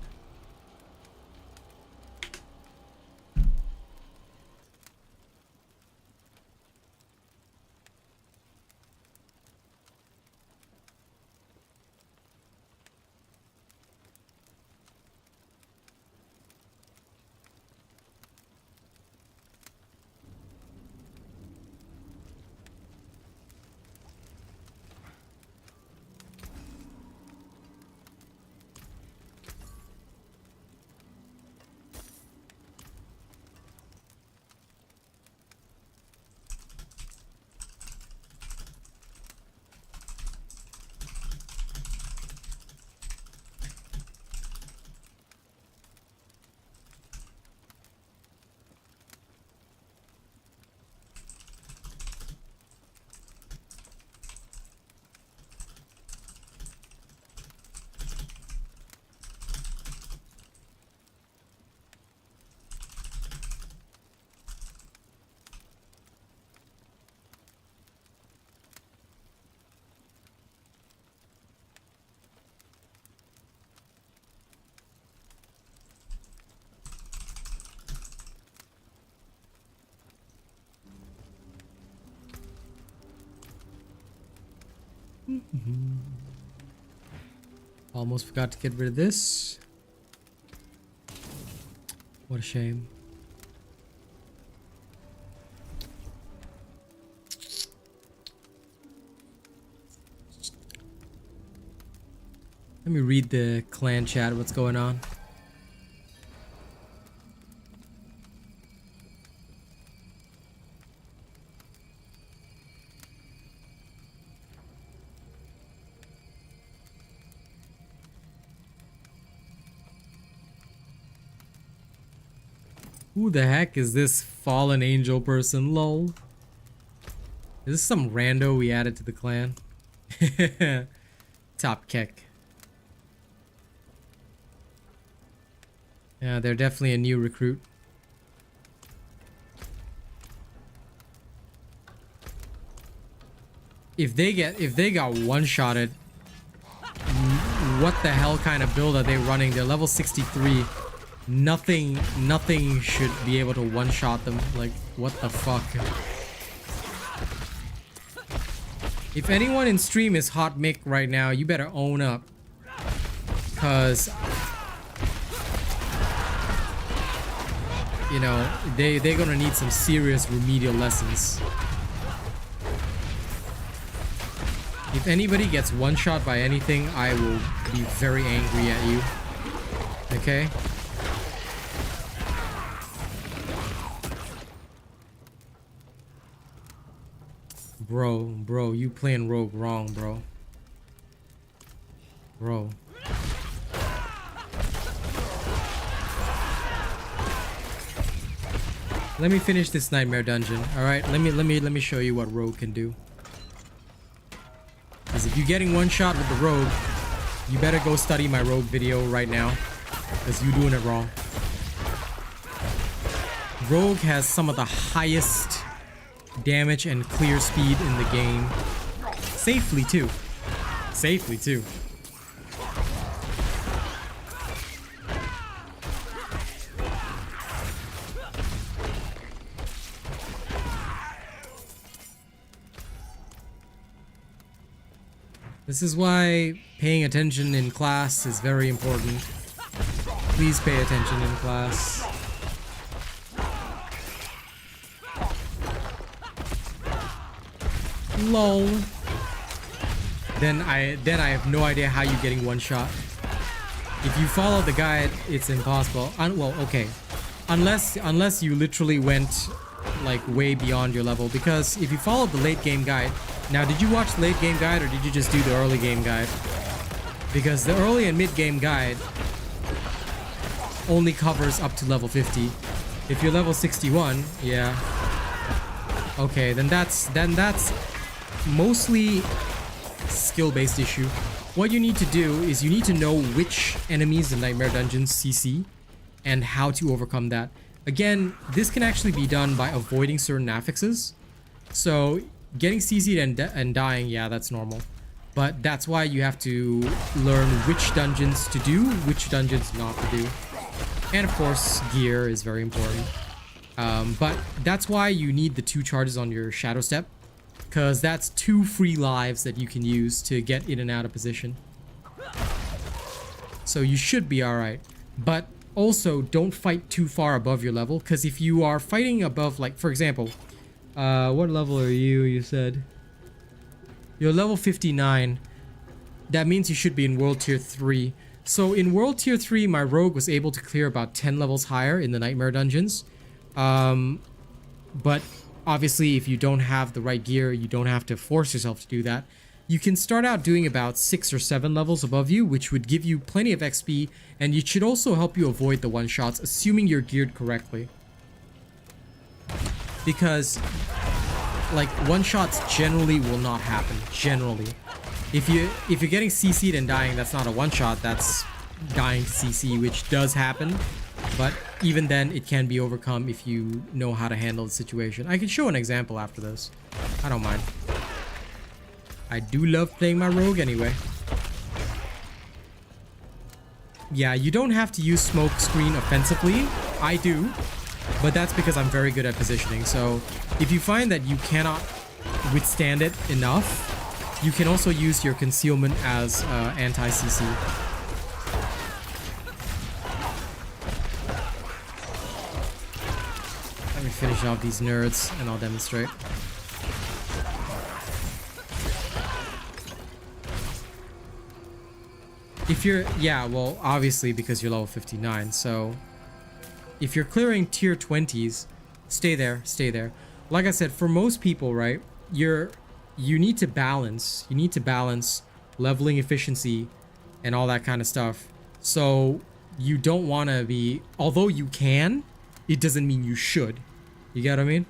Almost forgot to get rid of this. What a shame. Let me read the clan chat. What's going on? Who the heck is this fallen angel person, lol? Is this some rando we added to the clan? Top kick. Yeah, they're definitely a new recruit. If they got one-shotted, what the hell kind of build are they running? They're level 63. Nothing should be able to one-shot them. Like, what the fuck? If anyone in stream is hot mic right now, you better own up. Cause you know, they're gonna need some serious remedial lessons. If anybody gets one shot by anything, I will be very angry at you. Okay? Bro, you playing rogue wrong, bro. Bro. Let me finish this nightmare dungeon. All right, let me show you what rogue can do. Because if you're getting one shot with the rogue, you better go study my rogue video right now, because you're doing it wrong. Rogue has some of the highest damage and clear speed in the game. Safely too. Safely too. This is why paying attention in class is very important. Please pay attention in class. LOL. Then I have no idea how you're getting one shot. If you follow the guide, it's impossible. Well, okay. Unless you literally went like way beyond your level, because if you followed the late game guide. Now, did you watch the late game guide or did you just do the early game guide? Because the early and mid game guide only covers up to level 50. If you're level 61, yeah. Okay, then that's mostly skill-based issue. What you need to do is you need to know which enemies in Nightmare Dungeons CC and how to overcome that. Again, this can actually be done by avoiding certain affixes. So getting CC'd and dying, yeah, that's normal. But that's why you have to learn which dungeons to do, which dungeons not to do. And of course, gear is very important. But that's why you need the 2 charges on your Shadow Step, because that's 2 free lives that you can use to get in and out of position. So you should be alright. But also, don't fight too far above your level, because if you are fighting above, like, for example, what level are you? You said you're level 59. That means you should be in World Tier 3. So in World Tier 3, my rogue was able to clear about 10 levels higher in the Nightmare Dungeons. But obviously, if you don't have the right gear, you don't have to force yourself to do that. You can start out doing about 6 or 7 levels above you, which would give you plenty of XP, and it should also help you avoid the one-shots, assuming you're geared correctly. Because, like, one-shots generally will not happen. Generally. If you're getting CC'd and dying, that's not a one-shot, that's dying to CC, which does happen. But even then, it can be overcome if you know how to handle the situation. I can show an example after this. I don't mind. I do love playing my rogue anyway. Yeah, you don't have to use smoke screen offensively. I do. But that's because I'm very good at positioning. So if you find that you cannot withstand it enough, you can also use your concealment as anti-CC. Let me finish off these nerds and I'll demonstrate. If you're, yeah, well, obviously because you're level 59, so if you're clearing tier 20s, stay there, stay there. Like I said, for most people, right, you need to balance leveling efficiency and all that kind of stuff. So you don't want to be, although you can, it doesn't mean you should. You get what I mean?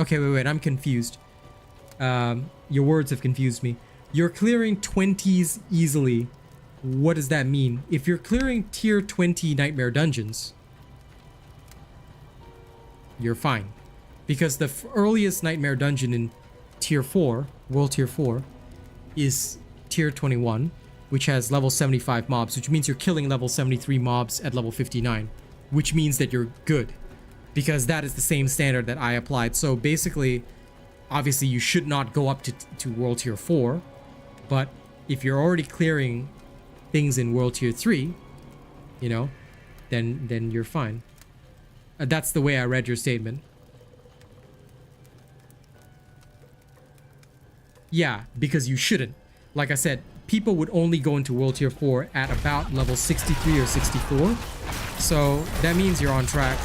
Okay, wait, I'm confused. Your words have confused me. You're clearing 20s easily. What does that mean? If you're clearing tier 20 Nightmare Dungeons, you're fine. Because the earliest Nightmare Dungeon in tier 4, World Tier 4, is tier 21, which has level 75 mobs, which means you're killing level 73 mobs at level 59, which means that you're good. Because that is the same standard that I applied. So basically, obviously you should not go up to World Tier 4, but if you're already clearing things in World Tier 3, you know, then you're fine. That's the way I read your statement. Yeah, because you shouldn't. Like I said, people would only go into World Tier 4 at about level 63 or 64. So that means you're on track.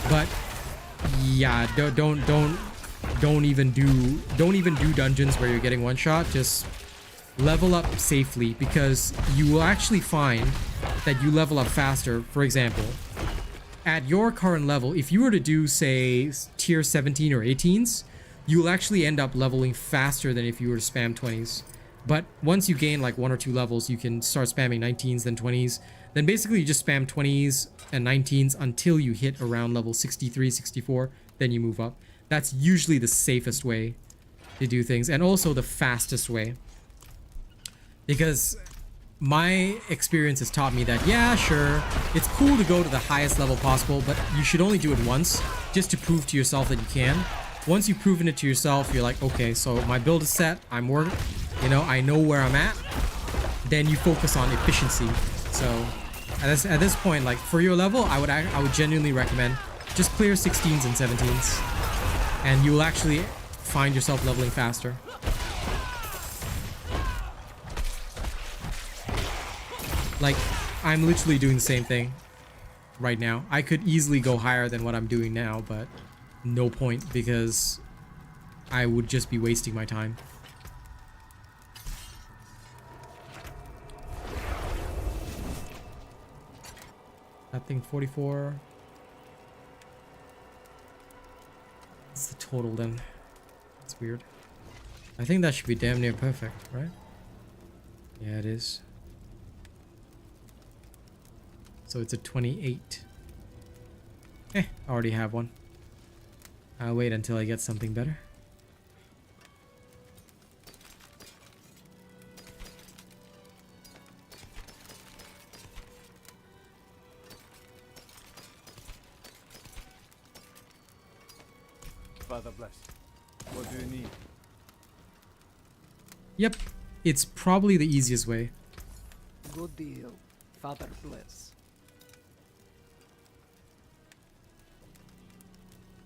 But yeah, don't even do dungeons where you're getting one shot. Just level up safely, because you will actually find that you level up faster. For example, at your current level, if you were to do, say, tier 17 or 18s, you'll actually end up leveling faster than if you were to spam 20s. But once you gain like 1 or 2 levels, you can start spamming 19s, then 20s. Then basically you just spam 20s and 19s until you hit around level 63, 64, then you move up. That's usually the safest way to do things, and also the fastest way. Because my experience has taught me that, yeah, sure, it's cool to go to the highest level possible, but you should only do it once, just to prove to yourself that you can. Once you've proven it to yourself, you're like, okay, so my build is set, I'm working, you know, I know where I'm at. Then you focus on efficiency. So at this point, like for your level, I would genuinely recommend just clear 16s and 17s, and you will actually find yourself leveling faster. Like, I'm literally doing the same thing right now. I could easily go higher than what I'm doing now, but no point, because I would just be wasting my time. That thing 44. What's the total then? That's weird. I think that should be damn near perfect, right? Yeah, it is. So it's a 28. I already have one. I'll wait until I get something better. Father bless. What do you need? Yep, it's probably the easiest way. Good deal. Father bless.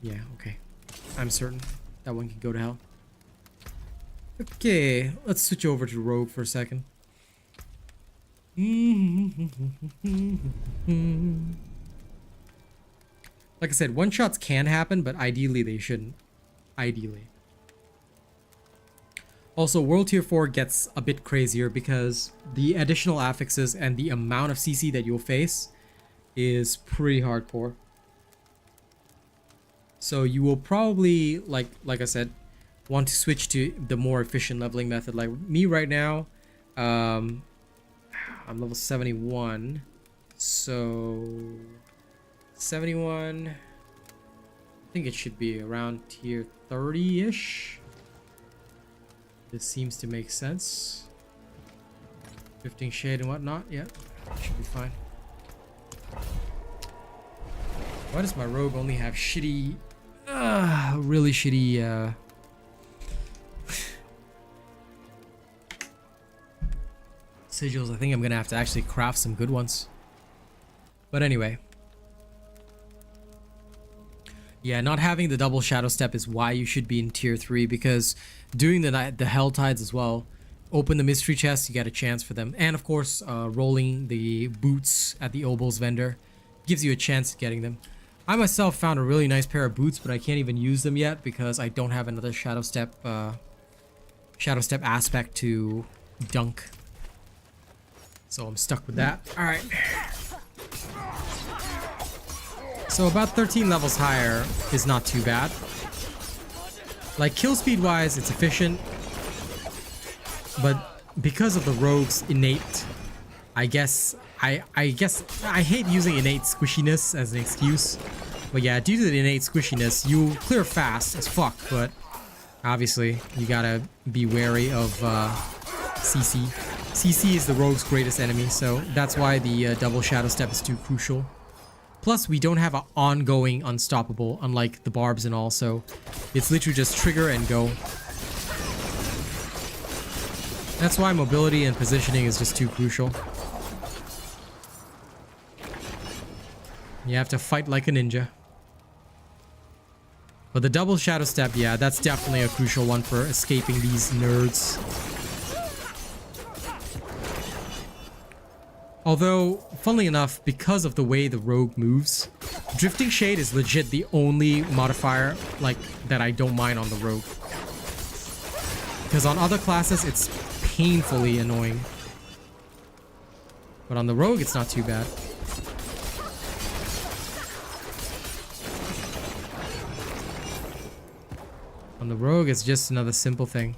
Yeah, okay. I'm certain that one can go to hell. Okay, let's switch over to Rogue for a second. Like I said, one-shots can happen, but ideally they shouldn't. Ideally. Also, World Tier 4 gets a bit crazier because the additional affixes and the amount of CC that you'll face is pretty hardcore. So you will probably, like I said, want to switch to the more efficient leveling method. Like me right now, I'm level 71. So 71, I think it should be around tier 30-ish. This seems to make sense. 15 shade and whatnot, yeah, should be fine. Why does my rogue only have shitty, really shitty, sigils? I think I'm gonna have to actually craft some good ones. But anyway. Yeah, not having the double shadow step is why you should be in tier 3, because doing the hell tides as well, open the mystery chests, you get a chance for them, and of course rolling the boots at the Obel's vendor gives you a chance at getting them. I myself found a really nice pair of boots, but I can't even use them yet because I don't have another shadow step aspect to dunk, so I'm stuck with that. All right. So about 13 levels higher is not too bad. Like kill speed wise, it's efficient, but because of the rogue's innate, I guess I hate using innate squishiness as an excuse, but yeah, due to the innate squishiness, you clear fast as fuck, but obviously you gotta be wary of CC. CC is the rogue's greatest enemy, so that's why the double shadow step is too crucial. Plus, we don't have an ongoing unstoppable, unlike the barbs and all, so it's literally just trigger and go. That's why mobility and positioning is just too crucial. You have to fight like a ninja. But the double shadow step, yeah, that's definitely a crucial one for escaping these nerds. Although, funnily enough, because of the way the rogue moves, Drifting Shade is legit the only modifier like that I don't mind on the rogue. Because on other classes, it's painfully annoying. But on the rogue, it's not too bad. On the rogue, it's just another simple thing.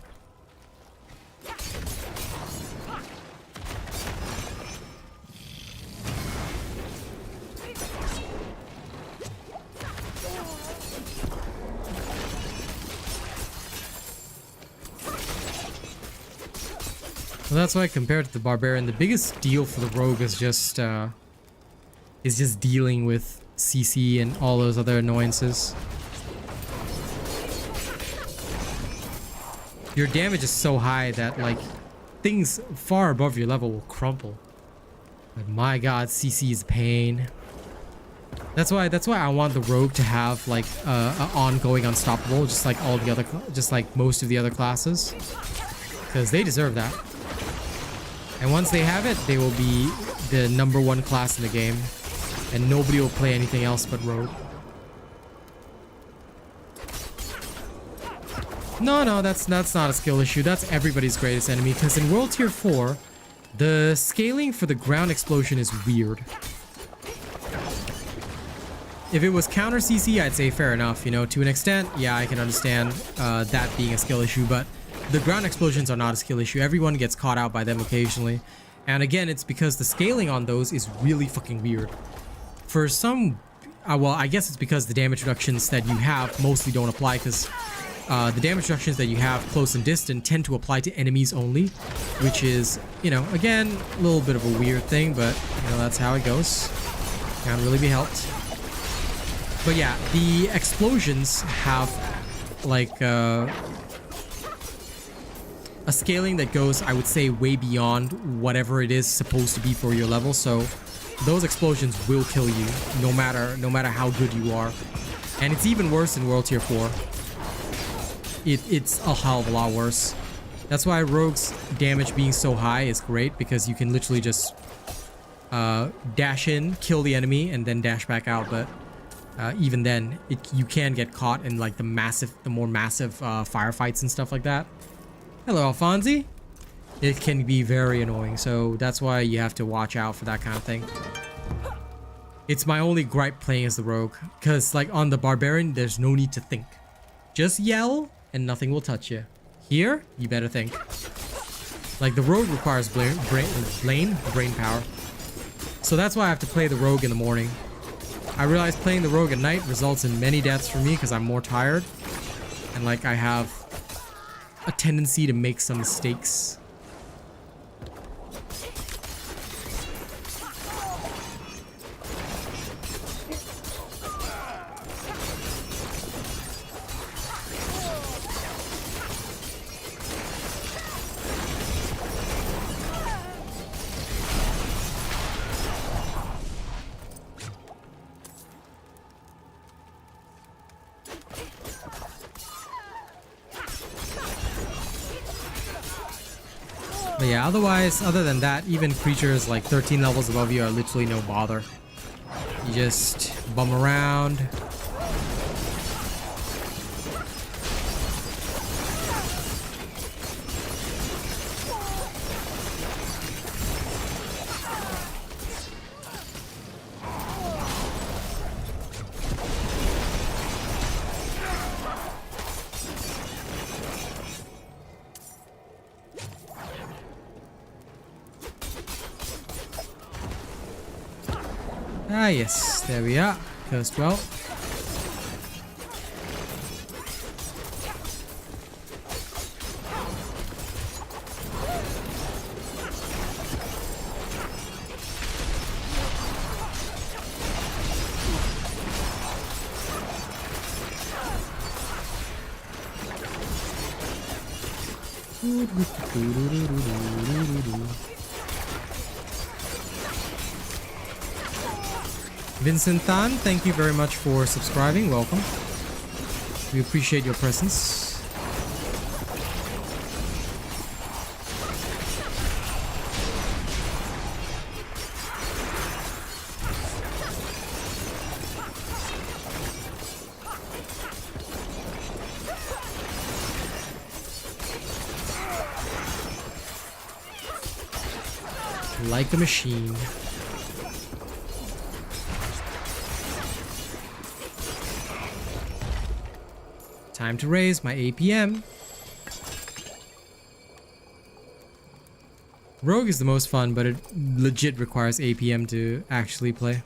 Well, that's why compared to the Barbarian, the biggest deal for the Rogue is just dealing with CC and all those other annoyances. Your damage is so high that like things far above your level will crumple. But my god, CC is pain. That's why I want the Rogue to have like an ongoing unstoppable, just like all the other, just like most of the other classes, because they deserve that. And once they have it, they will be the #1 class in the game, and nobody will play anything else but Rogue. No, that's not a skill issue. That's everybody's greatest enemy, because in World Tier 4, the scaling for the ground explosion is weird. If it was counter CC, I'd say fair enough, you know, to an extent. Yeah, I can understand that being a skill issue, but the ground explosions are not a skill issue. Everyone gets caught out by them occasionally. And again, it's because the scaling on those is really fucking weird. For some, well, I guess it's because the damage reductions that you have mostly don't apply, because the damage reductions that you have close and distant tend to apply to enemies only, which is, you know, again, a little bit of a weird thing, but, you know, that's how it goes. Can't really be helped. But yeah, the explosions have, like, a scaling that goes, I would say, way beyond whatever it is supposed to be for your level, so those explosions will kill you, no matter how good you are. And it's even worse in World Tier 4. It's a hell of a lot worse. That's why Rogue's damage being so high is great, because you can literally just dash in, kill the enemy, and then dash back out. But even then, you can get caught in like the more massive firefights and stuff like that. Hello, Alfonzi. It can be very annoying, so that's why you have to watch out for that kind of thing. It's my only gripe playing as the Rogue, because like on the Barbarian, there's no need to think. Just yell and nothing will touch you. Here, you better think. Like the Rogue requires brain power. So that's why I have to play the Rogue in the morning. I realize playing the Rogue at night results in many deaths for me because I'm more tired. And like I have a tendency to make some mistakes. But yeah, otherwise, other than that, even creatures like 13 levels above you are literally no bother. You just bum around. Ah yes, there we are. Cursed well. Vincent Tan, thank you very much for subscribing. Welcome. We appreciate your presence. Like a machine. Time to raise my APM. Rogue is the most fun, but it legit requires APM to actually play.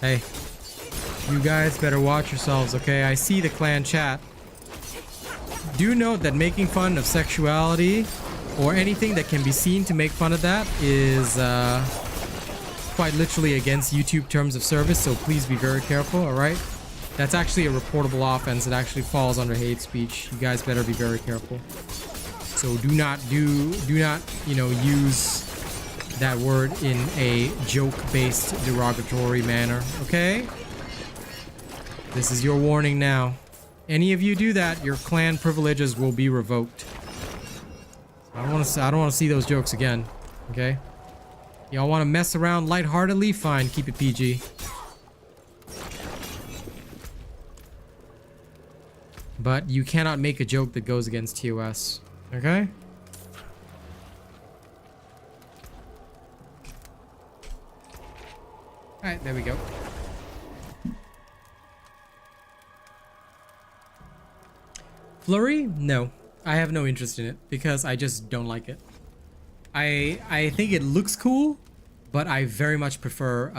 Hey, you guys better watch yourselves, okay? I see the clan chat. Do note that making fun of sexuality or anything that can be seen to make fun of that is quite literally against YouTube terms of service, so please be very careful, alright? That's actually a reportable offense. It actually falls under hate speech. You guys better be very careful. So do not, you know, use that word in a joke-based derogatory manner, okay? This is your warning now. Any of you do that, your clan privileges will be revoked. I don't want to see those jokes again, okay? Y'all want to mess around lightheartedly? Fine, keep it PG. But you cannot make a joke that goes against TOS, okay? Alright, there we go. Flurry? No. I have no interest in it because I just don't like it. I think it looks cool, but I very much prefer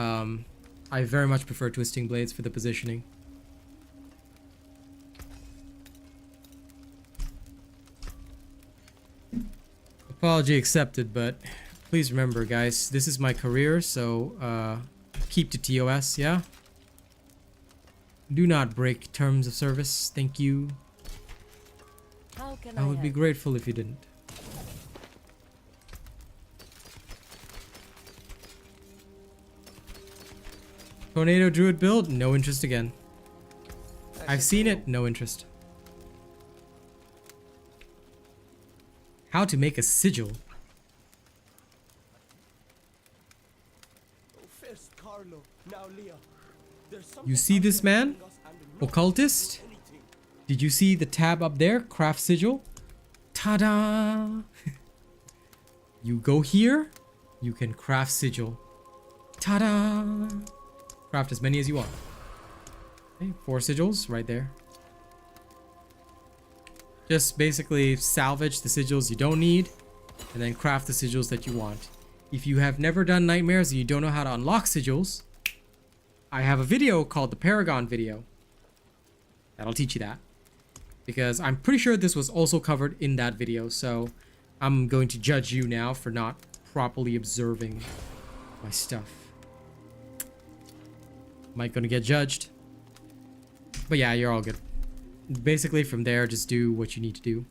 twisting blades for the positioning. Apology accepted, but please remember, guys, this is my career, so keep to TOS, yeah? Do not break terms of service. Thank you. How can I would be help? grateful if you didn't. Tornado Druid build? No interest again. I've seen it, no interest. How to make a sigil? First Carlo, now Leah. There's You see this man? Occultist? Did you see the tab up there? Craft sigil? Ta-da! You go here, you can craft sigil. Ta-da! Craft as many as you want. Okay, 4 sigils right there. Just basically salvage the sigils you don't need and then craft the sigils that you want. If you have never done nightmares and you don't know how to unlock sigils, I have a video called the Paragon video. That'll teach you that. Because I'm pretty sure this was also covered in that video, so I'm going to judge you now for not properly observing my stuff. Am I gonna get judged? But yeah, you're all good. Basically from there, just do what you need to do.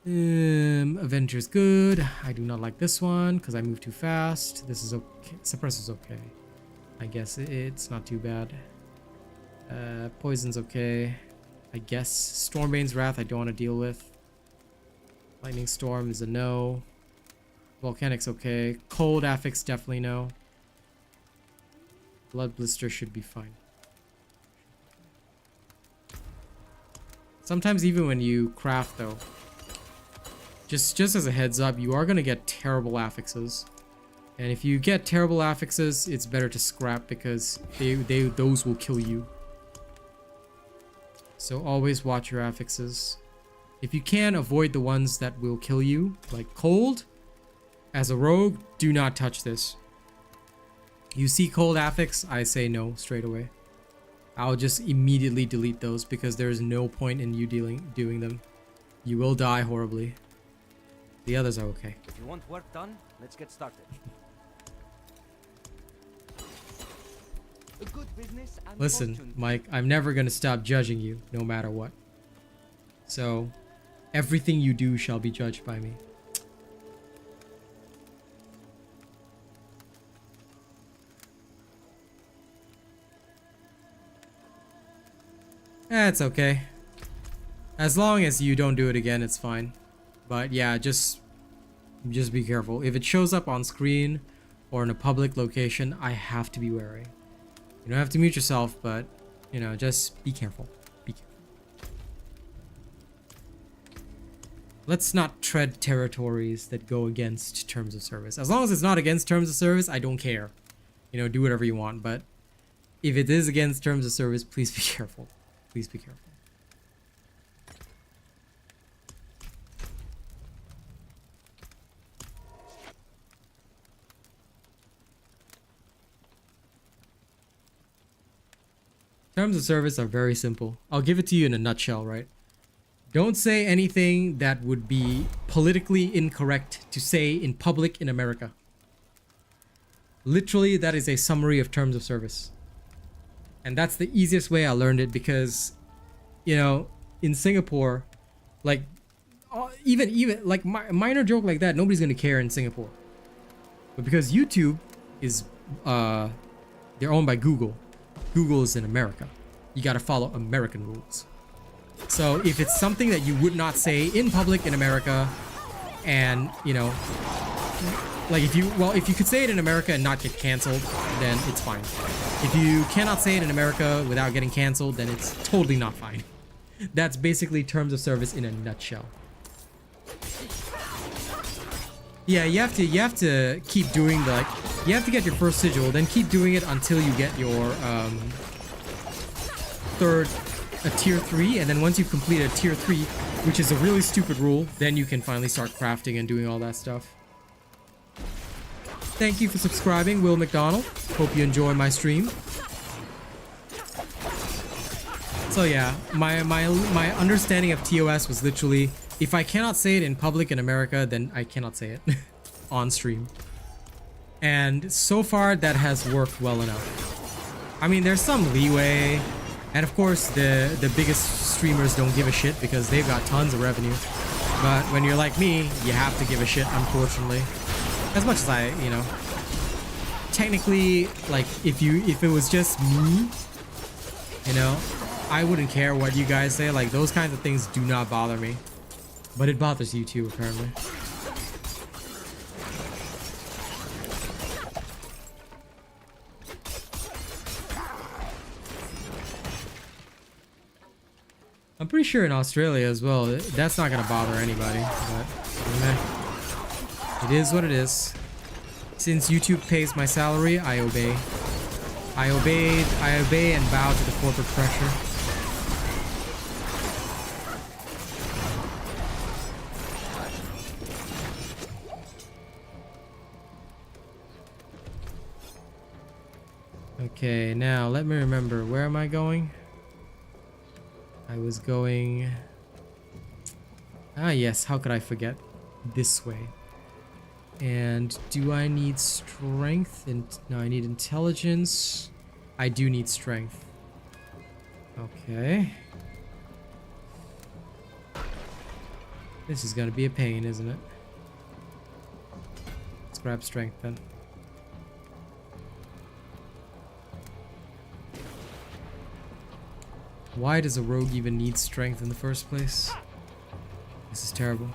Avenger's good. I do not like this one because I move too fast. This is okay. Suppressor's okay. I guess it's not too bad. Poison's okay. I guess Stormbane's Wrath I don't want to deal with. Lightning Storm is a no. Volcanic's okay. Cold Affix definitely no. Blood Blister should be fine. Sometimes even when you craft though, just as a heads up, you are going to get terrible affixes. And if you get terrible affixes, it's better to scrap because those will kill you. So always watch your affixes. If you can, avoid the ones that will kill you, like cold. As a rogue, do not touch this. You see cold affix, I say no straight away. I'll just immediately delete those because there's no point in you doing them. You will die horribly. The others are okay. If you want work done, let's get started. A good business and Listen, fortune. Mike, I'm never gonna stop judging you, no matter what. So, everything you do shall be judged by me. It's okay. As long as you don't do it again, it's fine. But yeah, just be careful. If it shows up on screen or in a public location, I have to be wary. You don't have to mute yourself, but you know, just be careful. Be careful. Let's not tread territories that go against terms of service. As long as it's not against terms of service, I don't care. You know, do whatever you want. But if it is against terms of service, please be careful. Please be careful. Terms of service are very simple. I'll give it to you in a nutshell, right? Don't say anything that would be politically incorrect to say in public in America. Literally, that is a summary of terms of service. And that's the easiest way I learned it because, you know, in Singapore, like, even like minor joke like that, nobody's gonna care in Singapore. But because YouTube is, they're owned by Google. Google is in America. You gotta follow American rules. So if it's something that you would not say in public in America, and you know, like if you could say it in America and not get canceled, then it's fine. If you cannot say it in America without getting canceled, then it's totally not fine. That's basically terms of service in a nutshell. Yeah, you have to keep doing you have to get your first sigil, then keep doing it until you get your tier 3, and then once you've completed a tier 3, which is a really stupid rule, then you can finally start crafting and doing all that stuff. Thank you for subscribing, Will McDonald. Hope you enjoy my stream. So yeah, my understanding of TOS was literally, if I cannot say it in public in America, then I cannot say it on stream. And so far, that has worked well enough. I mean, there's some leeway. And of course, the biggest streamers don't give a shit because they've got tons of revenue. But when you're like me, you have to give a shit, unfortunately. As much as I, you know, technically, like, if it was just me, you know, I wouldn't care what you guys say. Like, those kinds of things do not bother me. But it bothers you too, apparently. I'm pretty sure in Australia as well, that's not gonna bother anybody, but it is what it is. Since YouTube pays my salary, I obey. I obey and bow to the corporate pressure. Okay, now let me remember, where am I going? I was going... Ah yes, how could I forget? This way. And do I need strength? No, I need intelligence. I do need strength. Okay. This is gonna be a pain, isn't it? Let's grab strength then. Why does a rogue even need strength in the first place? This is terrible.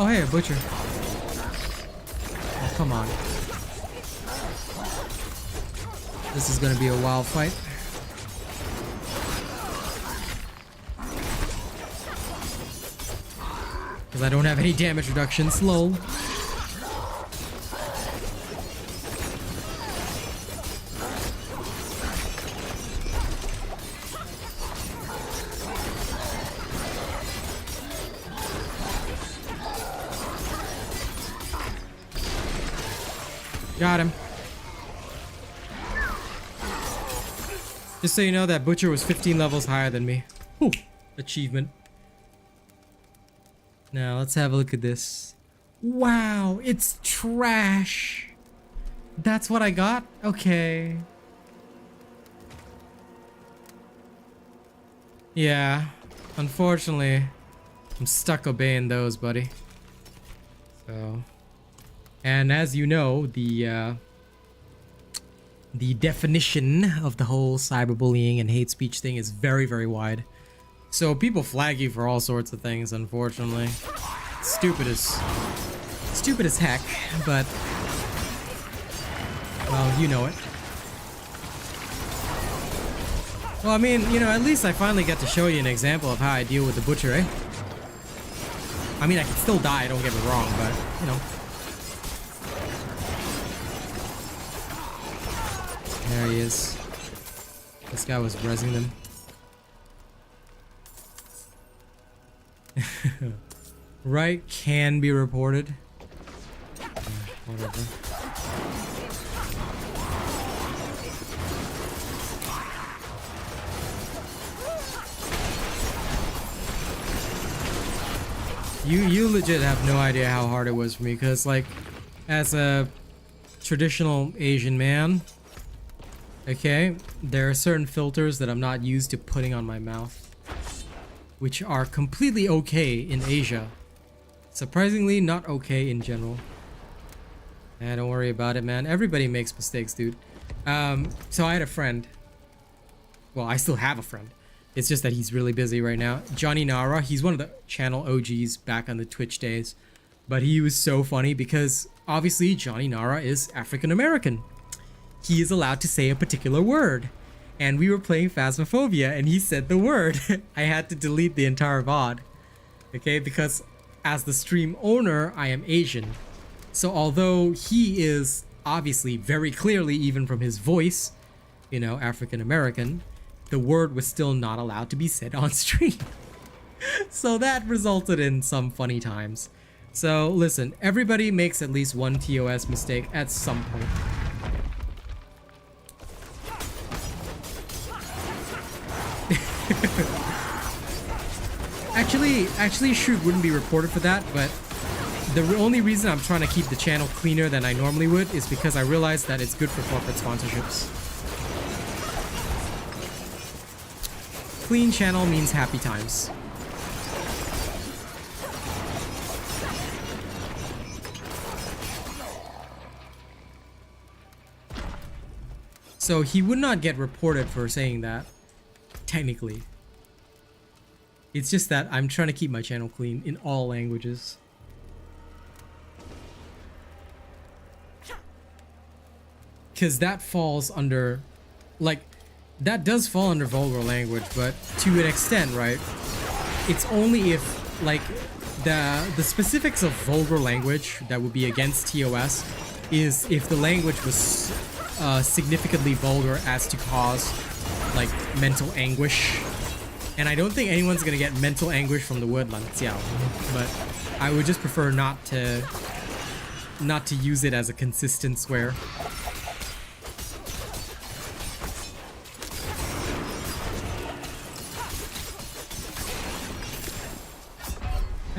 Oh hey, a butcher. Oh, come on. This is gonna be a wild fight. Because I don't have any damage reduction. Slow. Got him. Just so you know, that butcher was 15 levels higher than me. Whew. Achievement. Now, let's have a look at this. Wow, it's trash. That's what I got? Okay. Yeah, unfortunately, I'm stuck obeying those, buddy. So... And as you know, the definition of the whole cyberbullying and hate speech thing is very, very wide. So people flag you for all sorts of things, unfortunately. Stupid as heck, but well, you know it. Well, I mean, you know, at least I finally get to show you an example of how I deal with the butcher, eh? I mean, I can still die, don't get me wrong, but, you know. There he is. This guy was rezzing them. Right, can be reported. Whatever. You legit have no idea how hard it was for me, because like, as a traditional Asian man, okay, there are certain filters that I'm not used to putting on my mouth, which are completely okay in Asia. Surprisingly, not okay in general. Don't worry about it, man. Everybody makes mistakes, dude. So I had a friend. Well, I still have a friend. It's just that he's really busy right now. Johnny Nara, he's one of the channel OGs back on the Twitch days. But he was so funny because obviously Johnny Nara is African American. He is allowed to say a particular word. And we were playing Phasmophobia and he said the word. I had to delete the entire VOD. Okay, because as the stream owner, I am Asian. So although he is obviously very clearly, even from his voice, you know, African American, the word was still not allowed to be said on stream. So that resulted in some funny times. So listen, everybody makes at least one TOS mistake at some point. Actually, shoot wouldn't be reported for that, but the only reason I'm trying to keep the channel cleaner than I normally would is because I realized that it's good for corporate sponsorships. Clean channel means happy times. So he would not get reported for saying that, technically. It's just that I'm trying to keep my channel clean in all languages. Because that falls under, like, that does fall under vulgar language, but to an extent, right? It's only if, like, the specifics of vulgar language that would be against TOS is if the language was significantly vulgar as to cause, like, mental anguish. And I don't think anyone's gonna get mental anguish from the word lang xiao, but I would just prefer not to use it as a consistent swear.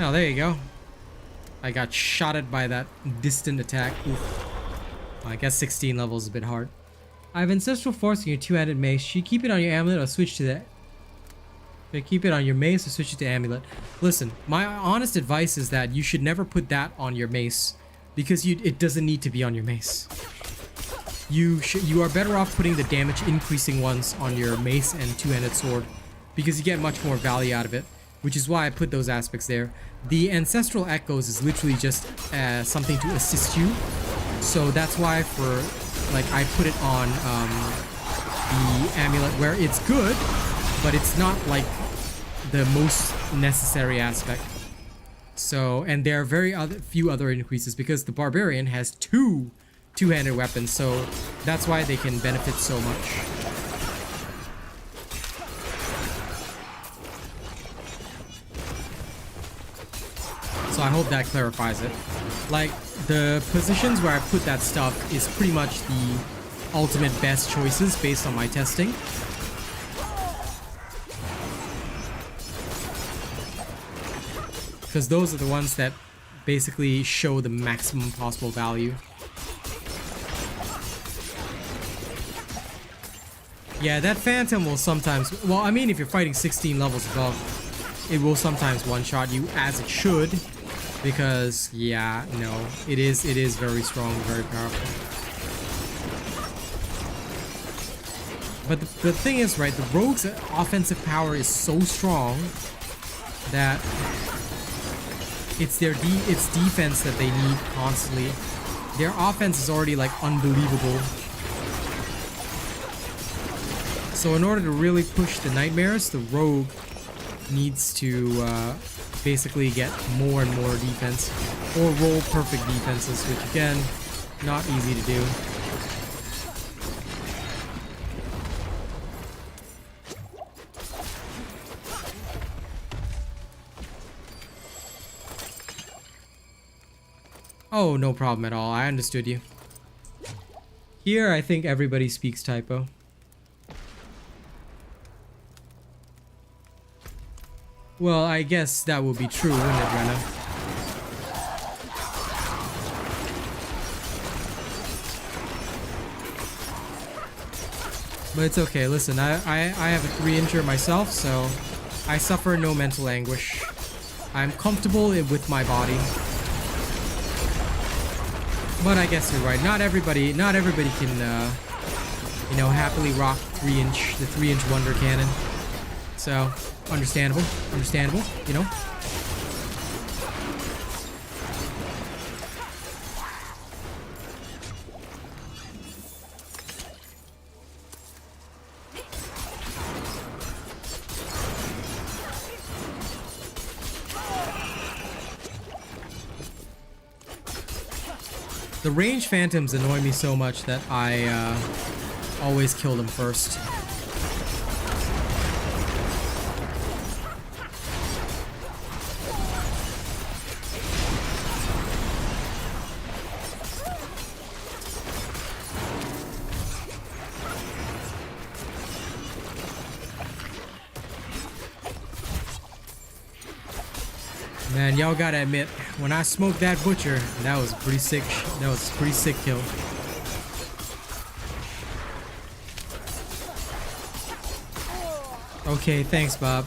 Oh, there you go. I got shotted by that distant attack. Oof. I guess 16 levels is a bit hard. I have Ancestral Force in your two-handed mace. Should you keep it on your amulet or switch to that? Keep it on your mace or switch it to amulet. Listen, my honest advice is that you should never put that on your mace because it doesn't need to be on your mace. You are better off putting the damage increasing ones on your mace and two-handed sword because you get much more value out of it, which is why I put those aspects there. The Ancestral Echoes is literally just something to assist you. So that's why for like I put it on the amulet where it's good, but it's not like the most necessary aspect. So, and there are few other increases because the barbarian has two-handed weapons, so that's why they can benefit so much. So I hope that clarifies it. Like, the positions where I put that stuff is pretty much the ultimate best choices based on my testing. Because those are the ones that basically show the maximum possible value. Yeah, that phantom will sometimes... Well, I mean, if you're fighting 16 levels above, it will sometimes one-shot you, as it should. Because, yeah, no, it is very strong, very powerful. But the thing is, right, the rogue's offensive power is so strong that it's defense that they need constantly. Their offense is already, like, unbelievable. So in order to really push the nightmares, the rogue needs to basically get more and more defense, or roll perfect defenses, which again, not easy to do. Oh, no problem at all. I understood you. Here, I think everybody speaks typo. Well, I guess that would be true, wouldn't it, Rena? But it's okay. Listen, I have a 3-incher myself, so I suffer no mental anguish. I'm comfortable with my body. But I guess you're right. Not everybody can, you know, happily rock the 3-inch Wonder Cannon. So, understandable, you know. The range phantoms annoy me so much that I always kill them first. Man, y'all gotta admit, when I smoked that butcher, that was pretty sick. That was a pretty sick kill. Okay, thanks, Bob.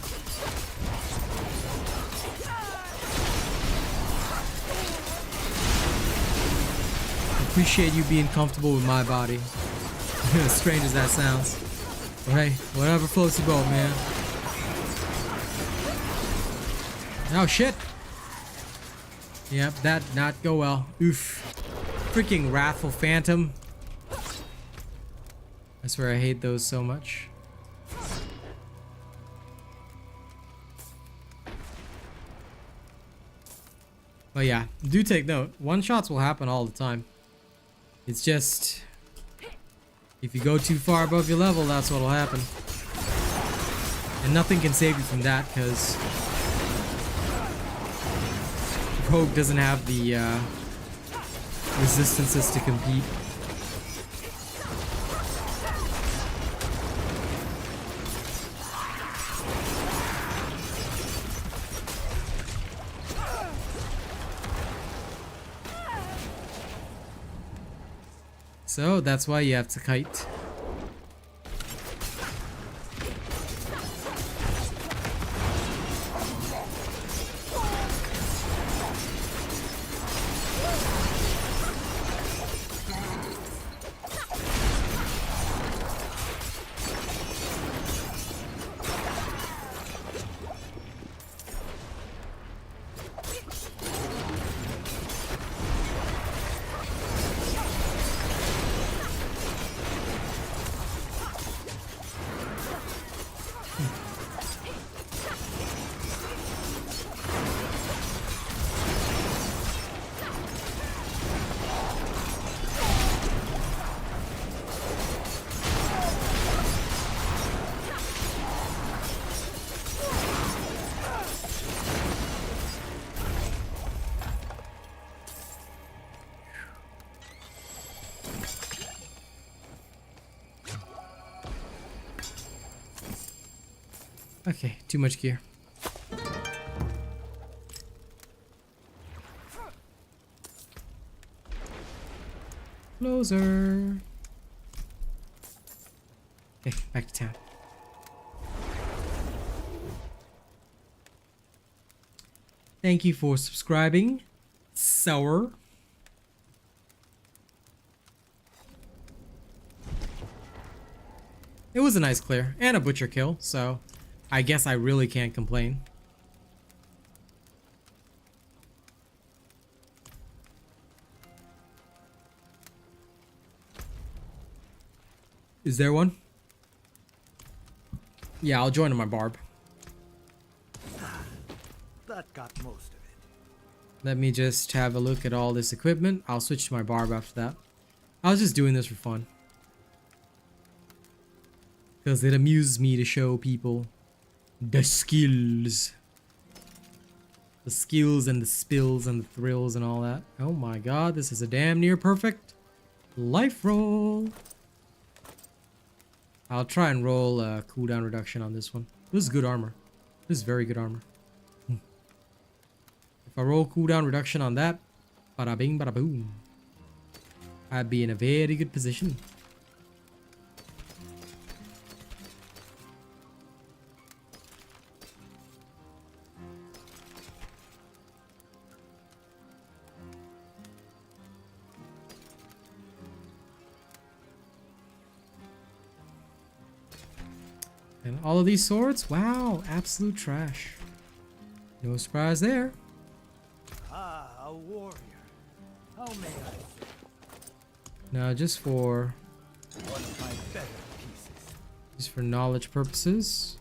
Appreciate you being comfortable with my body. As strange as that sounds. But hey, whatever floats your boat, man. Oh shit! Yep, that not go well. Oof. Freaking Wrathful Phantom. I swear I hate those so much. But yeah, do take note. One-shots will happen all the time. It's just... if you go too far above your level, that's what'll happen. And nothing can save you from that, because... Rogue doesn't have the resistances to compete. So that's why you have to kite. Okay, too much gear. Closer. Okay, back to town. Thank you for subscribing, Sour. It was a nice clear and a butcher kill, so I guess I really can't complain. Is there one? Yeah, I'll join on my barb. That got most of it. Let me just have a look at all this equipment. I'll switch to my barb after that. I was just doing this for fun. Because it amuses me to show people the skills. The skills and the spills and the thrills and all that. Oh my god, this is a damn near perfect life roll. I'll try and roll a cooldown reduction on this one. This is good armor. This is very good armor. If I roll cooldown reduction on that, bada bing bada boom, I'd be in a very good position. And all of these swords, wow, absolute trash. No surprise there. Ah, a warrior. How may I? Now, just for One of my better pieces. just for knowledge purposes,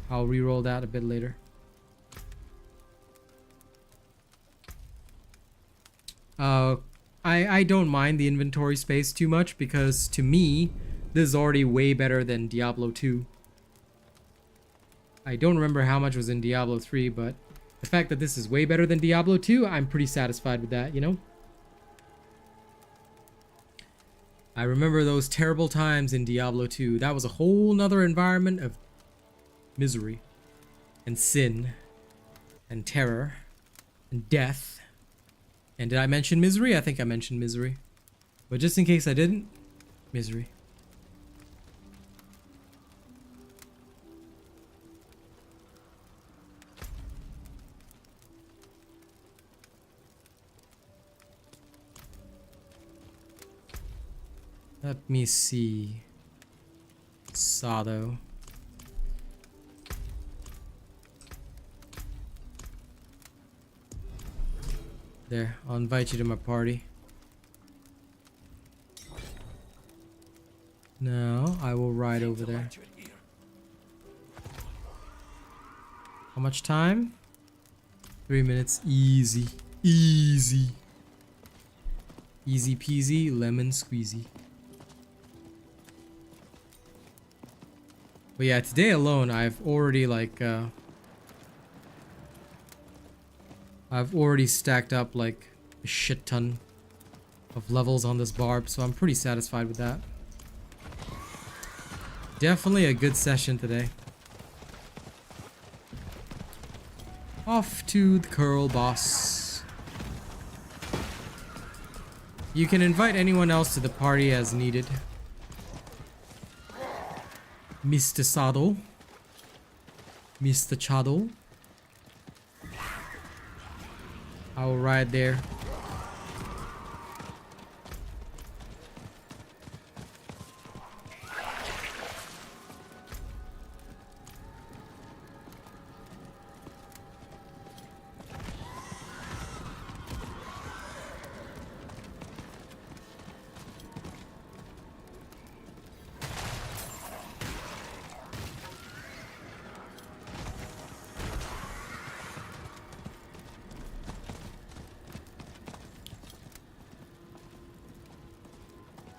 I'll re-roll that a bit later. I don't mind the inventory space too much because to me, this is already way better than Diablo 2. I don't remember how much was in Diablo 3, but the fact that this is way better than Diablo 2, I'm pretty satisfied with that, you know? I remember those terrible times in Diablo 2. That was a whole nother environment of misery and sin and terror and death. And did I mention misery? I think I mentioned misery. But just in case I didn't, misery. Let me see. Sado. There, I'll invite you to my party. Now, I will ride over there. How much time? 3 minutes. Easy. Easy. Easy peasy, lemon squeezy. But yeah, today alone, I've already I've already stacked up like a shit ton of levels on this barb, so I'm pretty satisfied with that. Definitely a good session today. Off to the curl boss. You can invite anyone else to the party as needed. Mr. Sado. Mr. Chado. I will ride there.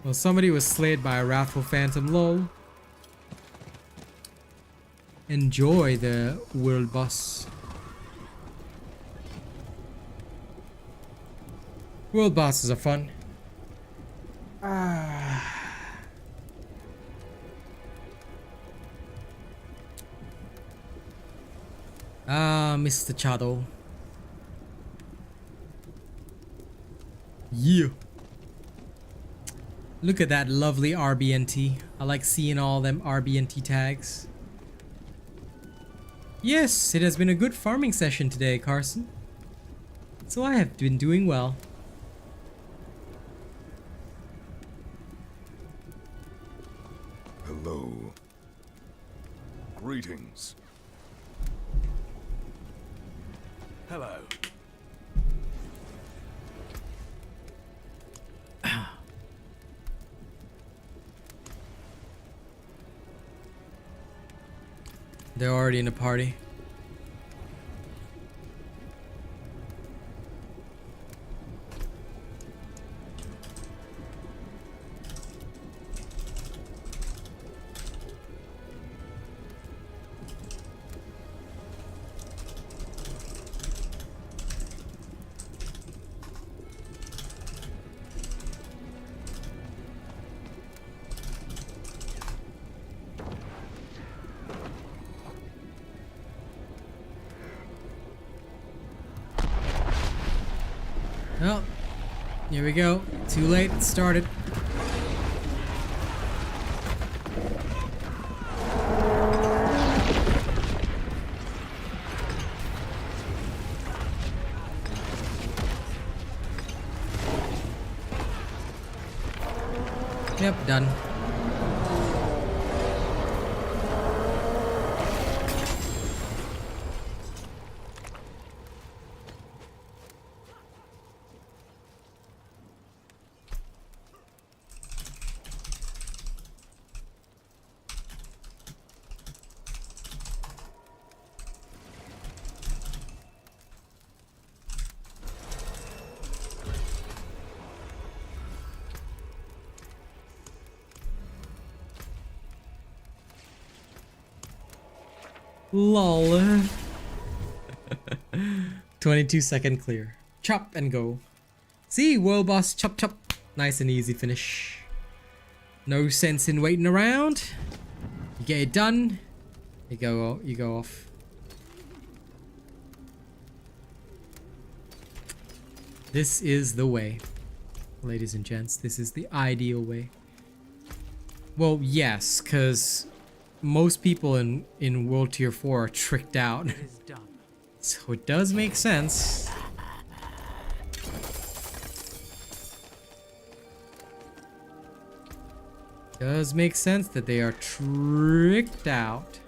Well, somebody was slayed by a wrathful phantom, lol. Enjoy the world boss. World bosses are fun. Mr. Chado. Yeah. Look at that lovely RBNT. I like seeing all them RBNT tags. Yes, it has been a good farming session today, Carson. So I have been doing well. Hello. Greetings. Hello. They're already in a party. Well, here we go. Too late. It started. Yep, done. Lol. 22-second clear. Chop and go. See, world boss, chop chop. Nice and easy finish. No sense in waiting around. You get it done. You go off. This is the way. Ladies and gents, this is the ideal way. Well, yes, because most people in World Tier 4 are tricked out. So it does make sense. Does make sense that they are tricked out.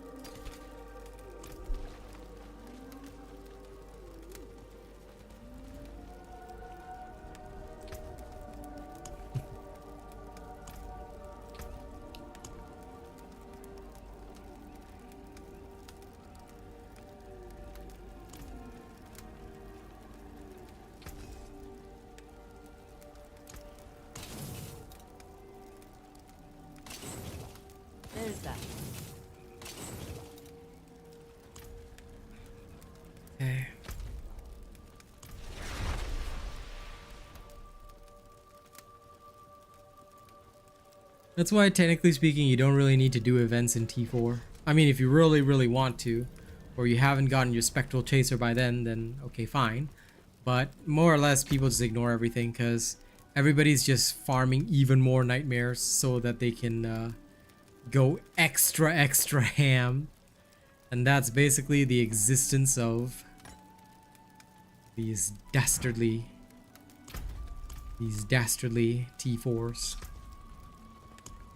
There's that. Okay. That's why, technically speaking, you don't really need to do events in T4. I mean, if you really want to, or you haven't gotten your Spectral Chaser by then okay, fine. But more or less, people just ignore everything because everybody's just farming even more nightmares so that they can go extra ham. And that's basically the existence of these dastardly T4s.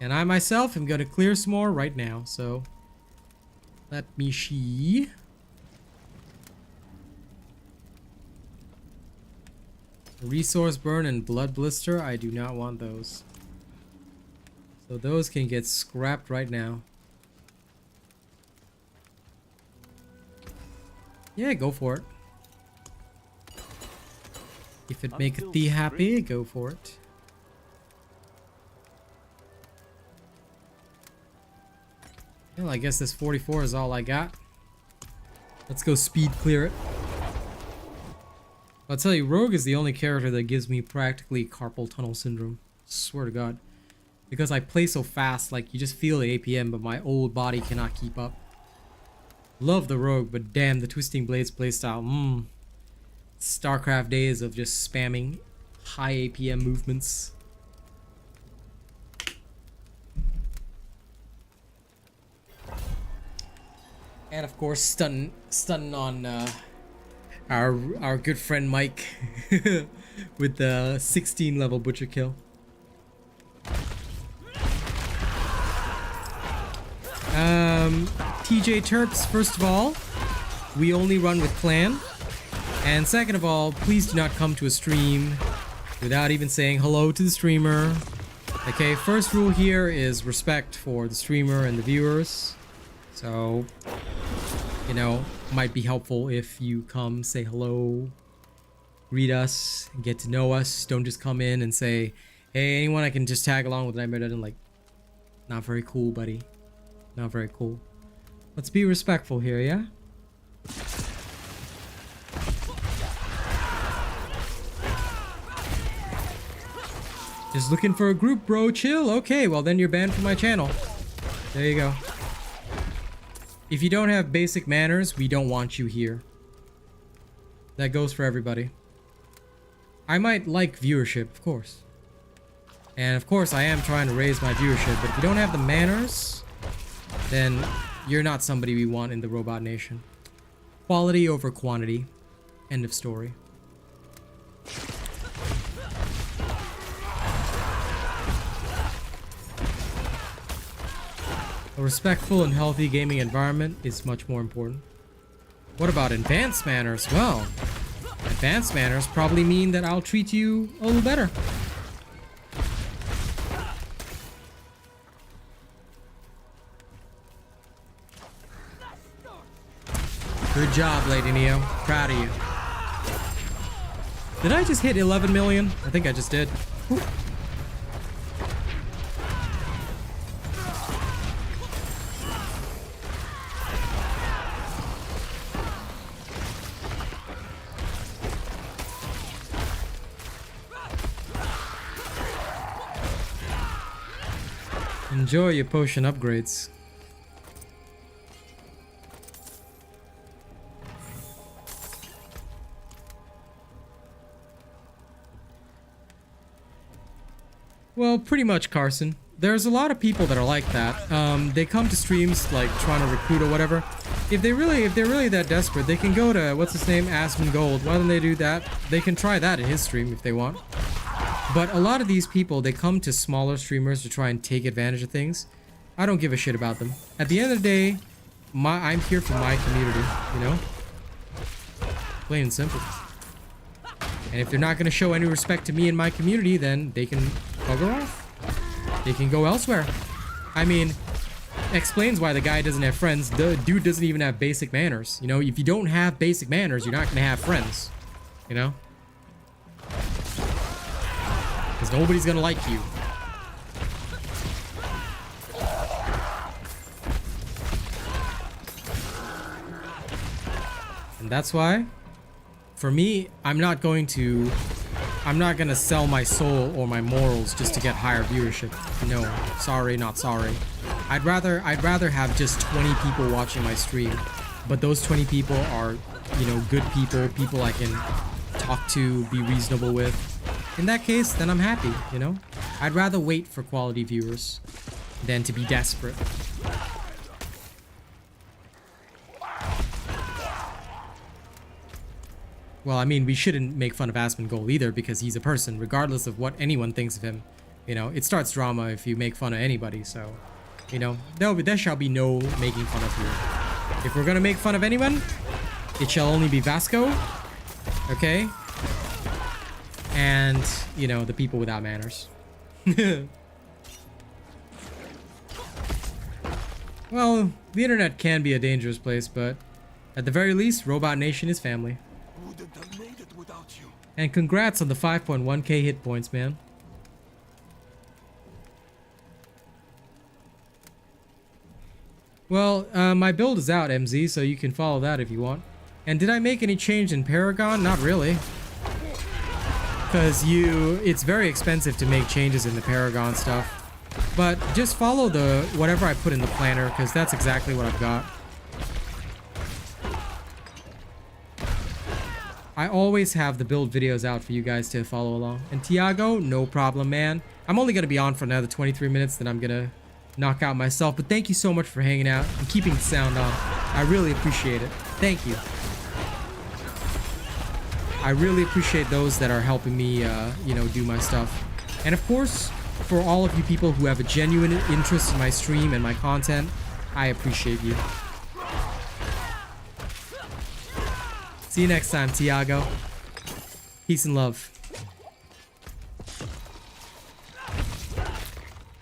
And I myself am going to clear some more right now, so let me see. Resource burn and blood blister, I do not want those. So those can get scrapped right now. Yeah, go for it. If it maketh thee happy, go for it. Well, I guess this 44 is all I got. Let's go speed clear it. I'll tell you, Rogue is the only character that gives me practically carpal tunnel syndrome. Swear to God. Because I play so fast, like, you just feel the APM, but my old body cannot keep up. Love the rogue, but damn, the Twisting Blades playstyle. StarCraft days of just spamming high APM movements. And of course, stunning on our good friend Mike with the 16 level butcher kill. TJ Terps, first of all, we only run with clan. And second of all, please do not come to a stream without even saying hello to the streamer. Okay, first rule here is respect for the streamer and the viewers. So, you know, might be helpful if you come, say hello, greet us, get to know us. Don't just come in and say, hey, anyone I can just tag along with Nightmare Dungeon. Like, not very cool, buddy. Not very cool. Let's be respectful here, yeah? Just looking for a group, bro. Chill. Okay, well then you're banned from my channel. There you go. If you don't have basic manners, we don't want you here. That goes for everybody. I might like viewership, of course. And of course I am trying to raise my viewership, but if you don't have the manners, then you're not somebody we want in the Robot Nation. Quality over quantity. End of story. A respectful and healthy gaming environment is much more important. What about advanced manners? Well, advanced manners probably mean that I'll treat you a little better. Good job, Lady Neo. Proud of you. Did I just hit 11 million? I think I just did. Whew. Enjoy your potion upgrades. Well, pretty much, Carson. There's a lot of people that are like that. They come to streams like trying to recruit or whatever. If they're really that desperate, they can go to what's his name, Asmongold. Why don't they do that? They can try that in his stream if they want. But a lot of these people, they come to smaller streamers to try and take advantage of things. I don't give a shit about them. At the end of the day, I'm here for my community, you know? Plain and simple. And if they're not going to show any respect to me and my community, then they can bugger off. They can go elsewhere. I mean, explains why the guy doesn't have friends. The dude doesn't even have basic manners. You know, if you don't have basic manners, you're not going to have friends. You know? Because nobody's going to like you. And that's why, for me, I'm not gonna sell my soul or my morals just to get higher viewership. No, sorry, not sorry. I'd rather have just 20 people watching my stream, but those 20 people are, you know, good people I can talk to, be reasonable with. In that case, then I'm happy, you know? I'd rather wait for quality viewers than to be desperate. Well, I mean, we shouldn't make fun of Asmongold either because he's a person, regardless of what anyone thinks of him. You know, it starts drama if you make fun of anybody, so, you know, there shall be no making fun of you. If we're gonna make fun of anyone, it shall only be Vasco, okay? And, you know, the people without manners. Well, the internet can be a dangerous place, but at the very least, Robot Nation is family. Wouldn't have made it without you. And congrats on the 5.1k hit points, man. Well, my build is out, MZ, so you can follow that if you want. And did I make any change in Paragon? Not really. Because it's very expensive to make changes in the Paragon stuff. But just follow whatever I put in the planner, because that's exactly what I've got. I always have the build videos out for you guys to follow along. And Tiago, no problem, man. I'm only going to be on for another 23 minutes, then I'm going to knock out myself. But thank you so much for hanging out and keeping the sound on. I really appreciate it. Thank you. I really appreciate those that are helping me, you know, do my stuff. And of course, for all of you people who have a genuine interest in my stream and my content, I appreciate you. See you next time, Tiago. Peace and love.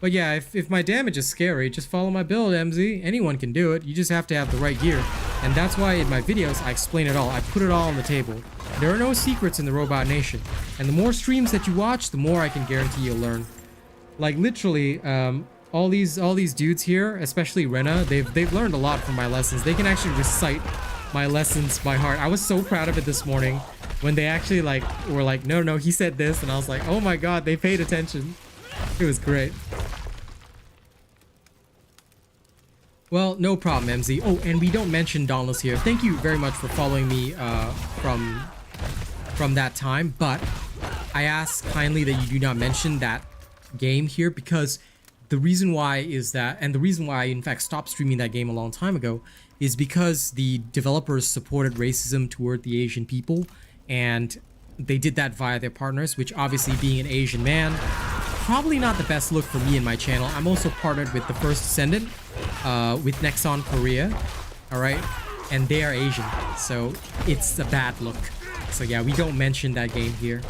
But yeah, if my damage is scary, just follow my build, MZ. Anyone can do it. You just have to have the right gear. And that's why in my videos, I explain it all. I put it all on the table. There are no secrets in the Robot Nation. And the more streams that you watch, the more I can guarantee you'll learn. Like literally, all these dudes here, especially Rena, they've learned a lot from my lessons. They can actually recite my lessons by heart. I was so proud of it this morning when they actually like were like, no, he said this, and I was like, oh my god, they paid attention. It was great. Well, no problem, MZ. Oh, and we don't mention Donald's here. Thank you very much for following me from that time, but I ask kindly that you do not mention that game here, because the reason why is that, and the reason why I in fact stopped streaming that game a long time ago, is because the developers supported racism toward the Asian people, and they did that via their partners, which obviously, being an Asian man, probably not the best look for me and my channel. I'm also partnered with the First Descendant, with Nexon Korea, alright? And they are Asian, so it's a bad look. So yeah, we don't mention that game here.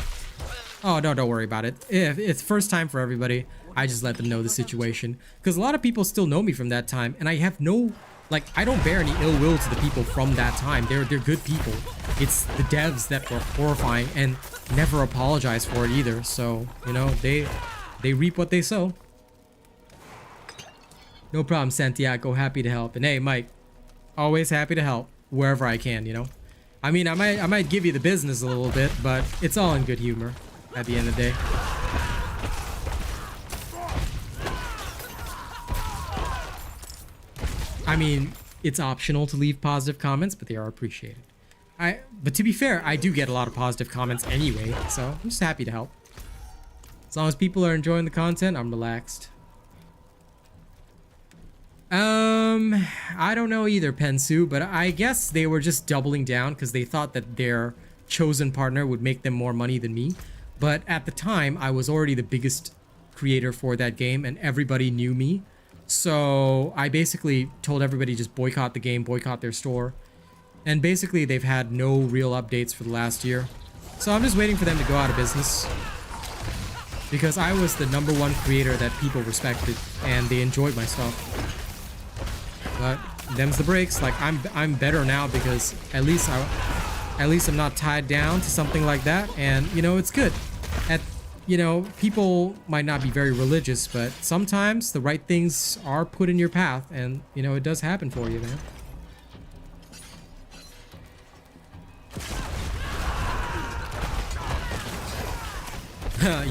Oh, no, don't worry about it. If it's first time for everybody, I just let them know the situation. Because a lot of people still know me from that time, and I have no... Like, I don't bear any ill will to the people from that time. They're good people. It's the devs that were horrifying and never apologize for it either. So, you know, they reap what they sow. No problem, Santiago. Happy to help. And hey, Mike, always happy to help wherever I can, you know? I mean, I might give you the business a little bit, but it's all in good humor at the end of the day. I mean, it's optional to leave positive comments, but they are appreciated. But to be fair, I do get a lot of positive comments anyway, so I'm just happy to help. As long as people are enjoying the content, I'm relaxed. I don't know either, Pensu, but I guess they were just doubling down because they thought that their chosen partner would make them more money than me. But at the time, I was already the biggest creator for that game, and everybody knew me. So I basically told everybody just boycott the game, boycott their store. And basically they've had no real updates for the last year. So I'm just waiting for them to go out of business. Because I was the #1 creator that people respected and they enjoyed my stuff. But them's the breaks. Like I'm better now because at least I'm not tied down to something like that, and you know, it's good. You know, people might not be very religious, but sometimes the right things are put in your path, and you know, it does happen for you, man.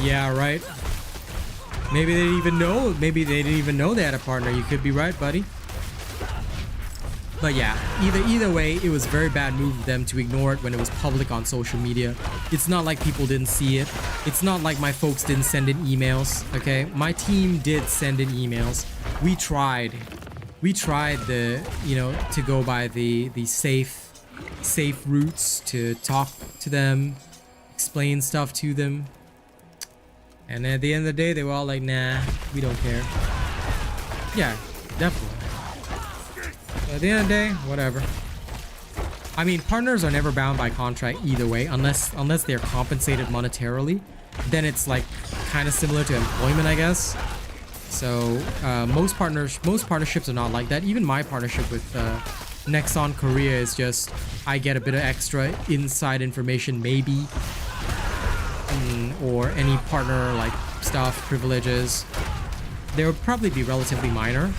Yeah, right. Maybe they didn't even know. Maybe they didn't even know they had a partner. You could be right, buddy. But yeah, either way, it was a very bad move of them to ignore it when it was public on social media. It's not like people didn't see it. It's not like my folks didn't send in emails, okay? My team did send in emails. We tried you know, to go by the safe routes, to talk to them, explain stuff to them. And at the end of the day, they were all like, nah, we don't care. Yeah, definitely. At the end of the day, whatever. I mean, partners are never bound by contract either way, unless they're compensated monetarily. Then it's like kind of similar to employment, I guess. So most partnerships are not like that. Even my partnership with Nexon Korea is just I get a bit of extra inside information, maybe, or any partner like stuff, privileges. They would probably be relatively minor,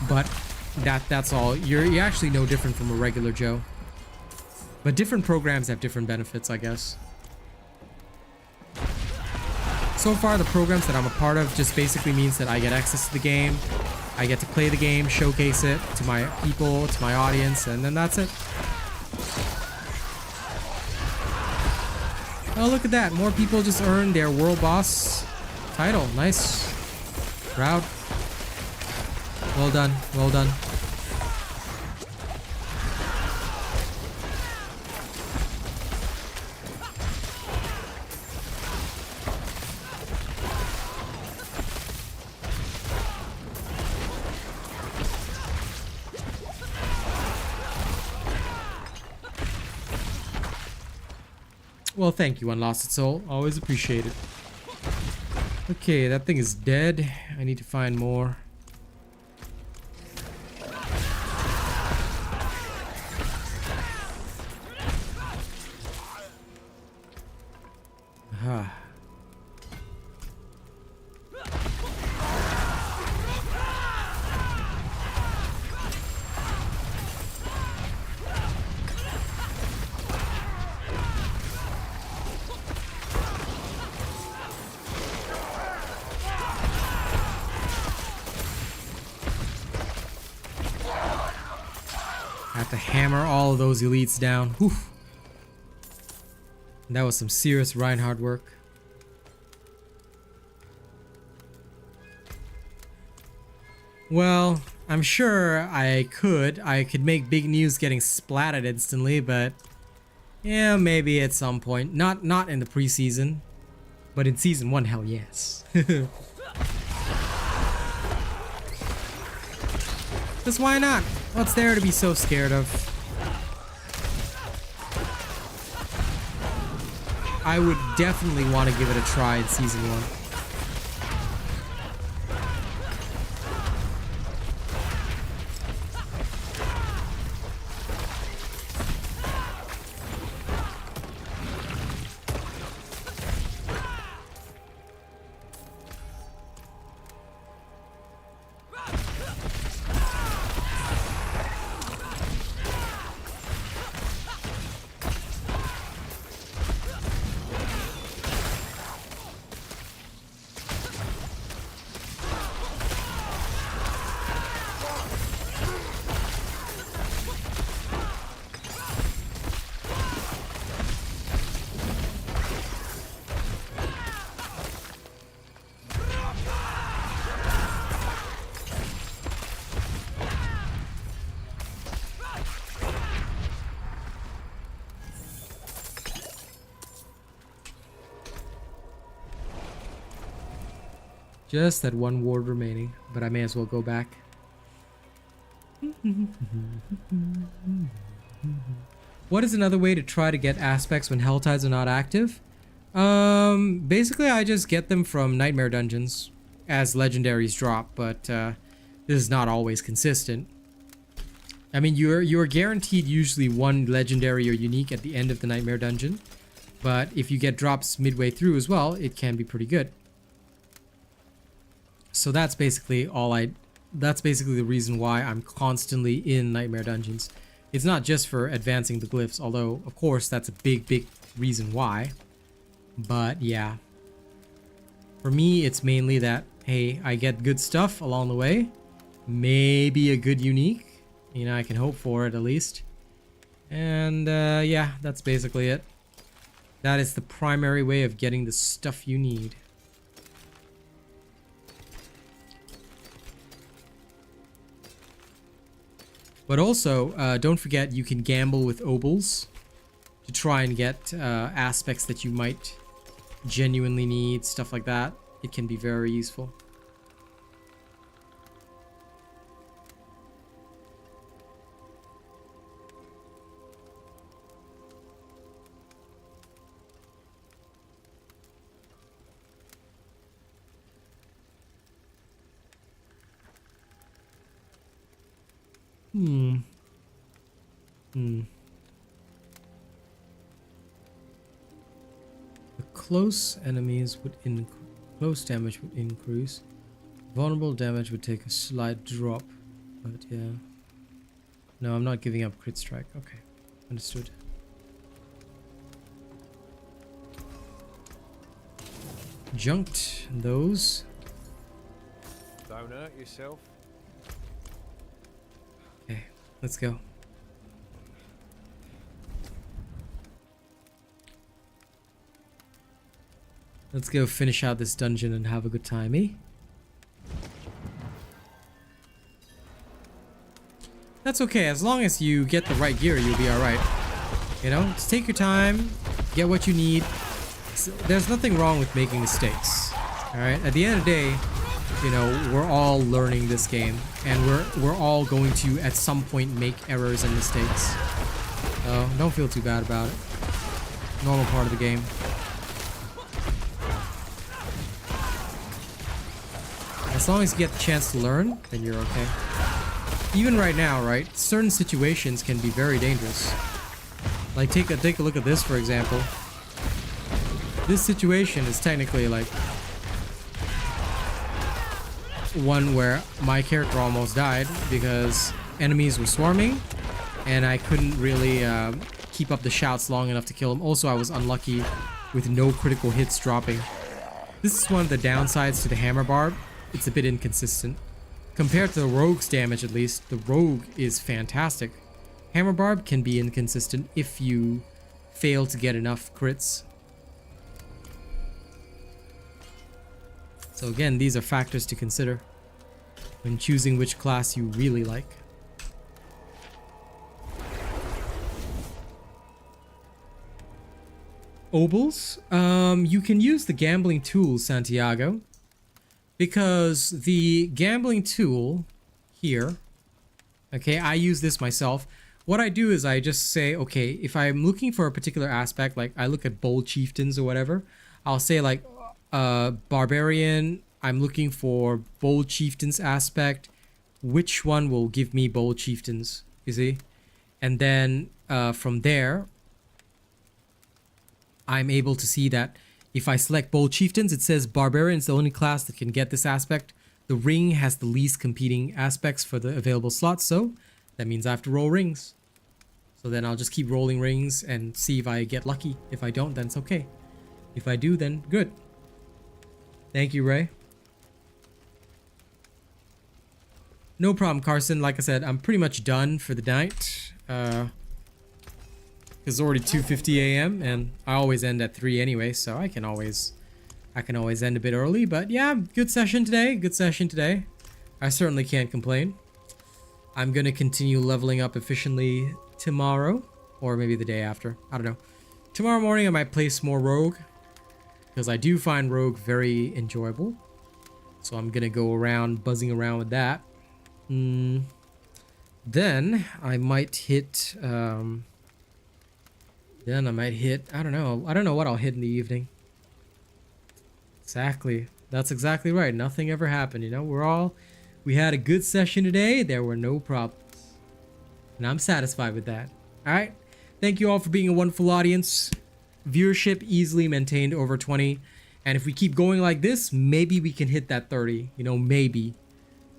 but that's all. You're actually no different from a regular Joe. But different programs have different benefits, I guess. So far, the programs that I'm a part of just basically means that I get access to the game, I get to play the game, showcase it to my people, to my audience, and then that's it. Oh, look at that. More people just earned their world boss title. Nice. Proud. Well done. Well done. Well, thank you, Unlost Soul. Always appreciate it. Okay, that thing is dead. I need to find more. Aha. Have to hammer all of those elites down. Whew. That was some serious Reinhardt work. Well, I'm sure I could make big news getting splatted instantly, but yeah, maybe at some point. Not in the preseason, but in season 1, hell yes. Just why not? What's there to be so scared of? I would definitely want to give it a try in season 1. Just that one ward remaining, but I may as well go back. What is another way to try to get aspects when hell tides are not active? Basically I just get them from nightmare dungeons as legendaries drop, but this is not always consistent. I mean, you're guaranteed usually one legendary or unique at the end of the nightmare dungeon, but if you get drops midway through as well, it can be pretty good. So that's basically that's basically the reason why I'm constantly in nightmare dungeons. It's not just for advancing the glyphs, although of course that's a big reason why. But yeah, for me it's mainly that, hey, I get good stuff along the way, maybe a good unique, you know, I can hope for it at least. And yeah, that's basically it. That is the primary way of getting the stuff you need. But also, don't forget you can gamble with obols to try and get aspects that you might genuinely need, stuff like that. It can be very useful. The close enemies would close damage would increase. Vulnerable damage would take a slight drop. But yeah. No, I'm not giving up crit strike. Okay. Understood. Junked those. Don't hurt yourself. Okay, let's go. Let's go finish out this dungeon and have a good time, eh? That's okay, as long as you get the right gear, you'll be alright. You know, just take your time, get what you need. There's nothing wrong with making mistakes. Alright, at the end of the day, you know, we're all learning this game, and we're all going to at some point make errors and mistakes. So don't feel too bad about it. Normal part of the game. As long as you get the chance to learn, then you're okay. Even right now, right? Certain situations can be very dangerous. Like take a look at this, for example. This situation is technically like one where my character almost died because enemies were swarming and I couldn't really keep up the shouts long enough to kill him. Also, I was unlucky with no critical hits dropping. This is one of the downsides to the Hammer Barb. It's a bit inconsistent. Compared to the Rogue's damage, at least, the Rogue is fantastic. Hammer Barb can be inconsistent if you fail to get enough crits. So again, these are factors to consider when choosing which class you really like. Obols, you can use the gambling tool, Santiago, because the gambling tool here, okay, I use this myself. What I do is I just say, okay, if I'm looking for a particular aspect, like I look at bold chieftains or whatever, I'll say like barbarian, I'm looking for bold chieftains aspect, which one will give me bold chieftains, you see? And then from there, I'm able to see that if I select bold chieftains, it says barbarian is the only class that can get this aspect. The ring has the least competing aspects for the available slots, so that means I have to roll rings. So then I'll just keep rolling rings and see if I get lucky. If I don't, then it's okay. If I do, then good. Thank you, Ray. No problem, Carson. Like I said, I'm pretty much done for the night. It's already 2:50 a.m. and I always end at 3 anyway, so I can always end a bit early. But yeah, good session today. Good session today. I certainly can't complain. I'm gonna continue leveling up efficiently tomorrow, or maybe the day after. I don't know. Tomorrow morning I might play some more Rogue, because I do find Rogue very enjoyable. So I'm gonna go around buzzing around with that. Then I might hit. I don't know what I'll hit in the evening. Exactly. That's exactly right. Nothing ever happened, you know? We had a good session today. There were no problems. And I'm satisfied with that. Alright. Thank you all for being a wonderful audience. Viewership easily maintained over 20. And if we keep going like this, maybe we can hit that 30. You know, maybe.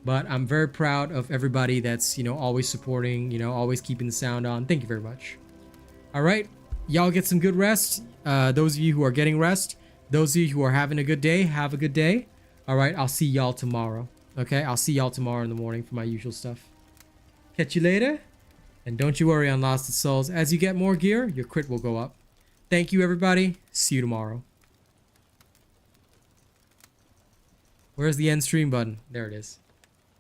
But I'm very proud of everybody that's, you know, always supporting, you know, always keeping the sound on. Thank you very much. Alright. Y'all get some good rest. Those of you who are getting rest, those of you who are having a good day, have a good day. All right, I'll see y'all tomorrow. Okay, I'll see y'all tomorrow in the morning for my usual stuff. Catch you later. And don't you worry on Lost Souls. As you get more gear, your crit will go up. Thank you, everybody. See you tomorrow. Where's the end stream button? There it is.